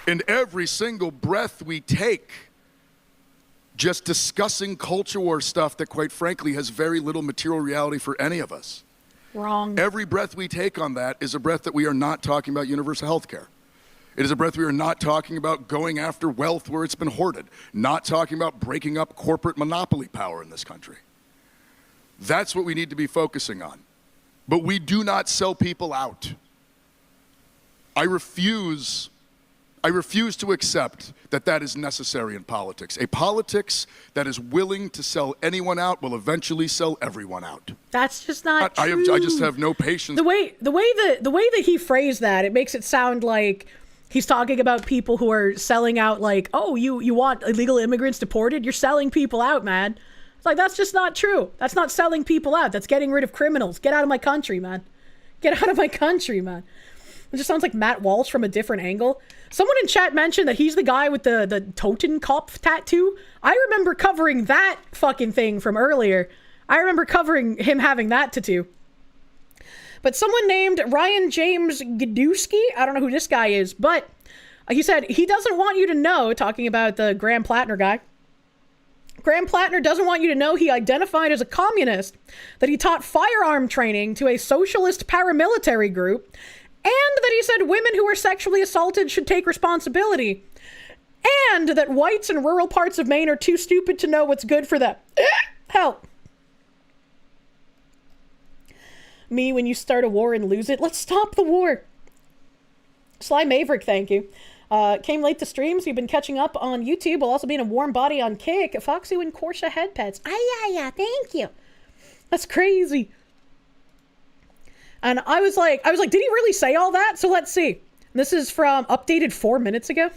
Speaker 12: And every single breath we take, just discussing culture war stuff that quite frankly has very little material reality for any of us.
Speaker 1: Wrong.
Speaker 12: Every breath we take on that is a breath that we are not talking about universal health care. It is a breath we are not talking about going after wealth where it's been hoarded, not talking about breaking up corporate monopoly power in this country. That's what we need to be focusing on. But we do not sell people out. I refuse to accept that that is necessary in politics. A politics that is willing to sell anyone out will eventually sell everyone out.
Speaker 1: That's just not true.
Speaker 12: I just have no patience.
Speaker 1: The way that he phrased that, it makes it sound like he's talking about people who are selling out, like, oh, you want illegal immigrants deported? You're selling people out, man. It's like, that's just not true. That's not selling people out. That's getting rid of criminals. Get out of my country, man. Get out of my country, man. It just sounds like Matt Walsh from a different angle. Someone in chat mentioned that he's the guy with the Totenkopf tattoo. I remember covering that fucking thing from earlier. I remember covering him having that tattoo. But someone named Ryan James Gadowski, I don't know who this guy is, but he said he doesn't want you to know, talking about the Graham Plattner guy, Graham Plattner doesn't want you to know he identified as a communist, that he taught firearm training to a socialist paramilitary group, and that he said women who were sexually assaulted should take responsibility, and that whites in rural parts of Maine are too stupid to know what's good for them. Help. Me when you start a war and lose it. Let's stop the war. Sly Maverick, thank you. Came late to streams. You've been catching up on YouTube while also being a warm body on Kick. Foxy and Kirsche head pets. Yeah, thank you. That's crazy. And I was like, did he really say all that? So let's see. This is from updated 4 minutes ago.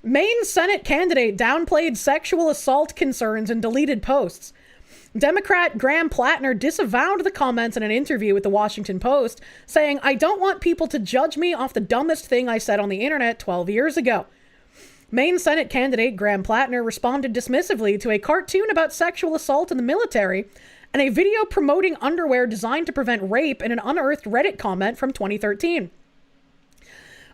Speaker 1: Maine Senate candidate downplayed sexual assault concerns in deleted posts. Democrat Graham Plattner disavowed the comments in an interview with the Washington Post, saying, I don't want people to judge me off the dumbest thing I said on the internet 12 years ago. Maine Senate candidate Graham Plattner responded dismissively to a cartoon about sexual assault in the military and a video promoting underwear designed to prevent rape in an unearthed Reddit comment from 2013.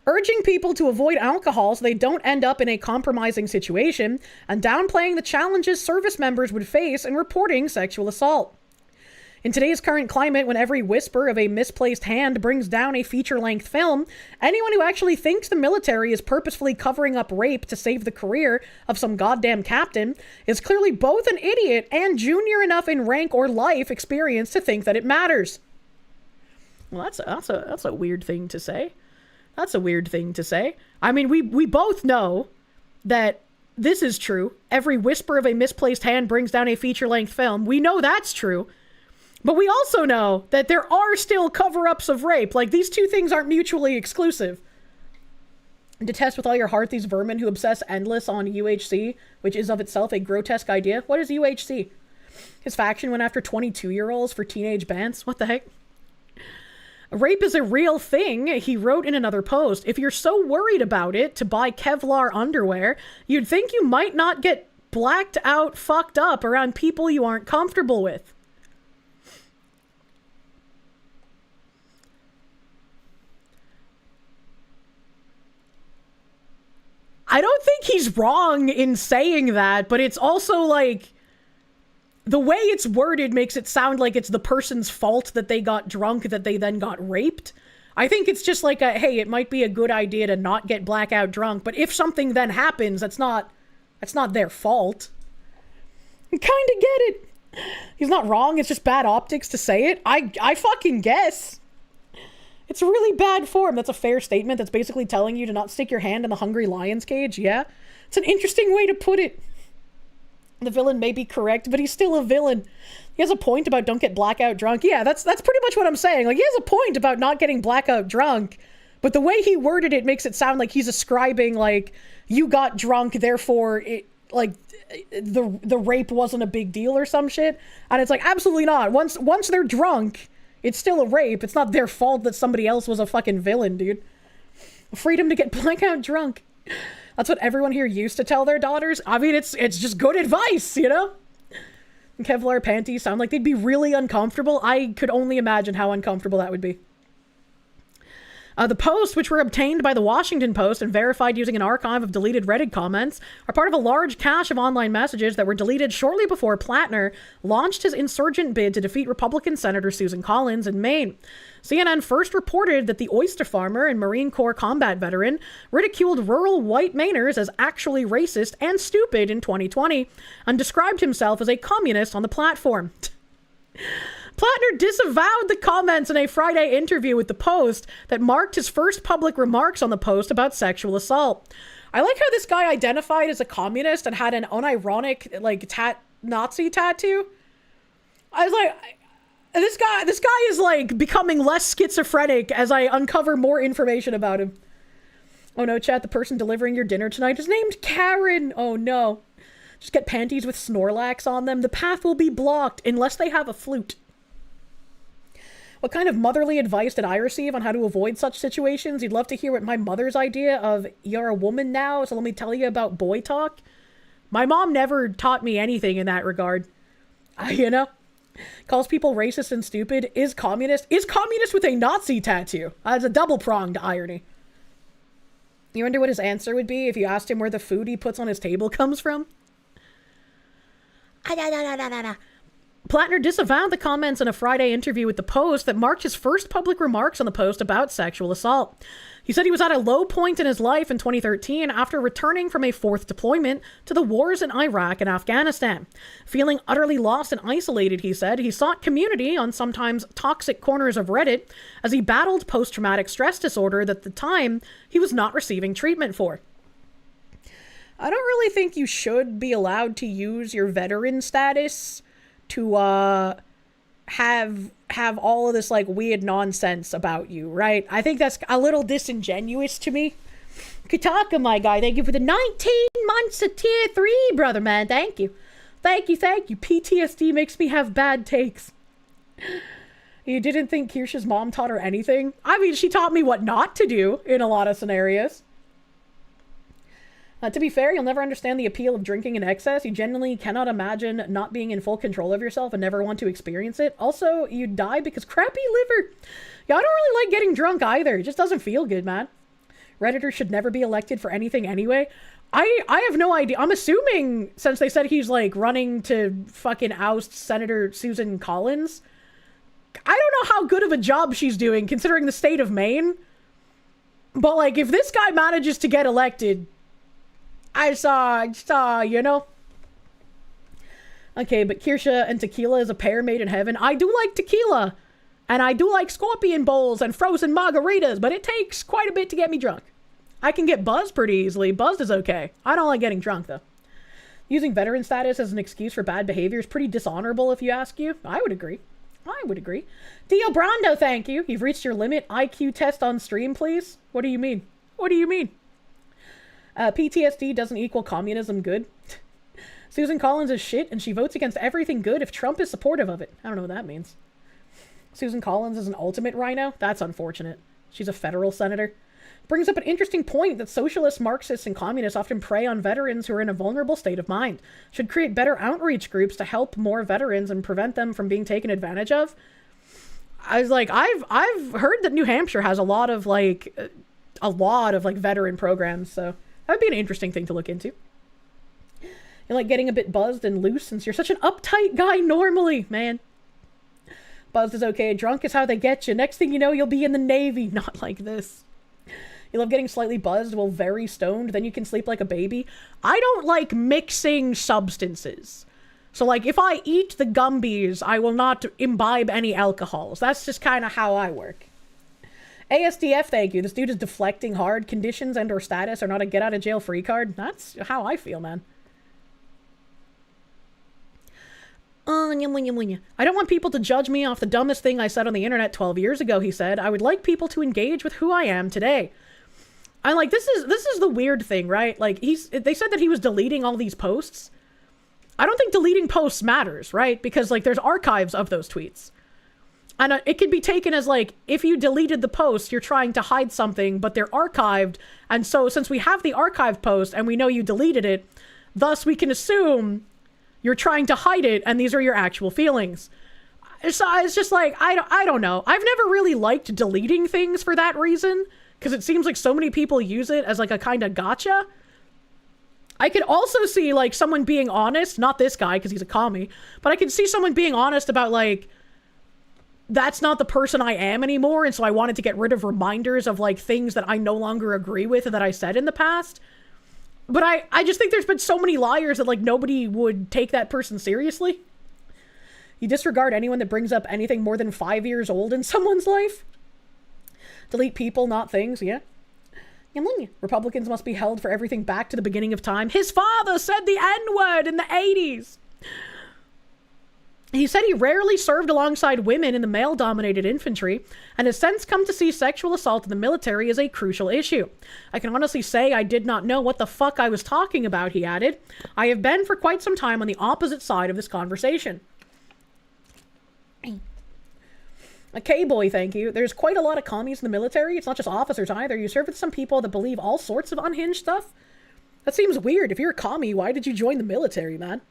Speaker 1: Urging people to avoid alcohol so they don't end up in a compromising situation, and downplaying the challenges service members would face in reporting sexual assault. In today's current climate, when every whisper of a misplaced hand brings down a feature-length film, anyone who actually thinks the military is purposefully covering up rape to save the career of some goddamn captain is clearly both an idiot and junior enough in rank or life experience to think that it matters. Well, that's a weird thing to say. That's a weird thing to say. I mean, we both know that this is true. Every whisper of a misplaced hand brings down a feature-length film. We know that's true. But we also know that there are still cover-ups of rape. Like, these two things aren't mutually exclusive. Detest with all your heart these vermin who obsess endless on UHC, which is of itself a grotesque idea. What is UHC? His faction went after 22-year-olds for teenage bants? What the heck? Rape is a real thing, he wrote in another post. If you're so worried about it to buy Kevlar underwear, you'd think you might not get blacked out, fucked up around people you aren't comfortable with. I don't think he's wrong in saying that, but it's also like, the way it's worded makes it sound like it's the person's fault that they got drunk, that they then got raped. I think it's just like hey, it might be a good idea to not get blackout drunk, but if something then happens, that's not their fault. I kind of get it. He's not wrong, it's just bad optics to say it. I fucking guess. It's really bad form. That's a fair statement. That's basically telling you to not stick your hand in the hungry lion's cage, yeah? It's an interesting way to put it. The villain may be correct, but he's still a villain. He has a point about don't get blackout drunk. Yeah, that's pretty much what I'm saying. Like, he has a point about not getting blackout drunk, but the way he worded it makes it sound like he's ascribing, like, you got drunk, therefore, it, like, the rape wasn't a big deal or some shit. And it's like, absolutely not. Once they're drunk, it's still a rape. It's not their fault that somebody else was a fucking villain, dude. Freedom to get blackout drunk. That's what everyone here used to tell their daughters. I mean, it's just good advice, you know? Kevlar panties sound like they'd be really uncomfortable. I could only imagine how uncomfortable that would be. The posts, which were obtained by the Washington Post and verified using an archive of deleted Reddit comments, are part of a large cache of online messages that were deleted shortly before Plattner launched his insurgent bid to defeat Republican Senator Susan Collins in Maine. CNN first reported that the oyster farmer and Marine Corps combat veteran ridiculed rural white Mainers as actually racist and stupid in 2020 and described himself as a communist on the platform. Plattner disavowed the comments in a Friday interview with the Post that marked his first public remarks on the Post about sexual assault. I like how this guy identified as a communist and had an unironic, like, Nazi tattoo. I was like, this guy is, like, becoming less schizophrenic as I uncover more information about him. Oh no, chat, the person delivering your dinner tonight is named Karen. Oh no. Just get panties with Snorlax on them. The path will be blocked unless they have a flute. What kind of motherly advice did I receive on how to avoid such situations? You'd love to hear what my mother's idea of, you're a woman now, so let me tell you about boy talk. My mom never taught me anything in that regard. You know? Calls people racist and stupid. Is communist with a Nazi tattoo. That's a double-pronged irony. You wonder what his answer would be if you asked him where the food he puts on his table comes from? Plattner disavowed the comments in a Friday interview with the Post that marked his first public remarks on the Post about sexual assault. He said he was at a low point in his life in 2013 after returning from a fourth deployment to the wars in Iraq and Afghanistan. Feeling utterly lost and isolated, he said, he sought community on sometimes toxic corners of Reddit as he battled post-traumatic stress disorder that at the time he was not receiving treatment for. I don't really think you should be allowed to use your veteran status to have all of this, like, weird nonsense about you, right? I think that's a little disingenuous to me. Kataka, my guy, thank you for the 19 months of tier 3, brother, man. Thank you. Thank you. PTSD makes me have bad takes. You didn't think Kirsche's mom taught her anything? I mean, she taught me what not to do in a lot of scenarios. To be fair, you'll never understand the appeal of drinking in excess. You genuinely cannot imagine not being in full control of yourself and never want to experience it. Also, you die because crappy liver. Yeah, I don't really like getting drunk either. It just doesn't feel good, man. Redditor should never be elected for anything anyway. I have no idea. I'm assuming, since they said he's, like, running to fucking oust Senator Susan Collins, I don't know how good of a job she's doing considering the state of Maine. But, like, if this guy manages to get elected, I saw, you know? Okay, but Kirsche and tequila is a pair made in heaven. I do like tequila, and I do like scorpion bowls and frozen margaritas, but it takes quite a bit to get me drunk. I can get buzzed pretty easily. Buzzed is okay. I don't like getting drunk, though. Using veteran status as an excuse for bad behavior is pretty dishonorable, if you ask you. I would agree. Dio Brando, thank you. You've reached your limit. IQ test on stream, please. What do you mean? PTSD doesn't equal communism good. Susan Collins is shit, and she votes against everything good if Trump is supportive of it. I don't know what that means. Susan Collins is an ultimate rhino? That's unfortunate. She's a federal senator. Brings up an interesting point that socialists, Marxists, and communists often prey on veterans who are in a vulnerable state of mind. Should create better outreach groups to help more veterans and prevent them from being taken advantage of. I was like, I've heard that New Hampshire has a lot of veteran programs, so that would be an interesting thing to look into. You like getting a bit buzzed and loose since you're such an uptight guy normally, man. Buzzed is okay. Drunk is how they get you. Next thing you know, you'll be in the Navy. Not like this. You love getting slightly buzzed while very stoned. Then you can sleep like a baby. I don't like mixing substances. So, like, if I eat the Gumbies, I will not imbibe any alcohols. That's just kind of how I work. ASDF, thank you. This dude is deflecting hard. Conditions and or status are not a get-out-of-jail-free card. That's how I feel, man. I don't want people to judge me off the dumbest thing I said on the internet 12 years ago, he said. I would like people to engage with who I am today. I'm like, this is the weird thing, right? Like, they said that he was deleting all these posts. I don't think deleting posts matters, right? Because, like, there's archives of those tweets. And it could be taken as, like, if you deleted the post, you're trying to hide something, but they're archived. And so, since we have the archived post and we know you deleted it, thus we can assume you're trying to hide it, and these are your actual feelings. So it's just like, I don't know. I've never really liked deleting things for that reason, because it seems like so many people use it as like a kind of gotcha. I could also see like someone being honest, not this guy because he's a commie, but I could see someone being honest about like, that's not the person I am anymore, and so I wanted to get rid of reminders of like things that I no longer agree with and that I said in the past. But I just think there's been so many liars that, like, nobody would take that person seriously. You disregard anyone that brings up anything more than 5 years old in someone's life. Delete people, not things, yeah. Republicans must be held for everything back to the beginning of time. His father said the N-word in the 80s. He said he rarely served alongside women in the male-dominated infantry, and has since come to see sexual assault in the military as a crucial issue. I can honestly say I did not know what the fuck I was talking about, he added. I have been for quite some time on the opposite side of this conversation. A K-boy, thank you. There's quite a lot of commies in the military. It's not just officers either. You serve with some people that believe all sorts of unhinged stuff. That seems weird. If you're a commie, why did you join the military, man?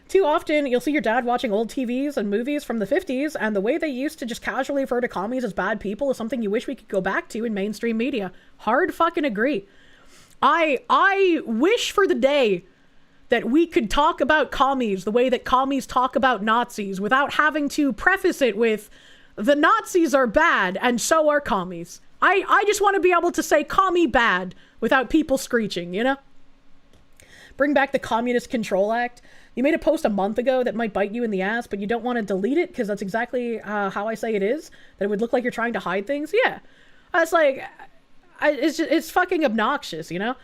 Speaker 1: Too often, you'll see your dad watching old TVs and movies from the 50s, and the way they used to just casually refer to commies as bad people is something you wish we could go back to in mainstream media. Hard fucking agree. I wish for the day that we could talk about commies the way that commies talk about Nazis without having to preface it with, the Nazis are bad and so are commies. I just want to be able to say commie bad without people screeching, you know? Bring back the Communist Control Act. You made a post a month ago that might bite you in the ass, but you don't want to delete it because that's exactly how I say it is. That it would look like you're trying to hide things. Yeah. It's like, it's fucking obnoxious, you know?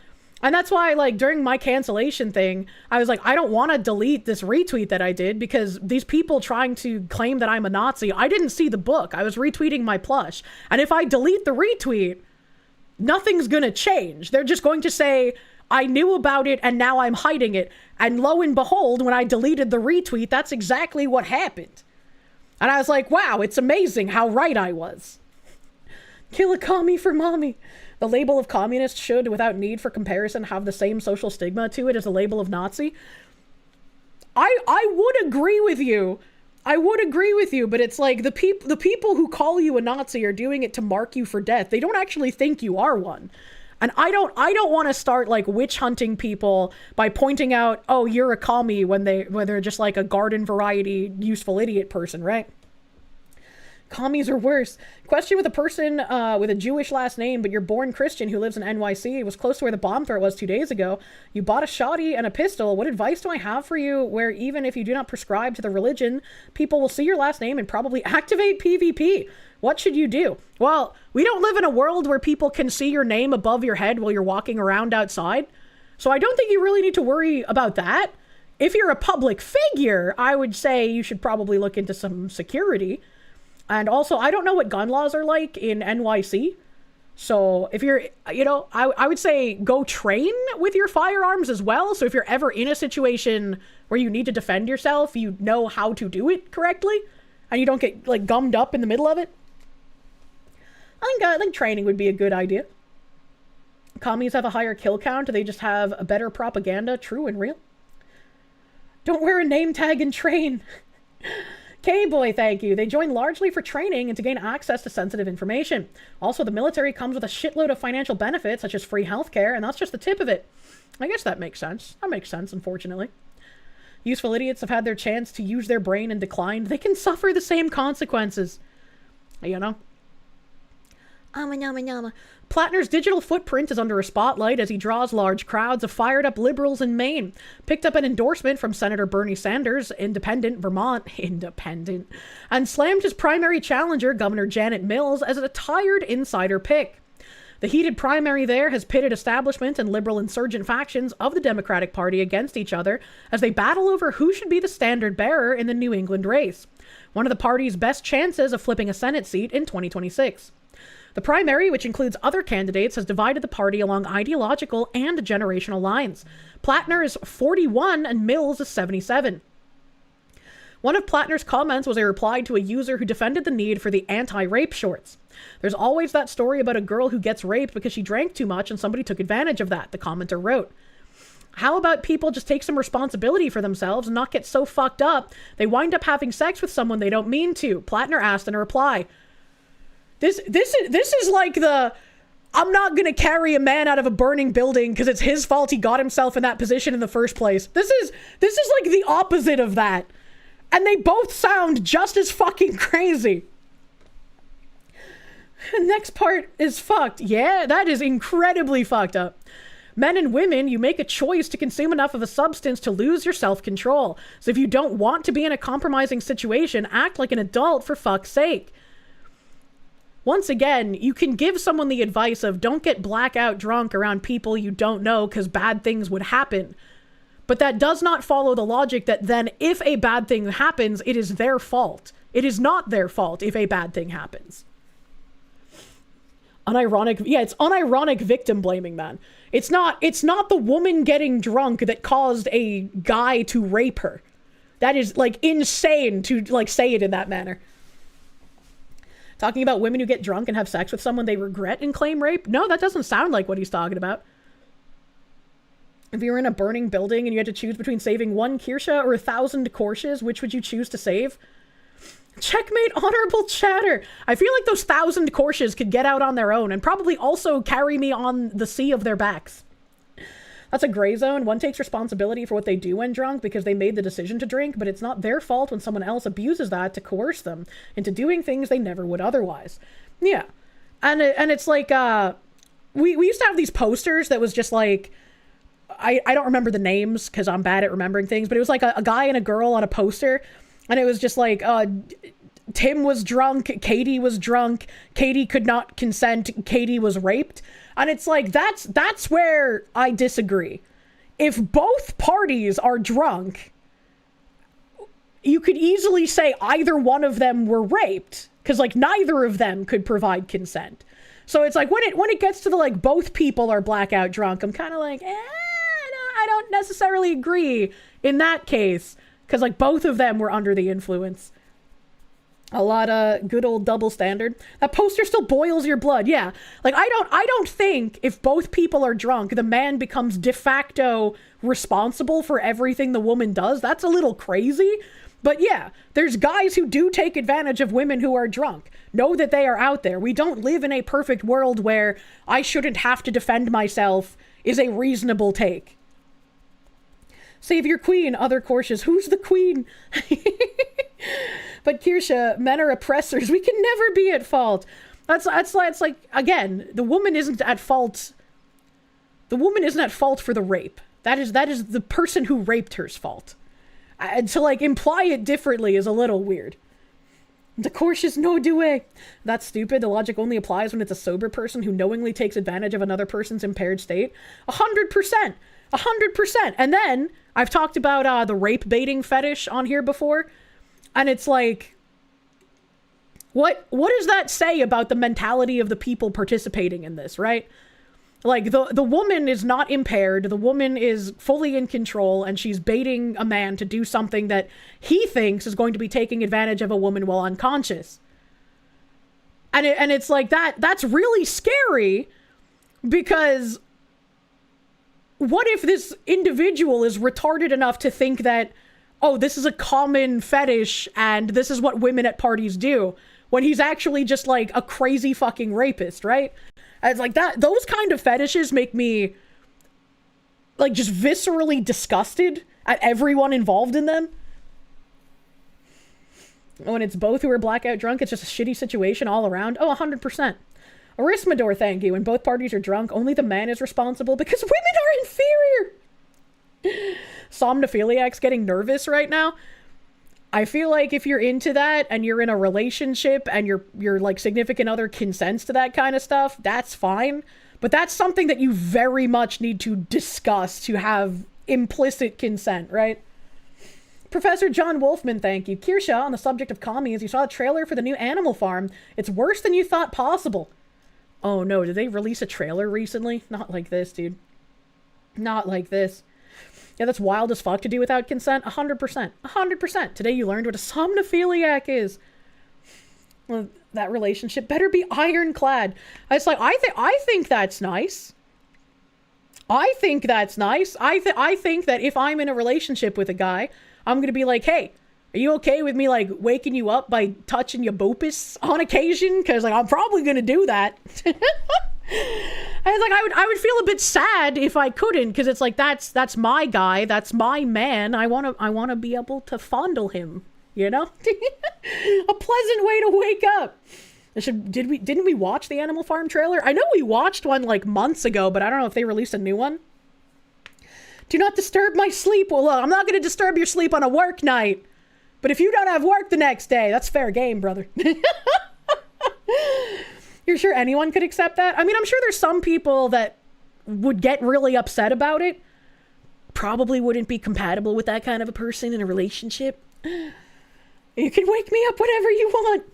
Speaker 1: And that's why, like, during my cancellation thing, I was like, I don't want to delete this retweet that I did because these people trying to claim that I'm a Nazi, I didn't see the book. I was retweeting my plush. And if I delete the retweet, nothing's going to change. They're just going to say, I knew about it and now I'm hiding it. And lo and behold, when I deleted the retweet, that's exactly what happened. And I was like, wow, it's amazing how right I was. Kill a commie for mommy. The label of communist should, without need for comparison, have the same social stigma to it as the label of Nazi. I would agree with you. I would agree with you, but it's like the people who call you a Nazi are doing it to mark you for death. They don't actually think you are one. And I don't want to start like witch hunting people by pointing out, oh, you're a commie when they're just like a garden variety useful idiot person, right? Commies are worse. Question with a person with a Jewish last name, but you're born Christian who lives in NYC. It was close to where the bomb threat was 2 days ago. You bought a shotty and a pistol. What advice do I have for you where even if you do not prescribe to the religion, people will see your last name and probably activate PvP? What should you do? Well, we don't live in a world where people can see your name above your head while you're walking around outside. So I don't think you really need to worry about that. If you're a public figure, I would say you should probably look into some security. And also, I don't know what gun laws are like in NYC. So if you're, you know, I would say go train with your firearms as well. So if you're ever in a situation where you need to defend yourself, you know how to do it correctly. And you don't get like gummed up in the middle of it. I think training would be a good idea. Commies have a higher kill count. They just have a better propaganda. True and real. Don't wear a name tag and train. K-boy, thank you. They join largely for training and to gain access to sensitive information. Also, the military comes with a shitload of financial benefits, such as free healthcare, and that's just the tip of it. I guess that makes sense. That makes sense, unfortunately. Useful idiots have had their chance to use their brain and declined. They can suffer the same consequences. You know?
Speaker 11: Nama nama.
Speaker 1: Plattner's digital footprint is under a spotlight as he draws large crowds of fired-up liberals in Maine. Picked up an endorsement from Senator Bernie Sanders, Vermont, and slammed his primary challenger, Governor Janet Mills, as a tired insider pick. The heated primary there has pitted establishment and liberal insurgent factions of the Democratic Party against each other as they battle over who should be the standard bearer in the New England race, one of the party's best chances of flipping a Senate seat in 2026. The primary, which includes other candidates, has divided the party along ideological and generational lines. Plattner is 41 and Mills is 77. One of Plattner's comments was a reply to a user who defended the need for the anti-rape shorts. There's always that story about a girl who gets raped because she drank too much and somebody took advantage of that, the commenter wrote. How about people just take some responsibility for themselves and not get so fucked up they wind up having sex with someone they don't mean to? Plattner asked in a reply. This is like the, I'm not going to carry a man out of a burning building because it's his fault he got himself in that position in the first place. This is like the opposite of that. And they both sound just as fucking crazy. The next part is fucked. Yeah, that is incredibly fucked up. Men and women, you make a choice to consume enough of a substance to lose your self-control. So if you don't want to be in a compromising situation, act like an adult for fuck's sake. Once again, you can give someone the advice of don't get blackout drunk around people you don't know because bad things would happen. But that does not follow the logic that then if a bad thing happens, it is their fault. It is not their fault if a bad thing happens. It's unironic victim blaming, man. It's not the woman getting drunk that caused a guy to rape her. That is like insane to like say it in that manner. Talking about women who get drunk and have sex with someone they regret and claim rape? No, that doesn't sound like what he's talking about. If you were in a burning building and you had to choose between saving one Kirsche or 1,000 Kirsches, which would you choose to save? Checkmate, honorable chatter. I feel like those 1,000 Kirsches could get out on their own and probably also carry me on the sea of their backs. That's a gray zone. One takes responsibility for what they do when drunk because they made the decision to drink, but it's not their fault when someone else abuses that to coerce them into doing things they never would otherwise. Yeah. And it's like, we used to have these posters that was just like, I don't remember the names because I'm bad at remembering things, but it was like a guy and a girl on a poster, and it was just like, Tim was drunk, Katie was drunk, Katie could not consent, Katie was raped. And it's like, that's where I disagree. If both parties are drunk, you could easily say either one of them were raped, because like neither of them could provide consent. So it's like when it gets to the like both people are blackout drunk, I'm kind of like, I don't necessarily agree in that case, because like both of them were under the influence. A lot of good old double standard. That poster still boils your blood. Yeah. Like, I don't think if both people are drunk, the man becomes de facto responsible for everything the woman does. That's a little crazy. But yeah, there's guys who do take advantage of women who are drunk. Know that they are out there. We don't live in a perfect world where I shouldn't have to defend myself is a reasonable take. Save your queen, other Kirsches. Who's the queen? But Kirsche, men are oppressors. We can never be at fault. That's like, again, the woman isn't at fault. The woman isn't at fault for the rape. That is the person who raped her's fault. And to like imply it differently is a little weird. The Kirsches no do way. That's stupid. The logic only applies when it's a sober person who knowingly takes advantage of another person's impaired state. 100%. 100%. And then I've talked about the rape baiting fetish on here before. And it's like, what does that say about the mentality of the people participating in this, right? Like, the woman is not impaired. The woman is fully in control, and she's baiting a man to do something that he thinks is going to be taking advantage of a woman while unconscious. And it's like, that's really scary, because what if this individual is retarded enough to think that, oh, this is a common fetish and this is what women at parties do, when he's actually just like a crazy fucking rapist, right? And it's like that. Those kind of fetishes make me like just viscerally disgusted at everyone involved in them. When it's both who are blackout drunk, it's just a shitty situation all around. Oh, 100%. Arismador, thank you. When both parties are drunk, only the man is responsible because women are inferior. Somnophiliac's getting nervous right now. I feel like if you're into that and you're in a relationship and your like significant other consents to that kind of stuff, that's fine. But that's something that you very much need to discuss to have implicit consent, right? Professor John Wolfman, thank you. Kirsche, on the subject of commies, you saw a trailer for the new Animal Farm. It's worse than you thought possible. Oh no, did they release a trailer recently? Not like this, dude. Not like this. Yeah, that's wild as fuck to do without consent. 100%. 100%. Today you learned what a somnophiliac is. Well, that relationship better be ironclad. It's like, I think that's nice. I think that's nice. I think that if I'm in a relationship with a guy, I'm gonna be like, hey, are you okay with me, like, waking you up by touching your bopus on occasion? Because, like, I'm probably gonna do that. And, like, I would feel a bit sad if I couldn't, because it's like, that's my guy, that's my man. I wanna be able to fondle him, you know? A pleasant way to wake up. Didn't we watch the Animal Farm trailer? I know we watched one, like, months ago, but I don't know if they released a new one. Do not disturb my sleep. Well, look, I'm not going to disturb your sleep on a work night. But if you don't have work the next day, that's fair game, brother. You're sure anyone could accept that? I mean, I'm sure there's some people that would get really upset about it. Probably wouldn't be compatible with that kind of a person in a relationship. You can wake me up whenever you want.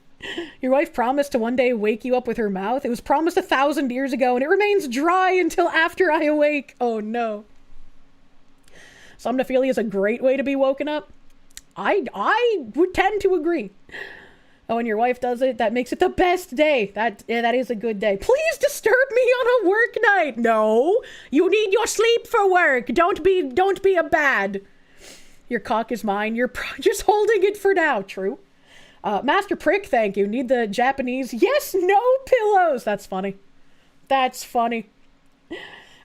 Speaker 1: Your wife promised to one day wake you up with her mouth. It was promised 1,000 years ago, and it remains dry until after I awake. Oh, no. Somnophilia is a great way to be woken up. I would tend to agree. Oh, and your wife does it. That makes it the best day. That is a good day. Please disturb me on a work night. No, you need your sleep for work. Don't be a bad. Your cock is mine. You're just holding it for now. True. Master Prick, thank you. Need the Japanese yes, no pillows. That's funny. That's funny.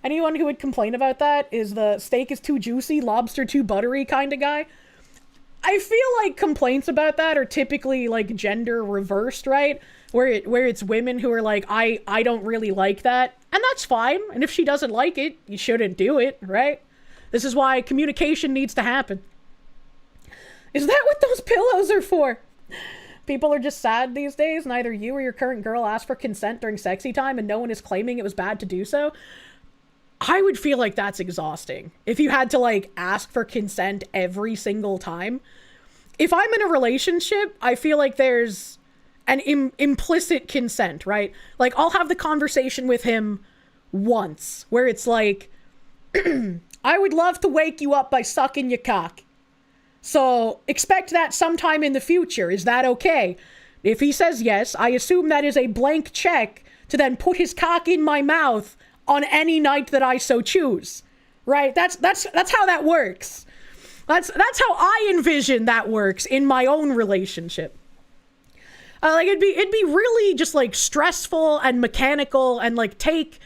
Speaker 1: Anyone who would complain about that is the steak is too juicy, lobster too buttery kind of guy. I feel like complaints about that are typically like gender reversed, right? Where it's women who are like, I don't really like that. And that's fine. And if she doesn't like it, you shouldn't do it, right? This is why communication needs to happen. Is that what those pillows are for? People are just sad these days. Neither you or your current girl asked for consent during sexy time and no one is claiming it was bad to do so. I would feel like that's exhausting. If you had to, like, ask for consent every single time. If I'm in a relationship, I feel like there's an implicit consent, right? Like, I'll have the conversation with him once, where it's like, I would love to wake you up by sucking your cock. So, expect that sometime in the future. Is that okay? If he says yes, I assume that is a blank check to then put his cock in my mouth on any night that I so choose, right? That's how that works. That's how I envision that works in my own relationship. Like it'd be really just like stressful and mechanical and like take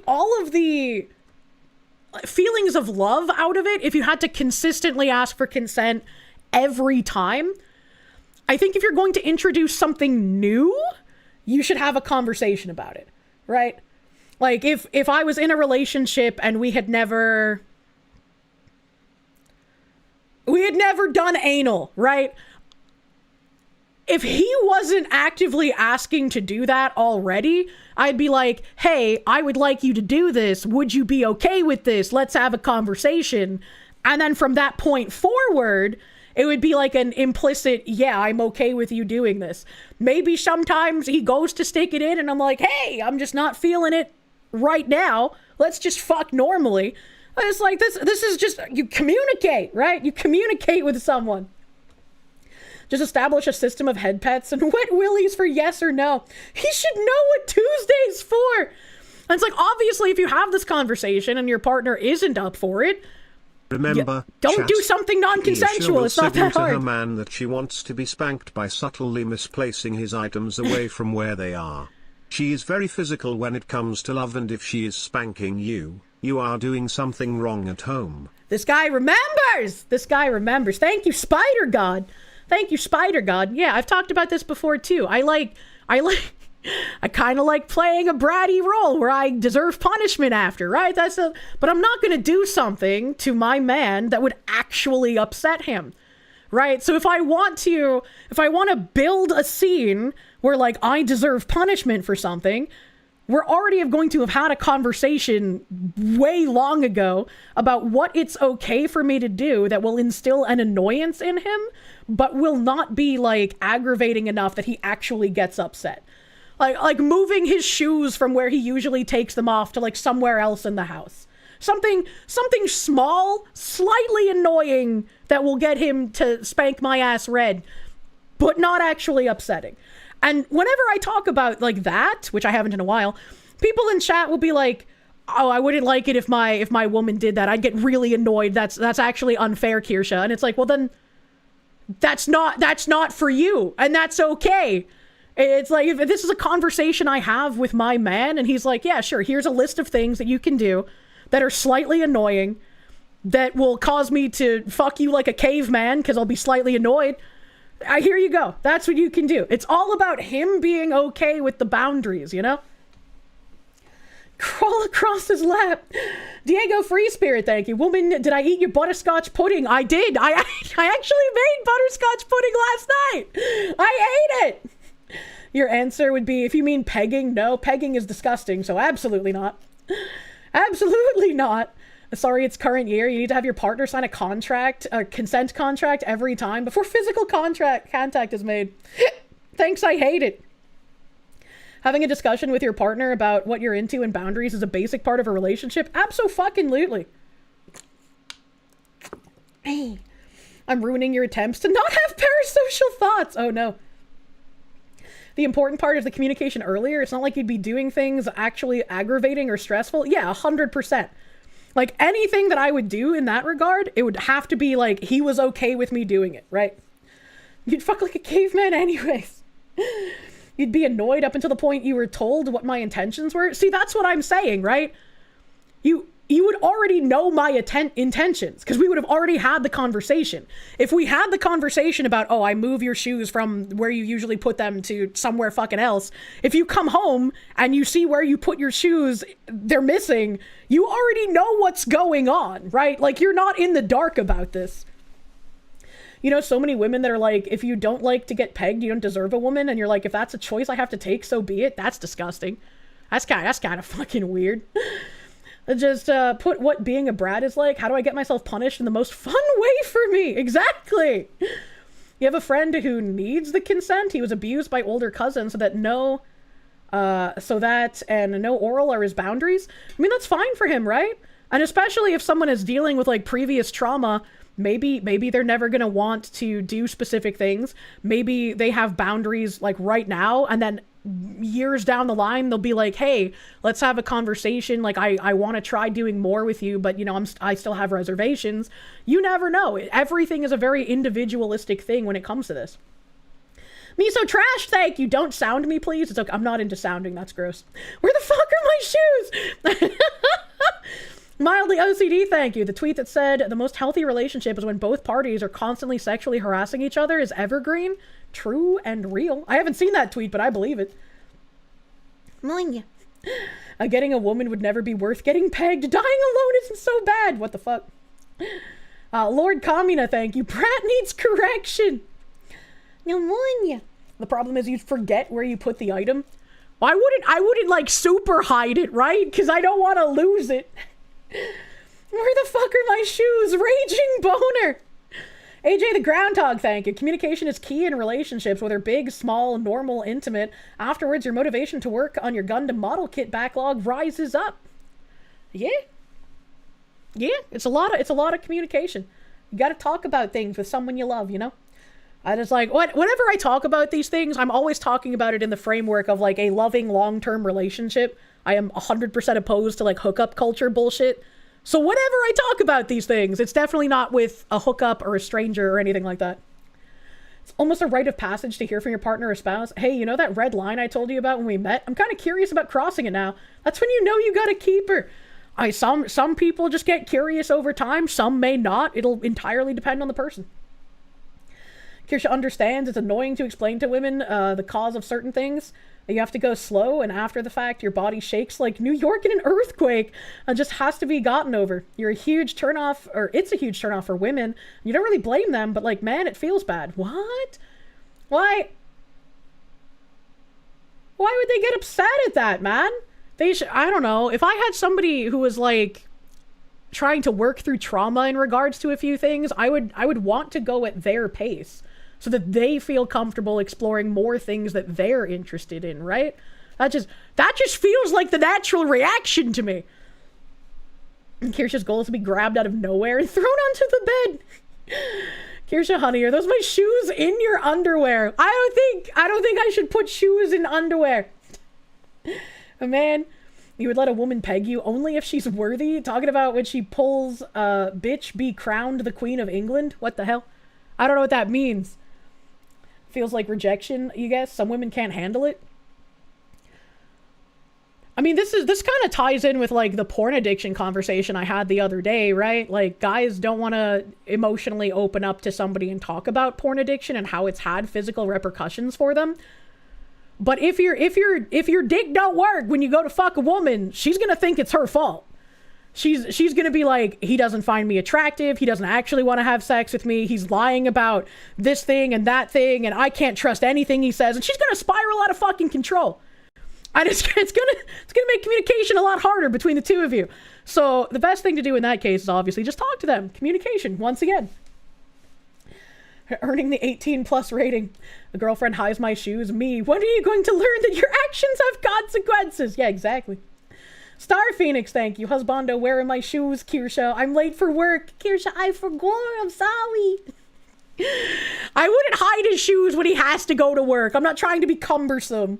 Speaker 1: all of the feelings of love out of it if you had to consistently ask for consent every time. I think if you're going to introduce something new, you should have a conversation about it, right? Like, if I was in a relationship and we had never done anal, right? If he wasn't actively asking to do that already, I'd be like, hey, I would like you to do this. Would you be okay with this? Let's have a conversation. And then from that point forward, it would be like an implicit, yeah, I'm okay with you doing this. Maybe sometimes he goes to stick it in and I'm like, hey, I'm just not feeling it right now. Let's just fuck normally. It's like this is just, you communicate, right? You communicate with someone. Just establish a system of head pets and wet willies for yes or no. He should know what Tuesday's for. And it's like, obviously, if you have this conversation and your partner isn't up for it,
Speaker 3: remember,
Speaker 1: don't do something non-consensual. It's not that hard.
Speaker 3: To her man that she wants to be spanked by subtly misplacing his items away from where they are. She is very physical when it comes to love, and if she is spanking you, you are doing something wrong at home.
Speaker 1: This guy remembers! This guy remembers. Thank you, Spider God. Thank you, Spider God. Yeah, I've talked about this before too. I like I kind of like playing a bratty role where I deserve punishment after, right? But I'm not going to do something to my man that would actually upset him, right? So if I want to build a scene where like I deserve punishment for something, we're already going to have had a conversation way long ago about what it's okay for me to do that will instill an annoyance in him, but will not be like aggravating enough that he actually gets upset. Like moving his shoes from where he usually takes them off to like somewhere else in the house. Something small, slightly annoying that will get him to spank my ass red, but not actually upsetting. And whenever I talk about like that, which I haven't in a while, people in chat will be like, "Oh, I wouldn't like it if my woman did that. I'd get really annoyed. That's actually unfair, Kirsche." And it's like, well then that's not for you, and that's okay. It's like, if this is a conversation I have with my man and he's like, yeah, sure, here's a list of things that you can do that are slightly annoying, that will cause me to fuck you like a caveman because I'll be slightly annoyed. Here you go. That's what you can do. It's all about him being okay with the boundaries, you know? Crawl across his lap. Diego Free Spirit, thank you. Woman, did I eat your butterscotch pudding? I did. I actually made butterscotch pudding last night. I ate it. Your answer would be, if you mean pegging, no, pegging is disgusting, so absolutely not. Absolutely not. Sorry, it's current year. You need to have your partner sign a consent contract every time before physical contact is made. Thanks, I hate it. Having a discussion with your partner about what you're into and boundaries is a basic part of a relationship. Abso-fucking-lutely. Hey, I'm ruining your attempts to not have parasocial thoughts. Oh no. The important part is the communication earlier. It's not like you'd be doing things actually aggravating or stressful. Yeah, 100%. Like anything that I would do in that regard, it would have to be like he was okay with me doing it, right? You'd fuck like a caveman anyways. You'd be annoyed up until the point you were told what my intentions were. See, that's what I'm saying, right? You would already know my intentions because we would have already had the conversation. If we had the conversation about, oh, I move your shoes from where you usually put them to somewhere fucking else. If you come home and you see where you put your shoes, they're missing, you already know what's going on, right? Like, you're not in the dark about this. You know, so many women that are like, if you don't like to get pegged, you don't deserve a woman. And you're like, if that's a choice I have to take, so be it. That's disgusting. That's kind of fucking weird. Just put what being a brat is like. How do I get myself punished in the most fun way for me? Exactly. You have a friend who needs the consent. He was abused by older cousins, and no oral are his boundaries. I mean, that's fine for him, right? And especially if someone is dealing with like previous trauma, maybe they're never going to want to do specific things. Maybe they have boundaries like right now, and then years down the line they'll be like, hey, let's have a conversation, like I want to try doing more with you, but you know, I still have reservations. You never know. Everything is a very individualistic thing when it comes to this. Miso Trash, thank you. Don't sound me, please. It's okay. I'm not into sounding. That's gross. Where the fuck are my shoes? Mildly OCD, thank you. The tweet that said the most healthy relationship is when both parties are constantly sexually harassing each other is evergreen, true, and real. I haven't seen that tweet, but I believe it.
Speaker 11: Monya.
Speaker 1: Getting a woman would never be worth getting pegged. Dying alone isn't so bad. What the fuck? Lord Kamina, thank you. Brat needs correction.
Speaker 11: No, Monya.
Speaker 1: The problem is you forget where you put the item. Well, I wouldn't like super hide it, right? Because I don't want to lose it. Where the fuck are my shoes? Raging boner. AJ the Groundhog, thank you. Communication is key in relationships, whether big, small, normal, intimate. Afterwards, your motivation to work on your Gundam model kit backlog rises up. Yeah. It's a lot of communication. You got to talk about things with someone you love, you know? I just like, whenever I talk about these things, I'm always talking about it in the framework of like a loving long-term relationship. I am 100% opposed to like hookup culture bullshit. So whenever I talk about these things, it's definitely not with a hookup or a stranger or anything like that. It's almost a rite of passage to hear from your partner or spouse, hey, you know that red line I told you about when we met? I'm kind of curious about crossing it now. That's when you know you got to keep her. Some people just get curious over time. Some may not. It'll entirely depend on the person. Kirsche understands it's annoying to explain to women the cause of certain things. You have to go slow, and after the fact, your body shakes like New York in an earthquake and just has to be gotten over. You're a huge turnoff, or it's a huge turnoff for women. You don't really blame them, but like, man, it feels bad. What? Why? Why would they get upset at that, man? They should, I don't know. If I had somebody who was like trying to work through trauma in regards to a few things, I would want to go at their pace, so that they feel comfortable exploring more things that they're interested in, right? That just feels like the natural reaction to me. And Kirsche's goal is to be grabbed out of nowhere and thrown onto the bed. Kirsche, honey, are those my shoes in your underwear? I don't think I should put shoes in underwear. Man, you would let a woman peg you only if she's worthy? Talking about when she pulls, bitch, be crowned the Queen of England? What the hell? I don't know what that means. Feels like rejection, you guess? Some women can't handle it. I mean, this kind of ties in with like the porn addiction conversation I had the other day, right? Like, guys don't want to emotionally open up to somebody and talk about porn addiction and how it's had physical repercussions for them. But if your dick don't work when you go to fuck a woman, she's gonna think it's her fault. She's gonna be like, he doesn't find me attractive, he doesn't actually want to have sex with me, he's lying about this thing and that thing, and I can't trust anything he says, and she's gonna spiral out of fucking control. And it's gonna make communication a lot harder between the two of you. So the best thing to do in that case is obviously just talk to them. Communication, once again. Earning the 18+ rating. A girlfriend hides my shoes. Me. When are you going to learn that your actions have consequences? Yeah, exactly. Star Phoenix, thank you. Husbando, where are my shoes, Kirsche? I'm late for work. Kirsche, I forgot. I'm sorry. I wouldn't hide his shoes when he has to go to work. I'm not trying to be cumbersome.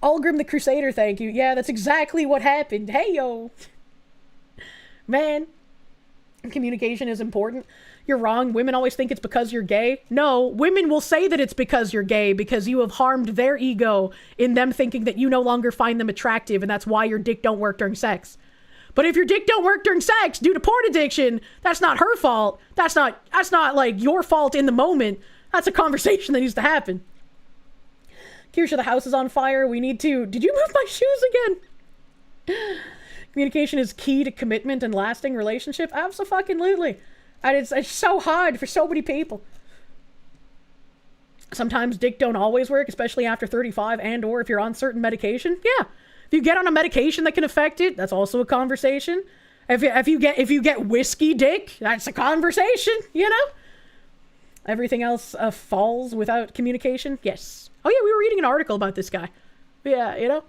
Speaker 1: Algrim the Crusader, thank you. Yeah, that's exactly what happened. Hey, yo. Man, communication is important. You're wrong. Women always think it's because you're gay. No, women will say that it's because you're gay because you have harmed their ego in them thinking that you no longer find them attractive, and that's why your dick don't work during sex. But if your dick don't work during sex due to porn addiction, that's not her fault. That's not like your fault in the moment. That's a conversation that needs to happen. Kirsche, the house is on fire. We need to... Did you move my shoes again? Communication is key to commitment and lasting relationship. Absolutely. And it's so hard for so many people. Sometimes dick don't always work, especially after 35 and or if you're on certain medication. Yeah. If you get on a medication that can affect it, that's also a conversation. If you get whiskey dick, that's a conversation, you know? Everything else falls without communication. Yes. Oh yeah, we were reading an article about this guy. Yeah, you know?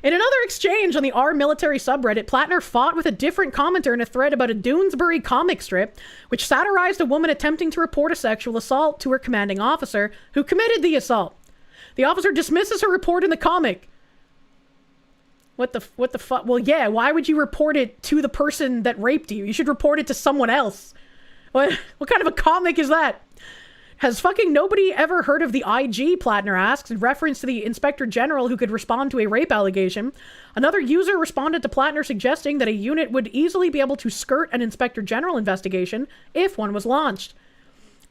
Speaker 1: In another exchange on the R military subreddit, Plattner fought with a different commenter in a thread about a Doonesbury comic strip, which satirized a woman attempting to report a sexual assault to her commanding officer, who committed the assault. The officer dismisses her report in the comic. What the fuck? Well, yeah, why would you report it to the person that raped you? You should report it to someone else. What kind of a comic is that? Has fucking nobody ever heard of the IG, Plattner asks, in reference to the Inspector General who could respond to a rape allegation. Another user responded to Plattner suggesting that a unit would easily be able to skirt an Inspector General investigation if one was launched.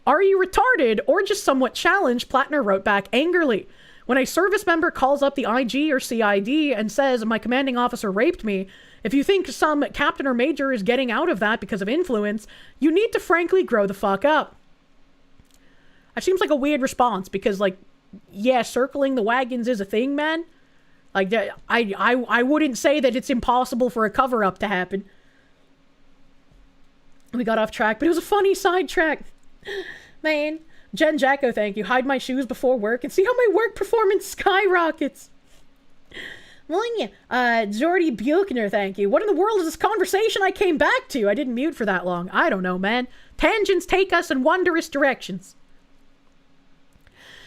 Speaker 1: Are you retarded or just somewhat challenged? Plattner wrote back angrily. When a service member calls up the IG or CID and says, my commanding officer raped me, if you think some captain or major is getting out of that because of influence, you need to frankly grow the fuck up. That seems like a weird response because, like, yeah, circling the wagons is a thing, man. Like, I wouldn't say that it's impossible for a cover-up to happen. We got off track, but it was a funny sidetrack. Man. Jen Jacko, thank you. Hide my shoes before work and see how my work performance skyrockets. Jordy Buchner, thank you. What in the world is this conversation I came back to? I didn't mute for that long. I don't know, man. Tangents take us in wondrous directions.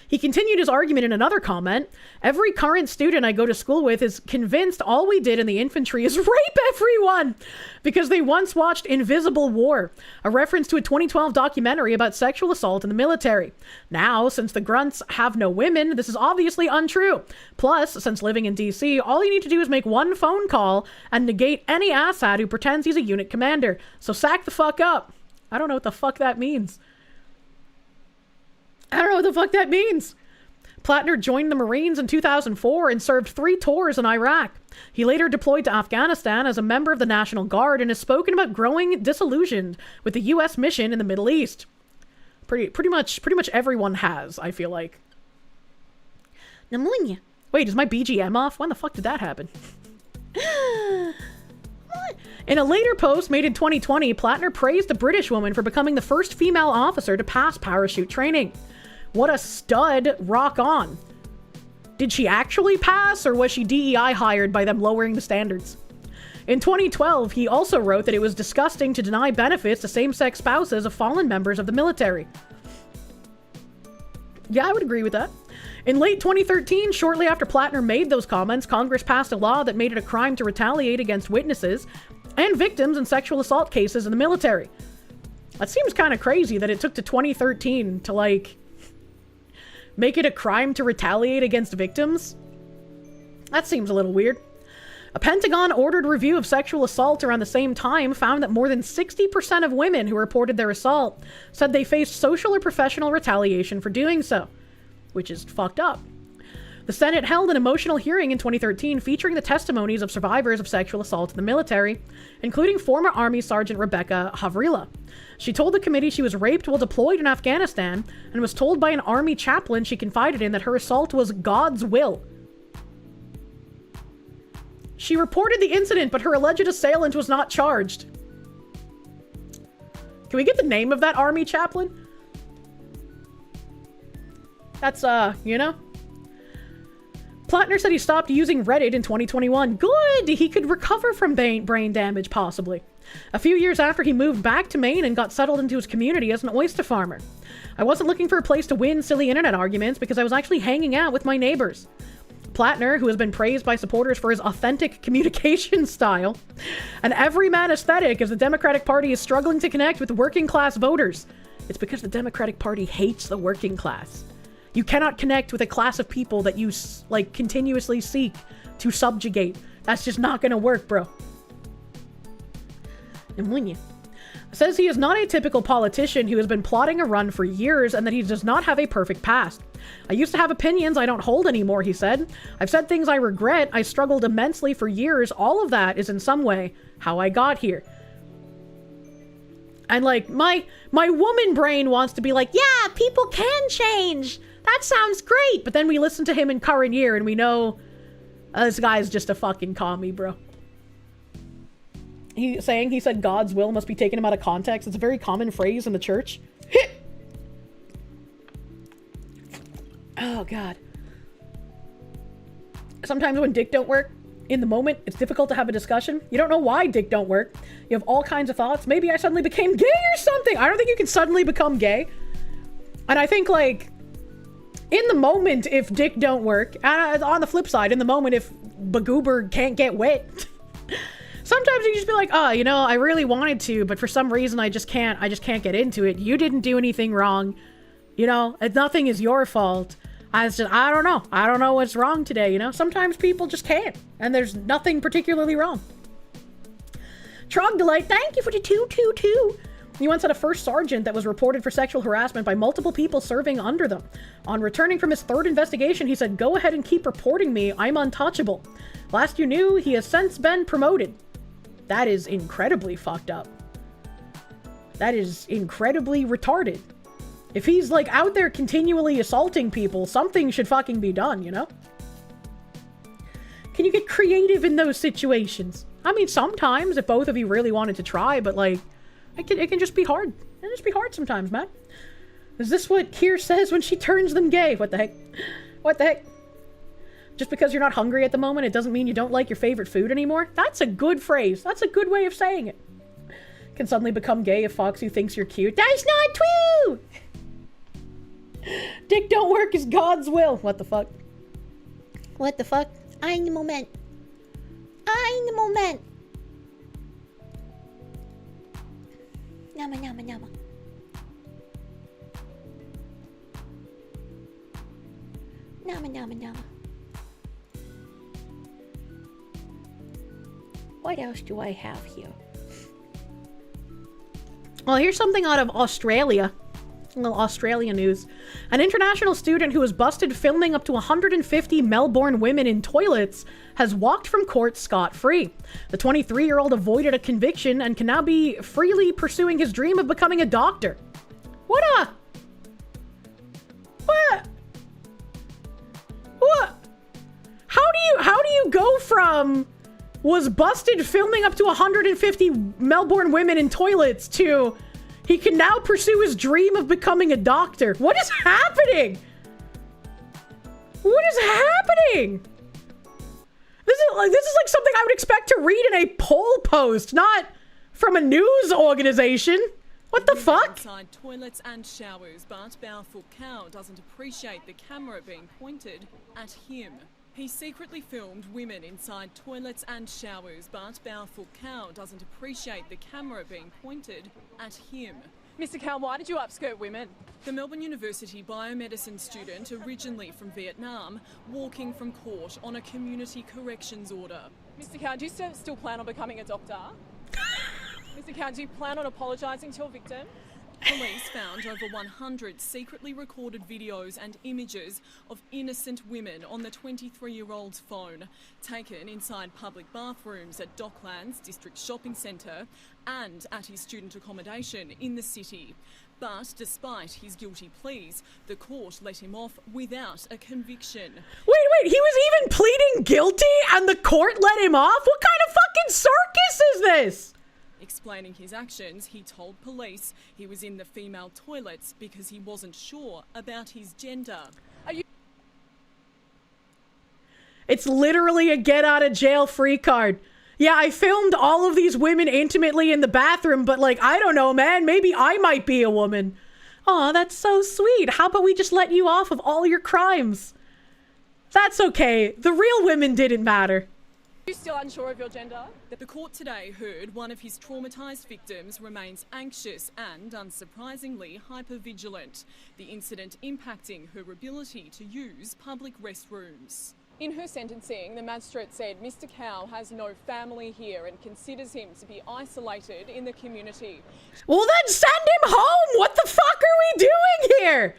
Speaker 1: He continued his argument in another comment. Every current student I go to school with is convinced all we did in the infantry is rape everyone because they once watched Invisible War, a reference to a 2012 documentary about sexual assault in the military. Now, since the grunts have no women, this is obviously untrue. Plus, since living in DC, all you need to do is make one phone call and negate any asshat who pretends he's a unit commander. So sack the fuck up. I don't know what the fuck that means. I don't know what the fuck that means. Plattner joined the Marines in 2004 and served 3 tours in Iraq. He later deployed to Afghanistan as a member of the National Guard and has spoken about growing disillusioned with the U.S. mission in the Middle East. Pretty much everyone has, I feel like. Pneumonia. Wait, is my BGM off? When the fuck did that happen? In a later post made in 2020, Plattner praised the British woman for becoming the first female officer to pass parachute training. What a stud, rock on. Did she actually pass, or was she DEI hired by them lowering the standards? In 2012, he also wrote that it was disgusting to deny benefits to same-sex spouses of fallen members of the military. Yeah, I would agree with that. In late 2013, shortly after Plattner made those comments, Congress passed a law that made it a crime to retaliate against witnesses and victims in sexual assault cases in the military. That seems kind of crazy that it took to 2013 to, like, make it a crime to retaliate against victims? That seems a little weird. A Pentagon-ordered review of sexual assault around the same time found that more than 60% of women who reported their assault said they faced social or professional retaliation for doing so, which is fucked up. The Senate held an emotional hearing in 2013 featuring the testimonies of survivors of sexual assault in the military, including former Army Sergeant Rebecca Havrila. She told the committee she was raped while deployed in Afghanistan and was told by an Army chaplain she confided in that her assault was God's will. She reported the incident, but her alleged assailant was not charged. Can we get the name of that Army chaplain? That's, you know? Plattner said he stopped using Reddit in 2021. Good! He could recover from brain damage, possibly. A few years after he moved back to Maine and got settled into his community as an oyster farmer. I wasn't looking for a place to win silly internet arguments because I was actually hanging out with my neighbors. Plattner, who has been praised by supporters for his authentic communication style, an everyman aesthetic as the Democratic Party is struggling to connect with working class voters. It's because the Democratic Party hates the working class. You cannot connect with a class of people that you, like, continuously seek to subjugate. That's just not gonna work, bro. Pneumonia. Says he is not a typical politician who has been plotting a run for years and that he does not have a perfect past. I used to have opinions I don't hold anymore, he said. I've said things I regret. I struggled immensely for years. All of that is in some way how I got here. And, like, my woman brain wants to be like, yeah, people can change. That sounds great. But then we listen to him in current year and we know this guy's just a fucking commie, bro. He said God's will must be taken out of context. It's a very common phrase in the church. Oh, God. Sometimes when dick don't work, in the moment, it's difficult to have a discussion. You don't know why dick don't work. You have all kinds of thoughts. Maybe I suddenly became gay or something. I don't think you can suddenly become gay. And I think, like, in the moment, if dick don't work, and on the flip side, in the moment, if Bagoober can't get wet, sometimes you just be like, oh, you know, I really wanted to, but for some reason I just can't get into it. You didn't do anything wrong. You know, nothing is your fault. I don't know what's wrong today, you know? Sometimes people just can't, and there's nothing particularly wrong. Trogdolite, thank you for the 222. He once had a first sergeant that was reported for sexual harassment by multiple people serving under them. On returning from his third investigation, he said, go ahead and keep reporting me. I'm untouchable. Last you knew, he has since been promoted. That is incredibly fucked up. That is incredibly retarded. If he's, like, out there continually assaulting people, something should fucking be done, you know? Can you get creative in those situations? I mean, sometimes, if both of you really wanted to try, but, like, it can just be hard. It can just be hard sometimes, man. Is this what Kirsche says when she turns them gay? What the heck? What the heck? Just because you're not hungry at the moment, it doesn't mean you don't like your favorite food anymore? That's a good phrase. That's a good way of saying it. Can suddenly become gay if Foxy thinks you're cute. That's not true! Dick don't work is God's will. What the fuck?
Speaker 11: What the fuck? Ein Moment. Ein Moment. Nama, nama, nama. Nama, nama, nama. What else do I have here?
Speaker 1: Well, here's something out of Australia. Little Australian news. An international student who was busted filming up to 150 Melbourne women in toilets has walked from court scot-free. The 23-year-old avoided a conviction and can now be freely pursuing his dream of becoming a doctor. What? How do you go from was busted filming up to 150 Melbourne women in toilets to he can now pursue his dream of becoming a doctor? What is happening? What is happening? This is like something I would expect to read in a poll post, not from a news organization. What the fuck?
Speaker 13: Inside toilets and showers, but Balfour Cow doesn't appreciate the camera being pointed at him. He secretly filmed women inside toilets and showers, but Balfour Cow doesn't appreciate the camera being pointed at him.
Speaker 14: Mr. Cow, why did you upskirt women?
Speaker 13: The Melbourne University biomedicine student, originally from Vietnam, walking from court on a community corrections order.
Speaker 14: Mr. Cow, do you still plan on becoming a doctor? Mr. Cow, do you plan on apologising to your victim?
Speaker 13: Police found over 100 secretly recorded videos and images of innocent women on the 23-year-old's phone, taken inside public bathrooms at Docklands District Shopping Centre and at his student accommodation in the city. But despite his guilty pleas, the court let him off without a conviction.
Speaker 1: Wait, he was even pleading guilty and the court let him off? What kind of fucking circus is this?
Speaker 13: Explaining his actions, he told police he was in the female toilets because he wasn't sure about his gender.
Speaker 1: It's literally a get out of jail free card. Yeah, I filmed all of these women intimately in the bathroom, but like, I don't know, man, maybe I might be a woman. Aw, that's so sweet. How about we just let you off of all your crimes? That's okay. The real women didn't matter.
Speaker 14: Are you still unsure of your gender?
Speaker 13: The court today heard one of his traumatised victims remains anxious and, unsurprisingly, hypervigilant. The incident impacting her ability to use public restrooms.
Speaker 14: In her sentencing, the magistrate said Mr. Cow has no family here and considers him to be isolated in the community.
Speaker 1: Well then send him home! What the fuck are we doing here?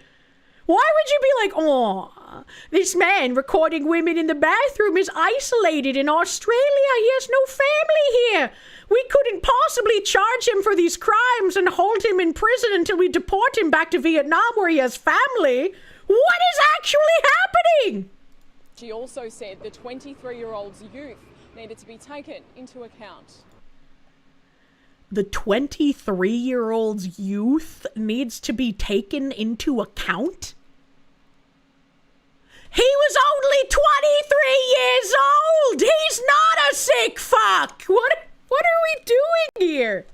Speaker 1: Why would you be like, oh, this man recording women in the bathroom is isolated in Australia. He has no family here. We couldn't possibly charge him for these crimes and hold him in prison until we deport him back to Vietnam where he has family. What is actually happening?
Speaker 14: She also said the 23-year-old's youth needed to be taken into account.
Speaker 1: The 23-year-old's youth needs to be taken into account? He was only 23 years old! He's not a sick fuck! What are we doing here?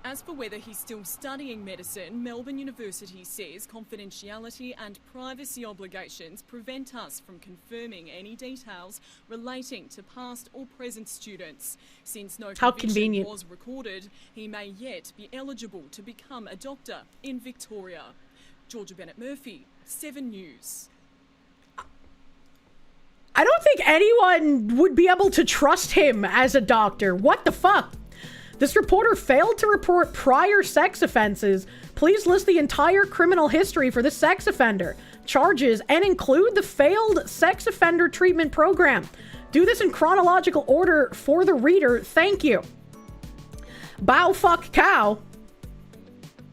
Speaker 13: As for whether he's still studying medicine, Melbourne University says confidentiality and privacy obligations prevent us from confirming any details relating to past or present students. Since no conviction was recorded, he may yet be eligible to become a doctor in Victoria. Georgia Bennett Murphy, 7 News.
Speaker 1: I don't think anyone would be able to trust him as a doctor. What the fuck? This reporter failed to report prior sex offenses. Please list the entire criminal history for the sex offender, charges, and include the failed sex offender treatment program. Do this in chronological order for the reader. Thank you. Bao fuck cow.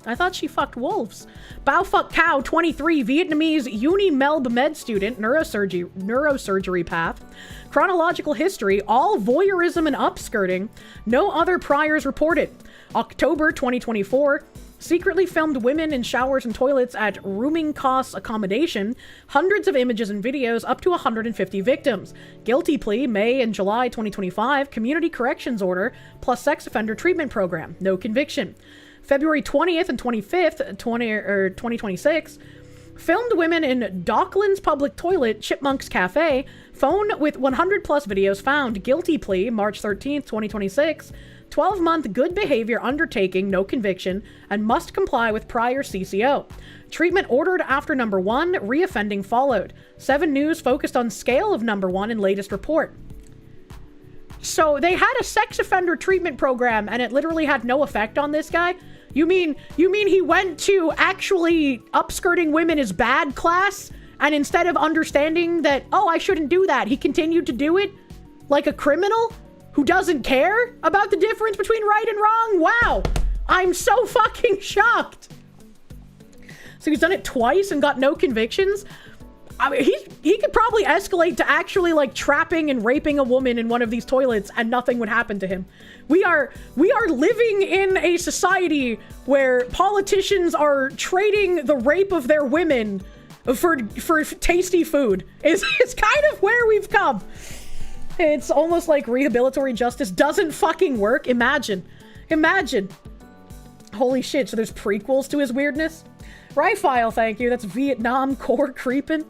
Speaker 1: I thought she fucked wolves. Bao fuck cow, 23, Vietnamese Uni-Melb med student, neurosurgery path. Chronological history, all voyeurism and upskirting. No other priors reported. October 2024, secretly filmed women in showers and toilets at rooming costs accommodation. Hundreds of images and videos, up to 150 victims. Guilty plea, May and July 2025. Community corrections order, plus sex offender treatment program. No conviction. February 20th and 25th, 2026, filmed women in Docklands public toilet, Chipmunks Cafe, phone with 100 plus videos found. Guilty plea, March 13th, 2026, 12-month good behavior undertaking, no conviction, and must comply with prior CCO. Treatment ordered after number 1, reoffending followed. 7 News focused on scale of number 1 in latest report. So they had a sex offender treatment program and it literally had no effect on this guy. You mean he went to actually upskirting women is bad class, and instead of understanding that, oh, I shouldn't do that, he continued to do it like a criminal who doesn't care about the difference between right and wrong? Wow, I'm so fucking shocked. So he's done it twice and got no convictions? I mean, he could probably escalate to actually like trapping and raping a woman in one of these toilets and nothing would happen to him. We are living in a society where politicians are trading the rape of their women for tasty food. It's kind of where we've come. It's almost like rehabilitory justice doesn't fucking work. Imagine. Holy shit, so there's prequels to his weirdness? Rifile, thank you. That's Vietnam core creeping.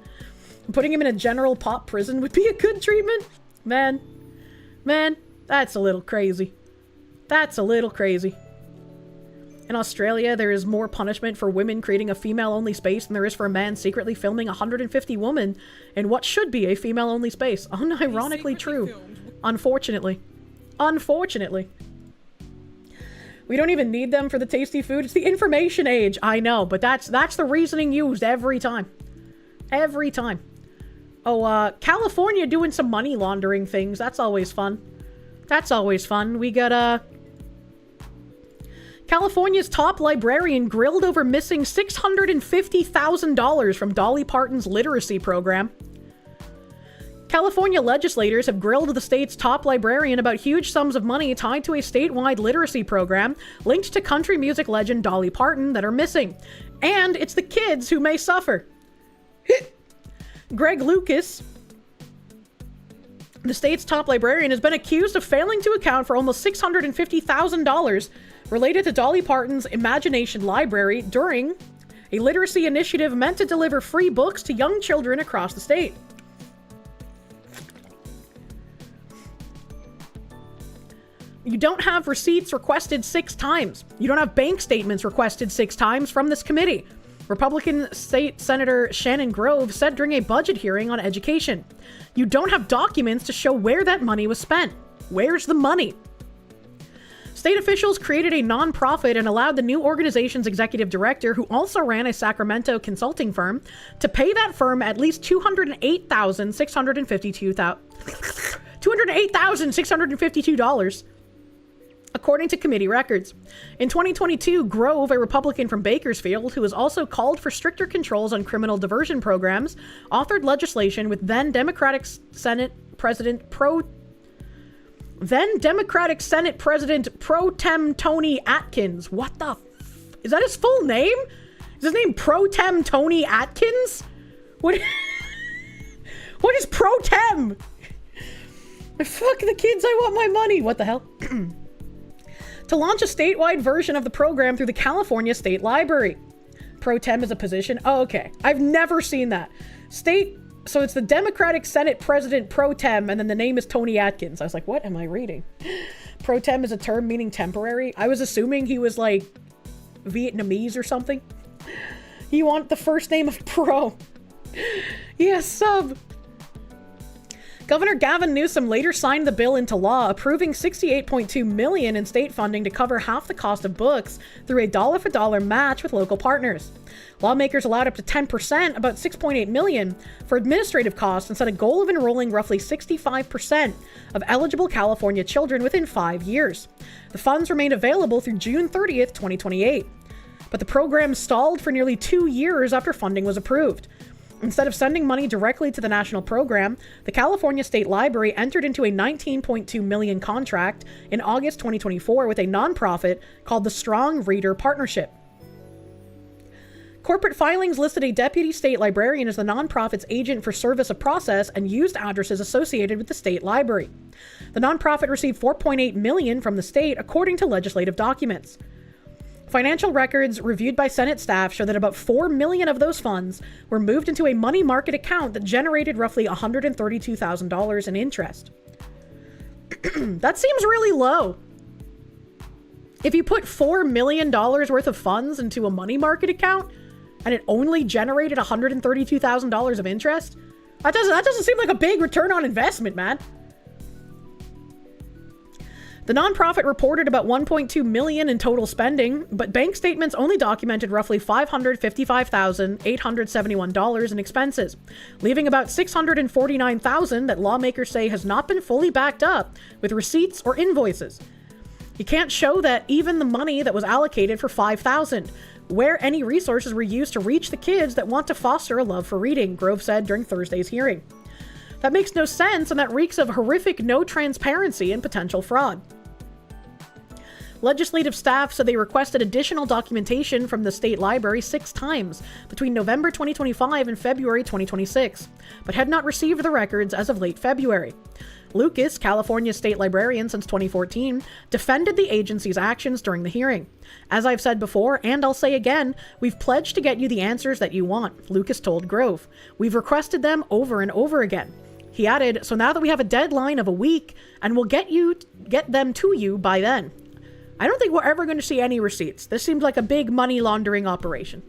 Speaker 1: Putting him in a general pop prison would be a good treatment. Man, that's a little crazy. In Australia, there is more punishment for women creating a female-only space than there is for a man secretly filming 150 women in what should be a female-only space. Unironically true. Unfortunately. We don't even need them for the tasty food. It's the information age. I know, but that's the reasoning used every time. Oh, California doing some money laundering things. That's always fun. We got, California's top librarian grilled over missing $650,000 from Dolly Parton's literacy program. California legislators have grilled the state's top librarian about huge sums of money tied to a statewide literacy program linked to country music legend Dolly Parton that are missing. And it's the kids who may suffer. Greg Lucas, the state's top librarian, has been accused of failing to account for almost $650,000 related to Dolly Parton's Imagination Library during a literacy initiative meant to deliver free books to young children across the state. You don't have receipts requested 6 times. You don't have bank statements requested 6 times from this committee. Republican State Senator Shannon Grove said during a budget hearing on education. You don't have documents to show where that money was spent. Where's the money? State officials created a nonprofit and allowed the new organization's executive director, who also ran a Sacramento consulting firm, to pay that firm at least $208,652, according to committee records. In 2022, Grove, a Republican from Bakersfield, who has also called for stricter controls on criminal diversion programs, authored legislation with then Democratic Senate President Pro Tem Tony Atkins. What the is that his full name? Is his name Pro Tem Tony Atkins? What is Pro Tem? Fuck the kids, I want my money. What the hell? To launch a statewide version of the program through the California State Library. Pro Tem is a position. Oh, okay. I've never seen that. So it's the Democratic Senate President Pro Tem, and then the name is Tony Atkins. I was like, what am I reading? Pro Tem is a term meaning temporary. I was assuming he was like Vietnamese or something. You want the first name of Pro. Yes, sub. Governor Gavin Newsom later signed the bill into law, approving $68.2 million in state funding to cover half the cost of books through a dollar-for-dollar match with local partners. Lawmakers allowed up to 10%, about $6.8 million, for administrative costs and set a goal of enrolling roughly 65% of eligible California children within 5 years. The funds remain available through June 30th, 2028. But the program stalled for nearly 2 years after funding was approved. Instead of sending money directly to the national program, the California State Library entered into a $19.2 million contract in August 2024 with a nonprofit called the Strong Reader Partnership. Corporate filings listed a deputy state librarian as the nonprofit's agent for service of process and used addresses associated with the state library. The nonprofit received $4.8 million from the state, according to legislative documents. Financial records reviewed by Senate staff show that about $4 million of those funds were moved into a money market account that generated roughly $132,000 in interest. That seems really low. If you put $4 million worth of funds into a money market account and it only generated $132,000 of interest, that doesn't seem like a big return on investment, man. The nonprofit reported about $1.2 million in total spending, but bank statements only documented roughly $555,871 in expenses, leaving about $649,000 that lawmakers say has not been fully backed up with receipts or invoices. You can't show that even the money that was allocated for $5,000, where any resources were used to reach the kids that want to foster a love for reading, Grove said during Thursday's hearing. That makes no sense, and that reeks of horrific no transparency and potential fraud. Legislative staff said they requested additional documentation from the state library 6 times between November 2025 and February 2026, but had not received the records as of late February. Lucas, California's state librarian since 2014, defended the agency's actions during the hearing. As I've said before, and I'll say again, we've pledged to get you the answers that you want, Lucas told Grove. We've requested them over and over again. He added, so now that we have a deadline of a week, and we'll get them to you by then. I don't think we're ever going to see any receipts. This seems like a big money laundering operation.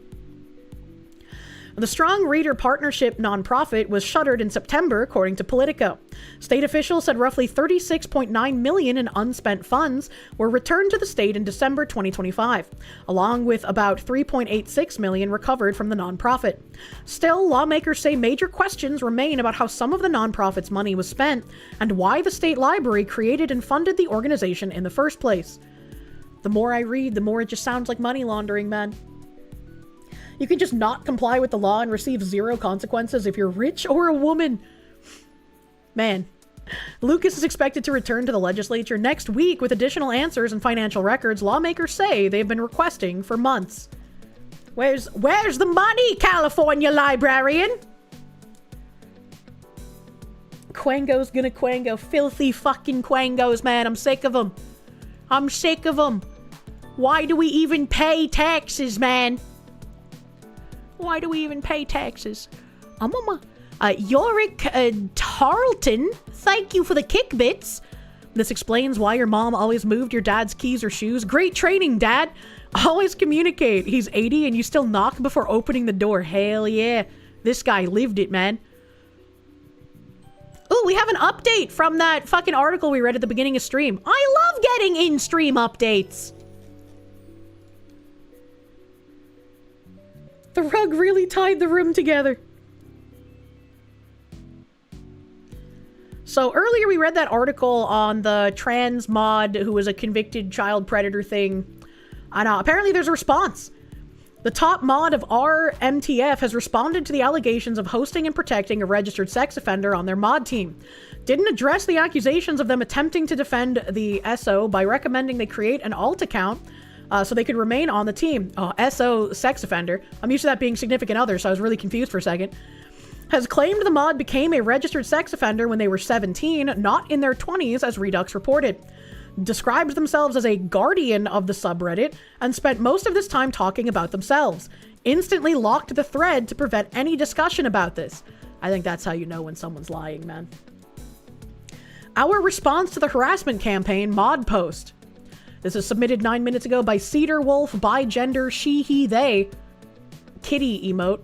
Speaker 1: The Strong Reader Partnership nonprofit was shuttered in September, according to Politico. State officials said roughly $36.9 million in unspent funds were returned to the state in December 2025, along with about $3.86 million recovered from the nonprofit. Still, lawmakers say major questions remain about how some of the nonprofit's money was spent and why the state library created and funded the organization in the first place. The more I read, the more it just sounds like money laundering, man. You can just not comply with the law and receive 0 consequences if you're rich or a woman. Man. Lucas is expected to return to the legislature next week with additional answers and financial records lawmakers say they've been requesting for months. Where's the money, California librarian? Quango's gonna quango. Filthy fucking quangos, man. I'm sick of them. I'm sick of them. Why do we even pay taxes, man? Why do we even pay taxes? Yorick Tarleton, thank you for the kick bits. This explains why your mom always moved your dad's keys or shoes. Great training, Dad. Always communicate. He's 80 and you still knock before opening the door. Hell yeah. This guy lived it, man. Ooh, we have an update from that fucking article we read at the beginning of stream. I love getting in-stream updates. The rug really tied the room together. So earlier we read that article on the trans mod who was a convicted child predator thing. And apparently there's a response. The top mod of our MTF has responded to the allegations of hosting and protecting a registered sex offender on their mod team. Didn't address the accusations of them attempting to defend the SO by recommending they create an alt account so they could remain on the team. SO sex offender. I'm used to that being significant other, so I was really confused for a second. Has claimed the mod became a registered sex offender when they were 17, not in their 20s, as Redux reported. Describes themselves as a guardian of the subreddit and spent most of this time talking about themselves. Instantly locked the thread to prevent any discussion about this. I think that's how you know when someone's lying, man. Our response to the harassment campaign mod post. This is submitted 9 minutes ago by Cedar Wolf, Bigender, She, He, They, Kitty emote.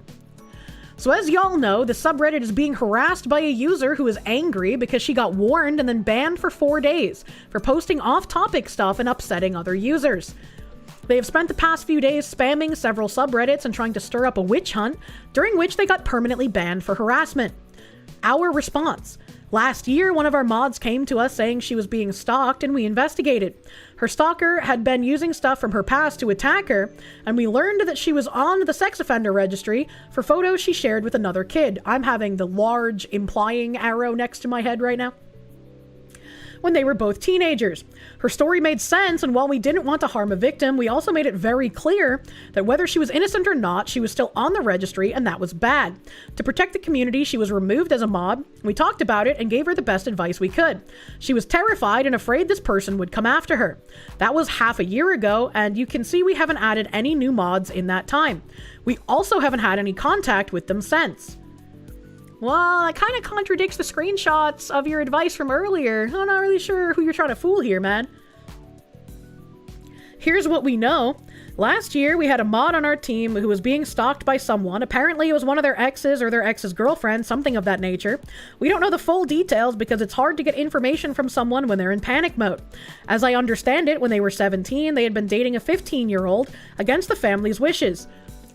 Speaker 1: So as y'all know, the subreddit is being harassed by a user who is angry because she got warned and then banned for 4 days for posting off-topic stuff and upsetting other users. They have spent the past few days spamming several subreddits and trying to stir up a witch hunt, during which they got permanently banned for harassment. Our response. Last year, one of our mods came to us saying she was being stalked and we investigated. Her stalker had been using stuff from her past to attack her, and we learned that she was on the sex offender registry for photos she shared with another kid. I'm having the large implying arrow next to my head right now. When they were both teenagers. Her story made sense, and while we didn't want to harm a victim, we also made it very clear that whether she was innocent or not, she was still on the registry, and that was bad. To protect the community, she was removed as a mod. We talked about it and gave her the best advice we could. She was terrified and afraid this person would come after her. That was half a year ago, and you can see we haven't added any new mods in that time. We also haven't had any contact with them since. Well, that kind of contradicts the screenshots of your advice from earlier. I'm not really sure who you're trying to fool here, man. Here's what we know. Last year, we had a mod on our team who was being stalked by someone. Apparently, it was one of their exes or their ex's girlfriend, something of that nature. We don't know the full details because it's hard to get information from someone when they're in panic mode. As I understand it, when they were 17, they had been dating a 15-year-old against the family's wishes.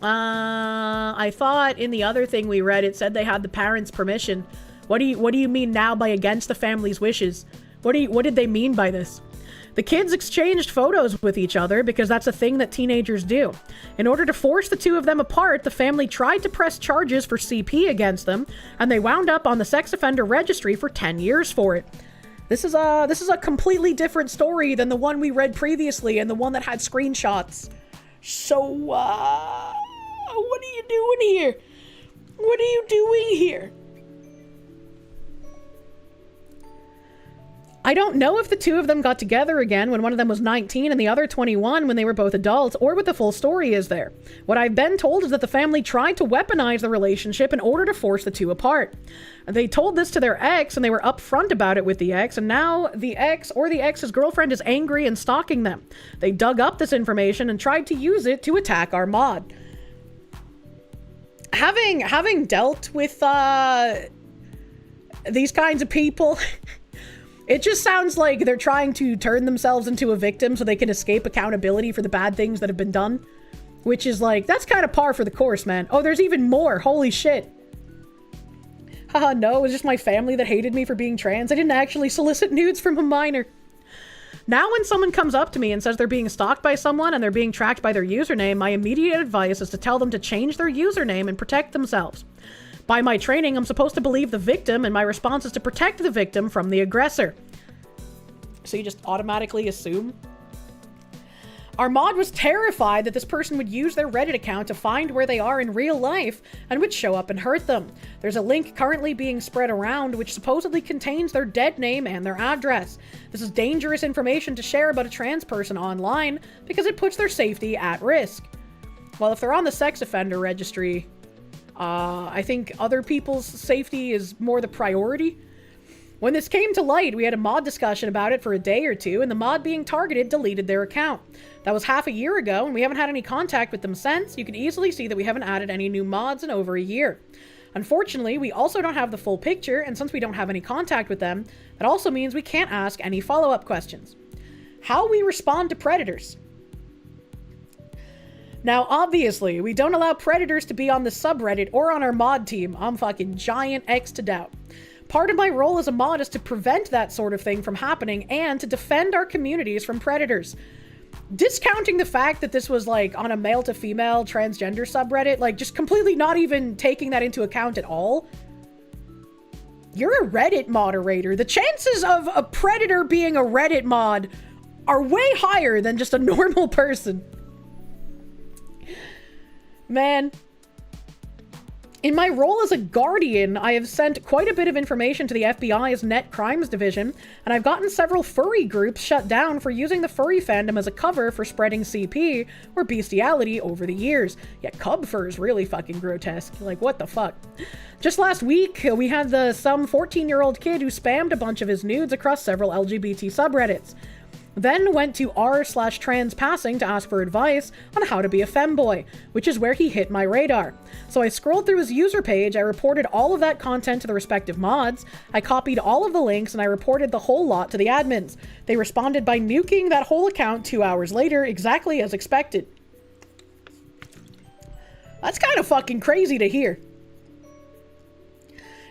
Speaker 1: I thought in the other thing we read, it said they had the parents' permission. What do you mean now by against the family's wishes? What did they mean by this? The kids exchanged photos with each other because that's a thing that teenagers do. In order to force the two of them apart, the family tried to press charges for CP against them, and they wound up on the sex offender registry for 10 years for it. This is a completely different story than the one we read previously and the one that had screenshots. So, what are you doing here? What are you doing here? I don't know if the two of them got together again when one of them was 19 and the other 21 when they were both adults, or what the full story is there. What I've been told is that the family tried to weaponize the relationship in order to force the two apart. They told this to their ex, and they were upfront about it with the ex, and now the ex or the ex's girlfriend is angry and stalking them. They dug up this information and tried to use it to attack our mod. Having dealt with these kinds of people... It just sounds like they're trying to turn themselves into a victim so they can escape accountability for the bad things that have been done. Which is like, that's kind of par for the course, man. Oh, there's even more. Holy shit. Haha, no, it was just my family that hated me for being trans. I didn't actually solicit nudes from a minor. Now when someone comes up to me and says they're being stalked by someone and they're being tracked by their username, my immediate advice is to tell them to change their username and protect themselves. By my training, I'm supposed to believe the victim, and my response is to protect the victim from the aggressor. So you just automatically assume? Our mod was terrified that this person would use their Reddit account to find where they are in real life and would show up and hurt them. There's a link currently being spread around which supposedly contains their dead name and their address. This is dangerous information to share about a trans person online because it puts their safety at risk. Well, if they're on the sex offender registry... I think other people's safety is more the priority. When this came to light, we had a mod discussion about it for a day or two, and the mod being targeted deleted their account. That was half a year ago, and we haven't had any contact with them since. You can easily see that we haven't added any new mods in over a year. Unfortunately, we also don't have the full picture, and since we don't have any contact with them, that also means we can't ask any follow-up questions. How we respond to predators. Now, obviously, we don't allow predators to be on the subreddit or on our mod team. I'm fucking giant X to doubt. Part of my role as a mod is to prevent that sort of thing from happening and to defend our communities from predators. Discounting the fact that this was like on a male to female transgender subreddit, like just completely not even taking that into account at all. You're a Reddit moderator. The chances of a predator being a Reddit mod are way higher than just a normal person. Man, in my role as a guardian, I have sent quite a bit of information to the FBI's Net Crimes Division, and I've gotten several furry groups shut down for using the furry fandom as a cover for spreading CP or bestiality over the years. Yeah, cub fur is really fucking grotesque. Like, what the fuck? Just last week, we had some 14-year-old kid who spammed a bunch of his nudes across several LGBT subreddits. Then went to r/transpassing to ask for advice on how to be a femboy, which is where he hit my radar. So I scrolled through his user page, I reported all of that content to the respective mods, I copied all of the links, and I reported the whole lot to the admins. They responded by nuking that whole account 2 hours later, exactly as expected. That's kind of fucking crazy to hear.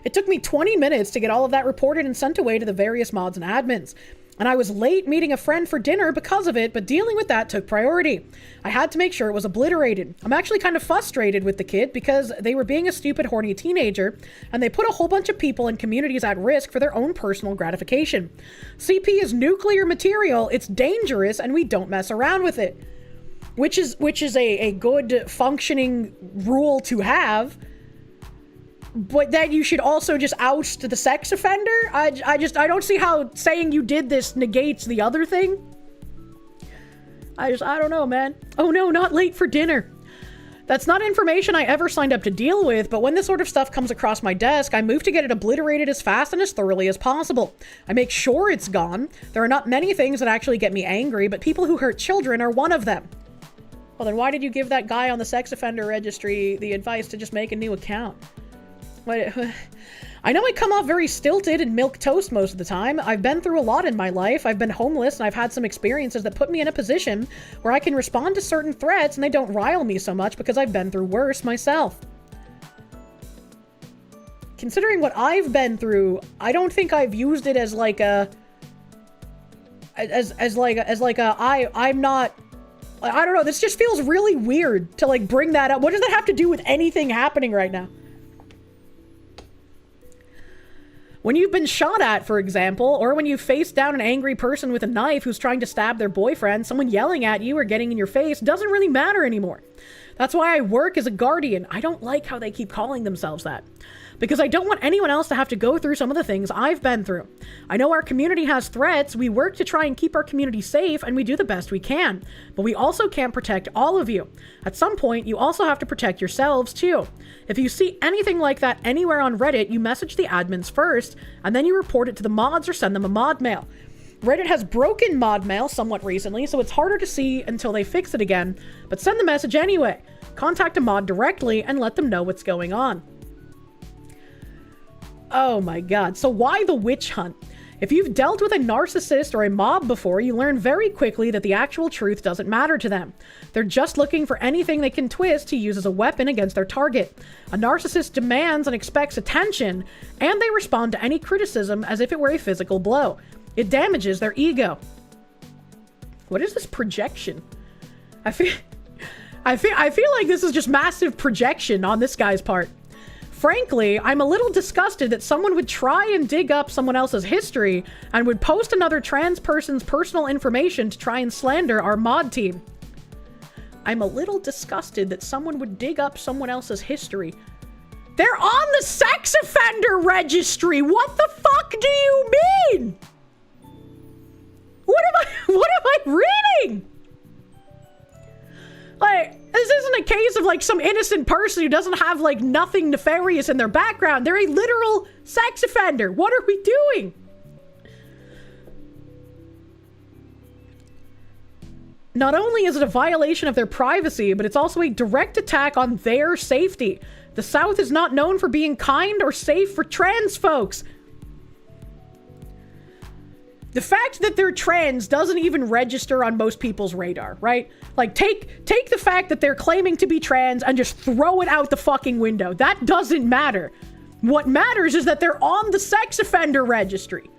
Speaker 1: It took me 20 minutes to get all of that reported and sent away to the various mods and admins. And I was late meeting a friend for dinner because of it, but dealing with that took priority. I had to make sure it was obliterated. I'm actually kind of frustrated with the kid because they were being a stupid, horny teenager, and they put a whole bunch of people and communities at risk for their own personal gratification. CP is nuclear material, it's dangerous, and we don't mess around with it. Which is a good functioning rule to have. But that you should also just oust the sex offender? I don't see how saying you did this negates the other thing. I don't know, man. Oh no, not late for dinner. That's not information I ever signed up to deal with, but when this sort of stuff comes across my desk, I move to get it obliterated as fast and as thoroughly as possible. I make sure it's gone. There are not many things that actually get me angry, but people who hurt children are one of them. Well, then why did you give that guy on the sex offender registry the advice to just make a new account? What? I know I come off very stilted and milquetoast most of the time. I've been through a lot in my life. I've been homeless and I've had some experiences that put me in a position where I can respond to certain threats and they don't rile me so much because I've been through worse myself. Considering what I've been through, I don't think I've used it as like a... I'm not... I don't know, this just feels really weird to like bring that up. What does that have to do with anything happening right now? When you've been shot at, for example, or when you face down an angry person with a knife who's trying to stab their boyfriend, someone yelling at you or getting in your face doesn't really matter anymore. That's why I work as a guardian. I don't like how they keep calling themselves that, because I don't want anyone else to have to go through some of the things I've been through. I know our community has threats. We work to try and keep our community safe, and we do the best we can. But we also can't protect all of you. At some point, you also have to protect yourselves, too. If you see anything like that anywhere on Reddit, you message the admins first, and then you report it to the mods or send them a mod mail. Reddit has broken mod mail somewhat recently, so it's harder to see until they fix it again, but send the message anyway. Contact a mod directly and let them know what's going on. Oh my god, so why the witch hunt? If you've dealt with a narcissist or a mob before, you learn very quickly that the actual truth doesn't matter to them. They're just looking for anything they can twist to use as a weapon against their target. A narcissist demands and expects attention, and they respond to any criticism as if it were a physical blow. It damages their ego. What is this projection? I feel like this is just massive projection on this guy's part. Frankly, I'm a little disgusted that someone would try and dig up someone else's history and would post another trans person's personal information to try and slander our mod team. I'm a little disgusted that someone would dig up someone else's history. They're on the sex offender registry! What the fuck do you mean? What am I reading? Like, this isn't a case of like some innocent person who doesn't have like nothing nefarious in their background. They're a literal sex offender. What are we doing? Not only is it a violation of their privacy, but it's also a direct attack on their safety. The South is not known for being kind or safe for trans folks. The fact that they're trans doesn't even register on most people's radar, right? Like, take the fact that they're claiming to be trans and just throw it out the fucking window. That doesn't matter. What matters is that they're on the sex offender registry.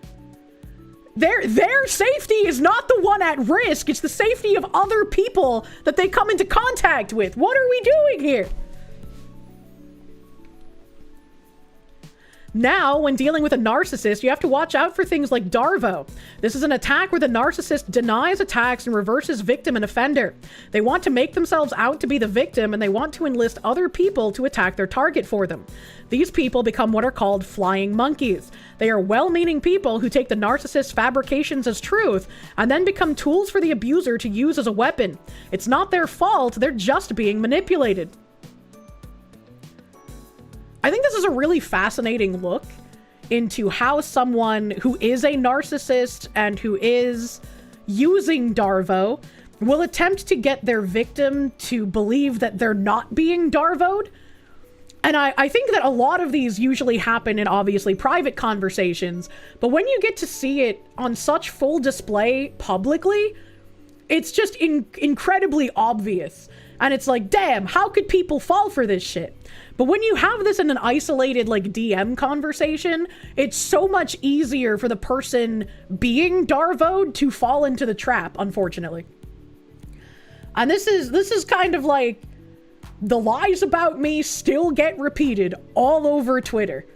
Speaker 1: Their safety is not the one at risk. It's the safety of other people that they come into contact with. What are we doing here? Now, when dealing with a narcissist, you have to watch out for things like Darvo. This is an attack where the narcissist denies attacks and reverses victim and offender. They want to make themselves out to be the victim, and they want to enlist other people to attack their target for them. These people become what are called flying monkeys. They are well-meaning people who take the narcissist's fabrications as truth and then become tools for the abuser to use as a weapon. It's not their fault, they're just being manipulated. I think this is a really fascinating look into how someone who is a narcissist and who is using Darvo will attempt to get their victim to believe that they're not being Darvoed. And I think that a lot of these usually happen in obviously private conversations, but when you get to see it on such full display publicly, it's just incredibly obvious. And it's like, damn, how could people fall for this shit? But when you have this in an isolated, like, DM conversation, it's so much easier for the person being Darvoed to fall into the trap, unfortunately. And this is kind of like, the lies about me still get repeated all over Twitter.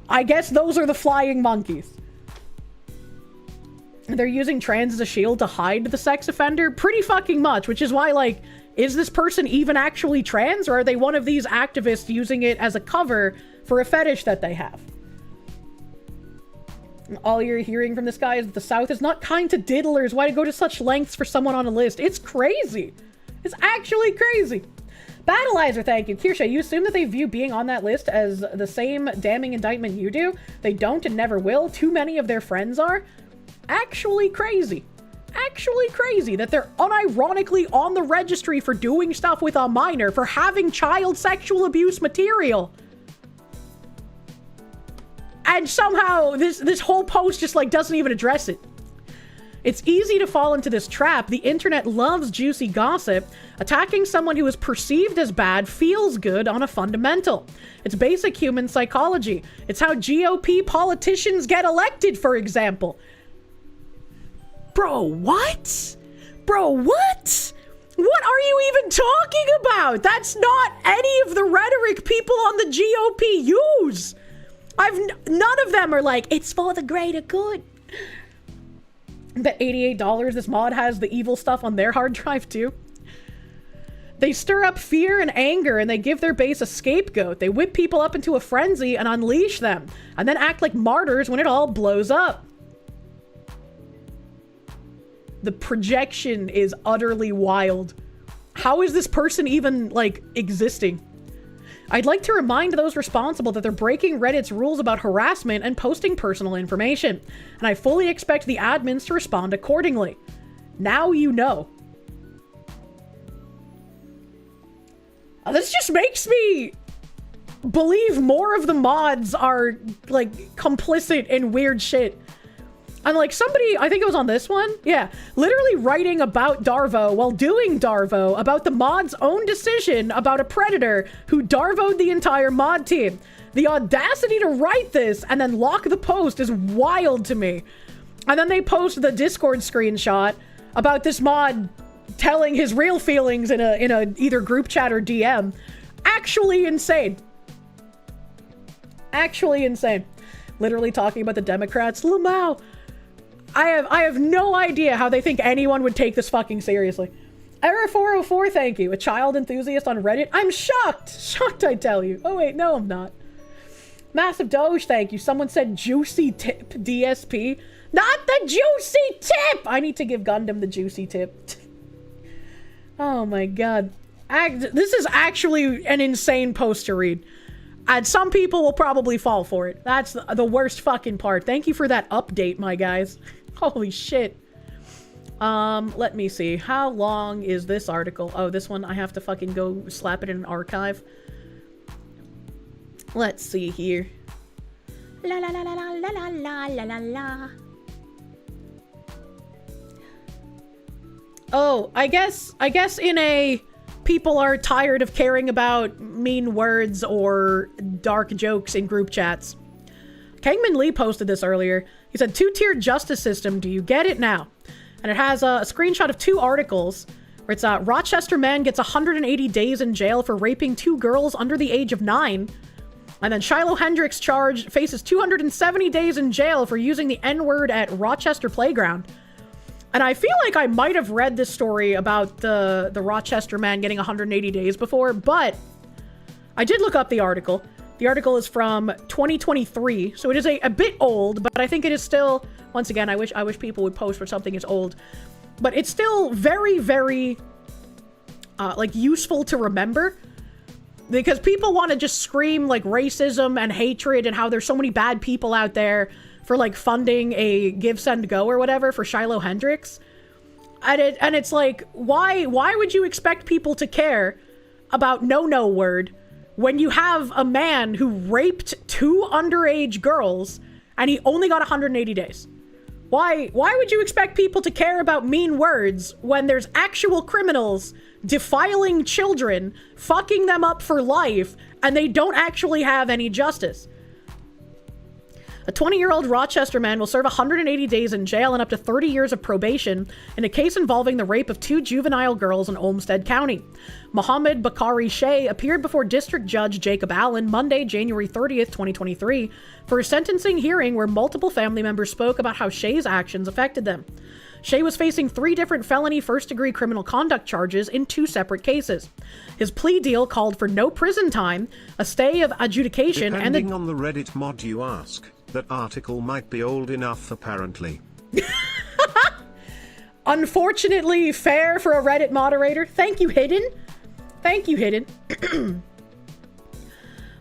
Speaker 1: I guess those are the flying monkeys. They're using trans as a shield to hide the sex offender pretty fucking much, which is why, like, is this person even actually trans, or are they one of these activists using it as a cover for a fetish that they have? And all you're hearing from this guy is that the South is not kind to diddlers. Why to go to such lengths for someone on a list? It's crazy. It's actually crazy. Battleizer, thank you. Kirsche, you assume that they view being on that list as the same damning indictment you do? They don't and never will. Too many of their friends are? Actually crazy. actually crazy that they're unironically on the registry for doing stuff with a minor, for having child sexual abuse material. And somehow this whole post just like doesn't even address it. It's easy to fall into this trap. The internet loves juicy gossip. Attacking someone who is perceived as bad feels good on a fundamental. It's basic human psychology. It's how GOP politicians get elected, for example. Bro, what? Bro, what? What are you even talking about? That's not any of the rhetoric people on the GOP use. None of them are like, it's for the greater good. Bet $88 this mod has the evil stuff on their hard drive too. They stir up fear and anger and they give their base a scapegoat. They whip people up into a frenzy and unleash them, and then act like martyrs when it all blows up. The projection is utterly wild. How is this person even, like, existing? I'd like to remind those responsible that they're breaking Reddit's rules about harassment and posting personal information, and I fully expect the admins to respond accordingly. Now you know. This just makes me believe more of the mods are, like, complicit in weird shit. I'm like, somebody, I think it was on this one, yeah, literally writing about Darvo while doing Darvo about the mod's own decision about a predator who Darvo'd the entire mod team. The audacity to write this and then lock the post is wild to me. And then they post the Discord screenshot about this mod telling his real feelings in a either group chat or DM. Actually insane. Actually insane. Literally talking about the Democrats. Lamau. I have no idea how they think anyone would take this fucking seriously. Error 404, thank you. A child enthusiast on Reddit. I'm shocked. Shocked, I tell you. Oh wait, no, I'm not. Massive Doge, thank you. Someone said juicy tip DSP. Not the juicy tip! I need to give Gundam the juicy tip. Oh my god. This is actually an insane post to read. And some people will probably fall for it. That's the worst fucking part. Thank you for that update, my guys. Holy shit. Let me see. How long is this article? Oh, this one, I have to fucking go slap it in an archive. Let's see here. La la la la la la la la la la. Oh, I guess in a people are tired of caring about mean words or dark jokes in group chats. Kangman Lee posted this earlier. He said, two-tiered justice system, do you get it now? And it has a screenshot of two articles where it's Rochester man gets 180 days in jail for raping 2 girls under the age of 9. And then Shiloh Hendricks faces 270 days in jail for using the N-word at Rochester Playground. And I feel like I might have read this story about the Rochester man getting 180 days before, but I did look up the article. The article is from 2023, so it is a bit old, but I think it is still, once again, I wish people would post for something as old, but it's still very, very, like, useful to remember, because people want to just scream, like, racism and hatred and how there's so many bad people out there for, like, funding a Give, Send, Go or whatever for Shiloh Hendricks. And it's like, why would you expect people to care about no word when you have a man who raped 2 underage girls and he only got 180 days? Why would you expect people to care about mean words when there's actual criminals defiling children, fucking them up for life, and they don't actually have any justice? A 20-year-old Rochester man will serve 180 days in jail and up to 30 years of probation in a case involving the rape of 2 juvenile girls in Olmsted County. Mohammed Bakari Shea appeared before District Judge Jacob Allen Monday, January 30th, 2023, for a sentencing hearing where multiple family members spoke about how Shea's actions affected them. Shea was facing 3 different felony first-degree criminal conduct charges in 2 separate cases. His plea deal called for no prison time, a stay of adjudication,
Speaker 3: Depending on the Reddit mod you ask. That article might be old enough, apparently.
Speaker 1: Unfortunately, fair for a Reddit moderator. Thank you, Hidden. Thank you, Hidden.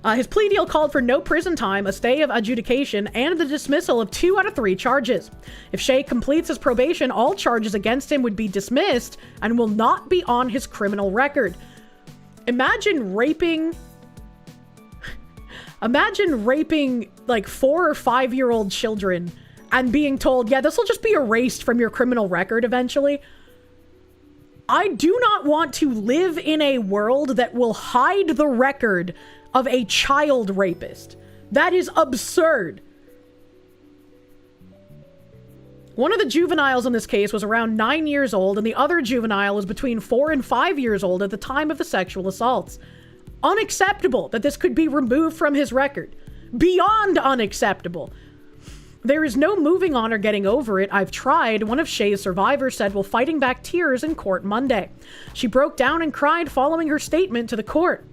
Speaker 1: His plea deal called for no prison time, a stay of adjudication, and the dismissal of 2 out of 3 charges. If Shea completes his probation, all charges against him would be dismissed and will not be on his criminal record. Imagine raping like 4 or 5-year-old children and being told, yeah, this will just be erased from your criminal record eventually. I do not want to live in a world that will hide the record of a child rapist. That is absurd. One of the juveniles in this case was around 9 years old, and the other juvenile was between 4 and 5 years old at the time of the sexual assaults. Unacceptable that this could be removed from his record. Beyond unacceptable. There is no moving on or getting over it. I've tried, one of Shea's survivors said while fighting back tears in court Monday. She broke down and cried following her statement to the court.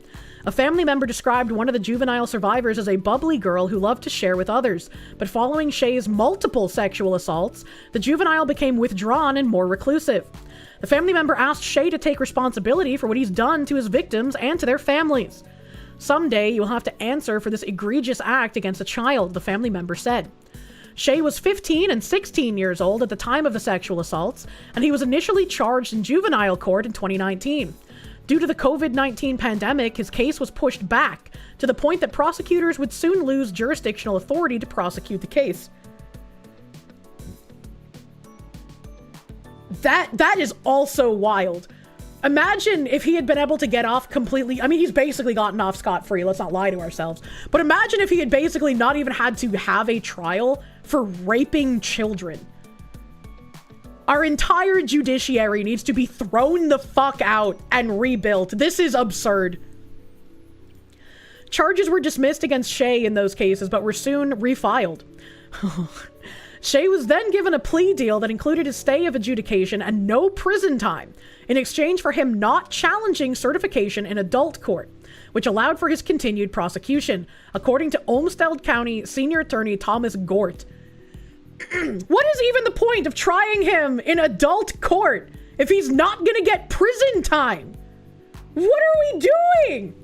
Speaker 1: A family member described one of the juvenile survivors as a bubbly girl who loved to share with others. But following Shea's multiple sexual assaults, the juvenile became withdrawn and more reclusive. The family member asked Shea to take responsibility for what he's done to his victims and to their families. Someday you'll have to answer for this egregious act against a child, the family member said. Shea was 15 and 16 years old at the time of the sexual assaults, and he was initially charged in juvenile court in 2019. Due to the COVID-19 pandemic, his case was pushed back to the point that prosecutors would soon lose jurisdictional authority to prosecute the case. That is also wild. Imagine if he had been able to get off completely. I mean, he's basically gotten off scot-free. Let's not lie to ourselves. But imagine if he had basically not even had to have a trial for raping children. Our entire judiciary needs to be thrown the fuck out and rebuilt. This is absurd. Charges were dismissed against Shea in those cases, but were soon refiled. Shea was then given a plea deal that included a stay of adjudication and no prison time, in exchange for him not challenging certification in adult court, which allowed for his continued prosecution, according to Olmsted County Senior Attorney Thomas Gort. What is even the point of trying him in adult court if he's not gonna get prison time? What are we doing?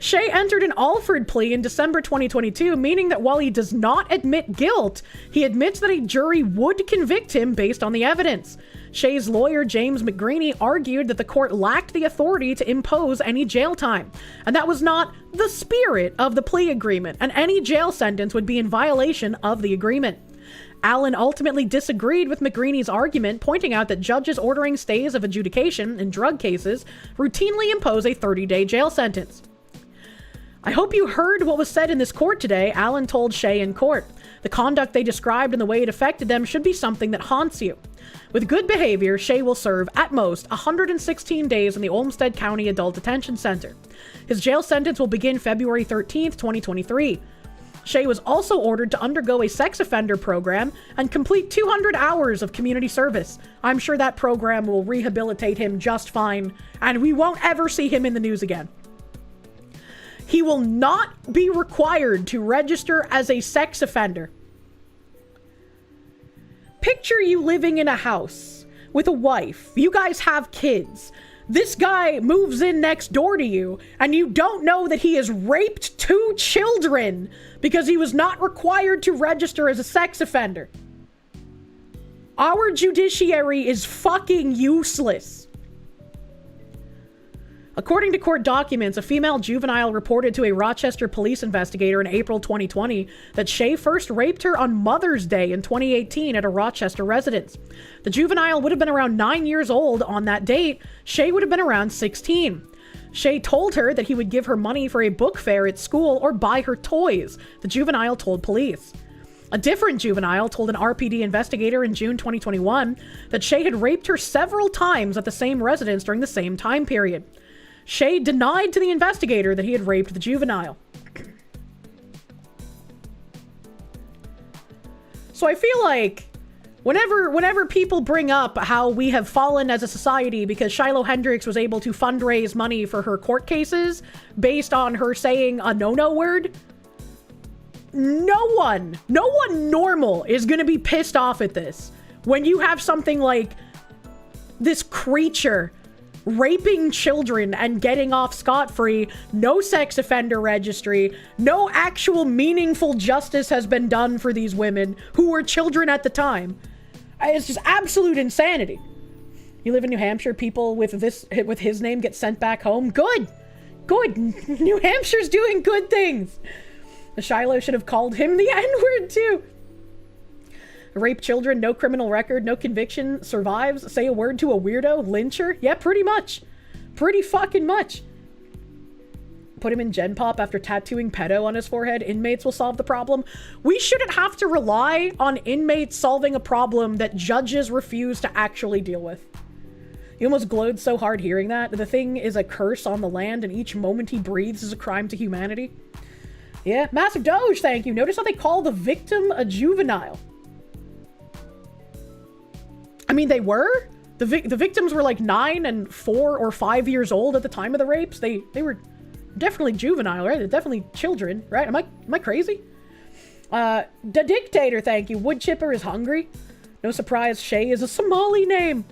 Speaker 1: Shea entered an Alford plea in December 2022, meaning that while he does not admit guilt, he admits that a jury would convict him based on the evidence. Shea's lawyer, James McGreeny, argued that the court lacked the authority to impose any jail time, and that was not the spirit of the plea agreement, and any jail sentence would be in violation of the agreement. Allen ultimately disagreed with McGreeny's argument, pointing out that judges ordering stays of adjudication in drug cases routinely impose a 30-day jail sentence. I hope you heard what was said in this court today, Allen told Shea in court. The conduct they described and the way it affected them should be something that haunts you. With good behavior, Shea will serve, at most, 116 days in the Olmsted County Adult Detention Center. His jail sentence will begin February 13th, 2023. Shea was also ordered to undergo a sex offender program and complete 200 hours of community service. I'm sure that program will rehabilitate him just fine, and we won't ever see him in the news again. He will not be required to register as a sex offender. Picture you living in a house with a wife. You guys have kids. This guy moves in next door to you, and you don't know that he has raped 2 children because he was not required to register as a sex offender. Our judiciary is fucking useless. According to court documents, a female juvenile reported to a Rochester police investigator in April 2020 that Shea first raped her on Mother's Day in 2018 at a Rochester residence. The juvenile would have been around 9 years old on that date. Shea would have been around 16. Shea told her that he would give her money for a book fair at school or buy her toys, the juvenile told police. A different juvenile told an RPD investigator in June 2021 that Shea had raped her several times at the same residence during the same time period. Shea denied to the investigator that he had raped the juvenile. So I feel like whenever people bring up how we have fallen as a society because Shiloh Hendricks was able to fundraise money for her court cases based on her saying a no-no word, no one normal is going to be pissed off at this. When you have something like this creature raping children and getting off scot-free, no sex offender registry, no actual meaningful justice has been done for these women who were children at the time. It's just absolute insanity. You live in New Hampshire, people with his name get sent back home. Good. New Hampshire's doing good things. The Shiloh should have called him the N-word too. Rape children, no criminal record, no conviction, survives, say a word to a weirdo, lyncher? Yeah, pretty much. Pretty fucking much. Put him in Gen Pop after tattooing pedo on his forehead. Inmates will solve the problem. We shouldn't have to rely on inmates solving a problem that judges refuse to actually deal with. You almost glowed so hard hearing that. The thing is a curse on the land, and each moment he breathes is a crime to humanity. Yeah, Massive Doge, thank you. Notice how they call the victim a juvenile. I mean, they were. The victims were like 9 and 4 or 5 years old at the time of the rapes. They were definitely juvenile, right? They're definitely children, right? Am I crazy? The Dictator, thank you. Wood Chipper is hungry. No surprise, Shay is a Somali name.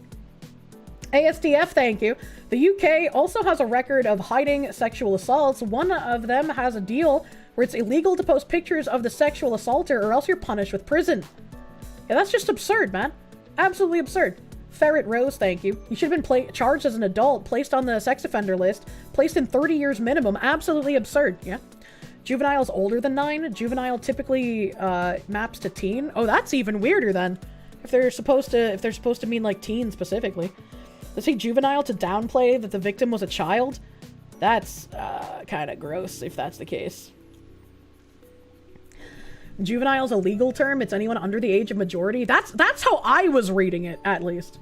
Speaker 1: ASDF, thank you. The UK also has a record of hiding sexual assaults. One of them has a deal where it's illegal to post pictures of the sexual assaulter or else you're punished with prison. Yeah, that's just absurd, man. Absolutely absurd. Ferret Rose, thank you. You should have been charged as an adult, placed on the sex offender list, placed in 30 years minimum. Absolutely absurd, yeah. Juvenile's older than 9. Juvenile typically maps to teen. Oh, that's even weirder then. If they're supposed to mean like teen specifically. Let's say juvenile to downplay that the victim was a child. That's kind of gross if that's the case. Juvenile's a legal term. It's anyone under the age of majority. That's how I was reading it, at least.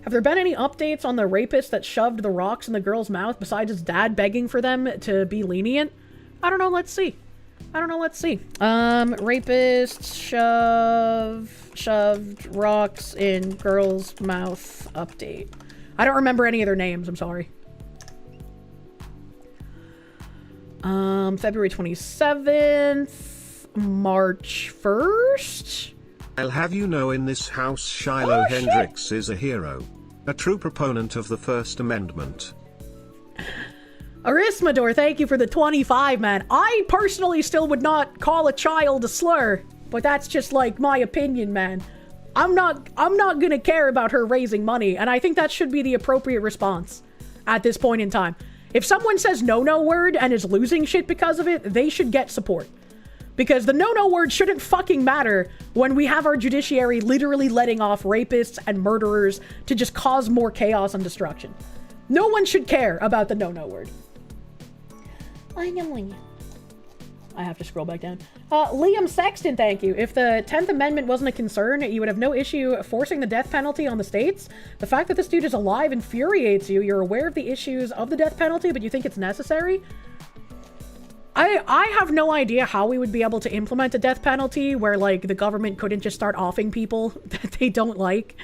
Speaker 1: Have there been any updates on the rapist that shoved the rocks in the girl's mouth besides his dad begging for them to be lenient? I don't know. Let's see. Rapist shoved rocks in girl's mouth update. I don't remember any of their names. I'm sorry. February 27th, March 1st.
Speaker 3: I'll have you know, in this house, Shiloh Hendricks is a hero. A true proponent of the First Amendment.
Speaker 1: Arismador, thank you for the 25, man. I personally still would not call a child a slur, but that's just like my opinion, man. I'm not gonna care about her raising money, and I think that should be the appropriate response at this point in time. If someone says no word and is losing shit because of it, they should get support. Because the no word shouldn't fucking matter when we have our judiciary literally letting off rapists and murderers to just cause more chaos and destruction. No one should care about the no word. I have to scroll back down. Liam Sexton, thank you. If the 10th Amendment wasn't a concern, you would have no issue forcing the death penalty on the states. The fact that this dude is alive infuriates you. You're aware of the issues of the death penalty, but you think it's necessary? I have no idea how we would be able to implement a death penalty where, like, the government couldn't just start offing people that they don't like.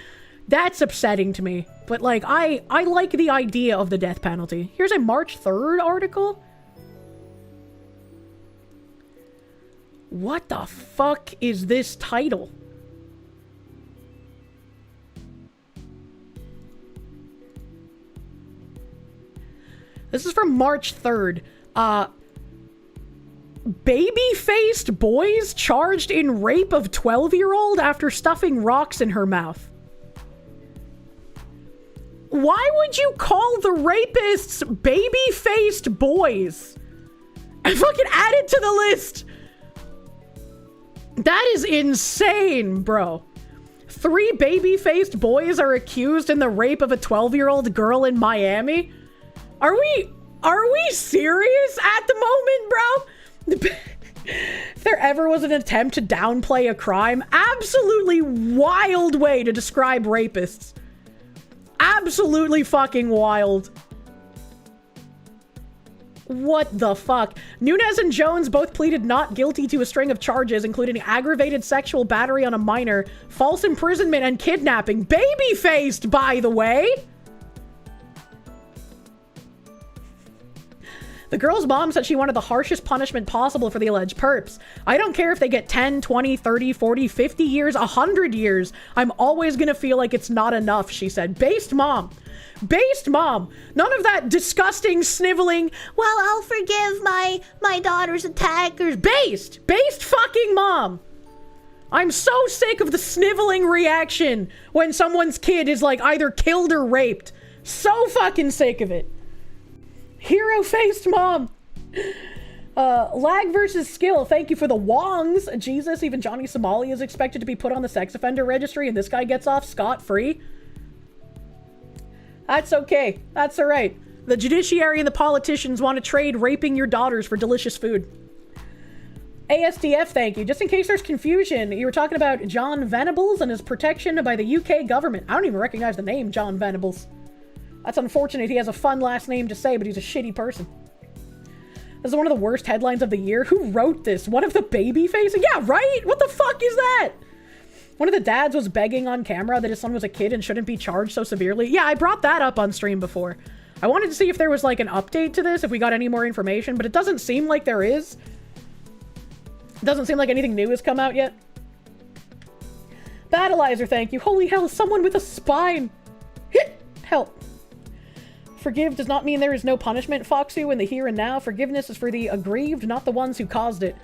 Speaker 1: That's upsetting to me. But, like, I like the idea of the death penalty. Here's a March 3rd article. What the fuck is this title? This is from March 3rd. Baby-faced boys charged in rape of 12-year-old after stuffing rocks in her mouth. Why would you call the rapists baby-faced boys? And fucking add it to the list. That is insane, bro. 3 baby-faced boys are accused in the rape of a 12-year-old girl in Miami? Are we serious at the moment, bro? If there ever was an attempt to downplay a crime, absolutely wild way to describe rapists. Absolutely fucking wild. What the fuck? Nunez and Jones both pleaded not guilty to a string of charges, including aggravated sexual battery on a minor, false imprisonment, and kidnapping. Baby-faced, by the way. The girl's mom said she wanted the harshest punishment possible for the alleged perps. I don't care if they get 10, 20, 30, 40, 50 years, 100 years. I'm always gonna feel like it's not enough, she said. Based mom. Based mom. None of that disgusting sniveling, well, I'll forgive my daughter's attackers. Based fucking mom. I'm so sick of the sniveling reaction when someone's kid is like either killed or raped. So fucking sick of it. Hero-faced mom. Lag versus skill. Thank you for the Wongs. Jesus, even Johnny Somali is expected to be put on the sex offender registry and this guy gets off scot-free. That's okay. That's alright. The judiciary and the politicians want to trade raping your daughters for delicious food. ASDF, thank you. Just in case there's confusion, you were talking about John Venables and his protection by the UK government. I don't even recognize the name John Venables. That's unfortunate. He has a fun last name to say, but he's a shitty person. This is one of the worst headlines of the year. Who wrote this? One of the baby faces? Yeah, right? What the fuck is that? One of the dads was begging on camera that his son was a kid and shouldn't be charged so severely. Yeah, I brought that up on stream before. I wanted to see if there was like an update to this, if we got any more information, but it doesn't seem like there is. It doesn't seem like anything new has come out yet. Battleizer, thank you. Holy hell, someone with a spine. Help. Forgive does not mean there is no punishment, Foxu, in the here and now. Forgiveness is for the aggrieved, not the ones who caused it.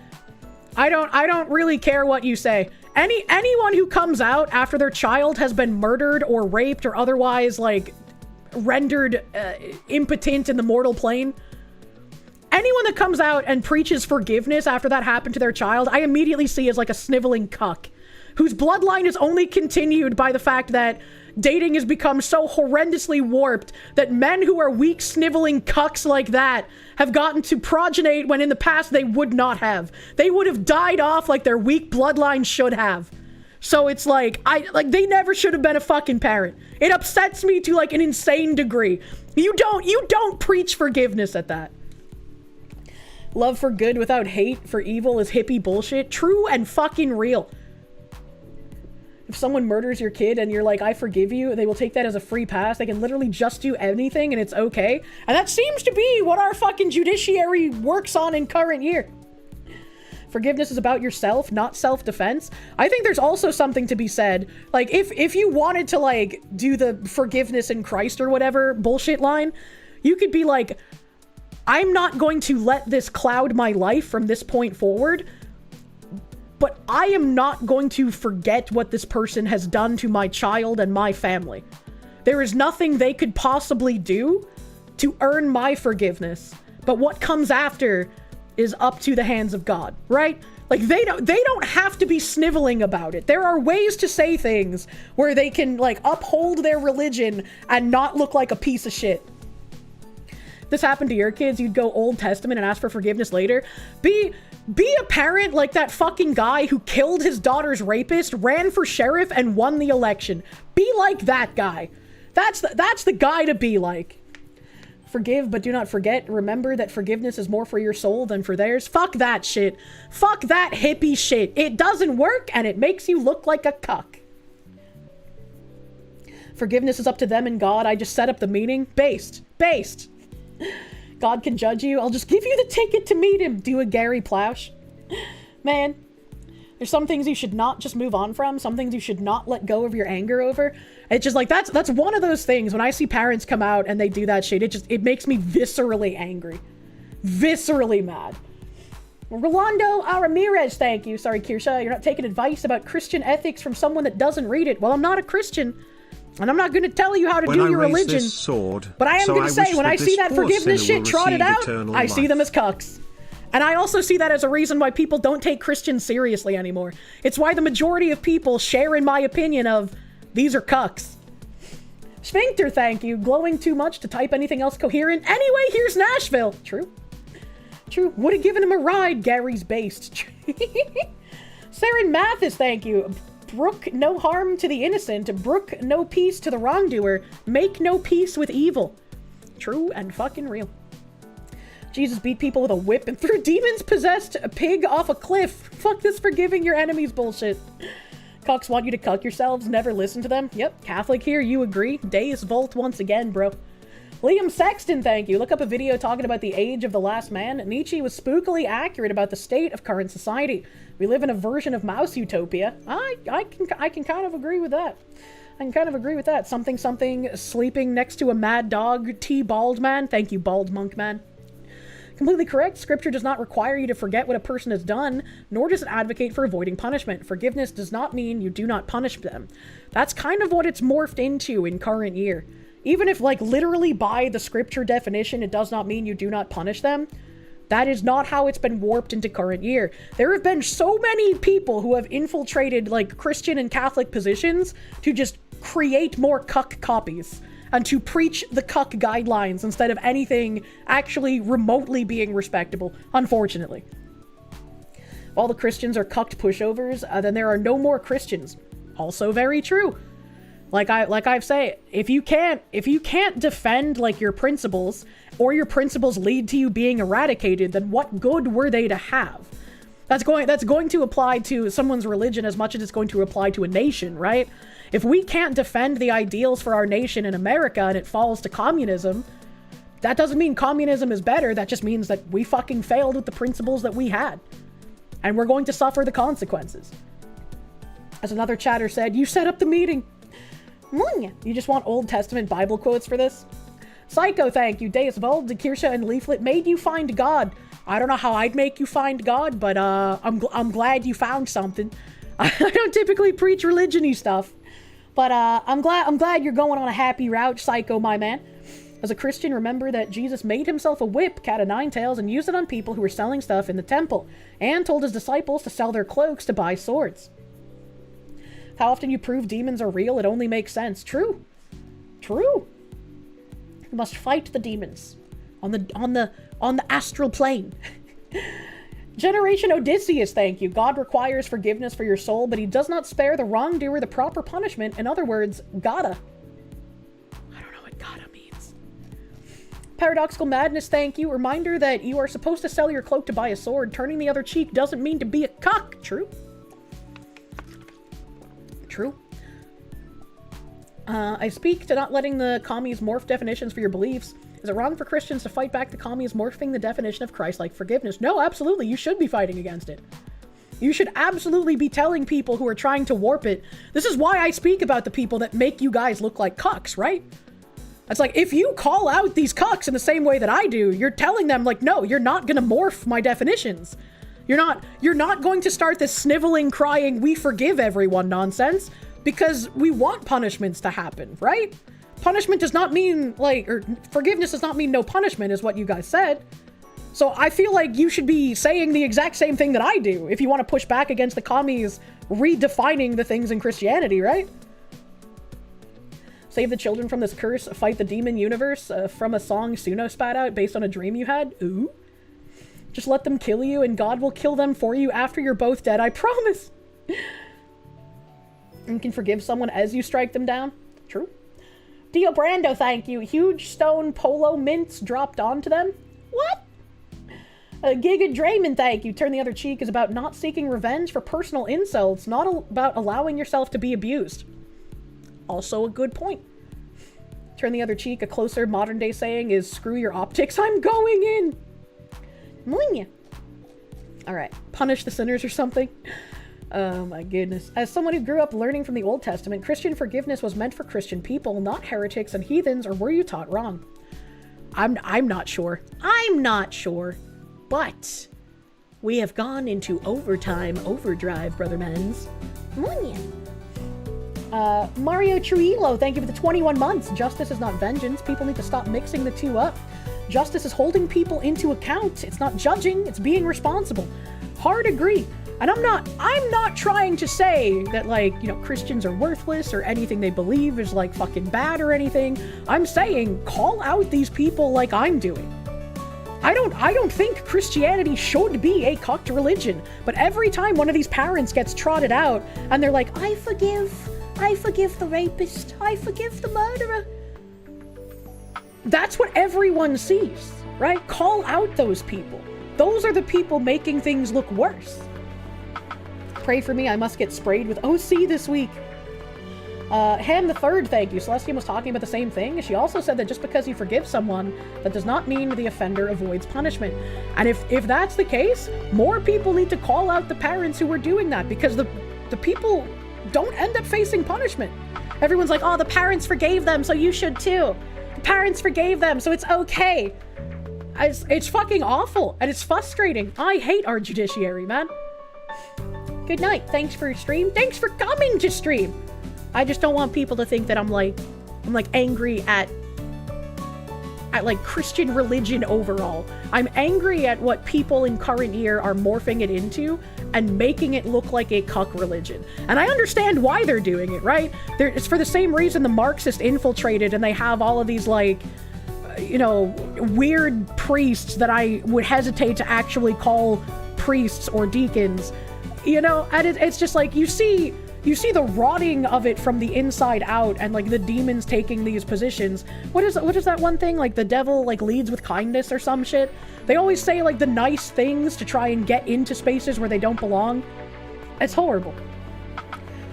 Speaker 1: I don't really care what you say. Anyone who comes out after their child has been murdered or raped or otherwise, like, rendered impotent in the mortal plane, anyone that comes out and preaches forgiveness after that happened to their child, I immediately see as like a sniveling cuck, whose bloodline is only continued by the fact that dating has become so horrendously warped that men who are weak, sniveling cucks like that have gotten to progenate when in the past they would not have. They would have died off like their weak bloodline should have. So it's like, they never should have been a fucking parent. It upsets me to like an insane degree. You don't preach forgiveness at that. Love for good without hate for evil is hippie bullshit. True and fucking real. If someone murders your kid and you're like, I forgive you, they will take that as a free pass. They can literally just do anything and it's okay. And that seems to be what our fucking judiciary works on in current year. Forgiveness is about yourself, not self-defense. I think there's also something to be said. Like, if you wanted to, like, do the forgiveness in Christ or whatever bullshit line, you could be like, I'm not going to let this cloud my life from this point forward, but I am not going to forget what this person has done to my child and my family. There is nothing they could possibly do to earn my forgiveness, but what comes after is up to the hands of God, right? Like, they don't have to be sniveling about it. There are ways to say things where they can, like, uphold their religion and not look like a piece of shit. This happened to your kids, you'd go Old Testament and ask for forgiveness later. Be a parent like that fucking guy who killed his daughter's rapist, ran for sheriff, and won the election. Be like that guy. That's the guy to be like. Forgive, but do not forget. Remember that forgiveness is more for your soul than for theirs. Fuck that shit. Fuck that hippie shit. It doesn't work, and it makes you look like a cuck. Forgiveness is up to them and God. I just set up the meeting. Based. God can judge you. I'll just give you the ticket to meet him. Do a Gary Ploush. Man, there's some things you should not just move on from. Some things you should not let go of your anger over. It's just like, that's one of those things. When I see parents come out and they do that shit, it makes me viscerally angry. Viscerally mad. Rolando Ramirez, thank you. Sorry, Kirsche, you're not taking advice about Christian ethics from someone that doesn't read it. Well, I'm not a Christian. And I'm not going to tell you how to do your religion. But I am going to say, when I see that forgiveness shit trotted out, I see them as cucks. And I also see that as a reason why people don't take Christians seriously anymore. It's why the majority of people share in my opinion of, these are cucks. Sphincter, thank you. Glowing too much to type anything else coherent. Anyway, here's Nashville. True. Would have given him a ride. Gary's based. Saren Mathis, thank you. Brook no harm to the innocent. Brook no peace to the wrongdoer. Make no peace with evil. True and fucking real. Jesus beat people with a whip and threw demons-possessed a pig off a cliff. Fuck this forgiving your enemies bullshit. Cucks want you to cuck yourselves. Never listen to them. Yep, Catholic here. You agree. Deus Volt once again, bro. Liam Sexton, thank you. Look up a video talking about the age of the last man. Nietzsche was spookily accurate about the state of current society. We live in a version of mouse utopia. I can kind of agree with that. I can kind of agree with that. Something sleeping next to a mad dog. T bald man. Thank you, bald monk man. Completely correct. Scripture does not require you to forget what a person has done, nor does it advocate for avoiding punishment. Forgiveness does not mean you do not punish them. That's kind of what it's morphed into in current year. Even if, like, literally by the scripture definition, it does not mean you do not punish them. That is not how it's been warped into current year. There have been so many people who have infiltrated, like, Christian and Catholic positions to just create more cuck copies and to preach the cuck guidelines instead of anything actually remotely being respectable, unfortunately. If all the Christians are cucked pushovers, then there are no more Christians. Also very true. Like I've said, if you can't defend, like, your principles, or your principles lead to you being eradicated, then what good were they to have? That's going to apply to someone's religion as much as it's going to apply to a nation, right? If we can't defend the ideals for our nation in America and it falls to communism, that doesn't mean communism is better. That just means that we fucking failed with the principles that we had. And we're going to suffer the consequences. As another chatter said, you set up the meeting. You just want Old Testament Bible quotes for this? Psycho, thank you. Deus Vult, Kirsche, and Leaflet made you find God. I don't know how I'd make you find God, but I'm glad you found something. I don't typically preach religion-y stuff, but I'm glad you're going on a happy route, Psycho, my man. As a Christian, remember that Jesus made himself a whip, cat of nine tails, and used it on people who were selling stuff in the temple, and told his disciples to sell their cloaks to buy swords. How often you prove demons are real, it only makes sense. True. True. You must fight the demons on the astral plane. Generation Odysseus, thank you. God requires forgiveness for your soul, but he does not spare the wrongdoer the proper punishment. In other words, gotta. I don't know what gotta means. Paradoxical Madness, thank you. Reminder that you are supposed to sell your cloak to buy a sword. Turning the other cheek doesn't mean to be a cuck. True. True. I speak to not letting the commies morph definitions for your beliefs. Is it wrong for Christians to fight back the commies morphing the definition of Christ-like forgiveness? No, absolutely. You should be fighting against it. You should absolutely be telling people who are trying to warp it. This is why I speak about the people that make you guys look like cucks, right? It's like, if you call out these cucks in the same way that I do, you're telling them, like, no, you're not gonna morph my definitions. You're not going to start this sniveling, crying, we forgive everyone nonsense, because we want punishments to happen, right? Punishment does not mean, like, or forgiveness does not mean no punishment, is what you guys said. So I feel like you should be saying the exact same thing that I do if you want to push back against the commies redefining the things in Christianity, right? Save the children from this curse, fight the demon universe, from a song Suno spat out based on a dream you had. Ooh. Just let them kill you and God will kill them for you after you're both dead, I promise. You can forgive someone as you strike them down. True. Dio Brando, thank you. Huge stone polo mints dropped onto them. What? Giga Draymond, thank you. Turn the other cheek is about not seeking revenge for personal insults, not about allowing yourself to be abused. Also a good point. Turn the other cheek, a closer modern day saying is screw your optics, I'm going in. Alright, punish the sinners or something. Oh my goodness. As someone who grew up learning from the Old Testament, Christian forgiveness was meant for Christian people, not heretics and heathens, or were you taught wrong? I'm not sure. I'm not sure. But we have gone into overtime overdrive, brother mans. Mario Trujillo, thank you for the 21 months. Justice is not vengeance. People need to stop mixing the two up. Justice is holding people into account. It's not judging, it's being responsible. Hard agree. And I'm not trying to say that, like, you know, Christians are worthless or anything they believe is, like, fucking bad or anything. I'm saying call out these people like I'm doing. I don't think Christianity should be a cucked religion, but every time one of these parents gets trotted out and they're like, I forgive the rapist, I forgive the murderer. That's what everyone sees, right? Call out those people. Those are the people making things look worse. Pray for me, I must get sprayed with OC this week. Ham the Third, thank you. Celestian was talking about the same thing. She also said that just because you forgive someone, that does not mean the offender avoids punishment. And if that's the case, more people need to call out the parents who were doing that, because the people don't end up facing punishment. Everyone's like, oh, the parents forgave them, so you should too. The parents forgave them, so it's okay. It's fucking awful, and it's frustrating. I hate our judiciary, man. Good night. Thanks for stream. Thanks for coming to stream. I just don't want people to think that I'm like angry at like Christian religion overall. I'm angry at what people in current year are morphing it into and making it look like a cuck religion. And I understand why they're doing it, right? It's for the same reason the Marxists infiltrated, and they have all of these like, you know, weird priests that I would hesitate to actually call priests or deacons, you know. And it's just like, you see the rotting of it from the inside out, and like the demons taking these positions. What is that one thing, like the devil like leads with kindness or some shit? They always say like the nice things to try and get into spaces where they don't belong. It's horrible.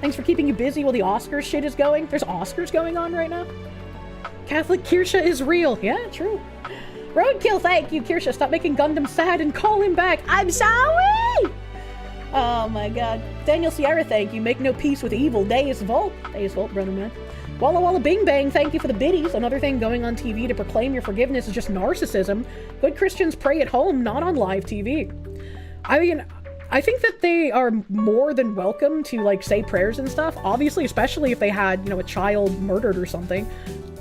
Speaker 1: Thanks for keeping you busy while the Oscars shit is going. There's Oscars going on right now. Catholic Kirsche is real. Yeah, true. Roadkill, thank you. Kirsche, stop making Gundam sad and call him back. I'm sorry! Oh my god. Daniel Sierra, thank you. Make no peace with evil. Deus Volt. Deus Volt, brother man. Walla Walla Bing Bang, thank you for the biddies. Another thing going on TV to proclaim your forgiveness is just narcissism. Good Christians pray at home, not on live TV. I mean, I think that they are more than welcome to like say prayers and stuff. Obviously, especially if they had, you know, a child murdered or something.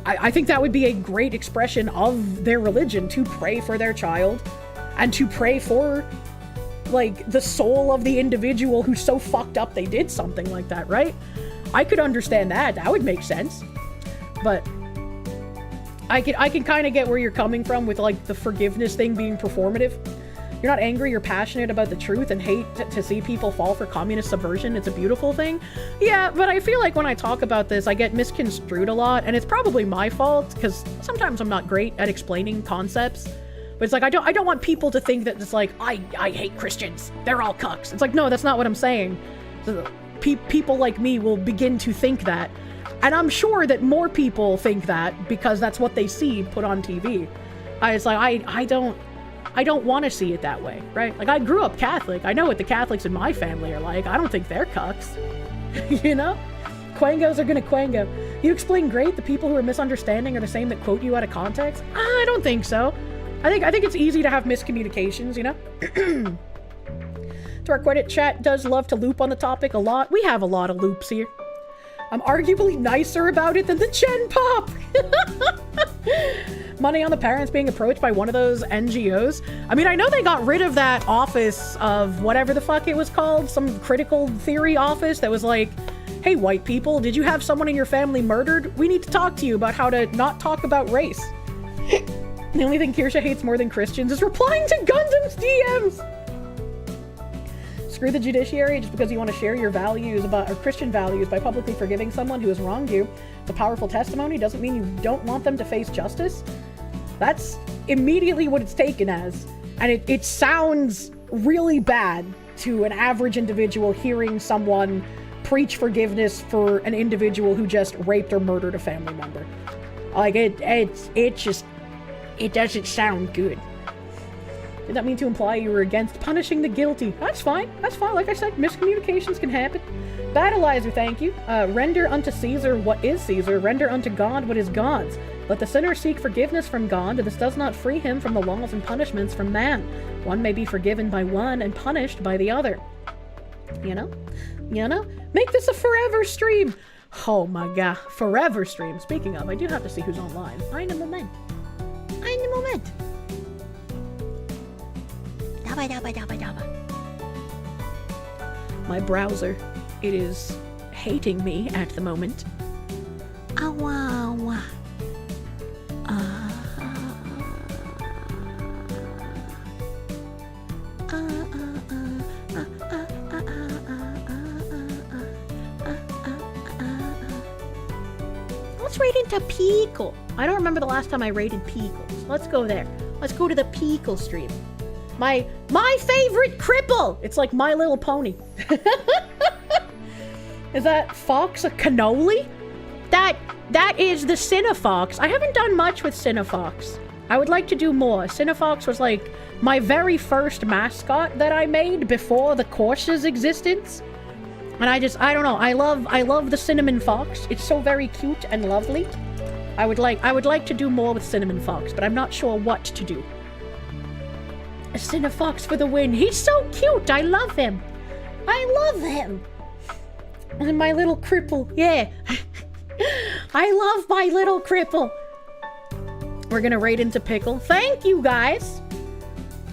Speaker 1: I think that would be a great expression of their religion, to pray for their child and to pray for like the soul of the individual who's so fucked up they did something like that, right? I could understand that. That would make sense. But I can kind of get where you're coming from with like the forgiveness thing being performative. You're not angry, you're passionate about the truth and hate to see people fall for communist subversion. It's a beautiful thing. Yeah, but I feel like when I talk about this, I get misconstrued a lot, and it's probably my fault because sometimes I'm not great at explaining concepts. But it's like, I don't want people to think that it's like, I hate Christians. They're all cucks. It's like, no, that's not what I'm saying. People like me will begin to think that. And I'm sure that more people think that because that's what they see put on TV. It's like, I don't want to see it that way, right? Like, I grew up Catholic. I know what the Catholics in my family are like. I don't think they're cucks. You know? Quangos are gonna quango. You explain great. The people who are misunderstanding are the same that quote you out of context? I don't think so. I think it's easy to have miscommunications, you know? Dark Reddit chat does love to loop on the topic a lot. We have a lot of loops here. I'm arguably nicer about it than the Gen Pop! Money on the parents being approached by one of those NGOs. I mean, I know they got rid of that office of whatever the fuck it was called, some critical theory office that was like, hey, white people, did you have someone in your family murdered? We need to talk to you about how to not talk about race. The only thing Kirsche hates more than Christians is replying to Gundam's DMs! Screw the judiciary just because you want to share your values or Christian values by publicly forgiving someone who has wronged you. It's a powerful testimony. Doesn't mean you don't want them to face justice. That's immediately what it's taken as. And it sounds really bad to an average individual hearing someone preach forgiveness for an individual who just raped or murdered a family member. Like, it doesn't sound good. Did that mean to imply you were against punishing the guilty? That's fine. That's fine. Like I said, miscommunications can happen. Battleizer, thank you. Render unto Caesar what is Caesar. Render unto God what is God's. Let the sinner seek forgiveness from God. This does not free him from the laws and punishments from man. One may be forgiven by one and punished by the other. You know? You know? Make this a forever stream. Oh my god. Forever stream. Speaking of, I do have to see who's online. Eine Moment. Eine Moment. My browser, it is hating me at the moment. Let's raid into Pickle. I don't remember the last time I raided Pickles. Let's go there. Let's go to the Pickle stream. My favorite cripple! It's like My Little Pony. Is that Fox a cannoli? that is the Cinefox. I haven't done much with Cinefox. I would like to do more. Cinefox was like my very first mascot that I made before the course's existence. And I don't know. I love the Cinnamon Fox. It's so very cute and lovely. I would like to do more with Cinnamon Fox, but I'm not sure what to do. A Cinefox for the win. He's so cute. I love him. I love him. And my little cripple. Yeah. I love my little cripple. We're gonna raid into Pickle. Thank you guys.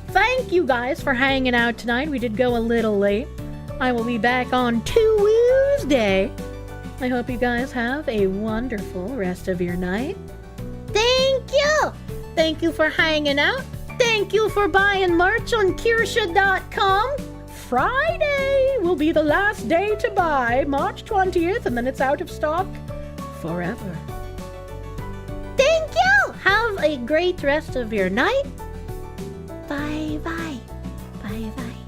Speaker 1: Thank you guys for hanging out tonight. We did go a little late. I will be back on Tuesday. I hope you guys have a wonderful rest of your night. Thank you. Thank you for hanging out. Thank you for buying merch on Kirsche.com. Friday will be the last day to buy, March 20th, and then it's out of stock forever. Thank you! Have a great rest of your night. Bye-bye. Bye-bye.